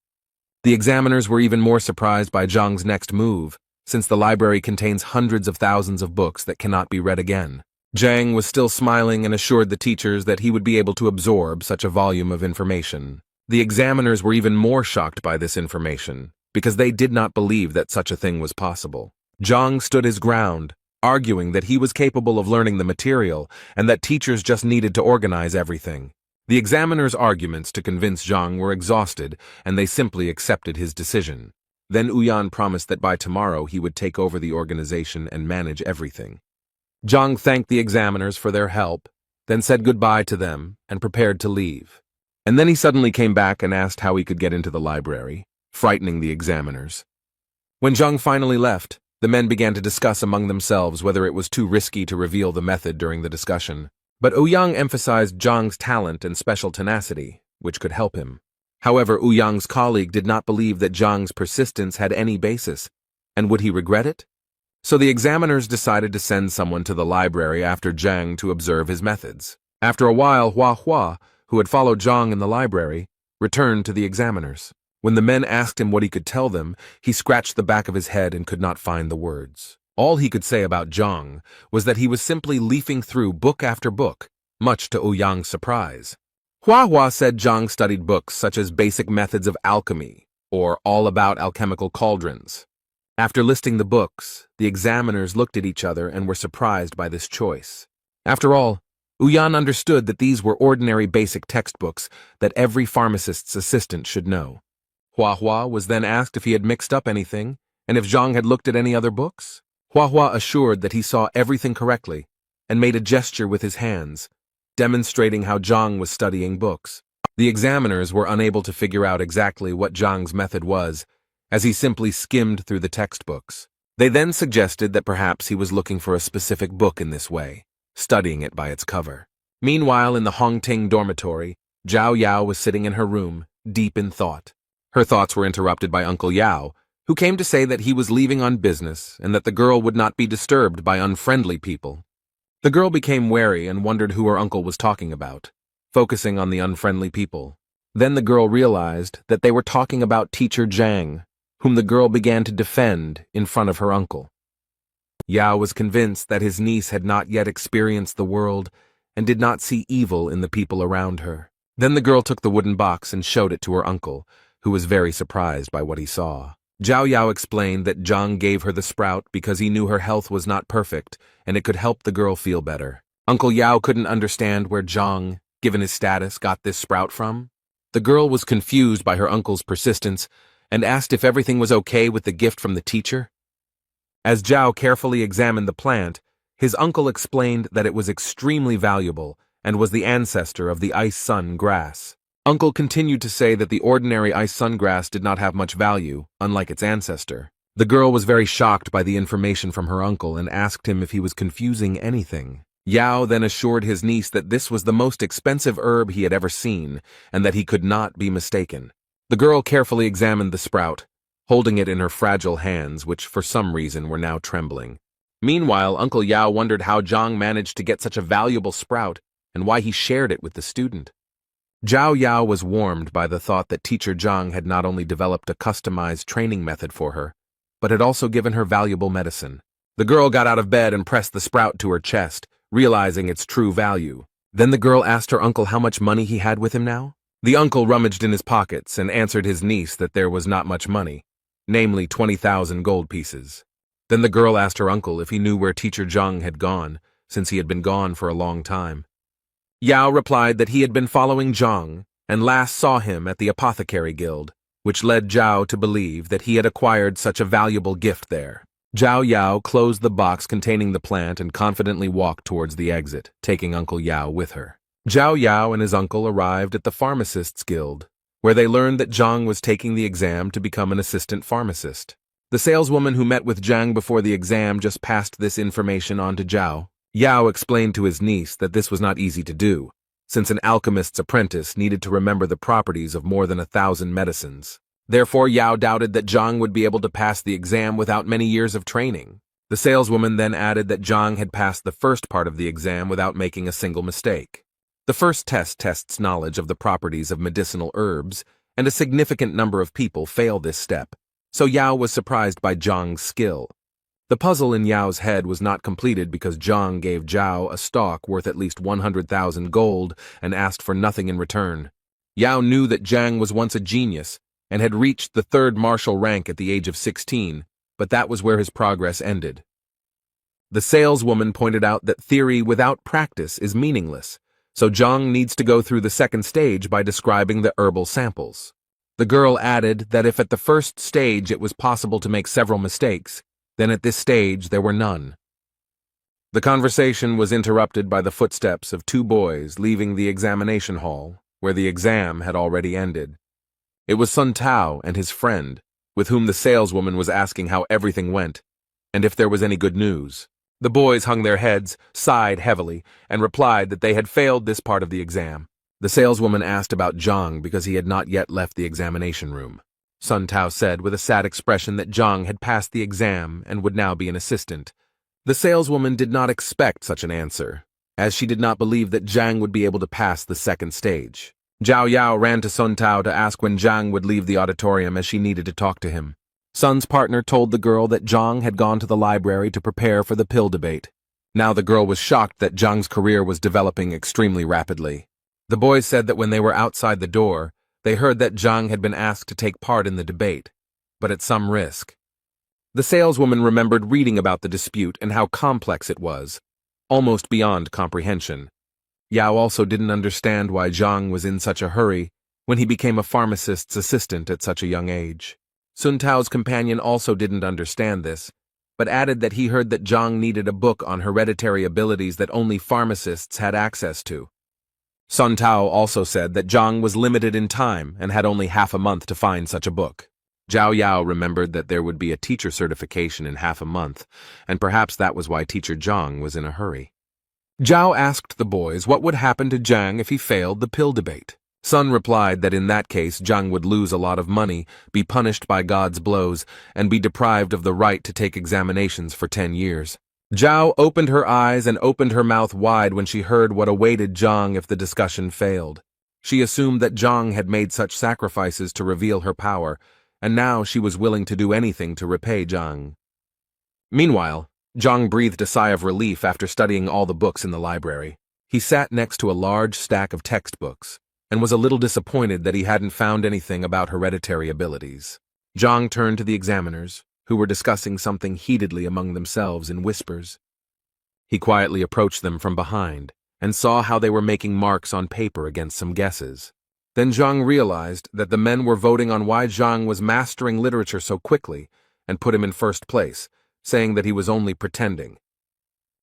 The examiners were even more surprised by Zhang's next move, since the library contains hundreds of thousands of books that cannot be read again. Zhang was still smiling and assured the teachers that he would be able to absorb such a volume of information. The examiners were even more shocked by this information, because they did not believe that such a thing was possible. Zhang stood his ground, arguing that he was capable of learning the material and that teachers just needed to organize everything. The examiners' arguments to convince Zhang were exhausted, and they simply accepted his decision. Then Ouyang promised that by tomorrow he would take over the organization and manage everything. Zhang thanked the examiners for their help, then said goodbye to them and prepared to leave. And then he suddenly came back and asked how he could get into the library, frightening the examiners. When Zhang finally left, the men began to discuss among themselves whether it was too risky to reveal the method during the discussion. But Ouyang emphasized Zhang's talent and special tenacity, which could help him. However, Ouyang's colleague did not believe that Zhang's persistence had any basis, and would he regret it? So the examiners decided to send someone to the library after Zhang to observe his methods. After a while, Hua, who had followed Zhang in the library, returned to the examiners. When the men asked him what he could tell them, he scratched the back of his head and could not find the words. All he could say about Zhang was that he was simply leafing through book after book, much to Ouyang's surprise. Hua said Zhang studied books such as Basic Methods of Alchemy or All About Alchemical Cauldrons. After listing the books, the examiners looked at each other and were surprised by this choice. After all, Ouyang understood that these were ordinary basic textbooks that every pharmacist's assistant should know. Hua was then asked if he had mixed up anything and if Zhang had looked at any other books. Hua assured that he saw everything correctly and made a gesture with his hands, demonstrating how Zhang was studying books. The examiners were unable to figure out exactly what Zhang's method was, as he simply skimmed through the textbooks. They then suggested that perhaps he was looking for a specific book in this way, studying it by its cover. Meanwhile, in the Hongting dormitory, Zhao Yao was sitting in her room, deep in thought. Her thoughts were interrupted by Uncle Yao, who came to say that he was leaving on business and that the girl would not be disturbed by unfriendly people. The girl became wary and wondered who her uncle was talking about, focusing on the unfriendly people. Then the girl realized that they were talking about teacher Zhang, whom the girl began to defend in front of her uncle. Yao was convinced that his niece had not yet experienced the world and did not see evil in the people around her. Then the girl took the wooden box and showed it to her uncle, who was very surprised by what he saw. Zhao Yao explained that Zhang gave her the sprout because he knew her health was not perfect and it could help the girl feel better. Uncle Yao couldn't understand where Zhang, given his status, got this sprout from. The girl was confused by her uncle's persistence and asked if everything was okay with the gift from the teacher. As Zhao carefully examined the plant, his uncle explained that it was extremely valuable and was the ancestor of the ice sun grass. Uncle continued to say that the ordinary ice sun grass did not have much value, unlike its ancestor. The girl was very shocked by the information from her uncle and asked him if he was confusing anything. Yao then assured his niece that this was the most expensive herb he had ever seen and that he could not be mistaken. The girl carefully examined the sprout, holding it in her fragile hands, which for some reason were now trembling. Meanwhile, Uncle Yao wondered how Zhang managed to get such a valuable sprout and why he shared it with the student. Zhao Yao was warmed by the thought that teacher Zhang had not only developed a customized training method for her, but had also given her valuable medicine. The girl got out of bed and pressed the sprout to her chest, realizing its true value. Then the girl asked her uncle how much money he had with him now. The uncle rummaged in his pockets and answered his niece that there was not much money, namely 20,000 gold pieces. Then the girl asked her uncle if he knew where teacher Zhang had gone, since he had been gone for a long time. Yao replied that he had been following Zhang and last saw him at the apothecary guild, which led Zhao to believe that he had acquired such a valuable gift there. Zhao Yao closed the box containing the plant and confidently walked towards the exit, taking Uncle Yao with her. Zhao Yao and his uncle arrived at the pharmacists' guild, where they learned that Zhang was taking the exam to become an assistant pharmacist. The saleswoman who met with Zhang before the exam just passed this information on to Zhao. Yao explained to his niece that this was not easy to do, since an alchemist's apprentice needed to remember the properties of more than 1,000 medicines. Therefore, Yao doubted that Zhang would be able to pass the exam without many years of training. The saleswoman then added that Zhang had passed the first part of the exam without making a single mistake. The first test tests knowledge of the properties of medicinal herbs, and a significant number of people fail this step, so Yao was surprised by Zhang's skill. The puzzle in Yao's head was not completed because Zhang gave Zhao a stock worth at least 100,000 gold and asked for nothing in return. Yao knew that Zhang was once a genius and had reached the 3rd martial rank at the age of 16, but that was where his progress ended. The saleswoman pointed out that theory without practice is meaningless, so Zhang needs to go through the 2nd stage by describing the herbal samples. The girl added that if at the 1st stage it was possible to make several mistakes, then at this stage there were none. The conversation was interrupted by the footsteps of 2 boys leaving the examination hall, where the exam had already ended. It was Sun Tao and his friend, with whom the saleswoman was asking how everything went, and if there was any good news. The boys hung their heads, sighed heavily, and replied that they had failed this part of the exam. The saleswoman asked about Zhang because he had not yet left the examination room. Sun Tao said with a sad expression that Zhang had passed the exam and would now be an assistant. The saleswoman did not expect such an answer, as she did not believe that Zhang would be able to pass the second stage. Zhao Yao ran to Sun Tao to ask when Zhang would leave the auditorium as she needed to talk to him. Sun's partner told the girl that Zhang had gone to the library to prepare for the pill debate. Now the girl was shocked that Zhang's career was developing extremely rapidly. The boys said that when they were outside the door, they heard that Zhang had been asked to take part in the debate, but at some risk. The saleswoman remembered reading about the dispute and how complex it was, almost beyond comprehension. Yao also didn't understand why Zhang was in such a hurry when he became a pharmacist's assistant at such a young age. Sun Tao's companion also didn't understand this, but added that he heard that Zhang needed a book on hereditary abilities that only pharmacists had access to. Sun Tao also said that Zhang was limited in time and had only half a month to find such a book. Zhao Yao remembered that there would be a teacher certification in half a month, and perhaps that was why Teacher Zhang was in a hurry. Zhao asked the boys what would happen to Zhang if he failed the pill debate. Sun replied that in that case Zhang would lose a lot of money, be punished by God's blows, and be deprived of the right to take examinations for 10 years. Zhao opened her eyes and opened her mouth wide when she heard what awaited Zhang if the discussion failed. She assumed that Zhang had made such sacrifices to reveal her power, and now she was willing to do anything to repay Zhang. Meanwhile, Zhang breathed a sigh of relief after studying all the books in the library. He sat next to a large stack of textbooks, and was a little disappointed that he hadn't found anything about hereditary abilities. Zhang turned to the examiners, who were discussing something heatedly among themselves in whispers. He quietly approached them from behind, and saw how they were making marks on paper against some guesses. Then Zhang realized that the men were voting on why Zhang was mastering literature so quickly, and put him in first place, saying that he was only pretending.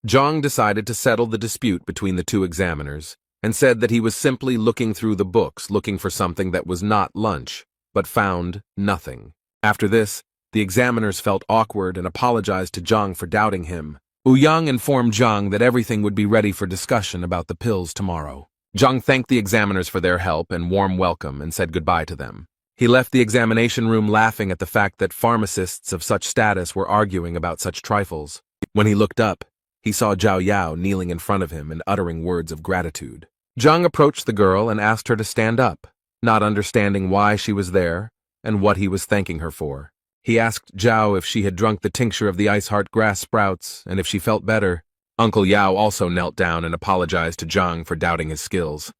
Zhang decided to settle the dispute between the two examiners, and said that he was simply looking through the books looking for something that was not lunch, but found nothing. After this, the examiners felt awkward and apologized to Zhang for doubting him. Ouyang informed Zhang that everything would be ready for discussion about the pills tomorrow. Zhang thanked the examiners for their help and warm welcome and said goodbye to them. He left the examination room laughing at the fact that pharmacists of such status were arguing about such trifles. When he looked up, he saw Zhao Yao kneeling in front of him and uttering words of gratitude. Zhang approached the girl and asked her to stand up, not understanding why she was there and what he was thanking her for. He asked Zhao if she had drunk the tincture of the ice heart grass sprouts and if she felt better. Uncle Yao also knelt down and apologized to Zhang for doubting his skills.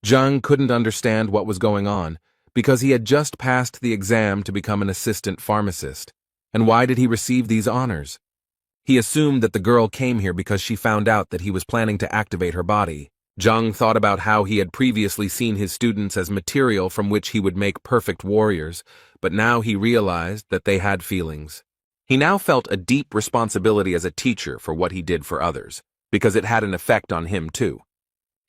Zhang couldn't understand what was going on because he had just passed the exam to become an assistant pharmacist. And why did he receive these honors? He assumed that the girl came here because she found out that he was planning to activate her body. Zhang thought about how he had previously seen his students as material from which he would make perfect warriors, but now he realized that they had feelings. He now felt a deep responsibility as a teacher for what he did for others, because it had an effect on him too.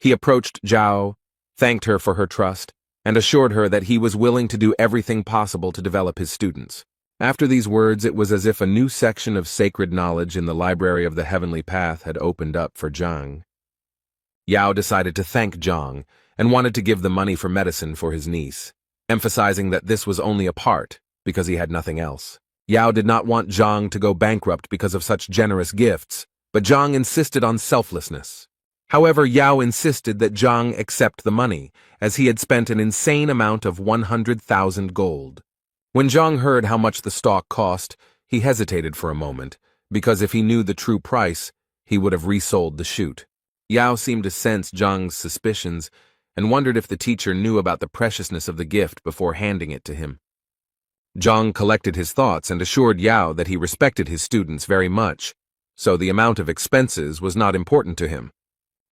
He approached Zhao, thanked her for her trust, and assured her that he was willing to do everything possible to develop his students. After these words, it was as if a new section of sacred knowledge in the library of the heavenly path had opened up for Zhang. Yao decided to thank Zhang and wanted to give the money for medicine for his niece, emphasizing that this was only a part because he had nothing else. Yao did not want Zhang to go bankrupt because of such generous gifts, but Zhang insisted on selflessness. However, Yao insisted that Zhang accept the money, as he had spent an insane amount of 100,000 gold. When Zhang heard how much the stock cost, he hesitated for a moment, because if he knew the true price, he would have resold the shoot. Yao seemed to sense Zhang's suspicions and wondered if the teacher knew about the preciousness of the gift before handing it to him. Zhang collected his thoughts and assured Yao that he respected his students very much, so the amount of expenses was not important to him.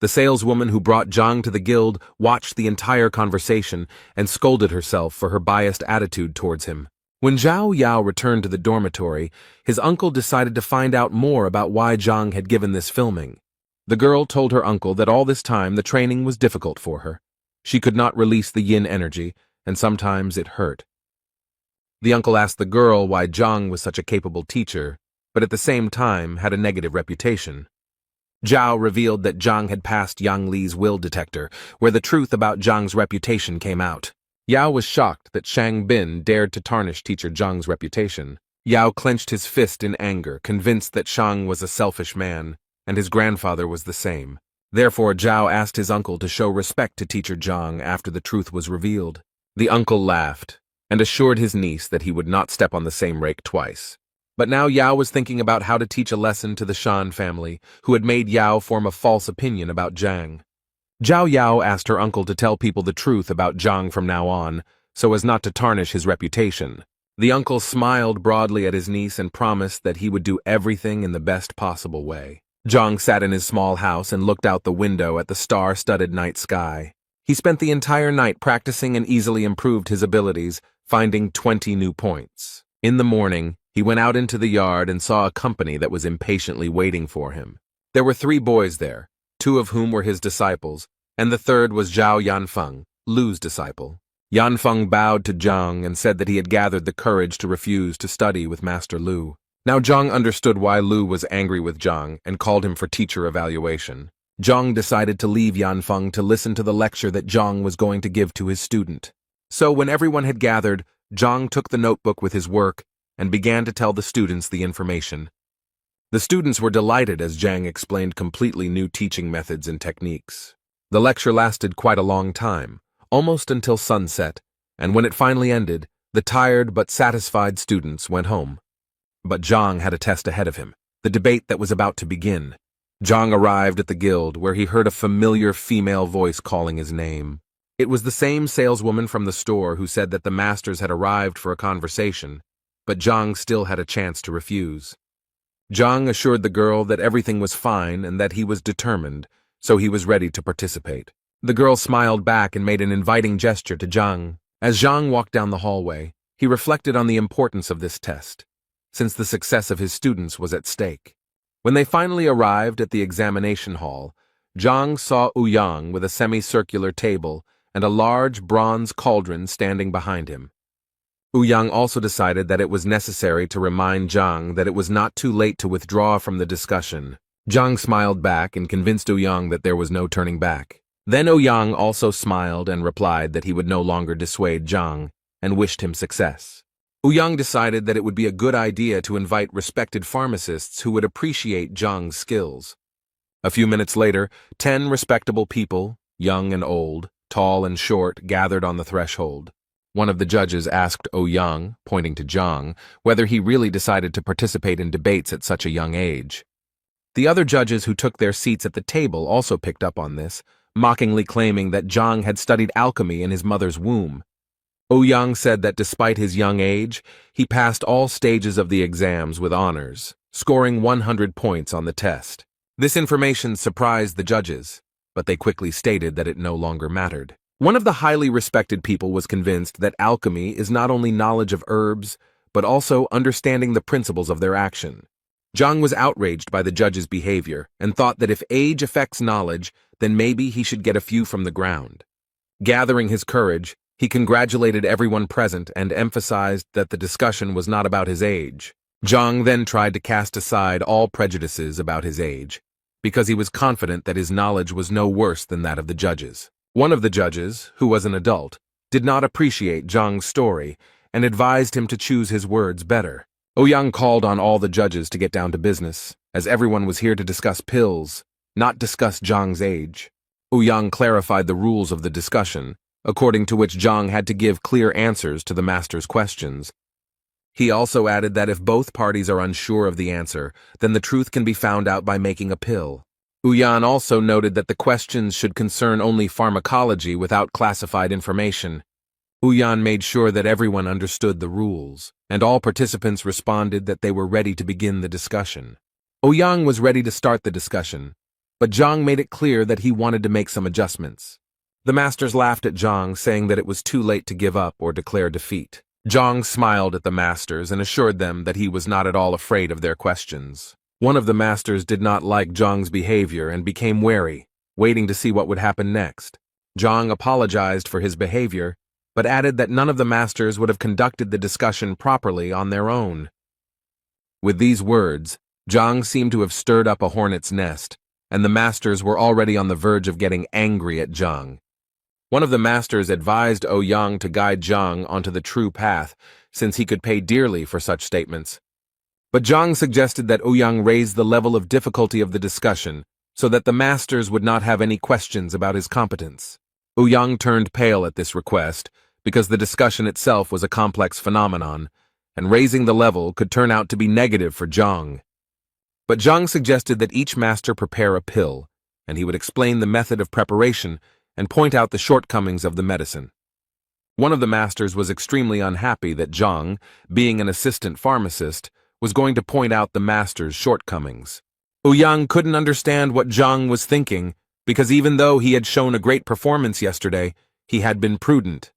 The saleswoman who brought Zhang to the guild watched the entire conversation and scolded herself for her biased attitude towards him. When Zhao Yao returned to the dormitory, his uncle decided to find out more about why Zhang had given this filming. The girl told her uncle that all this time the training was difficult for her. She could not release the yin energy, and sometimes it hurt. The uncle asked the girl why Zhang was such a capable teacher, but at the same time had a negative reputation. Zhao revealed that Zhang had passed Yang Li's will detector, where the truth about Zhang's reputation came out. Yao was shocked that Shang Bin dared to tarnish teacher Zhang's reputation. Yao clenched his fist in anger, convinced that Shang was a selfish man, and his grandfather was the same. Therefore, Zhao asked his uncle to show respect to teacher Zhang after the truth was revealed. The uncle laughed and assured his niece that he would not step on the same rake twice. But now Yao was thinking about how to teach a lesson to the Shan family, who had made Yao form a false opinion about Zhang. Zhao Yao asked her uncle to tell people the truth about Zhang from now on, so as not to tarnish his reputation. The uncle smiled broadly at his niece and promised that he would do everything in the best possible way. Zhang sat in his small house and looked out the window at the star-studded night sky. He spent the entire night practicing and easily improved his abilities, finding 20 new points. In the morning, he went out into the yard and saw a company that was impatiently waiting for him. There were 3 boys there, 2 of whom were his disciples, and the third was Zhao Yanfeng, Lu's disciple. Yanfeng bowed to Zhang and said that he had gathered the courage to refuse to study with Master Lu. Now Zhang understood why Lu was angry with Zhang and called him for teacher evaluation. Zhang decided to leave Yanfeng to listen to the lecture that Zhang was going to give to his student. So when everyone had gathered, Zhang took the notebook with his work and began to tell the students the information. The students were delighted as Zhang explained completely new teaching methods and techniques. The lecture lasted quite a long time, almost until sunset, and when it finally ended, the tired but satisfied students went home. But Zhang had a test ahead of him, the debate that was about to begin. Zhang arrived at the guild, where he heard a familiar female voice calling his name. It was the same saleswoman from the store who said that the masters had arrived for a conversation, but Zhang still had a chance to refuse. Zhang assured the girl that everything was fine and that he was determined, so he was ready to participate. The girl smiled back and made an inviting gesture to Zhang. As Zhang walked down the hallway, he reflected on the importance of this test, since the success of his students was at stake. When they finally arrived at the examination hall, Zhang saw Ouyang with a semicircular table and a large bronze cauldron standing behind him. Ouyang also decided that it was necessary to remind Zhang that it was not too late to withdraw from the discussion. Zhang smiled back and convinced Ouyang that there was no turning back. Then Ouyang also smiled and replied that he would no longer dissuade Zhang and wished him success. Ouyang decided that it would be a good idea to invite respected pharmacists who would appreciate Zhang's skills. A few minutes later, 10 respectable people, young and old, tall and short, gathered on the threshold. One of the judges asked Ouyang, pointing to Zhang, whether he really decided to participate in debates at such a young age. The other judges who took their seats at the table also picked up on this, mockingly claiming that Zhang had studied alchemy in his mother's womb. Ouyang said that despite his young age, he passed all stages of the exams with honors, scoring 100 points on the test. This information surprised the judges, but they quickly stated that it no longer mattered. One of the highly respected people was convinced that alchemy is not only knowledge of herbs, but also understanding the principles of their action. Zhang was outraged by the judge's behavior and thought that if age affects knowledge, then maybe he should get a few from the ground. Gathering his courage, he congratulated everyone present and emphasized that the discussion was not about his age. Zhang then tried to cast aside all prejudices about his age, because he was confident that his knowledge was no worse than that of the judges. One of the judges, who was an adult, did not appreciate Zhang's story and advised him to choose his words better. Ouyang called on all the judges to get down to business, as everyone was here to discuss pills, not discuss Zhang's age. Ouyang clarified the rules of the discussion, according to which Zhang had to give clear answers to the master's questions. He also added that if both parties are unsure of the answer, then the truth can be found out by making a pill. Ouyang also noted that the questions should concern only pharmacology without classified information. Ouyang made sure that everyone understood the rules, and all participants responded that they were ready to begin the discussion. Ouyang was ready to start the discussion, but Zhang made it clear that he wanted to make some adjustments. The masters laughed at Zhang, saying that it was too late to give up or declare defeat. Zhang smiled at the masters and assured them that he was not at all afraid of their questions. One of the masters did not like Zhang's behavior and became wary, waiting to see what would happen next. Zhang apologized for his behavior but added that none of the masters would have conducted the discussion properly on their own. With these words, Zhang seemed to have stirred up a hornet's nest, and the masters were already on the verge of getting angry at Zhang. One of the masters advised Ouyang to guide Zhang onto the true path, since he could pay dearly for such statements. But Zhang suggested that Ouyang raise the level of difficulty of the discussion, so that the masters would not have any questions about his competence. Ouyang turned pale at this request, because the discussion itself was a complex phenomenon, and raising the level could turn out to be negative for Zhang. But Zhang suggested that each master prepare a pill, and he would explain the method of preparation and point out the shortcomings of the medicine. One of the masters was extremely unhappy that Zhang, being an assistant pharmacist, was going to point out the master's shortcomings. Ouyang couldn't understand what Zhang was thinking, because even though he had shown a great performance yesterday, he had been prudent.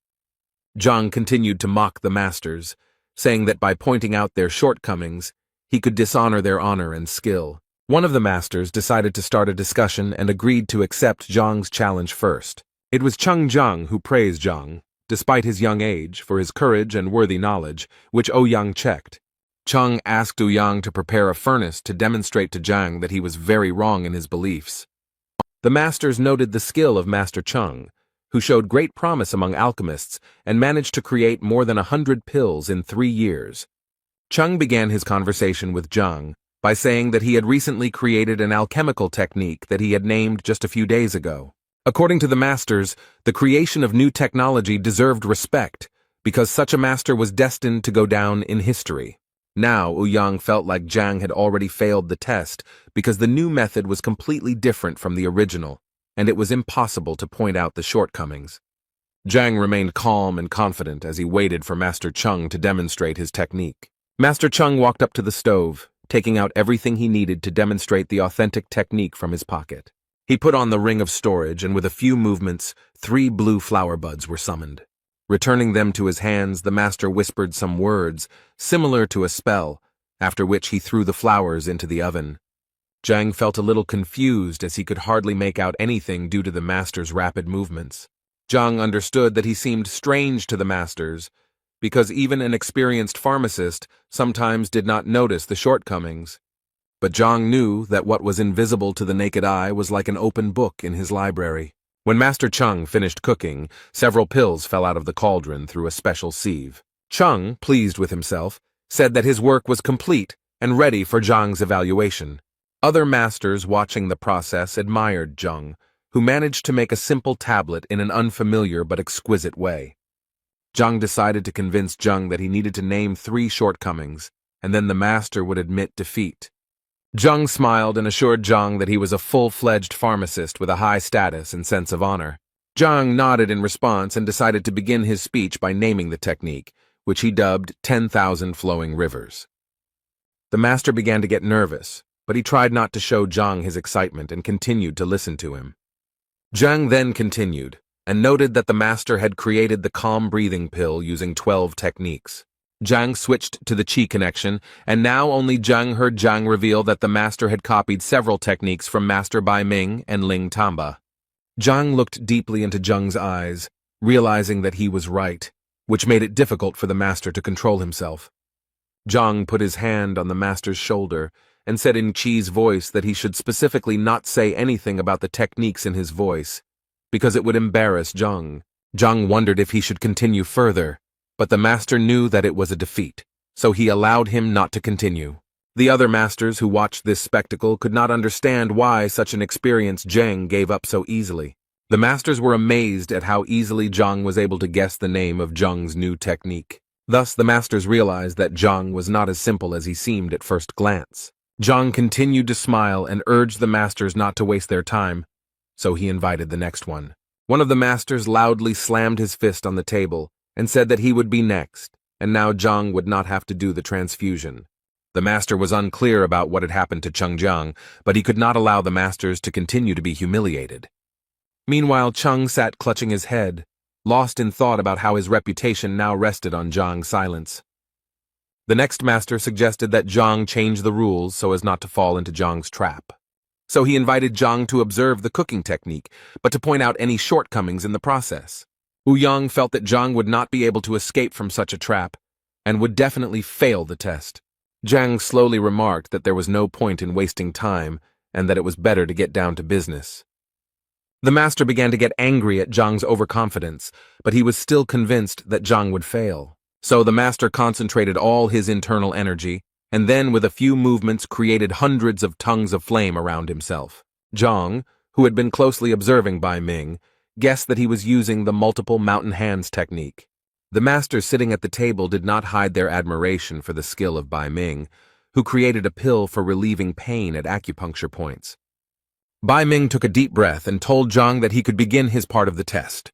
Zhang continued to mock the masters, saying that by pointing out their shortcomings, he could dishonor their honor and skill. One of the masters decided to start a discussion and agreed to accept Zhang's challenge first. It was Zhang who praised Zhang, despite his young age, for his courage and worthy knowledge, which Ouyang checked. Zhang asked Ouyang to prepare a furnace to demonstrate to Zhang that he was very wrong in his beliefs. The masters noted the skill of Master Zhang, who showed great promise among alchemists and managed to create more than 100 pills in 3 years. Zhang began his conversation with Zhang by saying that he had recently created an alchemical technique that he had named just a few days ago. According to the masters, the creation of new technology deserved respect, because such a master was destined to go down in history. Now Ouyang felt like Zhang had already failed the test, because the new method was completely different from the original, and it was impossible to point out the shortcomings. Zhang remained calm and confident as he waited for Master Zhang to demonstrate his technique. Master Zhang walked up to the stove, taking out everything he needed to demonstrate the authentic technique from his pocket. He put on the ring of storage, and with a few movements, 3 blue flower buds were summoned. Returning them to his hands, the master whispered some words, similar to a spell, after which he threw the flowers into the oven. Zhang felt a little confused as he could hardly make out anything due to the master's rapid movements. Zhang understood that he seemed strange to the masters, because even an experienced pharmacist sometimes did not notice the shortcomings. But Zhang knew that what was invisible to the naked eye was like an open book in his library. When Master Zhang finished cooking, several pills fell out of the cauldron through a special sieve. Zhang, pleased with himself, said that his work was complete and ready for Zhang's evaluation. Other masters watching the process admired Zhang, who managed to make a simple tablet in an unfamiliar but exquisite way. Zhang decided to convince Zhang that he needed to name 3 shortcomings, and then the master would admit defeat. Zhang smiled and assured Zhang that he was a full-fledged pharmacist with a high status and sense of honor. Zhang nodded in response and decided to begin his speech by naming the technique, which he dubbed 10,000 Flowing Rivers. The master began to get nervous, but he tried not to show Zhang his excitement and continued to listen to him. Zhang then continued, and noted that the master had created the calm breathing pill using 12 techniques. Zhang switched to the Qi connection, and now only Zhang heard Zhang reveal that the master had copied several techniques from Master Bai Ming and Ling Tamba. Zhang looked deeply into Zhang's eyes, realizing that he was right, which made it difficult for the master to control himself. Zhang put his hand on the master's shoulder and said in Qi's voice that he should specifically not say anything about the techniques in his voice, because it would embarrass Zhang. Zhang wondered if he should continue further, but the master knew that it was a defeat, so he allowed him not to continue. The other masters who watched this spectacle could not understand why such an experienced Zhang gave up so easily. The masters were amazed at how easily Zhang was able to guess the name of Zhang's new technique. Thus, the masters realized that Zhang was not as simple as he seemed at first glance. Zhang continued to smile and urged the masters not to waste their time, so he invited the next one. One of the masters loudly slammed his fist on the table and said that he would be next, and now Zhang would not have to do the transfusion. The master was unclear about what had happened to Zhang, but he could not allow the masters to continue to be humiliated. Meanwhile, Zhang sat clutching his head, lost in thought about how his reputation now rested on Zhang's silence. The next master suggested that Zhang change the rules so as not to fall into Zhang's trap. So he invited Zhang to observe the cooking technique, but to point out any shortcomings in the process. Ouyang felt that Zhang would not be able to escape from such a trap, and would definitely fail the test. Zhang slowly remarked that there was no point in wasting time, and that it was better to get down to business. The master began to get angry at Zhang's overconfidence, but he was still convinced that Zhang would fail. So the master concentrated all his internal energy, and then with a few movements created hundreds of tongues of flame around himself. Zhang, who had been closely observing Bai Ming, guessed that he was using the multiple mountain hands technique. The masters sitting at the table did not hide their admiration for the skill of Bai Ming, who created a pill for relieving pain at acupuncture points. Bai Ming took a deep breath and told Zhang that he could begin his part of the test.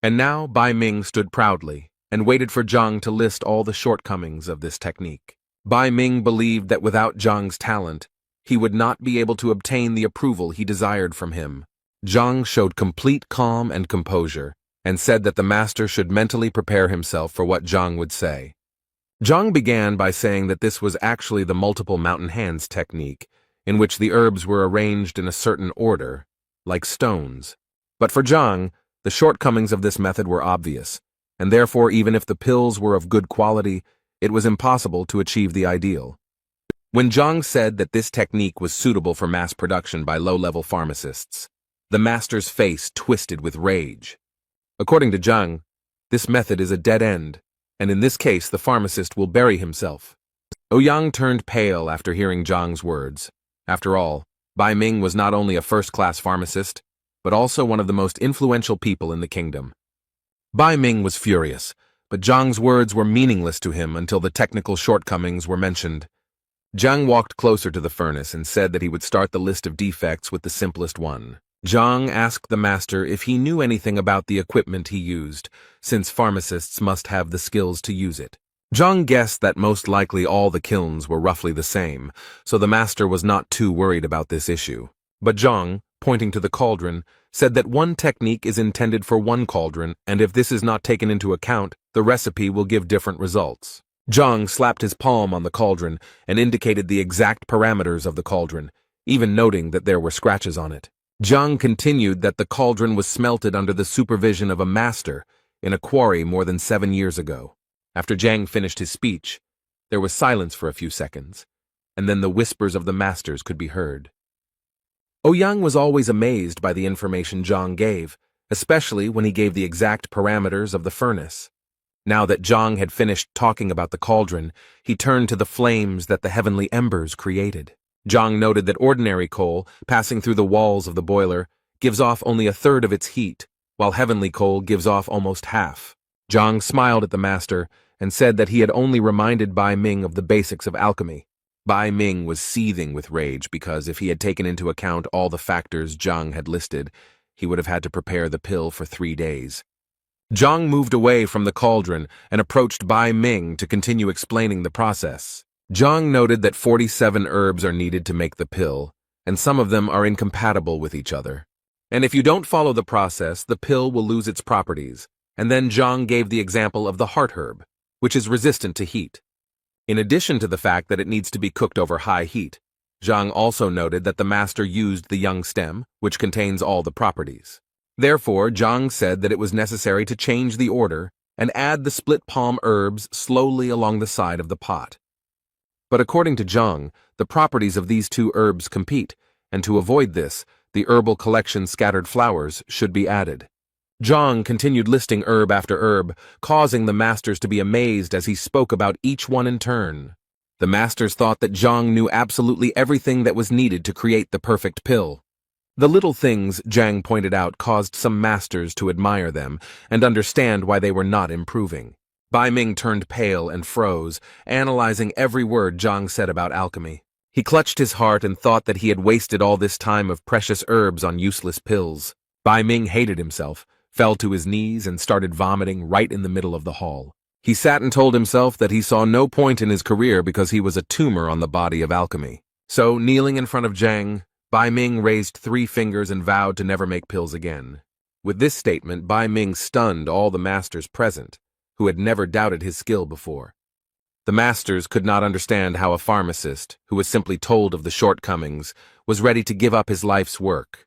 And now Bai Ming stood proudly and waited for Zhang to list all the shortcomings of this technique. Bai Ming believed that without Zhang's talent, he would not be able to obtain the approval he desired from him. Zhang showed complete calm and composure, and said that the master should mentally prepare himself for what Zhang would say. Zhang began by saying that this was actually the multiple mountain hands technique, in which the herbs were arranged in a certain order, like stones. But for Zhang, the shortcomings of this method were obvious, and therefore even if the pills were of good quality, it was impossible to achieve the ideal. When Zhang said that this technique was suitable for mass production by low-level pharmacists, the master's face twisted with rage. According to Zhang, this method is a dead end, and in this case the pharmacist will bury himself. Ouyang turned pale after hearing Zhang's words. After all, Bai Ming was not only a first-class pharmacist, but also one of the most influential people in the kingdom. Bai Ming was furious, but Zhang's words were meaningless to him until the technical shortcomings were mentioned. Zhang walked closer to the furnace and said that he would start the list of defects with the simplest one. Zhang asked the master if he knew anything about the equipment he used, since pharmacists must have the skills to use it. Zhang guessed that most likely all the kilns were roughly the same, so the master was not too worried about this issue. But Zhang, pointing to the cauldron, said that one technique is intended for one cauldron, and if this is not taken into account, the recipe will give different results. Zhang slapped his palm on the cauldron and indicated the exact parameters of the cauldron, even noting that there were scratches on it. Zhang continued that the cauldron was smelted under the supervision of a master in a quarry more than 7 years ago. After Zhang finished his speech, there was silence for a few seconds, and then the whispers of the masters could be heard. Ouyang was always amazed by the information Zhang gave, especially when he gave the exact parameters of the furnace. Now that Zhang had finished talking about the cauldron, he turned to the flames that the heavenly embers created. Zhang noted that ordinary coal, passing through the walls of the boiler, gives off only a third of its heat, while heavenly coal gives off almost half. Zhang smiled at the master and said that he had only reminded Bai Ming of the basics of alchemy. Bai Ming was seething with rage because if he had taken into account all the factors Zhang had listed, he would have had to prepare the pill for 3 days. Zhang moved away from the cauldron and approached Bai Ming to continue explaining the process. Zhang noted that 47 herbs are needed to make the pill, and some of them are incompatible with each other. And if you don't follow the process, the pill will lose its properties. And then Zhang gave the example of the heart herb, which is resistant to heat. In addition to the fact that it needs to be cooked over high heat, Zhang also noted that the master used the young stem, which contains all the properties. Therefore, Zhang said that it was necessary to change the order and add the split palm herbs slowly along the side of the pot. But according to Zhang, the properties of these 2 herbs compete, and to avoid this, the herbal collection scattered flowers should be added. Zhang continued listing herb after herb, causing the masters to be amazed as he spoke about each one in turn. The masters thought that Zhang knew absolutely everything that was needed to create the perfect pill. The little things Zhang pointed out caused some masters to admire them and understand why they were not improving. Bai Ming turned pale and froze, analyzing every word Zhang said about alchemy. He clutched his heart and thought that he had wasted all this time of precious herbs on useless pills. Bai Ming hated himself, fell to his knees and started vomiting right in the middle of the hall. He sat and told himself that he saw no point in his career because he was a tumor on the body of alchemy. So, kneeling in front of Zhang, Bai Ming raised 3 fingers and vowed to never make pills again. With this statement, Bai Ming stunned all the masters present, who had never doubted his skill before. The masters could not understand how a pharmacist, who was simply told of the shortcomings, was ready to give up his life's work.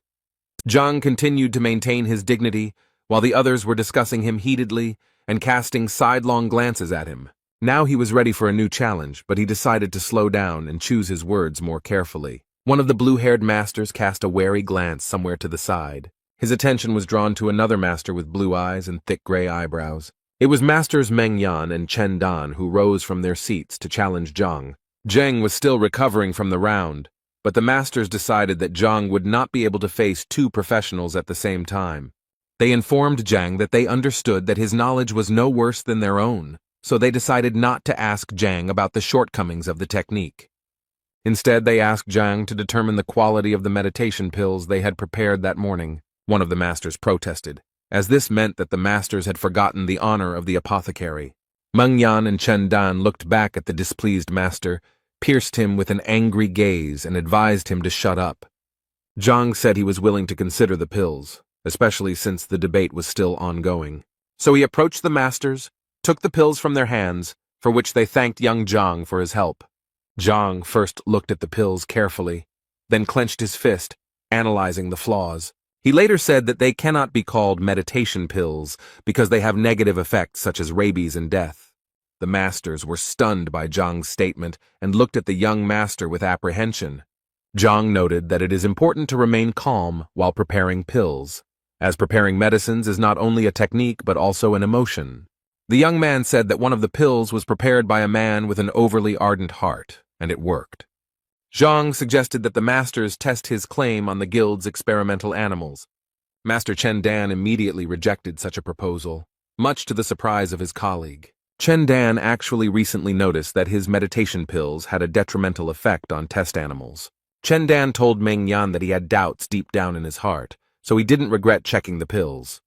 Zhang continued to maintain his dignity, while the others were discussing him heatedly and casting sidelong glances at him. Now he was ready for a new challenge, but he decided to slow down and choose his words more carefully. One of the blue-haired masters cast a wary glance somewhere to the side. His attention was drawn to another master with blue eyes and thick gray eyebrows. It was Masters Meng Yan and Chen Dan who rose from their seats to challenge Zhang. Zheng was still recovering from the round, but the masters decided that Zhang would not be able to face two professionals at the same time. They informed Zhang that they understood that his knowledge was no worse than their own, so they decided not to ask Zhang about the shortcomings of the technique. Instead, they asked Zhang to determine the quality of the meditation pills they had prepared that morning. One of the masters protested, as this meant that the masters had forgotten the honor of the apothecary. Meng Yan and Chen Dan looked back at the displeased master, pierced him with an angry gaze, and advised him to shut up. Zhang said he was willing to consider the pills, especially since the debate was still ongoing. So he approached the masters, took the pills from their hands, for which they thanked young Zhang for his help. Zhang first looked at the pills carefully, then clenched his fist, analyzing the flaws. He later said that they cannot be called meditation pills because they have negative effects such as rabies and death. The masters were stunned by Zhang's statement and looked at the young master with apprehension. Zhang noted that it is important to remain calm while preparing pills, as preparing medicines is not only a technique but also an emotion. The young man said that one of the pills was prepared by a man with an overly ardent heart, and it worked. Zhang suggested that the masters test his claim on the guild's experimental animals. Master Chen Dan immediately rejected such a proposal, much to the surprise of his colleague. Chen Dan actually recently noticed that his meditation pills had a detrimental effect on test animals. Chen Dan told Meng Yan that he had doubts deep down in his heart, so he didn't regret checking the pills.